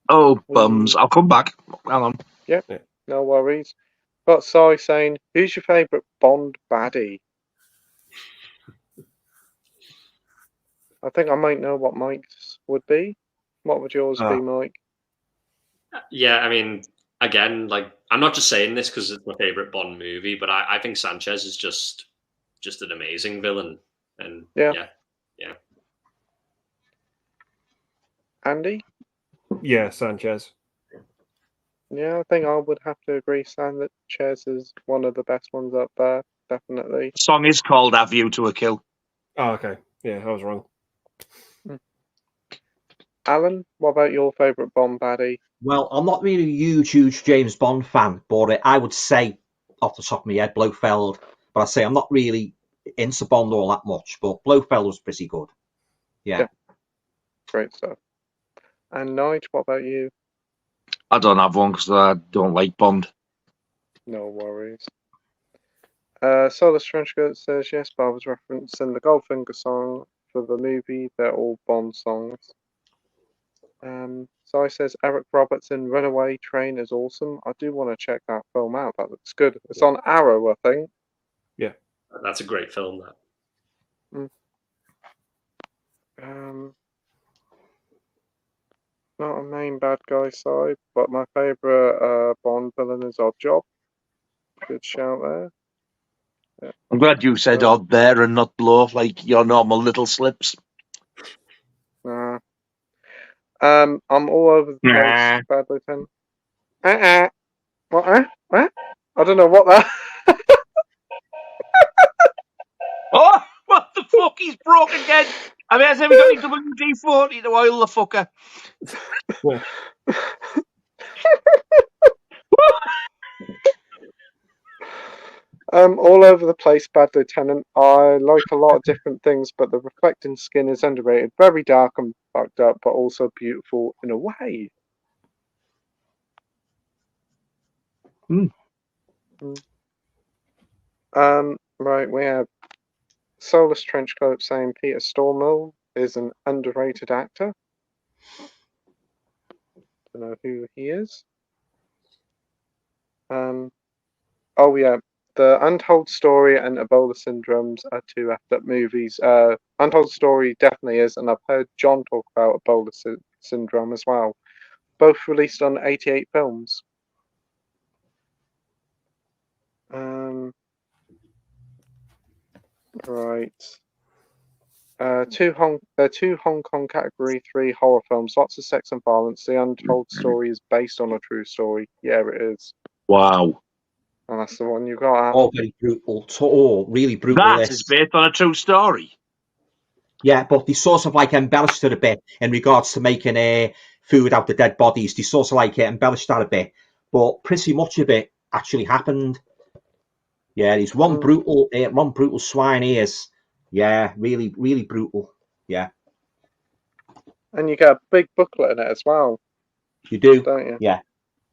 Oh, bums. I'll come back. Hang on. Yep. Yeah. No worries. Got Sai saying, who's your favourite Bond baddie? I think I might know what Mike's would be. What would yours be, Mike? Yeah, I mean, again, like, I'm not just saying this because it's my favourite Bond movie, but I think Sanchez is just an amazing villain. And yeah. Andy? Yeah, Sanchez. Yeah, I think I would have to agree. Sanchez is one of the best ones up there, definitely. The song is called A View to a Kill. Oh, okay. Yeah, I was wrong. Alan, what about your favourite Bond baddie? Well, I'm not really a huge James Bond fan, but I would say, off the top of my head, Blofeld. But I say I'm not really into Bond all that much, but Blofeld was pretty good. Yeah. Great stuff. And Nige, what about you? I don't have one because I don't like Bond. No worries. Solar Trenchcoat says, yes, but I was referencing the Goldfinger song for the movie. They're all Bond songs. Sai says, Eric Roberts in Runaway Train is awesome. I do want to check that film out. That looks good. It's on Arrow, I think. Yeah. That's a great film, that. Not a main bad guy side, but my favourite Bond villain is Oddjob. Good shout there. Yeah. I'm glad you said odd there and not blow like your normal little slips. Nah. I'm all over the place, Bad Lieutenant. What? What? I don't know what that. Oh, what the fuck? He's broke again. I mean, has everybody got WD-40 to oil the fucker? All over the place, Bad Lieutenant. I like a lot of different things, but the reflecting skin is underrated. Very dark and fucked up, but also beautiful in a way. Right, we have Soulless Trenchcoat saying Peter Stormare is an underrated actor. Don't know who he is. Oh yeah, the Untold Story and Ebola Syndromes are two effed up movies. Untold Story definitely is, and I've heard John talk about Ebola Syndrome as well. Both released on 88 films. Right. Two Hong Kong Category 3 horror films. Lots of sex and violence. The Untold Story is based on a true story. Yeah, it is. Wow. And that's the one you got. Oh, very brutal. Really brutal. That is based on a true story. Yeah, but they sort of like embellished it a bit in regards to making food out of dead bodies. They sort of like embellished that a bit, but pretty much of it actually happened. Yeah, there's one brutal swine ears. Yeah, really, really brutal. Yeah. And you get a big booklet in it as well. You do, don't you? Yeah.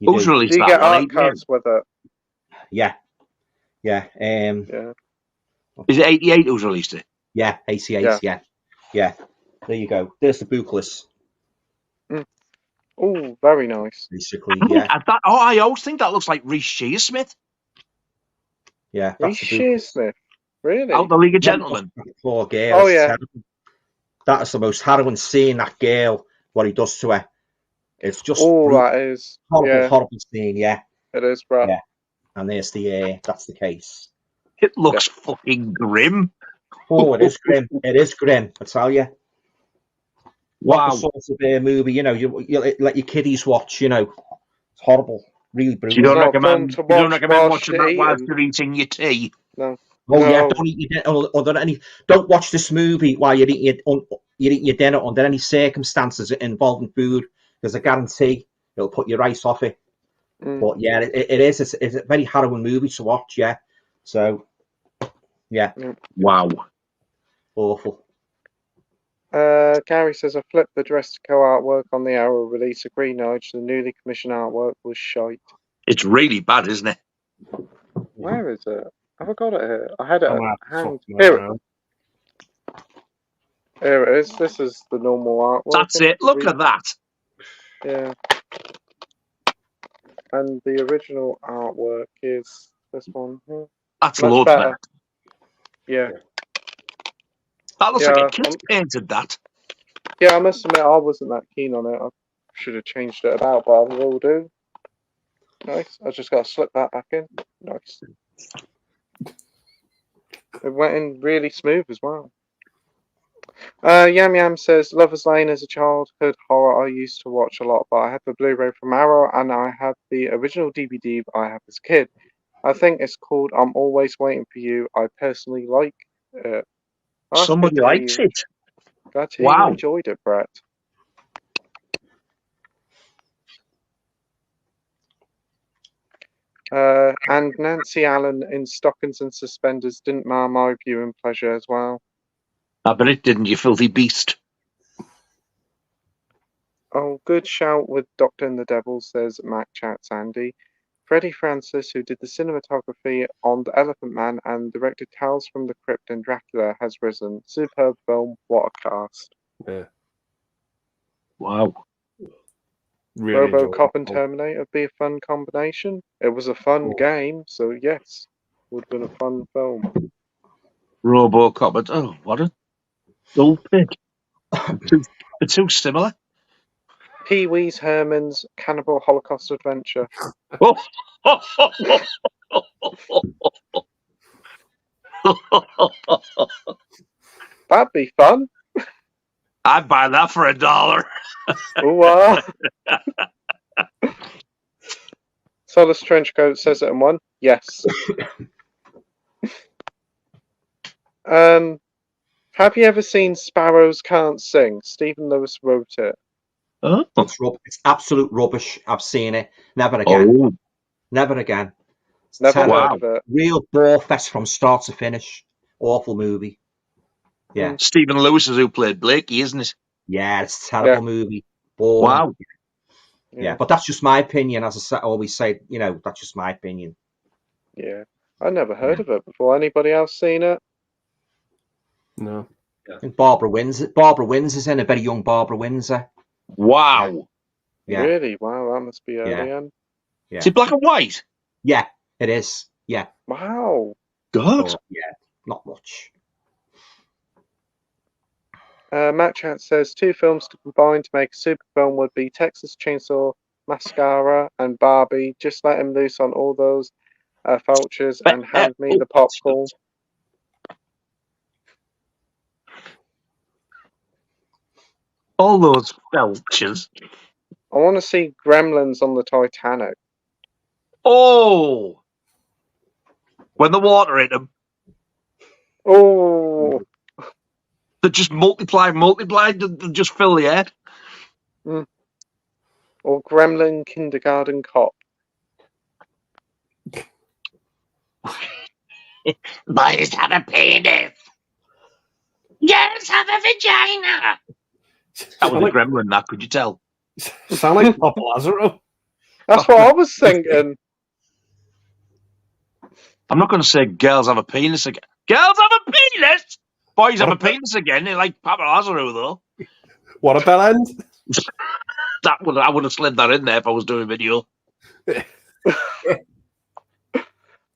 Who's released do you that get one? art cards with it? Yeah. Yeah. Is it 88 who's released it? Yeah, 88. Yeah. There you go. There's the bookless. Oh, very nice. Basically, yeah. I always think that looks like Reece Shearsmith. Yeah, Reece Shearsmith. Really? Out the League of Gentlemen. Poor girl. Oh, yeah. Terrible. That is the most harrowing scene, that girl, what he does to her. It's just that is. horrible scene, yeah. It is, bro. Yeah. And there's that's the case. It looks fucking grim. Oh, it is grim. It is grim, I tell you. Wow. Not the sort of movie, you let your kiddies watch, It's horrible. Really brutal. You don't recommend watching that while you're eating your tea? No. Yeah, don't eat your dinner. Don't watch this movie while you're eating your dinner under any circumstances involving food, because I guarantee it'll put your rice off it. But yeah, it is. It's a very harrowing movie to watch. Yeah, so yeah. Wow. Awful. Gary says, I flipped the Dress to Co artwork on the Arrow release. Agree, Nige. The newly commissioned artwork was shite. It's really bad, isn't it? Where is it? Have I got it here? I had it at hand. Here it is. This is the normal artwork. That's it. Look at that. Yeah. And the original artwork is this one here. That's a lot better. Yeah. That looks like a kid painted that. Yeah, I must admit, I wasn't that keen on it. I should have changed it about, but I will do. Nice. I just got to slip that back in. Nice. It went in really smooth as well. Yam Yam says, Lover's Lane is a childhood horror I used to watch a lot, but I had the Blu-ray from Arrow and I had the original DVD I had as a kid. I think it's called I'm Always Waiting for You. I personally like it. Somebody likes it. Glad to hear you enjoyed it, Brett. And Nancy Allen in stockings and suspenders didn't mar my viewing pleasure as well. I bet it didn't, you filthy beast. Oh, good shout with Doctor and the Devil, says Mac Chats Andy. Freddie Francis, who did the cinematography on The Elephant Man and directed Tales from the Crypt and Dracula, has risen. Superb film, what a cast. Yeah. Wow. Really RoboCop and Terminator would be a fun combination. It was a fun game, so yes, would have been a fun film. RoboCop, oh, what a dull pig. It's too similar. Pee-wee's Herman's Cannibal Holocaust Adventure. That'd be fun. I'd buy that for $1. Ooh, Solus Trenchcoat says it in one. Yes. Have you ever seen Sparrows Can't Sing? Stephen Lewis wrote it. Oh. It's absolute rubbish. I've seen it. Never again. Oh. Never again. Never heard of it. Real bore fest from start to finish. Awful movie. Yeah. Stephen Lewis is who played Blakey, isn't it? Yeah, it's a terrible movie. Boring. Wow. Yeah, but that's just my opinion. As I always say, that's just my opinion. Yeah. I never heard of it before. Anybody else seen it? No. I think Barbara Windsor's in, a very young Barbara Windsor. Wow. Yeah. Really? Wow, that must be early on. Yeah. Is it black and white? Yeah, it is. Yeah. Wow. God. So, yeah, not much. Matt Chat says 2 films to combine to make a super film would be Texas Chainsaw Mascara and Barbie. Just let him loose on all those vultures and hand me the popcorn. All those vultures. I want to see Gremlins on the Titanic. Oh! When the water hit them. Oh! They just multiply, they just fill the air. Or Gremlin Kindergarten Cop. Boys have a penis. Girls have a vagina. That was a gremlin, that, could you tell? Sound like Papa Lazaro. That's what I was thinking. I'm not going to say girls have a penis again. Girls have a penis? Boys have a penis again. They like Papa Lazaro, though. What a bell end! I would have slid that in there if I was doing a video.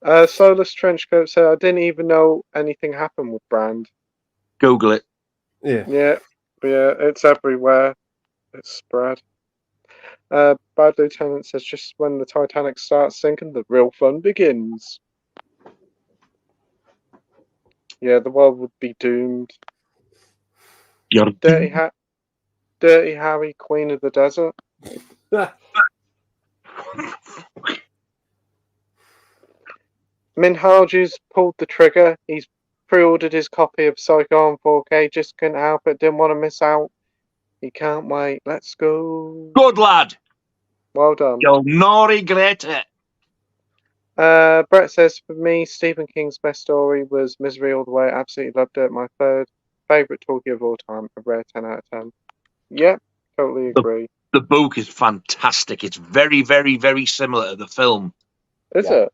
Solus Trenchcoat said, I didn't even know anything happened with Brand. Google it. Yeah. Yeah, it's everywhere. It's spread. Bad Lieutenant says, just when the Titanic starts sinking, the real fun begins. Yeah, the world would be doomed. Dirty Harry, Queen of the Desert. Minhaju's pulled the trigger. He's pre-ordered his copy of Psycho on 4K. Just couldn't help it. Didn't want to miss out. He can't wait. Let's go. Good lad. Well done. You'll not regret it. Brett says, for me, Stephen King's best story was Misery All the Way. Absolutely loved it. My third favourite talkie of all time. A rare 10 out of 10. Yep, totally agree. The book is fantastic. It's very, very, very similar to the film. Is it?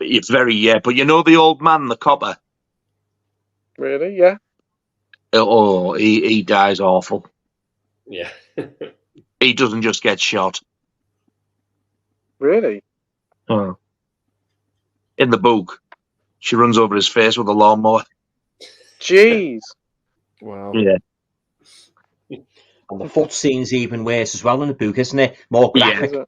It's very, but you know the old man, the copper? Really? Yeah. Oh, he dies awful. Yeah. He doesn't just get shot. Really? Oh. In the book, she runs over his face with a lawnmower. Jeez. Wow. Yeah. And the foot scene's even worse as well in the book, isn't it? More graphic. Yeah.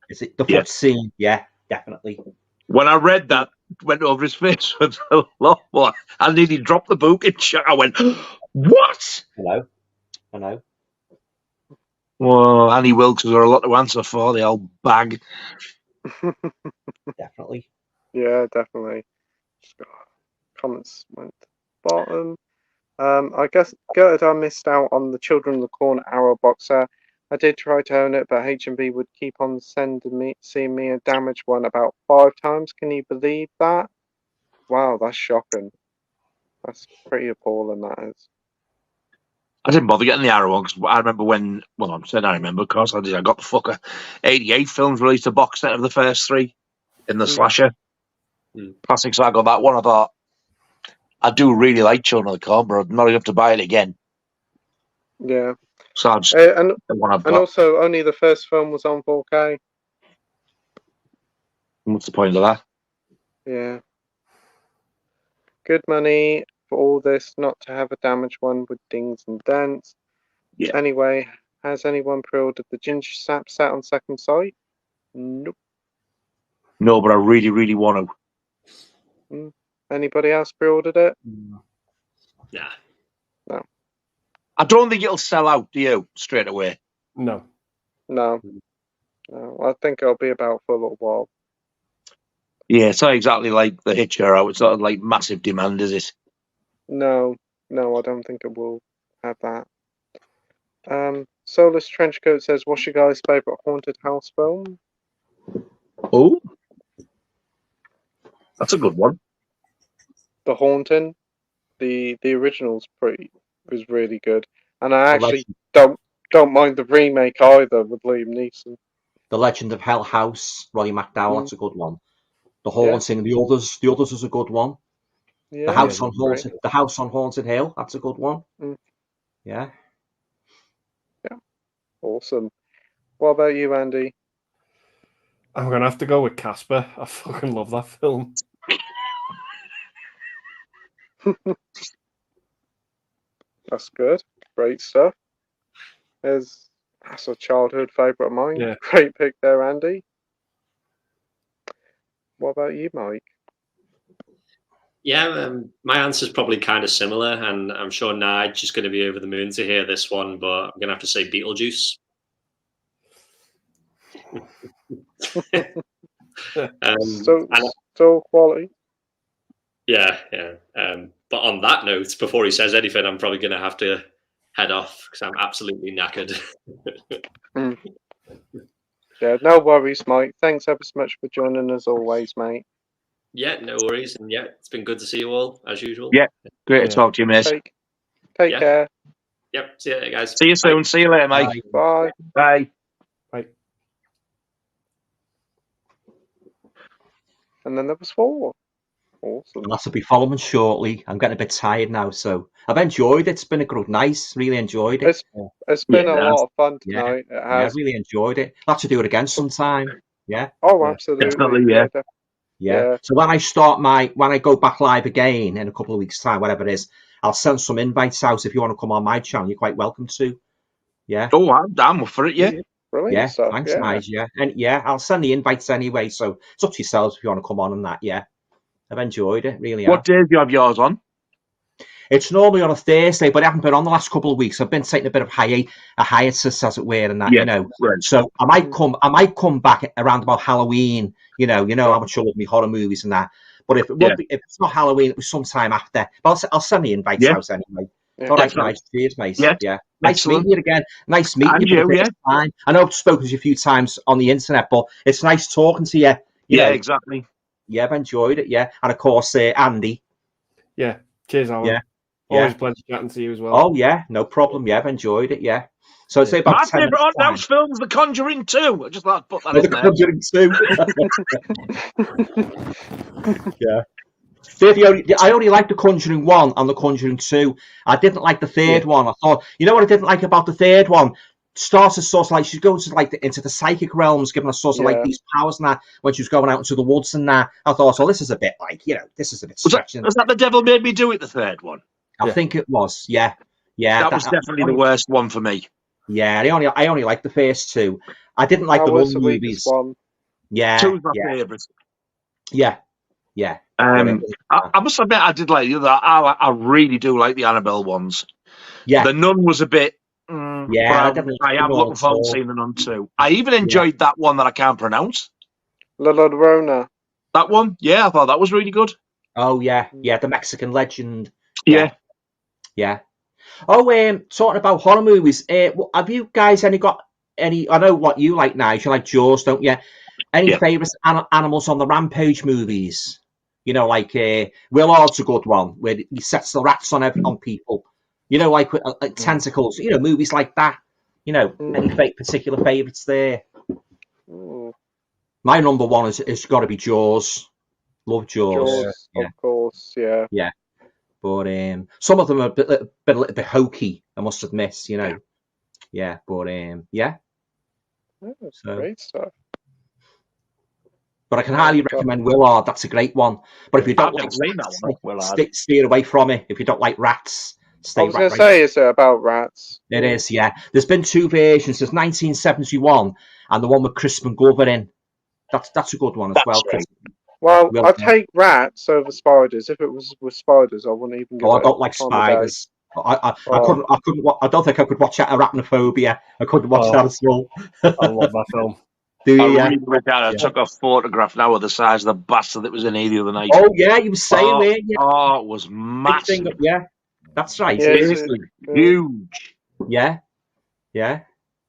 Is it the foot scene? Yeah, definitely. When I read that, went over his face with a lawnmower, I nearly dropped the book in shock. I went, what? I know. Well, Annie Wilkes has got a lot to answer for, the old bag. Definitely. Yeah, definitely. Comments went to the bottom. I guess gutted I missed out on the Children of the Corn Arrow box set. I did try to own it, but H&B would seeing me a damaged one about 5 times. Can you believe that? Wow, that's shocking. That's pretty appalling, that is. I didn't bother getting the Arrow one because I remember when, well, I'm saying I remember because I did. I got the fucker. 88 Films released a box set of the first 3 in the slasher. Classic, so I got that one. I thought, I do really like Children of the Corn, but I'm not enough to buy it again. Yeah. So I'll just and the one I've got. also, only the first film was on 4K. What's the point of that? Yeah. Good money for all this, not to have a damaged one with dings and dents. Yeah. Anyway, has anyone pre-ordered the Ginger Snap set on second sight? Nope. No, but I really, really want to. Anybody else pre-ordered it? Yeah. No. I don't think it'll sell out, do you, straight away? No. I think it'll be about for a little while. Yeah, it's not exactly like the Hitcher out. It's not like massive demand, is it? No, I don't think it will have that. Solus Trenchcoat says, what's your guys' favourite haunted house film? Oh, that's a good one. The Haunting. The original's was really good, and I actually don't mind the remake either with Liam Neeson. The Legend of Hell House, Roddy McDowell. That's a good one. The Haunting, the others is a good one. Yeah, the House on Haunted Hill. That's a good one. Yeah. Awesome. What about you, Andy? I'm gonna have to go with Casper. I fucking love that film. That's good. Great stuff. That's a childhood favourite of mine. Yeah. Great pick there, Andy. What about you, Mike? Yeah, my answer's probably kind of similar, and I'm sure Nige is going to be over the moon to hear this one, but I'm going to have to say Beetlejuice. Still quality. Yeah. But on that note, before he says anything, I'm probably going to have to head off because I'm absolutely knackered. Yeah, no worries, Mike. Thanks ever so much for joining us always, mate. Yeah, no worries. And yeah, it's been good to see you all, as usual. Yeah, great to talk to you, mate. Take care. Yep, see you guys. See you soon. Bye. See you later, mate. Bye. Bye. Bye. And then there was 4. Awesome. And that'll be following shortly. I'm getting a bit tired now, so I've enjoyed it. It's been a good night. Really enjoyed it. It's been a lot of fun tonight. It has. I really enjoyed it. I'll have to do it again sometime. Yeah. Oh, absolutely. Definitely, yeah. Yeah. So when I go back live again in a couple of weeks' time, whatever it is, I'll send some invites out. If you want to come on my channel, you're quite welcome to. Yeah. Oh, I'm up for it. Yeah. Brilliant stuff. Thanks, Nige. Yeah. And I'll send the invites anyway. So it's up to yourselves if you want to come on and that. Yeah. I've enjoyed it. Really. What days do you have yours on? It's normally on a Thursday, but I haven't been on the last couple of weeks. I've been taking a bit of hiatus, as it were, and that, you know. Right. So I might come back around about Halloween. You know how much I love me horror movies and that. But if it's not Halloween, it was sometime after. But I'll send the invites out anyway. Yeah. All right, nice. Cheers, mate. Yeah. Nice meeting you again. Nice meeting you. I know I've spoken to you a few times on the internet, but it's nice talking to you. You know. Exactly. Yeah, I've enjoyed it. Yeah, and of course, Andy. Yeah. Cheers, Alan. Yeah. Always a pleasure chatting to you as well. Oh yeah, no problem. Yeah, I've enjoyed it. Yeah. So it's about my favourite on those films, The Conjuring 2. I just like to put that in there. The Conjuring 2. Yeah. I only liked The Conjuring 1 and The Conjuring 2. I didn't like the third one. I thought, you know what I didn't like about the third one? Started sort of like she goes into the psychic realms, giving us sort of like these powers and that when she was going out into the woods and that. I thought, this is a bit like, this is a bit stretching. Was that The Devil Made Me Do It, the third one? I think it was. Yeah. That was definitely the worst one for me. Yeah, I only liked the first two. I didn't like the one movies. One. Yeah. Two was my favourite. Yeah. I must admit, I did like the other. I really do like the Annabelle ones. Yeah. The Nun was a bit. I am looking forward to seeing The Nun too. I even enjoyed that one that I can't pronounce. La Llorona. That one, I thought that was really good. Oh yeah, the Mexican legend. Yeah. Oh, talking about horror movies, have you guys got any? I know what you like, Nige. You like Jaws, don't you? Any favourite animals on the Rampage movies? You know, like Willard's a good one where he sets the rats on people. You know, like tentacles. You know, movies like that. You know, any particular favourites there? My number one is got to be Jaws. Love Jaws. Of course, yeah. Yeah. But some of them are a little bit hokey, I must admit, you know. Yeah, but great stuff. But I can highly recommend Willard. That's a great one. But if you don't like rats, steer away from it. If you don't like rats, stay away. I was going to say, is it about rats? It is, yeah. There's been two versions. There's 1971 and the one with Chris McGovern in. That's a good one as well. Well, I'd take rats over spiders. If it was with spiders, I wouldn't even go. I don't like spiders. I couldn't. I don't think I could watch Arachnophobia. I couldn't watch that at all. I love that film. I took a photograph now of the size of the bastard that was in here the other night. Oh yeah, you were saying there. Yeah. Oh, it was massive. Yeah, that's right. Seriously, huge. Yeah.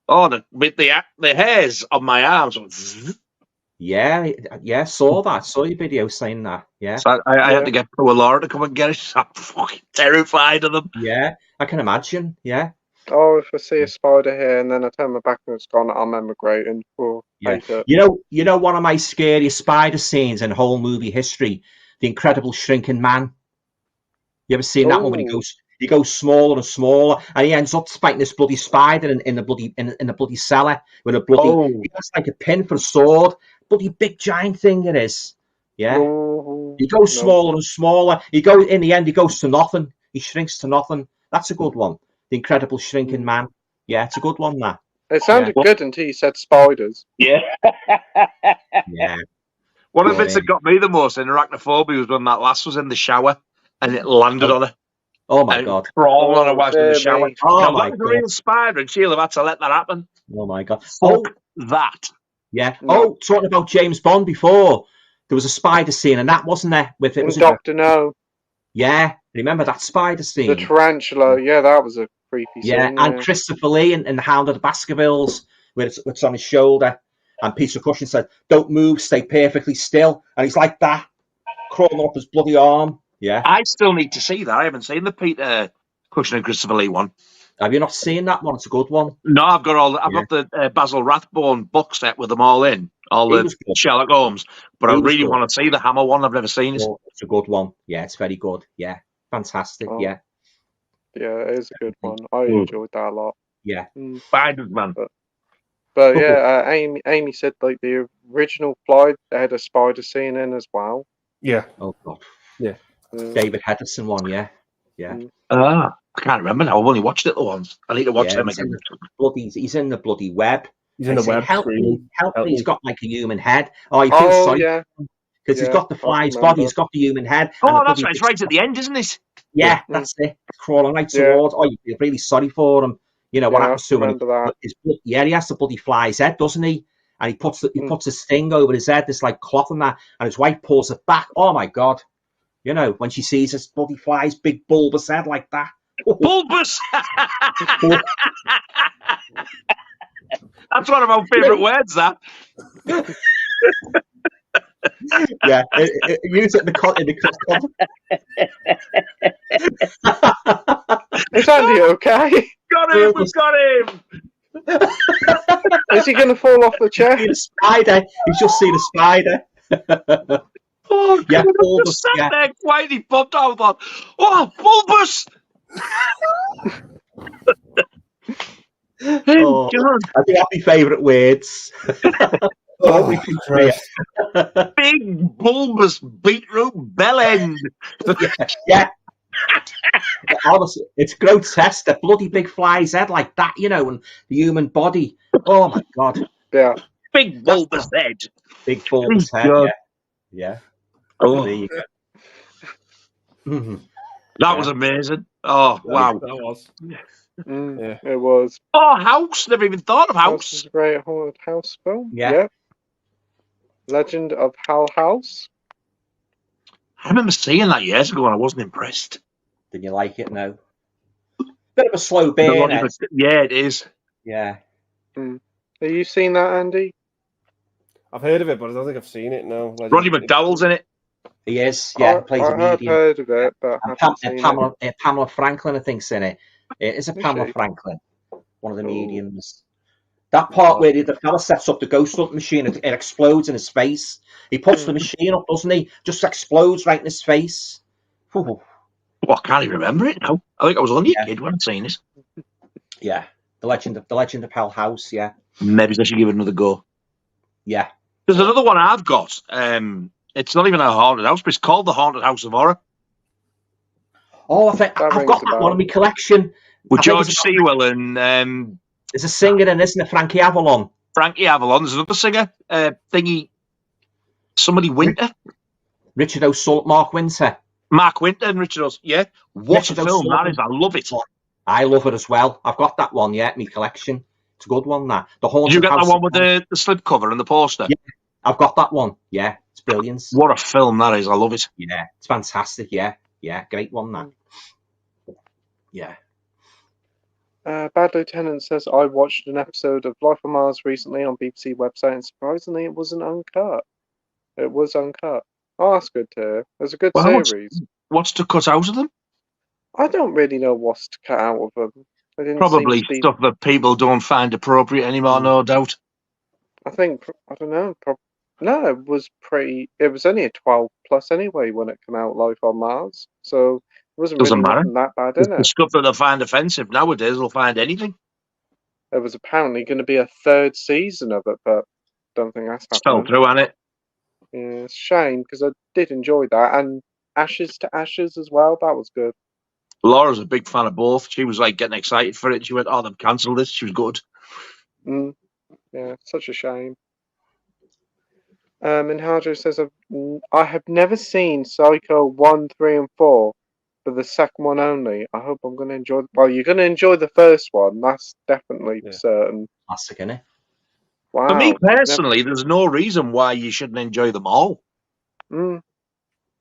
Oh, the hairs on my arms. Yeah, saw that. Saw your video saying that. Yeah. So I had to get poor Laura to come and get it. I'm fucking terrified of them. Yeah, I can imagine. Yeah. Oh, if I see a spider here and then I turn my back and it's gone, I'm emigrating. You know, one of my scariest spider scenes in whole movie history, The Incredible Shrinking Man. You ever seen that one when he goes smaller and smaller, and he ends up fighting this bloody spider in the bloody cellar with a bloody. He has like a pin for a sword. Bloody big giant thing it is. Yeah. He goes smaller and smaller. In the end, he goes to nothing. He shrinks to nothing. That's a good one. The Incredible Shrinking Man. Yeah, it's a good one, that. It sounded good until you said spiders. Yeah. Yeah. One of the bits that got me the most in Arachnophobia was when that lass was in the shower and it landed on her. Oh my God. Crawled on her while in the shower. Oh my God. That was a real spider and she'll have had to let that happen. Oh my God. Fuck that. Yeah. No. Talking about James Bond before, there was a spider scene, and that wasn't there with it. Was Dr. No. Yeah. Remember that spider scene? The tarantula. Yeah, that was a creepy scene. Yeah, and Christopher Lee in The Hound of the Baskervilles, where it's on his shoulder, and Peter Cushing said, "Don't move, stay perfectly still," and he's like that, crawling up his bloody arm. Yeah. I still need to see that. I haven't seen the Peter Cushing and Christopher Lee one. Have you not seen that one? It's a good one. No, I've got the Basil Rathbone box set with them all in. all He the was good. Sherlock Holmes. But He I was really good. want to see the Hammer one. I've never seen it. Oh, it's a good one. Yeah, it's very good. Yeah, fantastic. Oh. Yeah, Yeah, it is a good one. I Mm. enjoyed that a lot. yeah. Spiders, man. But yeah, Amy said like the original Fly, they had a spider scene in as well. Yeah. Oh God. Yeah. David Hedison one. Yeah, yeah. I can't remember now. I've only watched it the once. I need to watch Yeah, them he's again. He's in the bloody web. He's in the web. Help me, screaming. help Help me. He's me. got like a human head. Oh, you feel sorry yeah. because he's Yeah, got the I fly's remember. body. He's got the human head. Oh, and the that's bloody right. It's right at the end, isn't it? Yeah, that's it. Crawling right towards. Oh, you feel really sorry for him. You know what Yeah, happens to him? I remember that. He has the bloody fly's head, doesn't he? And he puts his thing over his head, this like cloth and that, and his wife pulls it back. Oh my God! You know when she sees his bloody fly's big bulbous head like that. Bulbous. That's one of our favourite words. That. Yeah, use it in the Is Andy okay? Got him. We've got him. Is he going to fall off the chair? Seen a spider. He's just seen a spider. Oh, Yeah, God, I bulbous, just sat yeah. there quietly popped out and thought, oh, bulbous. Oh, God. I think that's my favourite words. Oh, Christ. Big bulbous beetroot bell end. Yeah. Honestly, it's grotesque. The bloody big fly's head like that, you know, and the human body. Oh my God. Yeah. Big bulbous head. Big bulbous head. God. Yeah. Oh, There you go. Mhm. that was amazing. Oh, wow. That was. Yeah. It was. Oh, House. Never even thought of House is House. a great haunted house film. Yeah. Yep. Legend of Hell House. I remember seeing that years ago and I wasn't impressed. Did you like it? No. Bit of a slow burn. Yeah, it is. Yeah. Have you seen that, Andy? I've heard of it, but I don't think I've seen it. No. Roddy McDowell's in it. He is. Yeah. Plays a I have medium. heard of it, but I haven't seen it. Pamela Franklin, I think's in it. It is a Is Pamela she? Franklin, one of the mediums. That part where the fella sets up the ghost hunting machine, it explodes in his face. He puts the machine up, doesn't he? Just explodes right in his face. Ooh. Oh, I can't even remember it now. I think I was only a kid when I'd seen it. Yeah, the Legend of Hell House. Yeah, maybe I should give it another go. Yeah, there's another one I've got. It's not even a haunted house, but it's called the Haunted House of Horror. Oh, I think I've got that one in my collection. With George Sewell and there's a singer in, isn't it? Frankie Avalon. Frankie Avalon. There's another singer. Somebody Winter. Richard O'Sullivan. Mark Winter. Mark Winter and Richard O'Sullivan. Yeah. What Richard a film O'Sullivan. that is. I love it. I love it as well. I've got that one, yeah, in my collection. It's a good one, that. The Haunted Did you get House that one with the slipcover and the poster? Yeah, I've got that one. Yeah, it's brilliant. What a film that is. I love it. Yeah, it's fantastic. Yeah, great one, that. Yeah. Bad Lieutenant says, I watched an episode of Life on Mars recently on BBC website, and surprisingly it wasn't uncut. It was uncut. Oh, that's good to hear. It's a good series. What's to cut out of them? I don't really know what's to cut out of them. They didn't Probably seem to be... stuff that people don't find appropriate anymore, no doubt. I think, I don't know. No, it was only a 12 plus anyway when it came out, Life on Mars. So it wasn't Doesn't really matter. nothing that bad in The it. stuff that they find offensive nowadays will find anything. There was apparently going to be a third season of it, but don't think that's It's fell happening. through, hasn't it? Yeah, it's a shame because I did enjoy that. And Ashes to Ashes as well, that was good. Laura's a big fan of both. She was like getting excited for it. She went, "Oh, they've cancelled this." She was good. Yeah, such a shame. And Harjo says, I have never seen Psycho 1, 3, and 4, but the second one only. I hope I'm going to enjoy. Well, you're going to enjoy the first one. That's definitely certain. Classic, isn't it? Wow. For me personally, there's no reason why you shouldn't enjoy them all. They're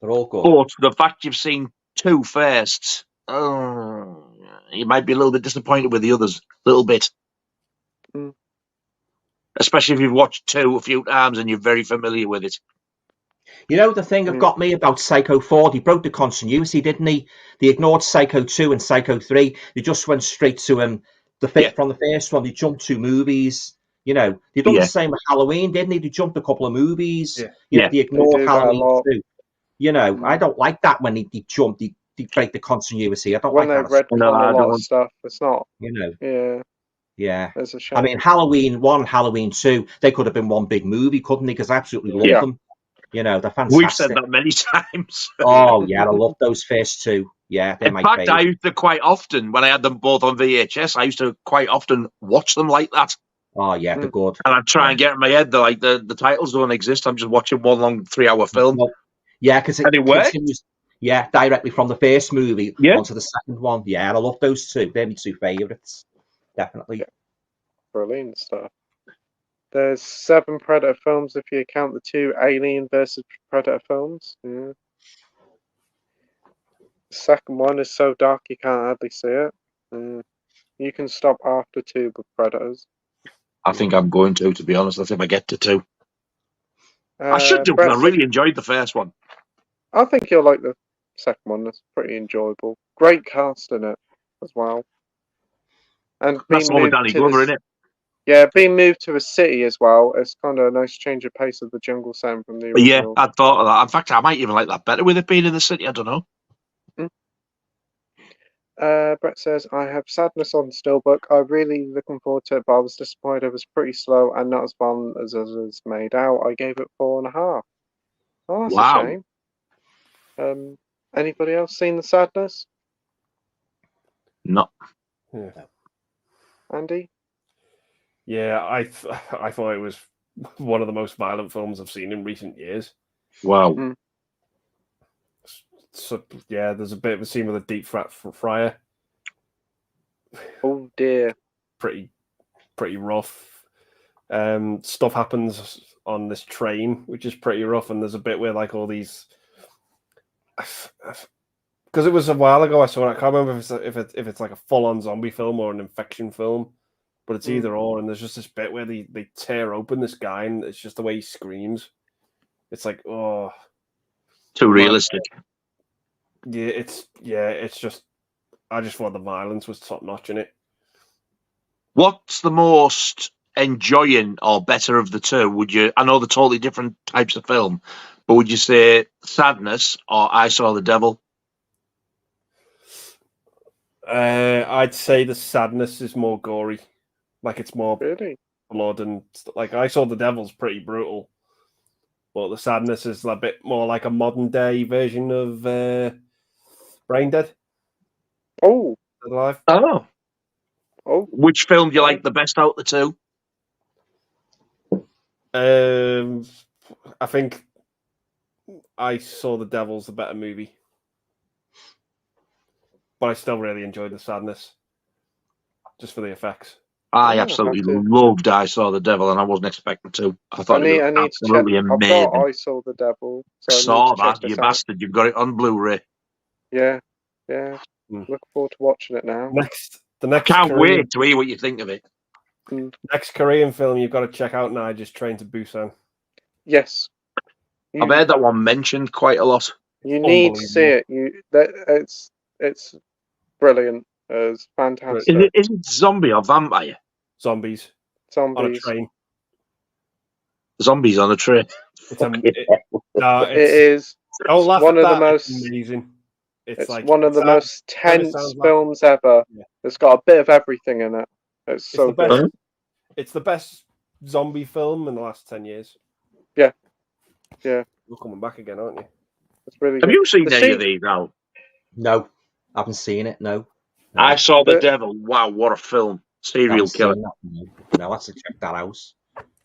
all good. But the fact you've seen two first, you might be a little bit disappointed with the others. A little bit. Especially if you've watched two a few times and you're very familiar with it. You know, the thing that got me about Psycho 4, he broke the continuity, didn't he? They ignored Psycho 2 and Psycho 3. They just went straight to from the first one. They jumped 2 movies. You know, they done Yeah. the same with Halloween, didn't they? They jumped a couple of movies. Yeah. You know, Yeah. they ignored They do that a Halloween lot. too. You know, I don't like that when they jump, they break the continuity. I don't When like they that. No, retcon I a lot of don't. stuff, it's not. You know, Yeah, yeah. it's a shame. I mean, Halloween 1, Halloween 2, they could have been one big movie, couldn't they? Because I absolutely love Yeah. them. You know, they're fantastic. We've said that many times. Oh, yeah, I love those first two. Yeah, they're In my fact, favourite. I used to quite often, when I had them both on VHS, I used to quite often watch them like that. Oh, yeah, they're good. And I'd try and get in my head that the titles don't exist. I'm just watching one long 3-hour film. Well, yeah, because it And it worked. continues. Yeah, directly from the first movie Yeah. onto the second one. Yeah, I love those two. They're my two favourites. Definitely. Yeah. Brilliant stuff. There's 7 Predator films if you count the 2 Alien versus Predator films. Yeah. The second one is so dark you can't hardly see it. You can stop after 2 with Predators. I think I'm going to be honest. I think I get to 2. I should do, Brett because I really enjoyed the first one. I think you'll like the second one. It's pretty enjoyable. Great cast in it as well. And That's the one with Danny Glover, isn't it? Yeah, being moved to a city as well. It's kind of a nice change of pace of the jungle sound from the Yeah, original. I thought of that. In fact, I might even like that better with it being in the city. I don't know. Brett says, I have Sadness on Steelbook. I'm really looking forward to it, but I was disappointed it was pretty slow and not as fun as others made out. I gave it 4.5. Oh, that's Wow. a shame. Anybody else seen the Sadness? No. Yeah. Andy? Yeah, I thought it was one of the most violent films I've seen in recent years. Wow. So yeah, there's a bit of a scene with a deep fryer. Oh dear. Pretty rough. Stuff happens on this train, which is pretty rough, and there's a bit where like all these. Because it was a while ago I saw it. I can't remember if it's like a full-on zombie film or an infection film, but it's either or. And there's just this bit where they tear open this guy, and it's just the way he screams. It's like, oh, too realistic. Yeah, it's just. I just thought the violence was top notch in it. What's the most enjoying or better of the two? Would you? I know they're totally different types of film, but would you say Sadness or I Saw the Devil? I'd say the Sadness is more gory, like it's more really blood and like I Saw the Devil's pretty brutal, but the Sadness is a bit more like a modern day version of Brain Dead. Oh, Alive. Oh. Which film do you like the best out of the two? I think I Saw the Devil's the better movie. But I still really enjoyed the Sadness. Just for the effects. I absolutely loved I Saw the Devil, and I wasn't expecting to. I thought it was absolutely amazing. I've got I Saw the Devil. So saw that, you bastard. You've got it on Blu-ray. Yeah. Looking forward to watching it now. The next I can't Korean, wait to hear what you think of it. Next Korean film you've got to check out now, just Train to Busan. Yes. I've heard that one mentioned quite a lot. You need to see it. It's brilliant. It's fantastic. Is it zombie or vampire? Zombies. On a train. Zombies on a train. It is. Don't laugh one at of that. the most It's amazing. It's like one of the most tense films ever. Yeah. It's got a bit of everything in it. It's so good. It's the best zombie film in the last 10 years. Yeah. You're coming back again, aren't you? It's really Have good. you seen any of these, Al? No. I haven't seen it, no. I Saw the Devil. Wow, what a film. Serial killer. No, I have to check that out.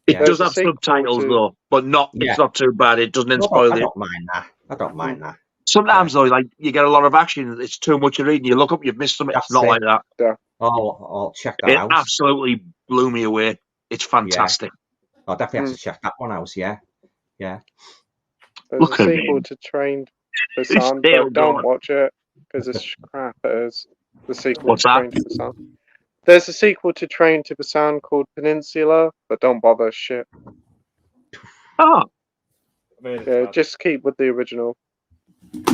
It does have subtitles, though, but it's not too bad. It doesn't spoil it. I don't mind that. I don't mind that. Sometimes, though, like you get a lot of action. It's too much to read, and you look up, you've missed something. It's not like that. Yeah. I'll check that out. It absolutely blew me away. It's fantastic. Yeah. I'll definitely have to check that one out, yeah. There's Look a at sequel him. to Train to Busan, but don't watch it because it's crap. It is. The sequel What's to that? Train to Busan. There's a sequel to Train to Busan called Peninsula, but don't bother. Shit. Oh. Yeah, just keep with the original.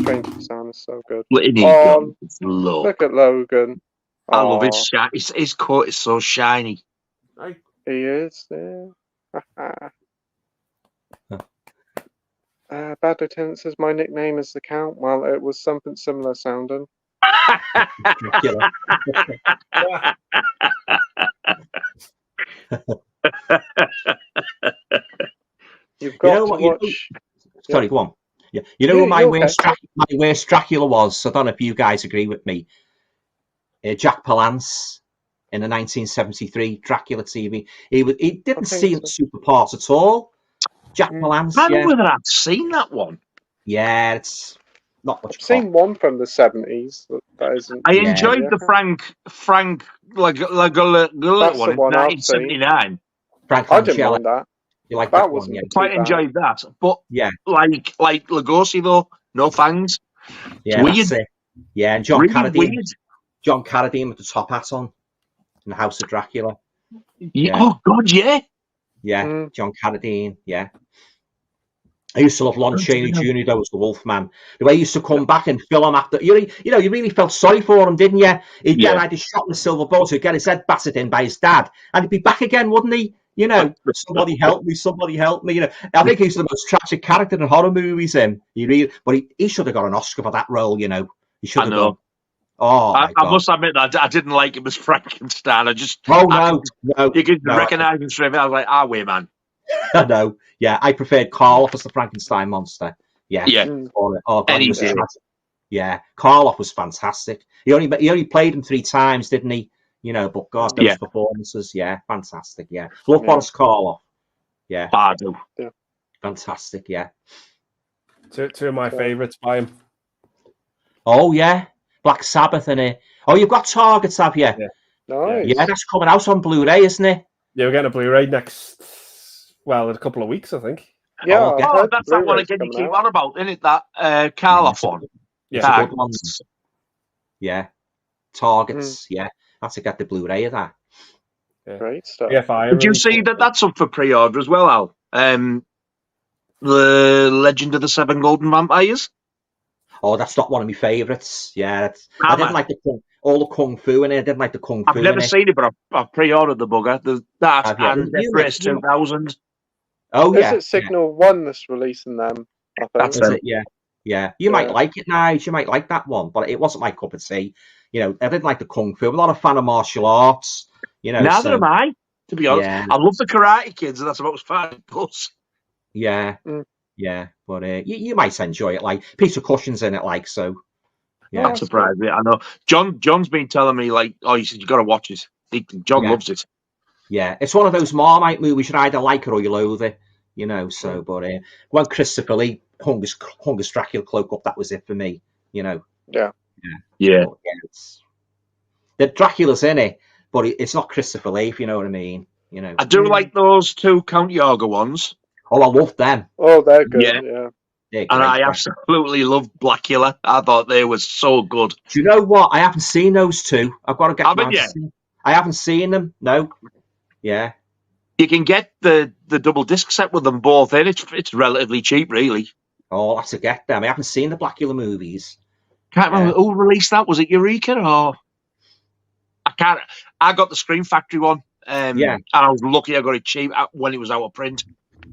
Train to Busan is so good. Look at Logan. I love his shine. His coat is so shiny. He is there. Bad Lieutenant says my nickname is the Count. Well, it was something similar sounding. Dracula. You've got to what, watch. Sorry, go on. Yeah, you know what my okay. worst Dracula was? I don't know if you guys agree with me. Jack Palance in the 1973 Dracula TV. He didn't seem super part at all. Jack Palance. I don't know whether I've seen that one. Yeah, it's not much. I've seen one from the 70s. That isn't. I enjoyed the Frank like one in 1979. Frank I didn't mind that. You like that one? Yeah. Quite enjoyed that, but yeah, like Lugosi though, no fangs. Yeah, weird. That's it. Yeah, and John really Carradine. Weird. John Carradine with the top hat on in the House of Dracula. Yeah. Oh God, yeah. Yeah, John Carradine. Yeah. I used to love Lon Chaney Jr. though as the Wolfman. The way he used to come back and fill him after, you really felt sorry for him, didn't you? He'd get like a shot in the silver bullet, he'd get his head battered in by his dad, and he'd be back again, wouldn't he? Somebody help me, somebody help me. I think he's the most tragic character in horror movies. But he should have got an Oscar for that role. He should have done. Oh, I must admit that I didn't like him as Frankenstein. No. You could recognise him straight away. I was like, wait, man. I know. Yeah, I preferred Karloff as the Frankenstein monster. Yeah. Oh, God, yeah, Karloff was fantastic. He only played him 3 times, didn't he? But God, those performances, fantastic. Yeah, love Boris Karloff. Yeah, I do. Yeah, fantastic. Yeah, two of my favourites by him. Oh yeah, Black Sabbath and it. Oh, you've got Targets, have you? Yeah. Nice. Yeah, that's coming out on Blu-ray, isn't it? Yeah, we're getting a Blu-ray next. Well, in a couple of weeks, I think. Yeah, that's that one again you keep on about, isn't it? That Karloff one. Yeah, good one. Yeah, Targets. Yeah, I have to get the Blu-ray of that. Yeah. Great stuff. Did you see that that's up for pre-order as well, Al? The Legend of the Seven Golden Vampires. Oh, that's not one of my favourites. Yeah, I didn't like all the kung fu in it. I didn't like the kung fu. I've never seen it, but I've pre-ordered the bugger. That and Desperate 2000. Oh yeah, is it Signal 1 that's releasing them? I think. That's it. Yeah. You might like it, Nige. You might like that one, but it wasn't my cup of tea. I didn't like the kung fu. I'm not a fan of martial arts. Neither am I. To be honest, I love the Karate Kids, and that's about as far as it goes. Yeah. Yeah, but you might enjoy it. Like Peter Cushing's in it, like so. Yeah, I'm surprised. I know John's been telling me he said you got to watch it. John loves it. Yeah, it's one of those Marmite movies. You either like it or you loathe it. So. But when Christopher Lee hung his Dracula cloak up, that was it for me. Yeah. But, the Dracula's in it, but it's not Christopher Lee. If you know what I mean. I do like those 2 Count Yorga ones. Oh, I love them. Oh, they're good. Yeah. Great, and I absolutely love Blackula. I thought they were so good. Do you know what? I haven't seen those 2. I've got to get them. I haven't seen them. No. Yeah. You can get the double disc set with them both in. It's relatively cheap, really. Oh, I'll have to get them. I haven't seen the Blackula movies. Can't remember who released that. Was it Eureka or? I can't. I got the Scream Factory one. And I was lucky I got it cheap when it was out of print.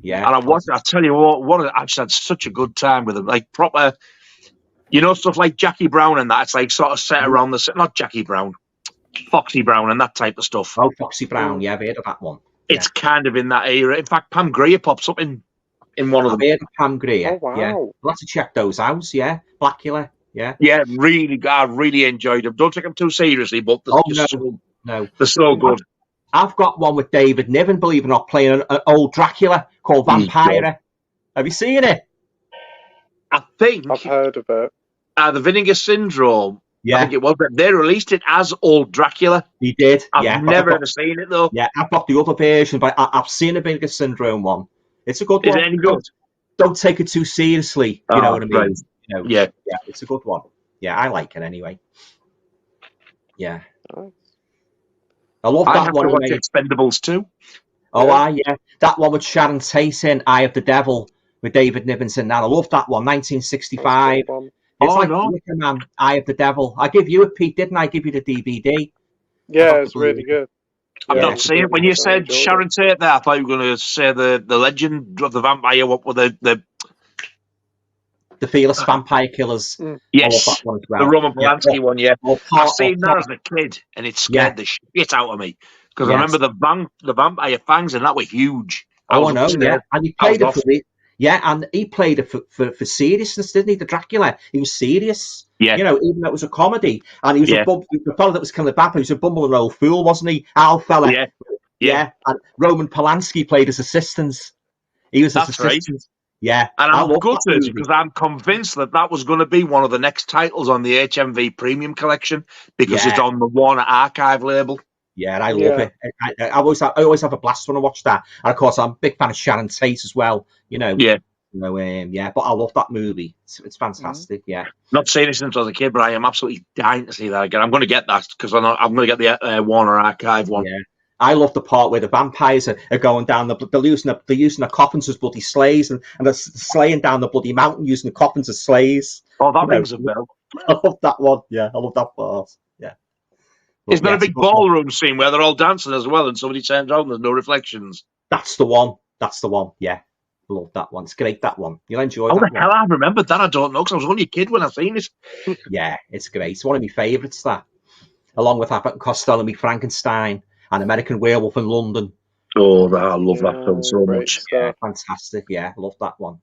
Yeah. And I watched it. I tell you what, I just had such a good time with them. Like proper, stuff like Jackie Brown and that. It's like sort of set around not Jackie Brown, Foxy Brown and that type of stuff. Oh, Foxy Brown. Yeah, I've heard of that one. It's kind of in that era. In fact, Pam Grier pops up in one of them. I've heard of Pam Grier. Oh, wow. Yeah. We'll have to check those out. Yeah. Blackula. Yeah. Yeah, really. I really enjoyed them. Don't take them too seriously, but no. They're so good. I've got one with David Niven, believe it or not, playing an old Dracula called Vampire. Have you seen it? I think I've heard of it. The Vinegar Syndrome. Yeah, I think it was. They released it as old Dracula. He did. I've never ever seen it though. Yeah, I've got the other version, but I've seen the Vinegar Syndrome one. It's a good one. Is it any good? Don't take it too seriously. You know what I mean? Right. Yeah, it's a good one. Yeah, I like it anyway. Yeah. I love that one. I watch Expendables too. Oh, yeah. That one with Sharon Tate in Eye of the Devil with David Nivenson. Now I love that one. 1965. It's like Wicker Man, Eye of the Devil. I give you it, Pete, didn't I? Give you the DVD. Yeah, it's really good. I've Yeah, not seen it. When you said enjoyed Sharon Tate there, I thought you were going to say the legend of the vampire. What were the Fearless Vampire Killers. Mm. I love that yes, one as the well. Roman Polanski one? Yeah, I've seen that Part, as a kid, and it yeah. scared the shit out of me because I Yes. remember the vampire fangs, and that were huge. Oh, I know, upstairs. yeah. And he played it for me. Yeah, and he played it for seriousness, didn't he? The Dracula. He was serious. Yeah. You know, even though it was a comedy. And he was Yeah. the fellow that was killing the vampire, he was a bumbling old fool, wasn't he? Al fella. Yeah. Yeah. And Roman Polanski played his assistants. He was his That's right. assistant. Yeah. And I I'm love that gutted movie. because I'm convinced that was going to be one of the next titles on the HMV Premium Collection because it's on the Warner Archive label. Yeah, and I love it. I always have a blast when I watch that. And of course, I'm a big fan of Sharon Tate as well. You know. Yeah. You know, yeah, but I love that movie. It's fantastic. Yeah. Not seen it since I was a kid, but I am absolutely dying to see that again. I'm going to get that because I'm going to get the Warner Archive one. Yeah. I love the part where the vampires are going down they're using the coffins as bloody sleighs and they're slaying down the bloody mountain using the coffins as sleighs. Oh, that rings a bell. I love that one. Yeah, I love that part. Yeah. Is there a big ballroom scene where they're all dancing as well and somebody turns around and there's no reflections? That's the one. Yeah. I love that one. It's great, that one. You'll enjoy that one. How the hell I remembered that? I don't know because I was only a kid when I seen it. Yeah, it's great. It's one of my favourites, that. Along with Abbott and Costello and me Frankenstein and American Werewolf in London. Oh, I love that film so much. Yeah, fantastic. Yeah, I love that one.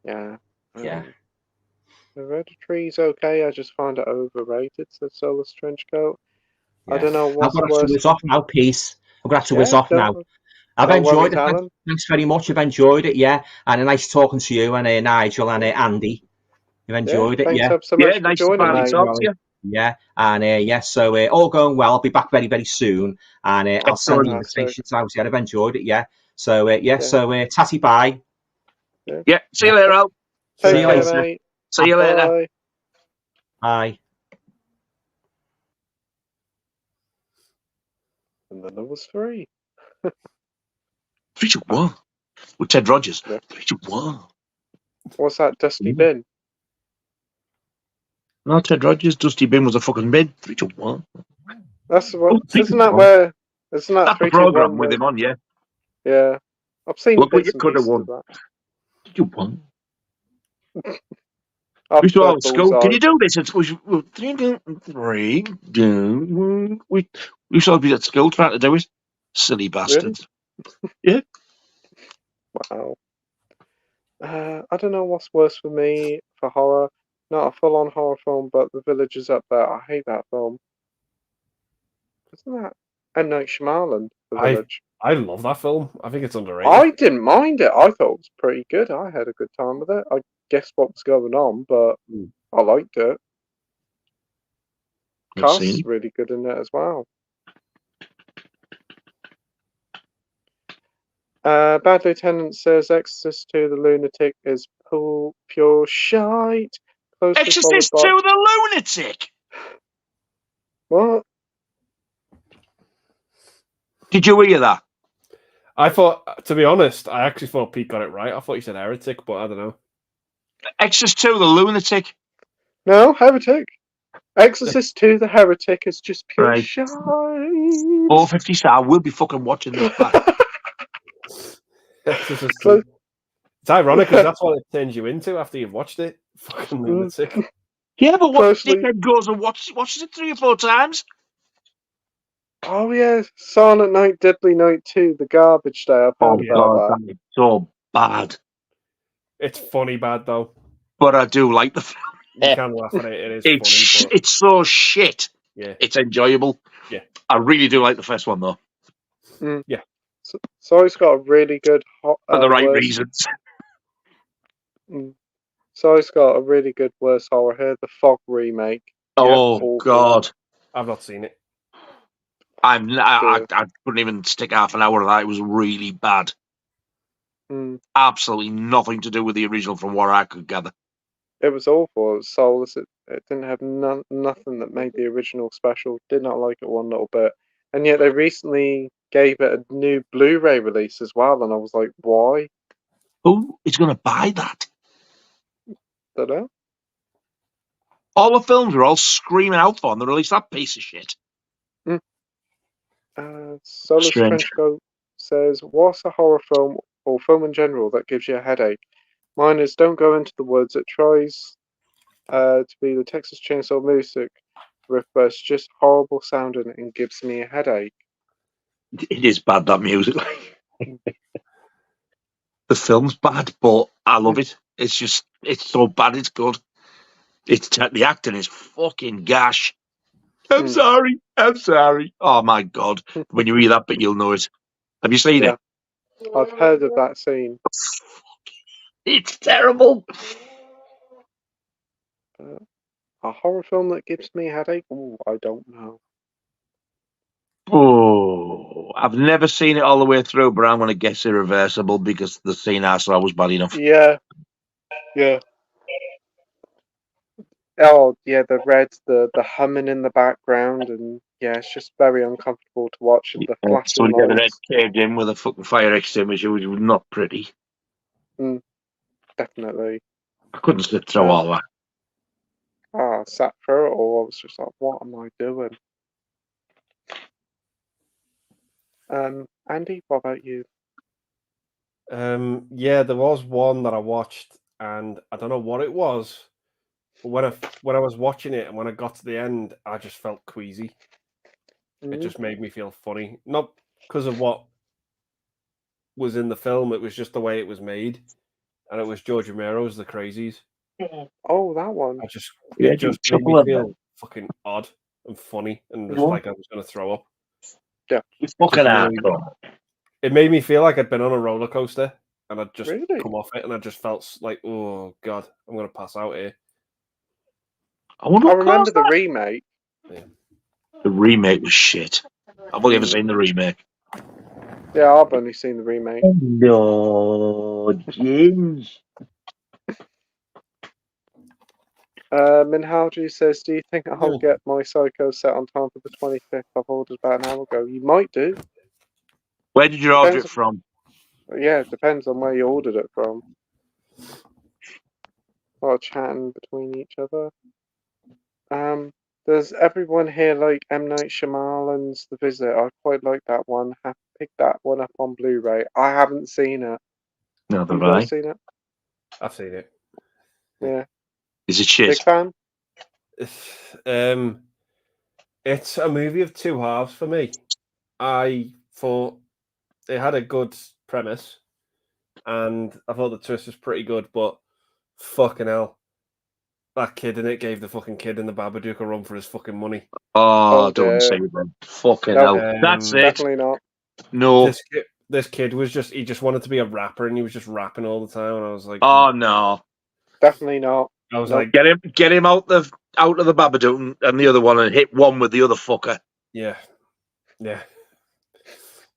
Yeah. Yeah. Hereditary's okay. I just find it overrated, said Soulless Trenchcoat. Yeah. I don't know what's I've got to whiz off now, peace. I've got to whiz off now. I've enjoyed it. Thanks very much. I've enjoyed it, yeah. And nice talking to you and Nigel and Andy. You've enjoyed it, yeah. So much nice to finally talk to you. Yeah, and so all going well. I'll be back very, very soon, and I'll send the invitations out. Yeah, I've enjoyed it. Yeah, so so tatty bye. Yeah, see you later, Al. See you later. Mate. See you later. Bye. And then there was 3. 3-1 with Ted Rogers. 3-1. What's that, Dusty Bin? No, Ted Rogers, Dusty Bin was a fucking bin. 3-1. That's what. Isn't that where? Isn't that that's the program with him on? Yeah. Yeah, I've seen. Look what you could have won. 3-1. We used to all school. Can you do this? We used to all be at school trying to do it. Silly bastards. Really? Yeah. Wow. I don't know what's worse for me for horror. Not a full-on horror film, but The Village is Up There. I hate that film. Isn't that M. Night Shyamalan, The Village? I love that film. I think it's underrated. I didn't mind it. I thought it was pretty good. I had a good time with it. I guessed what was going on, but I liked it. Cast is really good in it as well. Bad Lieutenant says Exorcist 2 The Lunatic is pure shite. Exorcist 2 The Lunatic? What? Did you hear that? I thought, to be honest, I actually thought Pete got it right. I thought he said Heretic, but I don't know. Exorcist 2 The Lunatic? No, Heretic. Exorcist 2 The Heretic is just pure shite. 450 star. We'll be fucking watching this back. It's ironic because that's what it turns you into after you've watched it. Fucking lunatic. Yeah, but what dickhead goes and watches it 3 or 4 times? Oh yeah, Silent Night, Deadly Night 2, The Garbage Day. I've heard about that. It's so bad. It's funny bad though. But I do like the film. You can laugh at it. It is funny. It's so shit. Yeah. It's enjoyable. Yeah. I really do like the first one though. Yeah. So it's got a really good for the right reasons. So it's got a really good worst horror here. The Fog remake. Oh God, I've not seen it. I couldn't even stick half an hour of that. It was really bad. Absolutely nothing to do with the original, from what I could gather. It was awful. It was soulless. It didn't have nothing that made the original special. Did not like it one little bit. And yet they recently gave it a new Blu-ray release as well, and I was like, why? Who is going to buy that? Don't know. All the films are all screaming out for, and they released that piece of shit. Solus Strange. Trenchcoat says, "What's a horror film or film in general that gives you a headache?" Mine is Don't Go Into the Woods. It tries to be the Texas Chainsaw music riff, but it's just horrible sounding and gives me a headache. It is bad, that music. The film's bad, but I love it. It's so bad, it's good. The acting is fucking gash. I'm sorry. Oh my God. When you hear that bit, you'll know it. Have you seen it? I've heard of that scene. It's terrible. A horror film that gives me a headache? Oh, I don't know. Oh, I've never seen it all the way through, but I'm going to guess Irreversible because the scene I saw was bad enough. Yeah. Oh, yeah, the reds, the humming in the background, and yeah, it's just very uncomfortable to watch, and the flashing Somebody had their head lights. caved in with a fucking fire extinguisher, which was not pretty. Definitely. I couldn't sit through all that. I sat through it all. I was just like, what am I doing? Andy, what about you? Yeah, there was one that I watched, and I don't know what it was, but when I was watching it and when I got to the end, I just felt queasy. It just made me feel funny, not because of what was in the film. It was just the way it was made, and it was George Romero's The Crazies. Oh, that one. It just made me feel fucking odd and funny, and just like I was going to throw up. Yeah, it's fucking hardcore. It made me feel like I'd been on a roller coaster, and I'd just Really? come off it, and I just felt like, oh God, I'm going to pass out here. I remember the remake. Yeah. The remake was shit. I've only ever seen the remake. Yeah, I've only seen the remake. No, James. Minhalji says, "Do you think I'll get my Psycho set on time for the 25th? I've ordered about an hour ago." You might do. Where did you order it from? Yeah, it depends on where you ordered it from. A lot of chatting between each other. Does everyone here like M. Night Shyamalan's The Visit? I quite like that one. Have picked that one up on Blu-ray. I haven't seen it. No, Have you guys seen it? I've seen it. Yeah. Is it shit? Big fan? It's a movie of two halves for me. I thought it had a good premise, and I thought the twist was pretty good, but fucking hell, that kid in it gave the fucking kid in the Babadook a run for his fucking money. Oh, don't say that. Fucking hell. That's it. Definitely not. No. This kid was he just wanted to be a rapper, and he was just rapping all the time, and I was like, oh no. Definitely not. I was like, get him out of the Babadook and the other one, and hit one with the other fucker. Yeah.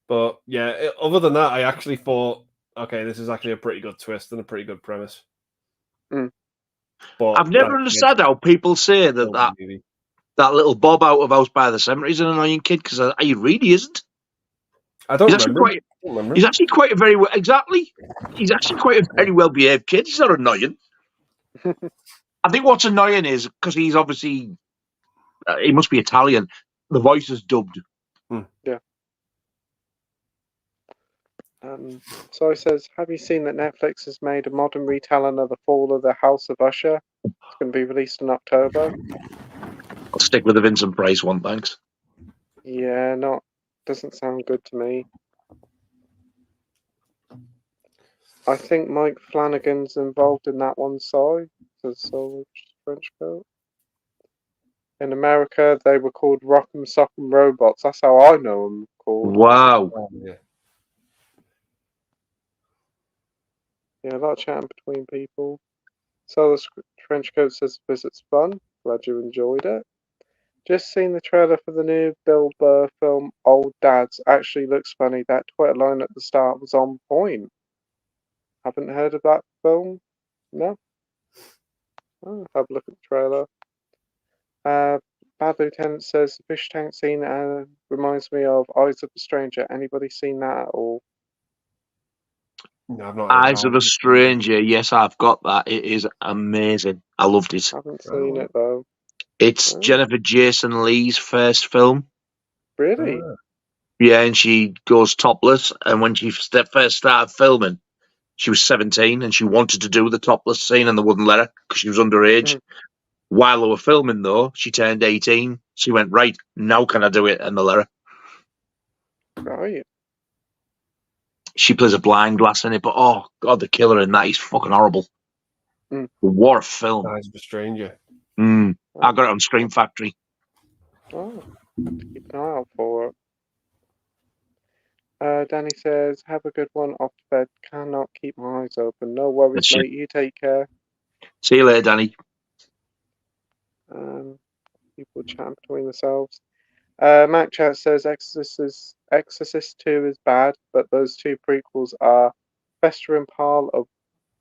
But yeah, other than that, I actually thought, okay, this is actually a pretty good twist and a pretty good premise. But I've never understood how people say that little Bob out of House by the Cemetery is an annoying kid, because he really isn't. I don't He's remember. He's actually quite a very He's actually quite a very well behaved kid. He's not annoying. I think what's annoying is because he's obviously he must be Italian. The voice is dubbed. Yeah. So he says, "Have you seen that Netflix has made a modern retelling of The Fall of the House of Usher? It's going to be released in October." I'll stick with the Vincent Price one, thanks. Yeah, doesn't sound good to me. I think Mike Flanagan's involved in that one, says Solus Trenchcoat. In America, they were called Rock'em Sock'em Robots. That's how I know them called. Wow. Yeah, a lot of chatting between people. Solus Trenchcoat says visit's fun. Glad you enjoyed it. Just seen the trailer for the new Bill Burr film Old Dads. Actually looks funny. That Twitter line at the start was on point. Haven't heard of that film? No? Oh, have a look at the trailer. Bad Lieutenant says the fish tank scene reminds me of Eyes of a Stranger. Anybody seen that at all? No, I've not. Eyes of a Stranger. Yes, I've got that. It is amazing. I loved it. I haven't seen it though. It's Jennifer Jason Leigh's first film. Really? Yeah, and she goes topless. And when she first started filming, she was 17 and she wanted to do the topless scene and they wouldn't let her because she was underage. While they were filming, though, she turned 18. She went, right, now can I do it? And they let her. Right. She plays a blind glass in it, but oh, God, the killer in that, he's fucking horrible. What a film. Eyes of a Stranger. I got it on Stream Factory. Oh, keep an eye out for it. Danny says, have a good one off to bed. Cannot keep my eyes open. No worries, That's mate. You take care. See you later, Danny. People chatting between themselves. Mac Chat says Exorcist 2 is bad, but those two prequels are festering pile of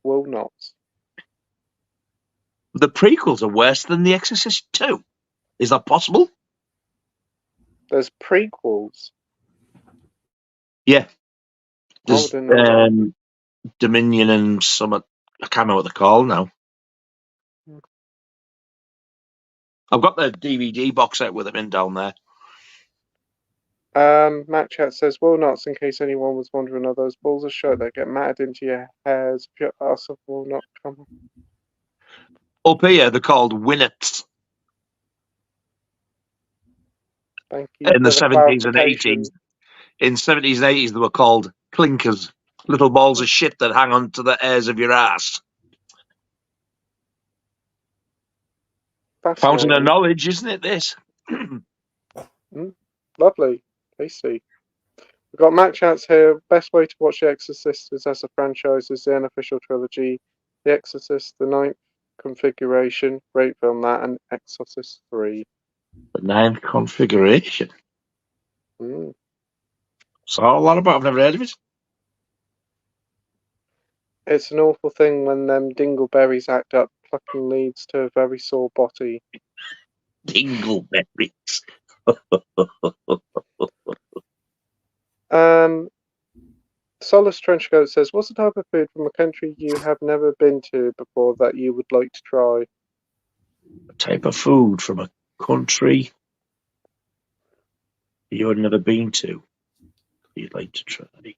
will nots. The prequels are worse than The Exorcist 2. Is that possible? There's prequels. Yeah. There's didn't know that. Dominion and some. I can't remember what they're called now. I've got the DVD box set with them in down there. Matt Chat says, will nots, in case anyone was wondering, are those balls of shit that get matted into your hairs if your ass will not come. Up here, they're called Winnets. Thank you In the for 70s and clarification. 80s. In 70s and 80s, they were called clinkers. Little balls of shit that hang onto the hairs of your ass. Fountain of knowledge, isn't it, this? Lovely. Tasty. We've got Matt Chats here. Best way to watch The Exorcist is as a franchise is the unofficial trilogy. The Exorcist, The Ninth Configuration, great film that, and Exorcist 3. The Ninth Configuration. Saw a lot about. I've never heard of it. It's an awful thing when them dingleberries act up. Plucking leads to a very sore body. Dingleberries. Solace Trenchcoat says, what's the type of food from a country you have never been to before that you would like to try? A type of food from a country you've never been to you'd like to try?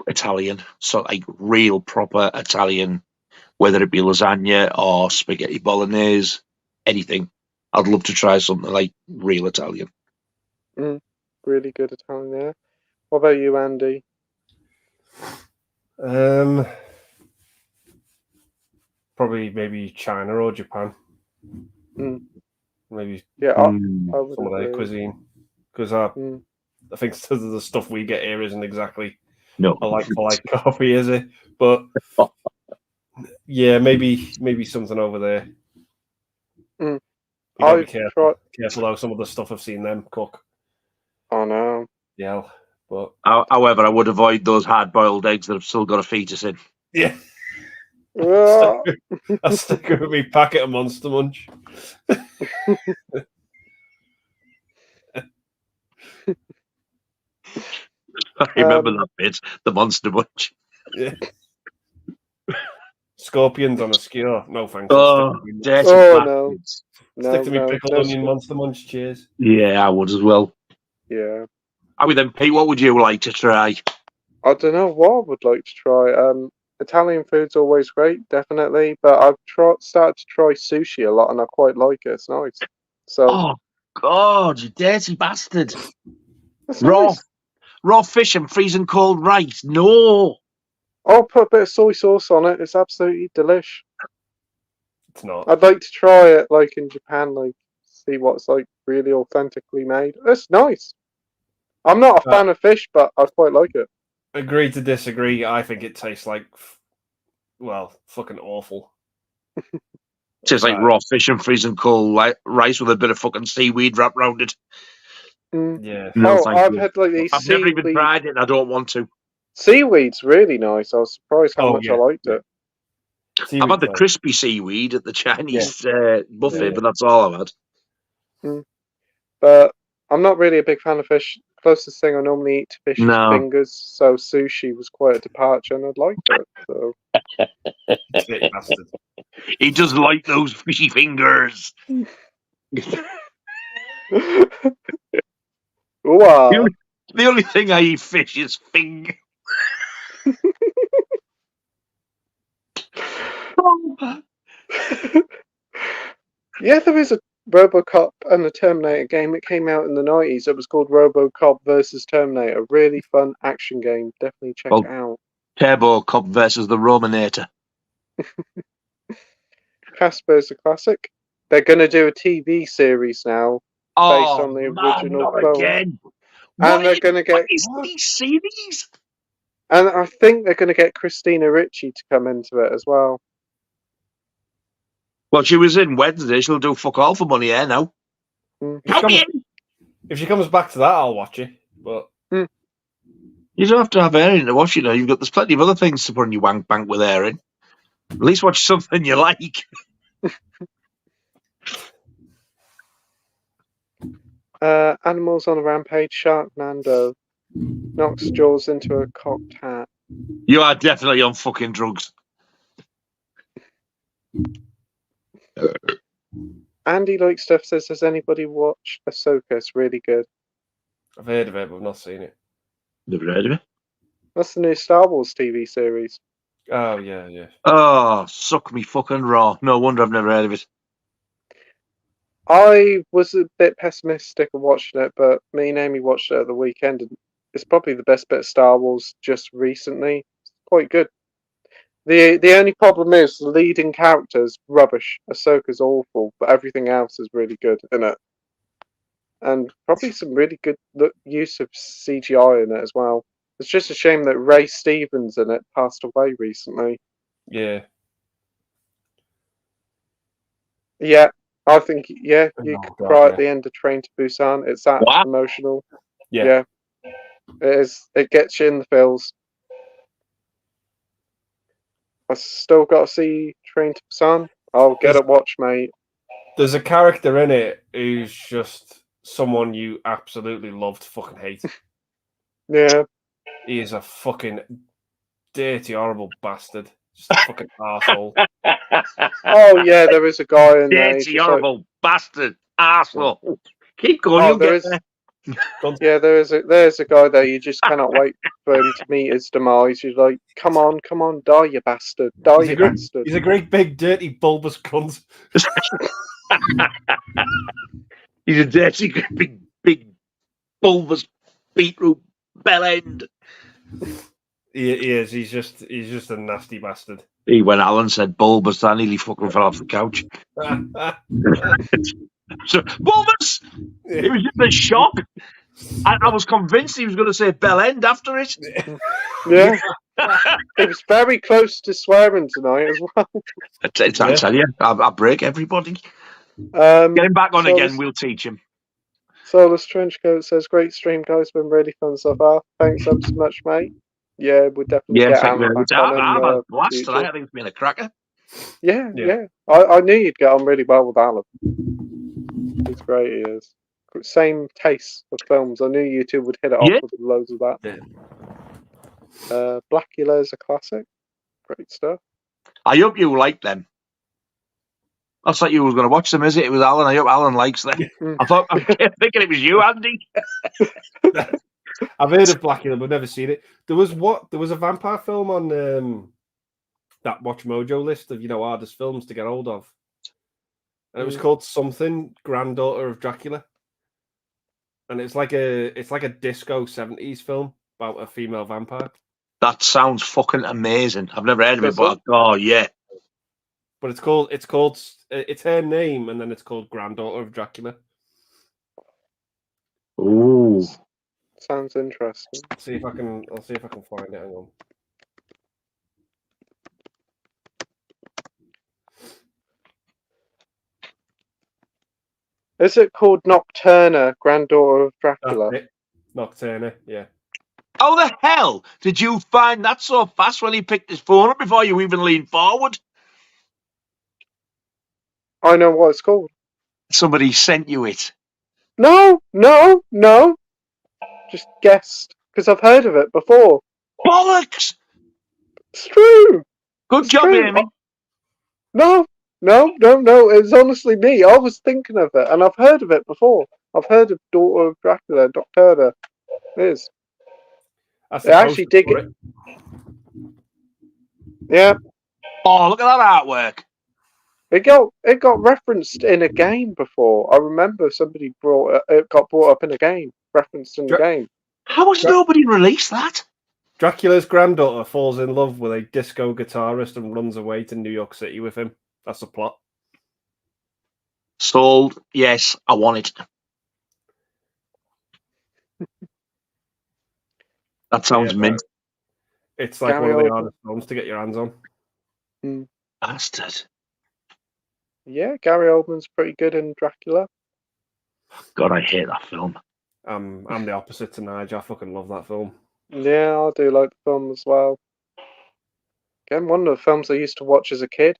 Italian. So like real proper Italian, whether it be lasagna or spaghetti bolognese, anything. I'd love to try something like real Italian. Really good Italian there. What about you, Andy? Probably maybe China or Japan. Maybe some of their cuisine. Because I think some of the stuff we get here isn't exactly a like for like coffee, is it? But yeah, maybe something over there. You gotta be careful though. Some of the stuff I've seen them cook. Oh no. Yeah, but however, I would avoid those hard-boiled eggs that have still got a fetus in. Yeah. I'll stick with me packet of Monster Munch. I remember that bit, the Monster Munch. Yeah. Scorpions on a skewer. No thanks. Oh, dirty bastards. Stick to me pickled onion Monster Munch. Cheers. Yeah, I would as well. Yeah. How then, Pete? What would you like to try? I don't know what I would like to try. Italian food's always great, definitely. But I've started to try sushi a lot, and I quite like it. It's nice. So. Oh God, you dirty bastard! Nice. Raw fish and freezing cold rice. No. I'll put a bit of soy sauce on it. It's absolutely delish. It's not. I'd like to try it, like in Japan, like see what's like really authentically made. It's nice. I'm not a fan of fish, but I quite like it. Agree to disagree. I think it tastes like, well, fucking awful. Tastes like raw fish and freezing cold rice with a bit of fucking seaweed wrapped around it. Yeah. No, thank you. Had like these. I've never even tried it. And I don't want to. Seaweed's really nice. I was surprised how much I liked it. I've had the crispy seaweed at the Chinese buffet, but that's all I've had. But I'm not really a big fan of fish. Closest thing I normally eat to fish is fingers, so sushi was quite a departure, and I'd liked it. So. He does like those fishy fingers. Ooh, The only thing I eat fish is fing. Yeah, there is a RoboCop and a Terminator game. It came out in the 90s. It was called RoboCop versus Terminator. Really fun action game. Definitely check it out. Turbo Cop versus the Rominator. Casper's a classic. They're going to do a TV series now based on the original film. Again. And they're going to get these series? And I think they're going to get Christina Ricci to come into it as well. Well, she was in Wednesday. She'll do fuck all for money here now. If she comes back to that, I'll watch it. But you don't have to have her in to watch. There's plenty of other things to put in your wank bank with her in. At least watch something you like. Animals on a Rampage. Sharknado knocks Jaws into a cocked hat. You are definitely on fucking drugs. Andy Like Stuff says, has anybody watched Ahsoka? It's really good. I've heard of it, but I've not seen it. Never heard of it. That's the new Star Wars TV series. Oh, yeah. Oh, suck me fucking raw. No wonder I've never heard of it. I was a bit pessimistic of watching it, but me and Amy watched it at the weekend, and it's probably the best bit of Star Wars just recently. It's quite good. The only problem is the leading character's rubbish. Ahsoka's awful, but everything else is really good in it. And probably some really good use of CGI in it as well. It's just a shame that Ray Stevens in it passed away recently. Yeah. Yeah, I think, you could cry at the end of Train to Busan. It's that emotional. Yeah. It is. It gets you in the feels. I still got to see Train to Busan. I'll get it watched, mate. There's a character in it who's just someone you absolutely love to fucking hate. Yeah. He is a fucking dirty, horrible bastard. Just a fucking arsehole. Oh, yeah, there is a guy in there. Dirty, horrible bastard. Arsehole. Keep going, Oh, you'll there get is. there. Yeah, there's a guy there. You just cannot wait for him to meet his demise. You're like, come on, die, you bastard, die, bastard. He's a great big dirty bulbous cunt. He's a dirty, big bulbous beetroot bell end. He is. He's just a nasty bastard. When Alan said bulbous, I nearly fucking fell off the couch. So, bulbous! It was just a shock. I was convinced he was going to say bell end after it. Yeah. It was very close to swearing tonight as well. I tell you, I break everybody. Get him back on again, we'll teach him. Solus Trenchcoat says, great stream, guys. Been really fun so far. Thanks so much, mate. Yeah, we'll definitely get Alan back on. I've had a blast tonight. I think it's been a cracker. Yeah. I knew you'd get on really well with Alan. He's great, he is. Same taste of films. I knew you two would hit it off with loads of that. Yeah. Blackula is a classic. Great stuff. I hope you like them. I thought you were going to watch them, is it? It was Alan. I hope Alan likes them. I kept thinking it was you, Andy. I've heard of Blackula, but never seen it. There was a vampire film on that Watch Mojo list of hardest films to get hold of, and it was called something Granddaughter of Dracula, and it's like a disco 70s film about a female vampire. That sounds fucking amazing. I've never heard of it, but yeah. But it's her name, and then it's called Granddaughter of Dracula. Ooh. Sounds interesting. I'll see if I can find it. Hang on. Is it called Nocturna, Granddaughter of Dracula? Nocturna, yeah. How the hell did you find that so fast when he picked his phone up before you even leaned forward? I know what it's called. Somebody sent you it. No. Just guessed, because I've heard of it before. Bollocks! It's true. Good job, Amy. No. It's honestly me. I was thinking of it, and I've heard of it before. I've heard of Daughter of Dracula, Doctor. It is. That's They the actually poster dig for it. Yeah, Oh, look at that artwork. it got referenced in a game before. I remember somebody it got brought up in a game, referenced in the game. How has nobody released that? Dracula's granddaughter falls in love with a disco guitarist and runs away to New York City with him. That's the plot. Sold. Yes, I want it. That sounds mint. It's like Gary one of the Oldman. hardest films to get your hands on. Bastard. Yeah, Gary Oldman's pretty good in Dracula. God, I hate that film. I'm the opposite to Nige. I fucking love that film. Yeah, I do like the film as well. Again, one of the films I used to watch as a kid.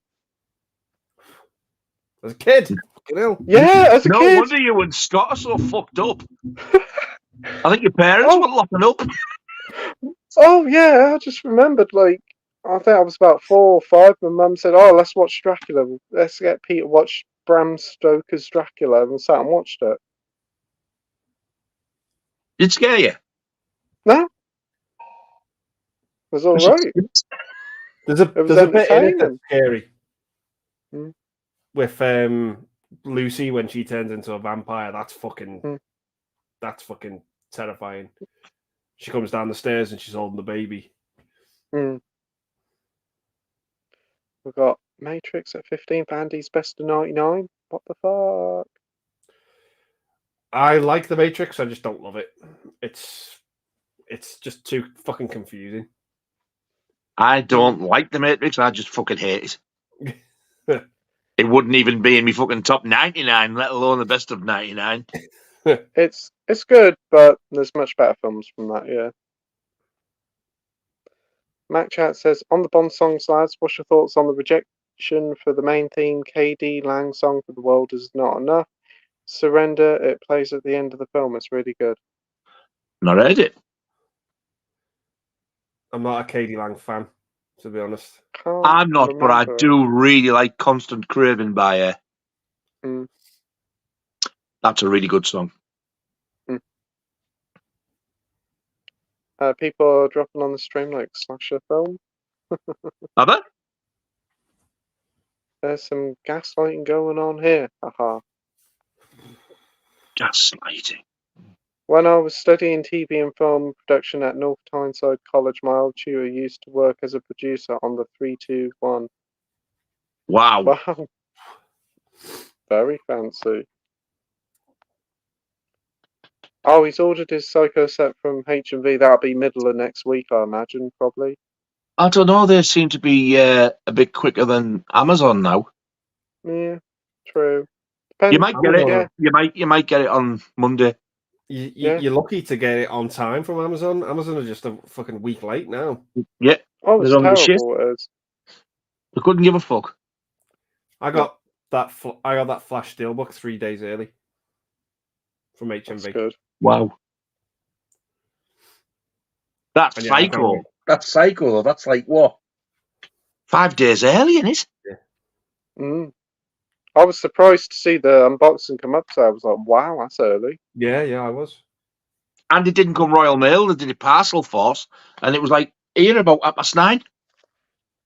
As a kid? Fucking hell. Yeah, as a No kid. wonder you and Scott are so fucked up. I think your parents were locking up. Oh yeah, I just remembered. Like, I think I was about 4 or 5. My mum said, "Oh, let's watch Dracula. Let's get Peter to watch Bram Stoker's Dracula," and we sat and watched it. Did it scare you? No, it was all right. There's a bit in it that's scary. With Lucy when she turns into a vampire. That's fucking terrifying. She comes down the stairs and she's holding the baby. We've got Matrix at 15 for Andy's best of 99. What the fuck? I like the Matrix. I just don't love it. It's just too fucking confusing. I don't like the Matrix. I just fucking hate it. It wouldn't even be in me fucking top 99, let alone the best of 99. It's good, but there's much better films from that year. Mac Chat says, on the Bond songs, lads, what's your thoughts on the rejection for the main theme? KD Lang song for The World Is Not Enough. Surrender, it plays at the end of the film. It's really good. Not heard it. I'm not a K.D. Lang fan, to be honest. I'm not, but I do really like Constant Craving by her. That's a really good song. People are dropping on the stream like slasher film. Are there? There's some gaslighting going on here. Haha. Gaslighting. When I was studying TV and film production at North Tyneside College, my old tutor used to work as a producer on the 321. Wow. Wow. Very fancy. Oh, he's ordered his Psycho set from H&V. That'll be middle of next week, I imagine, probably. I don't know. They seem to be a bit quicker than Amazon now. Yeah, true. You might get it. Yeah. You might get it on Monday. You're lucky to get it on time from Amazon. Amazon are just a fucking week late now. Yeah. Oh, it's terrible. It is. They couldn't give a fuck. I got that Flash Steelbook 3 days early from HMV. That's good. Wow. That's psycho. That's psycho, though. That's like what? 5 days early, isn't it? Yeah. I was surprised to see the unboxing come up, so I was like, wow, that's early. Yeah, I was. And it didn't come Royal Mail, they did it Parcel Force, and it was like, here about 9:30.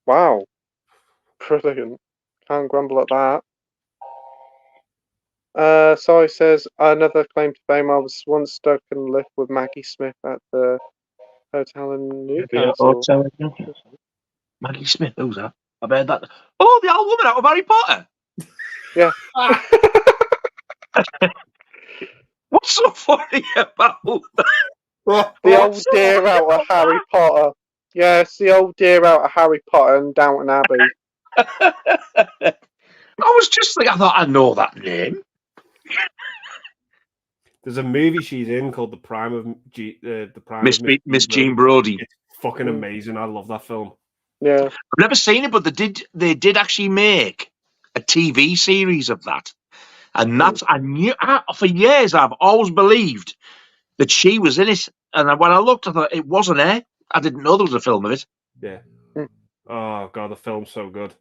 Wow. Brilliant. Can't grumble at that. Sai says, another claim to fame, I was once stuck in a lift with Maggie Smith at the hotel in Newcastle. Maggie Smith, who's that? I've heard that. Oh, the old woman out of Harry Potter. Yeah. What's so funny about that? The old deer out of Harry Potter. Yes, the old deer out of Harry Potter and Downton Abbey. I was just like, I thought I know that name. There's a movie she's in called The Prime of Miss Jean Brodie. It's fucking amazing. I love that film. Yeah, I've never seen it, but they did actually make a TV series of that, and that's for years I've always believed that she was in it, and when I looked, I thought it wasn't her. I didn't know there was a film of it. Yeah. Oh god, the film's so good.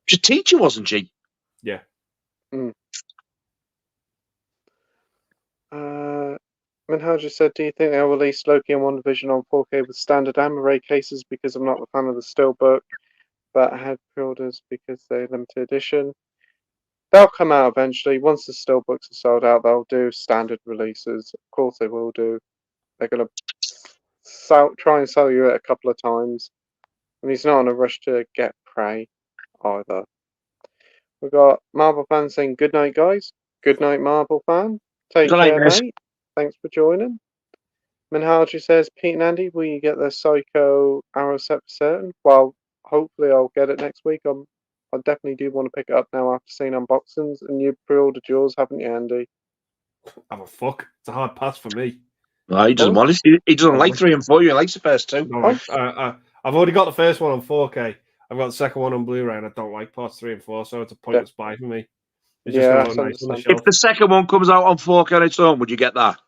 She's a teacher, wasn't she? Yeah. Minhaja said, do you think they'll release Loki and WandaVision on 4K with standard and array cases? Because I'm not a fan of the Steelbook, but I had pre-orders because they're limited edition. They'll come out eventually. Once the Steelbooks are sold out, they'll do standard releases. Of course they will do. They're going to try and sell you it a couple of times. And he's not in a rush to get Prey either. We've got Marvel fans saying, good night, guys. Good night, Marvel fan. Take care, mate. Thanks for joining. Minhaji says, Pete and Andy, will you get the Psycho Arrow set for certain? Well, hopefully I'll get it next week. I definitely do want to pick it up now after seeing unboxings. And you pre-ordered yours, haven't you, Andy? I'm a fuck. It's a hard pass for me. No, he doesn't want it. He doesn't like 3 and 4. He likes the first 2. No, I've already got the first one on 4K. I've got the second one on Blu-ray, and I don't like parts 3 and 4, so it's a pointless buy for me. It's just Yeah, nice on the shelf. If the second one comes out on 4K on its own, would you get that?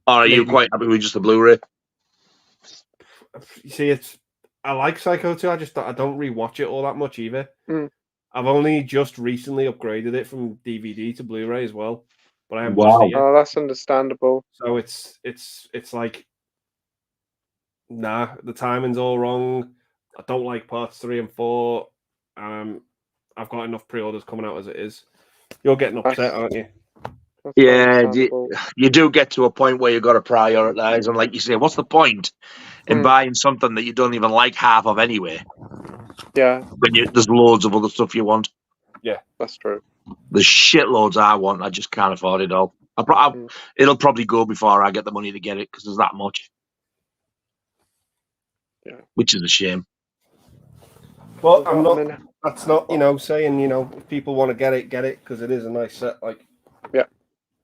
Or are you quite happy with just the Blu-ray? You see, I like Psycho 2. I don't rewatch it all that much either. Mm. I've only just recently upgraded it from DVD to Blu-ray as well, but I haven't Wow. seen it. Oh, that's understandable. So it's like, nah, the timing's all wrong. I don't like parts 3 and 4. I've got enough pre-orders coming out as it is. You're getting upset, aren't you? Yeah, you do get to a point where you've got to prioritise, and like you say, what's the point in buying something that you don't even like half of anyway? Yeah. When there's loads of other stuff you want. Yeah, that's true. There's shitloads I want, I just can't afford it all. It'll probably go before I get the money to get it, because there's that much. Yeah. Which is a shame. Well, that's not, saying, if people want to get it, because it is a nice set. Like, yeah.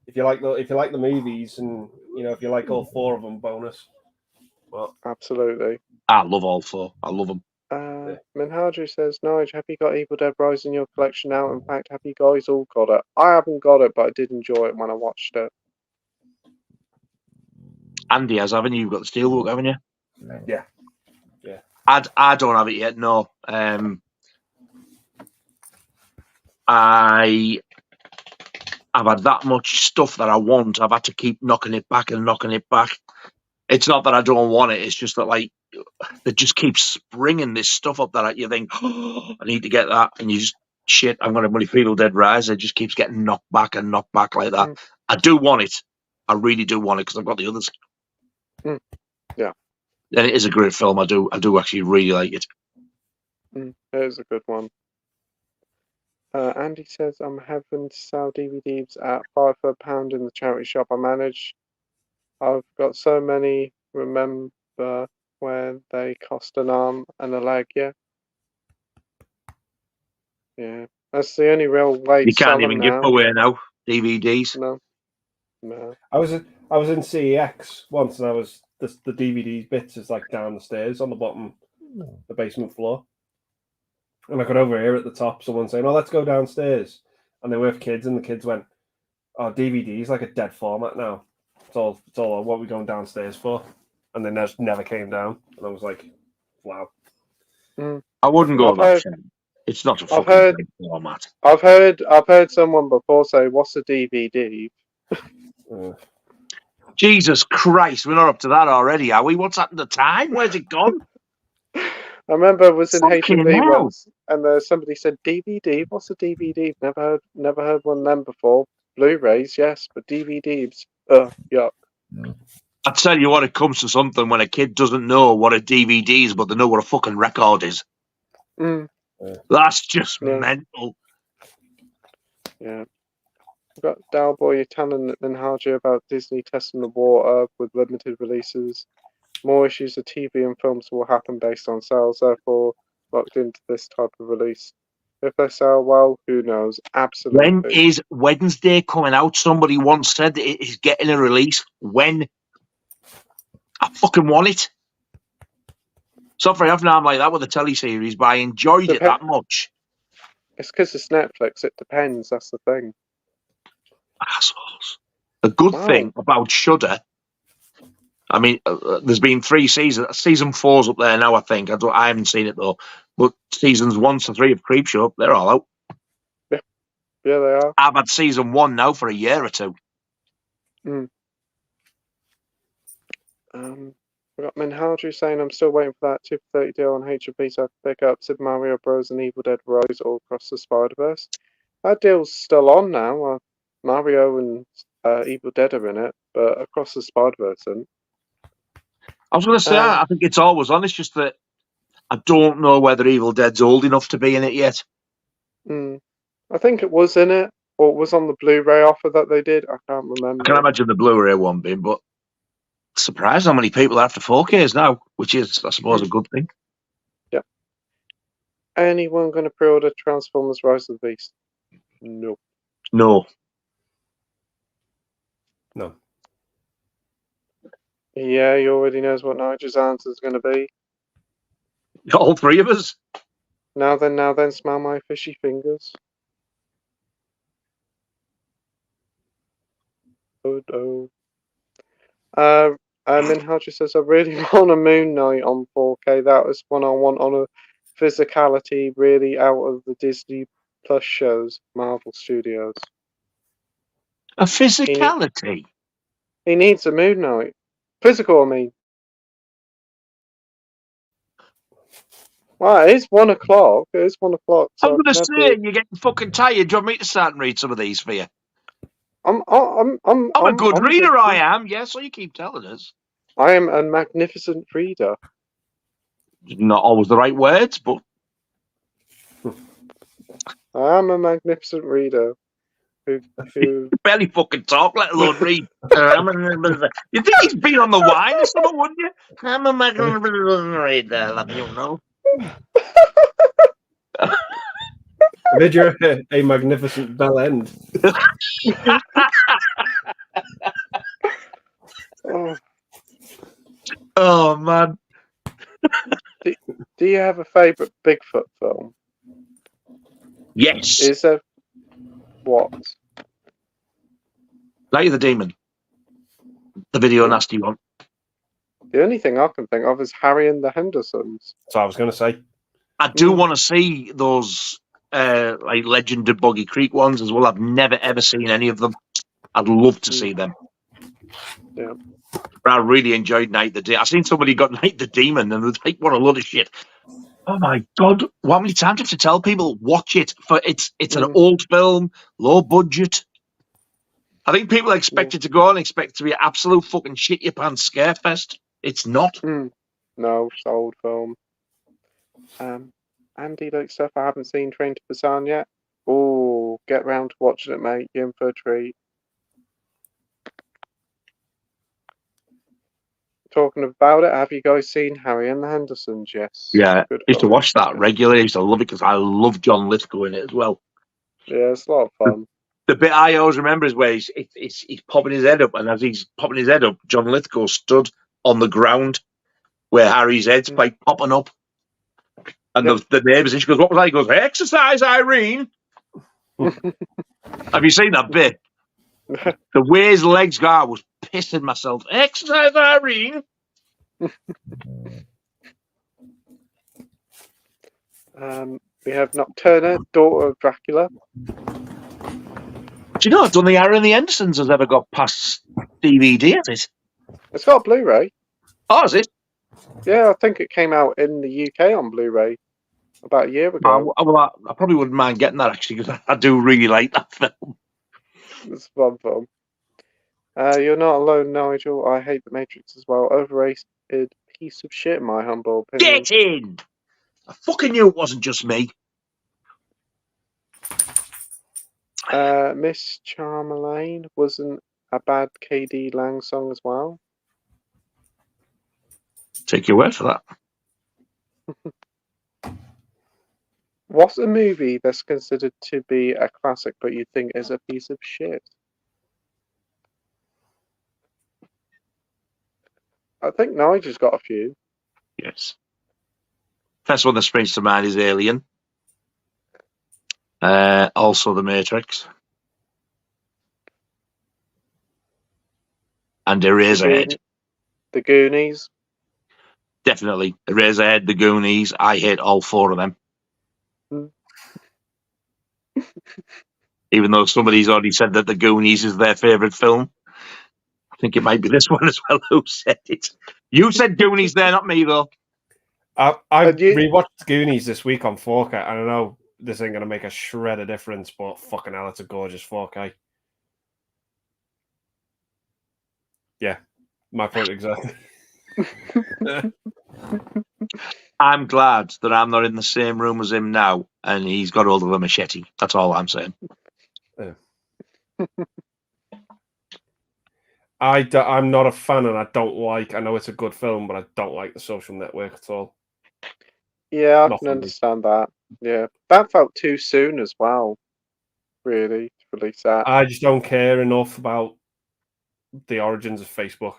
If you like the movies, and if you like all 4 of them, bonus. Well, absolutely. I love all 4. I love them. Minhaji says, Nige, have you got Evil Dead Rise in your collection now? In fact, have you guys all got it? I haven't got it, but I did enjoy it when I watched it. Andy has, haven't you? You've got the Steelbook, haven't you? Yeah. I don't have it yet, no. I've had that much stuff that I want. I've had to keep knocking it back. It's not that I don't want it. It's just that, like, they just keep springing this stuff up that you think, oh, I need to get that. And you just, shit, I'm going to money for Evil Dead Rise. It just keeps getting knocked back like that. I do want it. I really do want it because I've got the others. Yeah. And it is a great film. I do actually really like it. It is a good one. Andy says, I'm having to sell DVDs at £5 for a pound in the charity shop I manage. I've got so many, remember when they cost an arm and a leg, yeah? Yeah. That's the only real way You to sell can't even them give now. away now, DVDs. No. I was in CEX once, and the DVD bits is like down the stairs on the bottom, the basement floor. And I could overhear at the top someone saying, "Oh, let's go downstairs." And they were with kids, and the kids went, "Oh, DVD is like a dead format now. It's all what are we going downstairs for?" And they never came down. And I was like, "Wow." I wouldn't go that far. It's not a fucking dead format. I've heard someone before say, "What's a DVD?" Jesus Christ, we're not up to that already, are we? What's happened to time? Where's it gone? I remember I was in Fucking H&B hell. once, and somebody said, "DVD? What's a DVD?" Never heard one of them before. Blu-rays, yes, but DVDs, yuck. I tell you what, it comes to something when a kid doesn't know what a DVD is, but they know what a fucking record is. That's just mental. Yeah. We've got Dalboy telling Minhaji about Disney testing the water with limited releases. More issues of TV and films will happen based on sales, therefore locked into this type of release. If they sell well, who knows? Absolutely. When is Wednesday coming out? Somebody once said that it is getting a release. When? I fucking want it. So very often I'm like that with a teleseries, but I enjoyed it that much. It's because it's Netflix. It depends. That's the thing. Assholes. The good thing about Shudder, I mean, there's been 3 seasons. Season 4's up there now, I think. I haven't seen it though. But seasons 1 to 3 of Creepshow, they're all out. Yeah, they are. I've had season 1 now for a year or 2. We got Minhaju saying, I'm still waiting for that 2 for 30 deal on HP so I can pick up Super Mario Bros. And Evil Dead Rise all across the Spider-Verse. That deal's still on now. Mario and Evil Dead are in it, but across the Spider-Verse isn't. I was going to say, I think it's always on. It's just that I don't know whether Evil Dead's old enough to be in it yet. I think it was in it, or it was on the Blu-ray offer that they did. I can't remember. I can imagine the Blu-ray one being, but surprised how many people are after 4Ks now, which is, I suppose, a good thing. Yep. Anyone going to pre-order Transformers Rise of the Beast? No. No. No. Yeah, he already knows what Nigel's answer is going to be. All three of us. Now then, smell my fishy fingers. Oh. Minhaj says, I really want a Moon Knight on 4K. That was one I want on a physicality really out of the Disney Plus shows, Marvel Studios. A physicality? He needs a Moon Knight. Physical, I mean. Well, it is 1 o'clock. It is 1 o'clock. So I'm going to say, you're getting fucking tired. Do you want me to start and read some of these for you? I'm a good reader, I am. Yeah, so you keep telling us. I am a magnificent reader. Not always the right words, but I am a magnificent reader. Who barely fucking talk, let alone read. You think he's been on the wine or something, wouldn't you? I'm a magnificent reader, let you know. Did you a magnificent bell end? Oh man. Do you have a favourite Bigfoot film? Yes. Is there what? Night of the Demon. The video nasty one. The only thing I can think of is Harry and the Hendersons. So I was going to say. I do want to see those like Legend of Boggy Creek ones as well. I've never ever seen any of them. I'd love to see them. Yeah. But I really enjoyed Night the Demon. I seen somebody got Night the Demon and was like, what a load of shit. Oh my god! How many times do you have to tell people watch it? For it's an old film, low budget. I think people expect it to go and expect it to be an absolute fucking shit your pants scare fest. It's not. No, it's an old film. Andy likes stuff I haven't seen. Train to Busan yet. Oh, get round to watching it, mate. You're in for a treat. Talking about it, have you guys seen Harry and the Hendersons? Yes. Yeah, I used to watch that regularly. I used to love it because I love John Lithgow in it as well. Yeah, it's a lot of fun. The bit I always remember is where he's popping his head up, and as he's popping his head up, John Lithgow stood on the ground where Harry's head's like popping up. And the neighbours, and she goes, what was that? He goes, exercise, Irene. Have you seen that bit? The way his legs go, I was pissing myself. Exercise, Irene. We have Nocturna, daughter of Dracula. Do you know, I don't think Harry and the Hendersons has ever got past DVD, has it? It's got a Blu-ray. Oh, is it? Yeah, I think it came out in the UK on Blu-ray about a year ago. I probably wouldn't mind getting that, actually, because I do really like that film. It's a fun film. You're not alone, Nigel. I hate The Matrix as well. Overrated piece of shit, in my humble opinion. Get in! I fucking knew it wasn't just me. Miss Charmelaine wasn't a bad KD Lang song as well. Take your word for that. What's a movie that's considered to be a classic but you think is a piece of shit? I think Nigel's got a few. Yes. First one that springs to mind is Alien. Also The Matrix. And Eraserhead. The Goonies. Definitely. Eraserhead, The Goonies. I hate all four of them. Even though somebody's already said that The Goonies is their favourite film. think it might be this one as well. Who said it? You said Goonies there, not me, though. I rewatched Goonies this week on 4K. I don't know this ain't going to make a shred of difference, but fucking hell, it's a gorgeous 4K. Yeah, my point exactly. I'm glad that I'm not in the same room as him now, and he's got hold of a machete. That's all I'm saying. Yeah. I'm not a fan, and I don't like. I know it's a good film, but I don't like The Social Network at all. Yeah, I can understand that. Yeah, that felt too soon as well. Really, to release that. I just don't care enough about the origins of Facebook.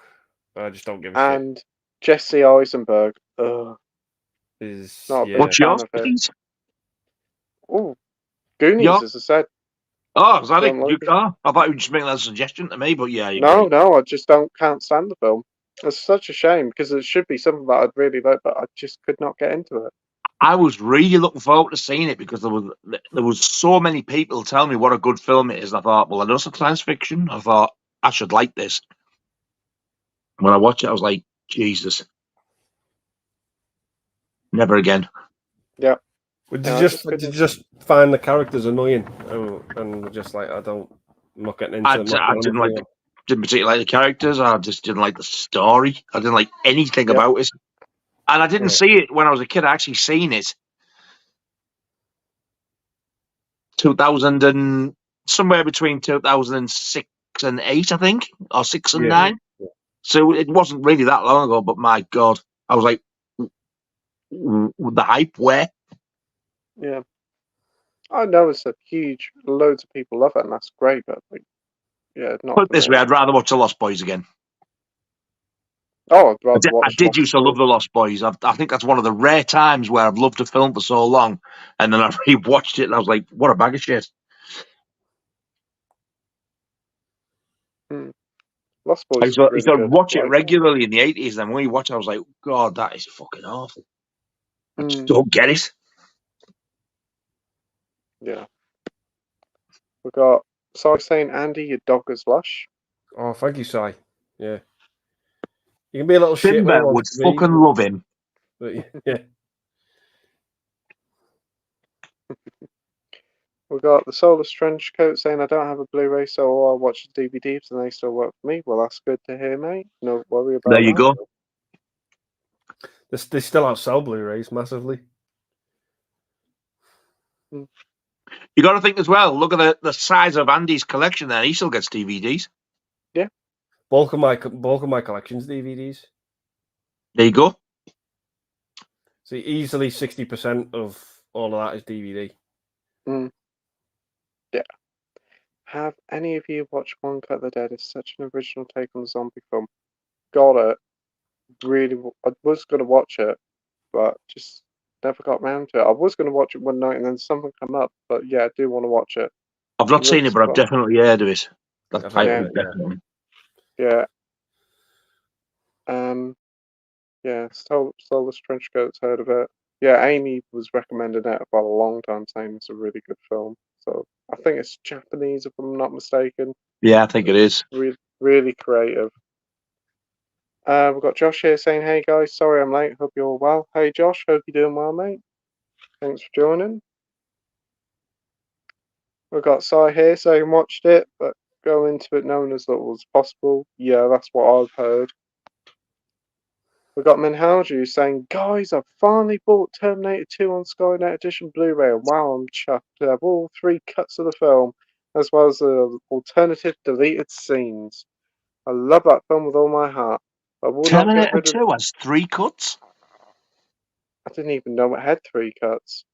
I just don't give a shit. And Jesse Eisenberg. Is what's yours? Oh, Goonies, as I said. Oh, is that it? I thought you were just making that suggestion to me, but yeah. No, I just can't stand the film. It's such a shame because it should be something that I'd really like, but I just could not get into it. I was really looking forward to seeing it because there was so many people telling me what a good film it is. And I thought, well, I know it's science fiction. I thought I should like this. When I watched it, I was like, Jesus, never again. Yeah. Did you just find the characters annoying and just like I'm not getting into it? I didn't particularly like the characters. I just didn't like the story. I didn't like anything about it. And I didn't see it when I was a kid. I actually seen it 2000 and somewhere between 2006 and 8, I think, or 6 and 9. Yeah. So it wasn't really that long ago. But my God, I was like, the hype where? Yeah, I know it's a huge. Loads of people love it, and that's great. But not. Put it this way, I'd rather watch The Lost Boys again. Oh, I'd rather watch. I did used to love The Lost Boys. I think that's one of the rare times where I've loved a film for so long, and then I rewatched it, and I was like, "What a bag of shit!" Lost Boys. I used to watch it regularly in the 80s. Then when you watch it, I was like, "God, that is fucking awful." I just don't get it. Yeah. We got Si saying, "Andy, your dog is lush." Oh, thank you, Si. Yeah. You can be a little shit. Timber would fucking love him. But, yeah. We got the Soulless Trench Coat saying, "I don't have a Blu-ray, so I'll watch the DVDs and they still work for me." Well, that's good to hear, mate. No worry about that. There you go. They still outsell Blu-rays massively. You got to think as well. Look at the size of Andy's collection. There, he still gets DVDs. Yeah. Bulk of my collection's DVDs. There you go. So easily 60% of all of that is DVD. Yeah. Have any of you watched One Cut the Dead? It's such an original take on the zombie film. Got it. Really, I was going to watch it, but just never got around to it. I was going to watch it one night and then something came up, but yeah, I do want to watch it. I've not seen it, but I've definitely heard of it. That's definitely. Yeah. Yeah, Soulless Trenchcoat's heard of it. Yeah, Amy was recommending it for a long time, saying it's a really good film. So I think it's Japanese, if I'm not mistaken. Yeah, I think it is. Really, really creative. We've got Josh here saying, "Hey guys, sorry I'm late. Hope you're all well." Hey Josh, hope you're doing well, mate. Thanks for joining. We've got Si here saying watched it, but go into it knowing as little as possible. Yeah, that's what I've heard. We've got Minhaju saying, "Guys, I've finally bought Terminator 2 on Skynet Edition Blu-ray, and wow, I'm chuffed to have all 3 cuts of the film, as well as the alternative deleted scenes. I love that film with all my heart. I will Terminator not get rid of... 2 has 3 cuts? I didn't even know it had 3 cuts.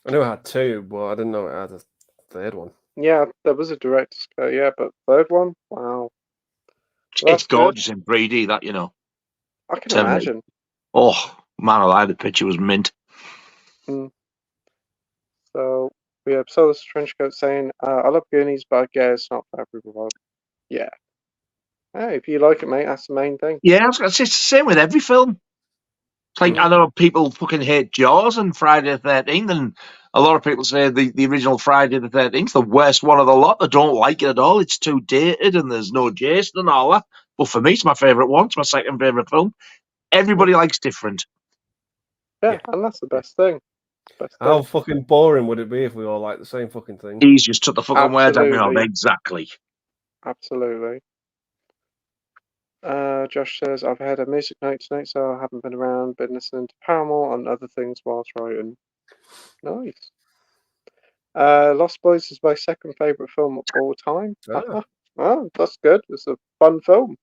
I knew it had 2, but I didn't know it had a third one. Yeah, there was a director's cut, yeah, but third one? Wow. Well, it's gorgeous in 3D, that, you know. I can imagine. Oh, man alive, the picture was mint. So, we have Soulless Trenchcoat saying, "I love Goonies, but I guess it's not for everyone." Yeah. Hey, if you like it, mate, that's the main thing. Yeah, it's the same with every film. It's like, I know people fucking hate Jaws and Friday the 13th, and a lot of people say the original Friday the 13th, the worst one of the lot. They don't like it at all. It's too dated and there's no Jason and all that. But for me, it's my favourite one. It's my second favourite film. Everybody likes different. Yeah, and that's the best thing. How fucking boring would it be if we all like the same fucking thing? He's just took the fucking words out of my mouth. Absolutely. Exactly. Absolutely. Josh says, I've had a music note tonight, so I haven't been around, been listening to Paramore and other things whilst writing. Nice. Lost Boys is my second favourite film of all time. Oh, that's good. It's a fun film.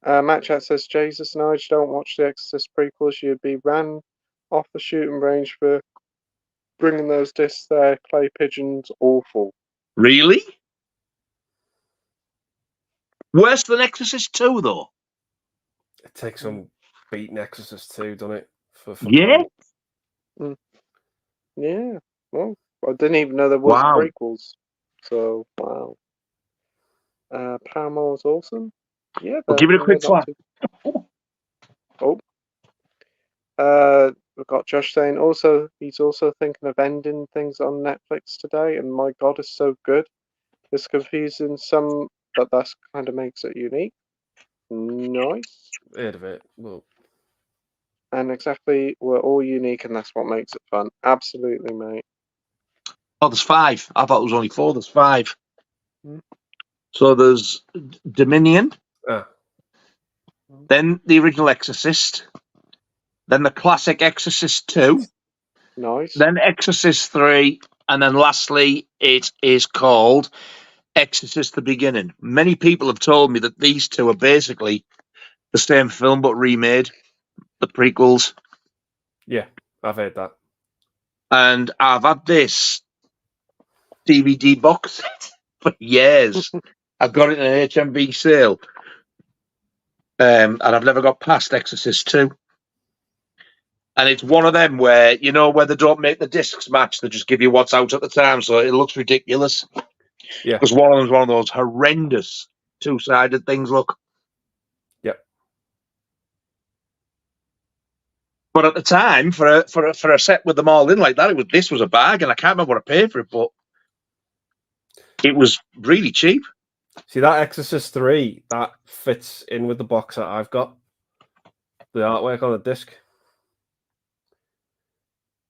Matt Chat says, Jesus, Nige, don't watch the Exorcist prequels. You'd be ran off the shooting range for bringing those discs there. Clay pigeons, awful. Really? Worse than Exorcist 2, though. It takes some beating Exorcist 2, doesn't it? Yeah? Yeah. Well, I didn't even know there was prequels. So, wow. Paramore's awesome. Yeah. We'll give it a quick slap. Oh. We've got Josh saying he's also thinking of ending things on Netflix today, and my God, it's so good. It's confusing some, but that's kind of makes it unique. Nice. Heard of it. Well. And exactly, we're all unique, and that's what makes it fun. Absolutely, mate. Oh, there's 5. I thought it was only 4. There's 5. So there's Dominion. Then the original Exorcist. Then the classic Exorcist 2. Nice. Then Exorcist 3. And then lastly, it is called Exorcist the Beginning. Many people have told me that these two are basically the same film but remade. The prequels. Yeah, I've heard that. And I've had this DVD box set for years. I've got it in an HMV sale. And I've never got past Exorcist 2. And it's one of them where, you know, where they don't make the discs match, they just give you what's out at the time, so it looks ridiculous. Yeah. Because one of them's one of those horrendous two-sided things, look. Yep. But at the time, for a set with them all in like that, this was a bag, and I can't remember what I paid for it, but it was really cheap. See, that Exorcist 3, that fits in with the box that I've got. The artwork on the disc.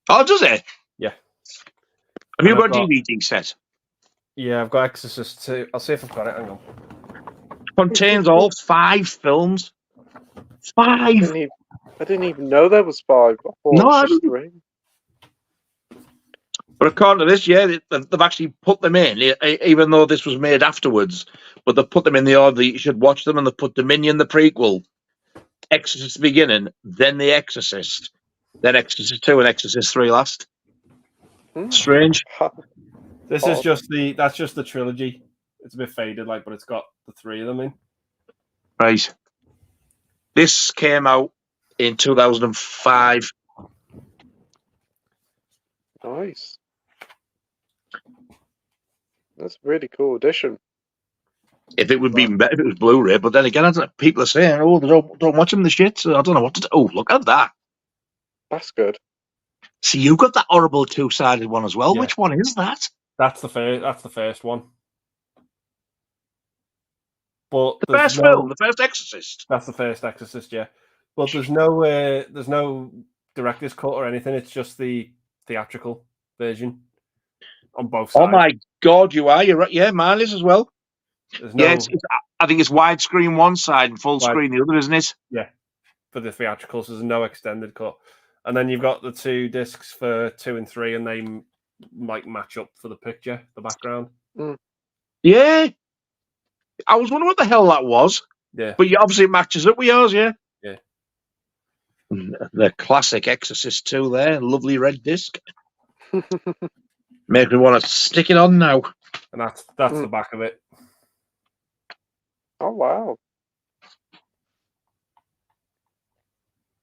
Oh, does it? Yeah. Have you got a DVD set? Yeah, I've got Exorcist 2. I'll see if I've got it. Hang on. Contains all 5 films. 5! I didn't even know there was 5. I thought it was just 3. But according to this, yeah, they've actually put them in, even though this was made afterwards. But they've put them in the order that you should watch them, and they've put Dominion, the prequel, Exorcist Beginning, then The Exorcist, then Exorcist 2 and Exorcist 3 last. Strange. This is that's just the trilogy. It's a bit faded, but it's got the 3 of them in. Right. This came out in 2005. Nice. That's a really cool edition. If it would be better if it was Blu-ray, but then again, I don't know, people are saying, "Oh, they don't watch them the shit." So I don't know what to do. Oh, look at that. That's good. See, you got that horrible two-sided one as well. Yeah. Which one is that? That's the first one. But the first film, the first Exorcist. That's the first Exorcist, yeah. But there's no director's cut or anything. It's just the theatrical version on both sides. Oh my God, you're right. Yeah, mine is as well. I think it's widescreen one side and full screen the other, isn't it? Yeah. For the theatricals, there's no extended cut. And then you've got the 2 discs for 2 and 3, and they might match up for the picture, the background. Yeah. I was wondering what the hell that was. Yeah. But obviously it matches up with yours, yeah? Yeah. The classic Exorcist 2 there, lovely red disc. Make me want to stick it on now. And that's the back of it. Oh, wow.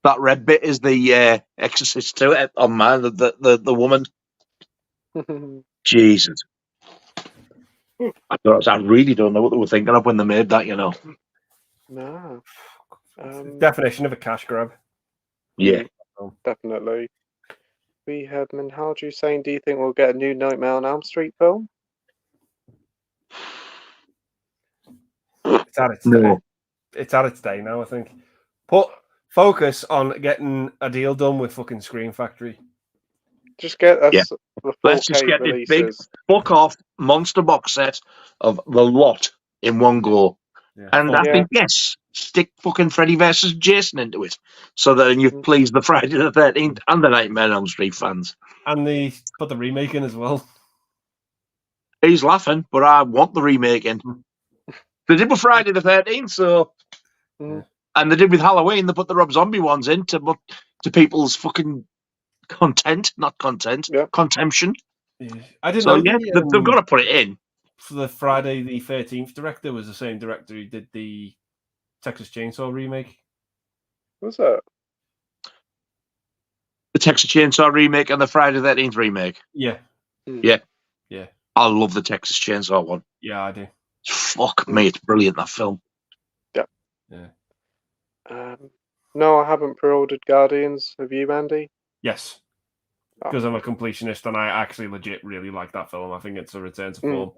That red bit is the Exorcist 2 on mine, the woman. Jesus. I really don't know what they were thinking of when they made that, you know. No. Definition of a cash grab. Yeah. definitely. We have Minhaju saying, do you think we'll get a new Nightmare on Elm Street film? It's at its day. It's at its day now, I think. Focus on getting a deal done with fucking Scream Factory. Just get us the 4K Let's just get releases. this big fuck off monster box set of the lot in one go. Yeah. And I think, yes, stick fucking Freddy versus Jason into it so that you've pleased the Friday the 13th and the Nightmare on Elm Street fans. And they put the remake in as well. He's laughing, but I want the remake in. They did with Friday the 13th, so... And they did with Halloween, they put the Rob Zombie ones in to people's fucking contempt. Yeah. I didn't know. Yeah, they've got to put it in. For the Friday the 13th director was the same director who did the Texas Chainsaw remake. What's that? The Texas Chainsaw remake and the Friday the 13th remake. Yeah. Yeah. Yeah. I love the Texas Chainsaw one. Yeah, I do. Fuck me, it's brilliant, that film. Yeah. Yeah. No, I haven't pre-ordered Guardians. Have you, Andy? Yes. Because I'm a completionist and I actually legit really like that film. I think it's a return to form.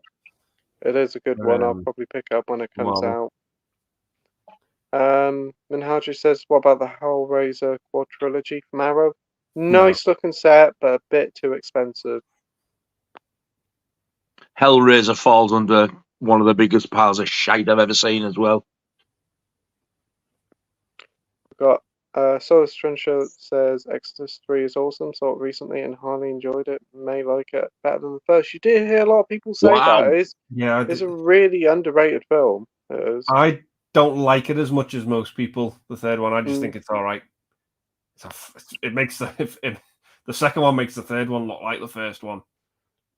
It is a good one. I'll probably pick up when it comes out. Minhaju says, what about the Hellraiser quadrilogy from Arrow? Nice looking set, but a bit too expensive. Hellraiser falls under one of the biggest piles of shite I've ever seen as well. We've got Solar Trencher says Exorcist 3 is awesome, saw it recently and highly enjoyed it. May like it better than the first. You did hear a lot of people say that. It's a really underrated film. It is. I don't like it as much as most people. The third one, I just think it's all right. It makes the second one makes the third one look like the first one,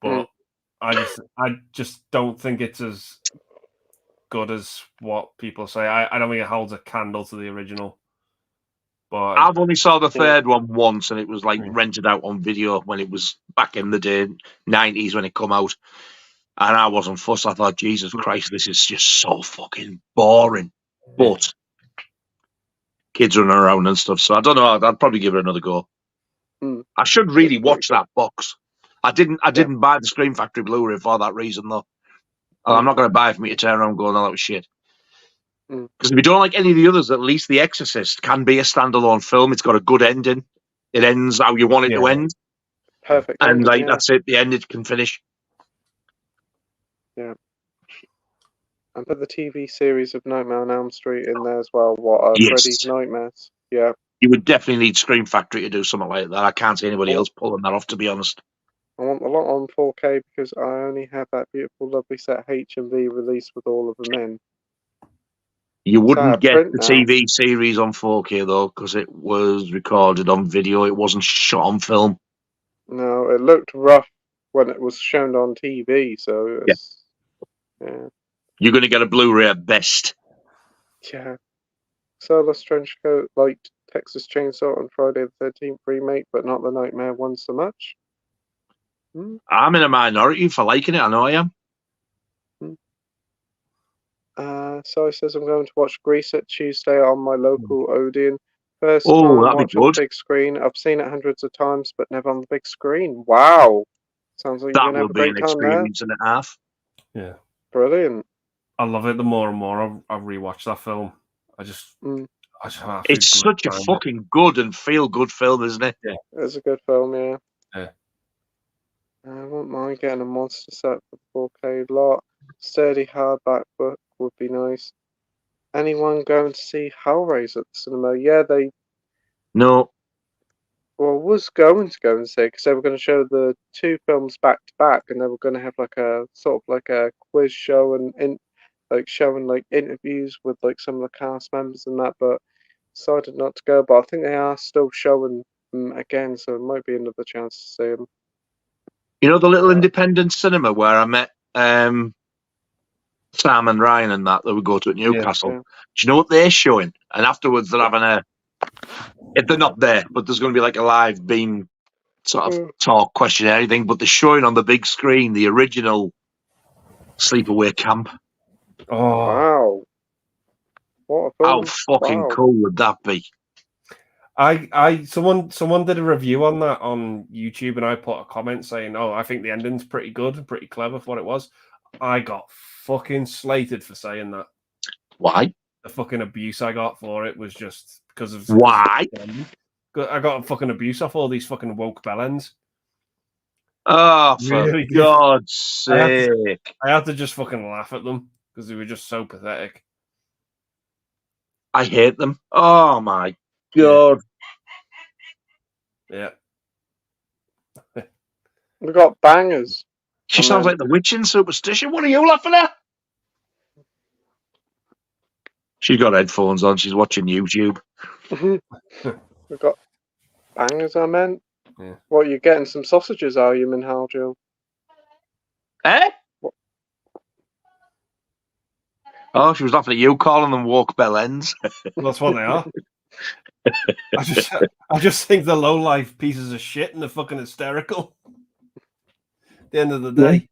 but I just don't think it's as good as what people say. I don't think it holds a candle to the original. But I've only saw the third one once, and it was like rented out on video when it was back in the day, 90s when it come out. And I wasn't fussed. I thought, Jesus Christ, this is just so fucking boring. But kids running around and stuff, so I don't know. I'd probably give it another go. I should really watch that box. I didn't buy the Scream Factory Blu-ray for that reason, though. I'm not going to buy it for me to turn around and go, no, that was shit. Because if you don't like any of the others, at least The Exorcist can be a standalone film. It's got a good ending. It ends how you want it to end. Perfect. And that's it. The end it can finish. Yeah. And put the TV series of Nightmare on Elm Street in there as well. What are Freddy's Nightmares? Yeah. You would definitely need Scream Factory to do something like that. I can't see anybody else pulling that off, to be honest. I want a lot on 4K because I only have that beautiful, lovely set HMV release with all of them in. You wouldn't get the TV series on 4K, though, because it was recorded on video. It wasn't shot on film. No, it looked rough when it was shown on TV, so it's... Yeah. You're going to get a Blu-ray at best. Yeah. Solar Trenchcoat liked Texas Chainsaw on Friday the 13th remake, but not the Nightmare one so much. I'm in a minority for liking it. I know I am. So he says I'm going to watch Grease at Tuesday on my local Odeon. First that'd time be watch on good. the big screen. I've seen it hundreds of times, but never on the big screen. Wow. Sounds like you're going to have a great time there. That will be an experience and a half. Yeah. Brilliant. I love it. The more and more I rewatch that film, It's such a fucking good and feel-good film, isn't it? Yeah. It's a good film, yeah. Yeah. I wouldn't mind getting a monster set for 4K lot. Sturdy hardback book would be nice. Anyone going to see Hellraiser at the cinema? Yeah, No. Well, was going to go and see because they were going to show the two films back to back, and they were going to have like a sort of like a quiz show and showing like interviews with like some of the cast members and that, but decided not to go. But I think they are still showing them again, so it might be another chance to see them. You know the little independent cinema where I met Sam and Ryan and that we go to at Newcastle? Yeah. Do you know what they're showing? And afterwards they're having if they're not there, but there's going to be like a live beam sort of talk, question, anything, but they're showing on the big screen the original Sleepaway Camp. Oh, wow. What a film. How fucking cool would that be? Someone did a review on that on YouTube, and I put a comment saying, "Oh, I think the ending's pretty good and pretty clever for what it was." I got fucking slated for saying that. Why? The fucking abuse I got for it was just because of why. I got fucking abuse off all these fucking woke bellends. Oh, for Really did. God's sake! I had to just fucking laugh at them because they were just so pathetic. I hate them. Oh my God! Yeah. We got bangers. She sounds like the witch in Superstition. What are you laughing at? She's got headphones on. She's watching YouTube. We got bangers, I meant. Yeah. What, you're getting some sausages, are you, Minhal Jill? Eh? What? Oh, she was laughing at you calling them woke bellends. Well, that's what they are. I just think they're low life pieces of shit and they're fucking hysterical. At the end of the day,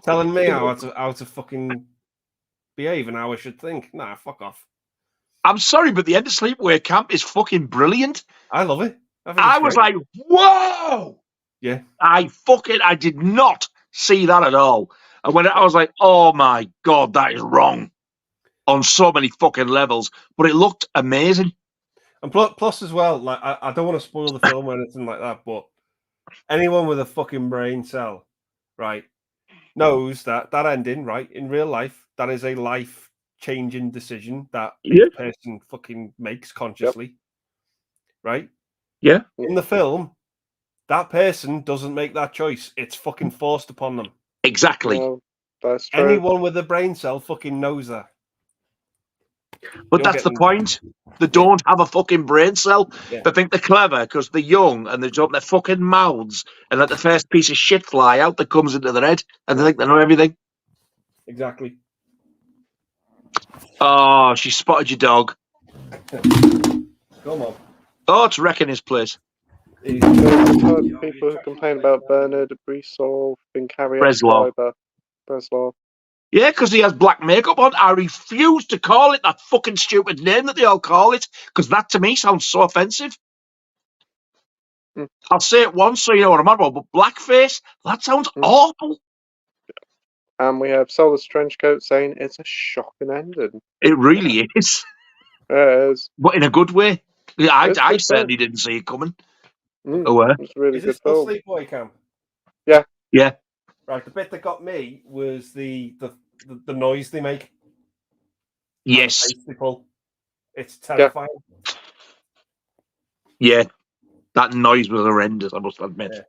telling me how to fucking behave and how I should think. Nah, fuck off. I'm sorry, but the end of Sleepaway Camp is fucking brilliant. I love it. I was like, whoa! Yeah. I did not see that at all. And when I was like, oh my God, that is wrong on so many fucking levels. But it looked amazing. And plus as well, like I don't want to spoil the film or anything like that, but anyone with a fucking brain cell, right, knows that ending, right, in real life, that is a life-changing decision that a person fucking makes consciously, right? Yeah. In the film, that person doesn't make that choice. It's fucking forced upon them. Exactly. No, that's true. Anyone with a brain cell fucking knows that. But that's the point. They don't have a fucking brain cell. Yeah. They think they're clever because they're young and they open their fucking mouths and let the first piece of shit fly out that comes into their head and they think they know everything. Exactly. Oh, she spotted your dog. Come on. Oh, it's wrecking his place. People who complain about Bernard Brisov being carried out by Breslov. Yeah, because he has black makeup on. I refuse to call it that fucking stupid name that they all call it, because that to me sounds so offensive. I'll say it once so you know what I'm on about, but blackface, that sounds awful. And we have Solus Trenchcoat saying it's a shocking ending. It really is. It is. But in a good way. Yeah, I certainly didn't see it coming. It's really good film. Sleepaway Camp? Yeah. Yeah. Right, the bit that got me was the noise they make. Yes. It's terrifying. Yeah. That noise was horrendous, I must admit. Yeah.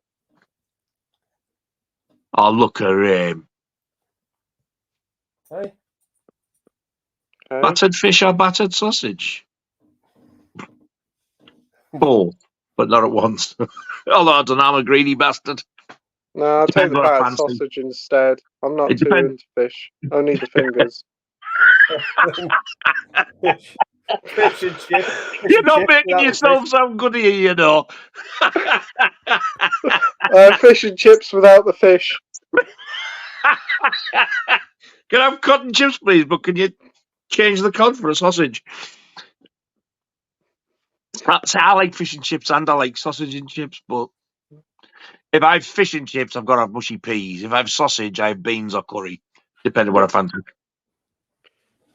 Oh, look at him. Hey. Battered fish or battered sausage? Both, but not at once. Although I don't know, I'm a greedy bastard. No, I'll take the battered sausage instead. I'm not too into fish. Only the fingers. Fish and chips. You're not making yourself sound good here, you know. Fish and chips without the fish. Can I have cotton chips, please? But can you change the cod for a sausage? I like fish and chips and I like sausage and chips, but if I have fish and chips, I've got to have mushy peas. If I have sausage, I have beans or curry, depending on what I fancy.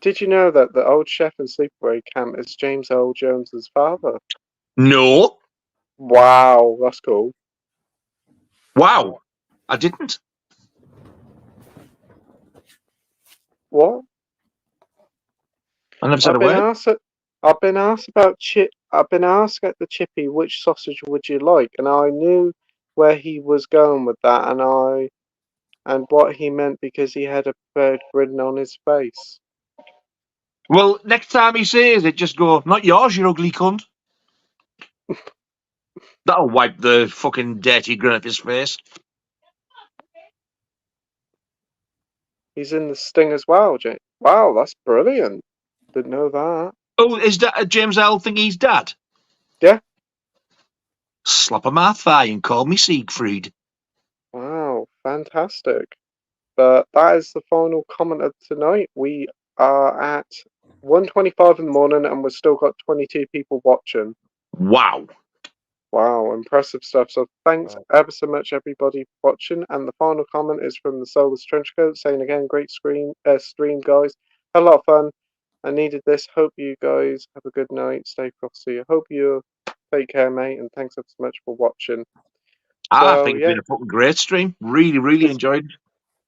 Did you know that the old chef in Sleepaway Camp is James Earl Jones's father? No. Wow, that's cool. Wow, I didn't. What? I never said a word. I've been asked about I've been asked at the Chippy which sausage would you like, and I knew where he was going with that, and what he meant because he had a bird grin on his face. Well, next time he says it, just go, not yours, you ugly cunt. That'll wipe the fucking dirty grin off his face. He's in the Sting as well, Jay. Wow, that's brilliant. Didn't know that. Oh, is that James L. think he's dad? Yeah. Slap him my thigh and call me Siegfried. Wow, fantastic. But that is the final comment of tonight. We are at 1:25 in the morning, and we've still got 22 people watching. Wow. Wow, impressive stuff. So thanks ever so much, everybody, for watching. And the final comment is from the Soulless Trenchcoat, saying again, great stream, guys. Had a lot of fun. I needed this. Hope you guys have a good night. Stay frosty. I hope you take care, mate. And thanks ever so much for watching. I think it's been a fucking great stream. Really enjoyed it.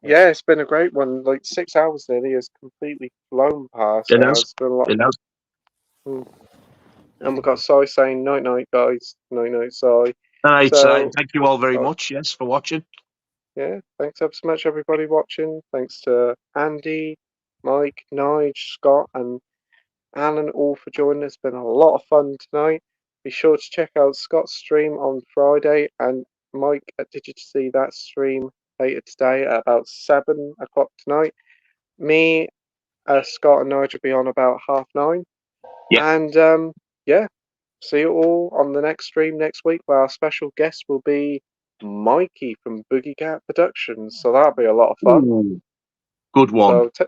Yeah, it's been a great one. Like 6 hours nearly has completely flown past. It has. It's been a lot. It has. And we've got Sai saying night night, guys. Night night, Sai. Night, thank you all very much, yes, for watching. Yeah, thanks ever so much, everybody watching. Thanks to Andy, Mike, Nige, Scott, and Alan all for joining us. It's been a lot of fun tonight. Be sure to check out Scott's stream on Friday, and Mike, did you see that stream later today at about 7 o'clock tonight? Me, Scott, and Nige will be on about 9:30. Yeah. And yeah, see you all on the next stream next week, where our special guest will be Mikey from Boogie Cat Productions. So that'll be a lot of fun. Ooh. Good one. So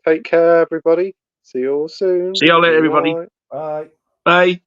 take care, everybody. See you all soon. See you later, everybody. Bye. Bye.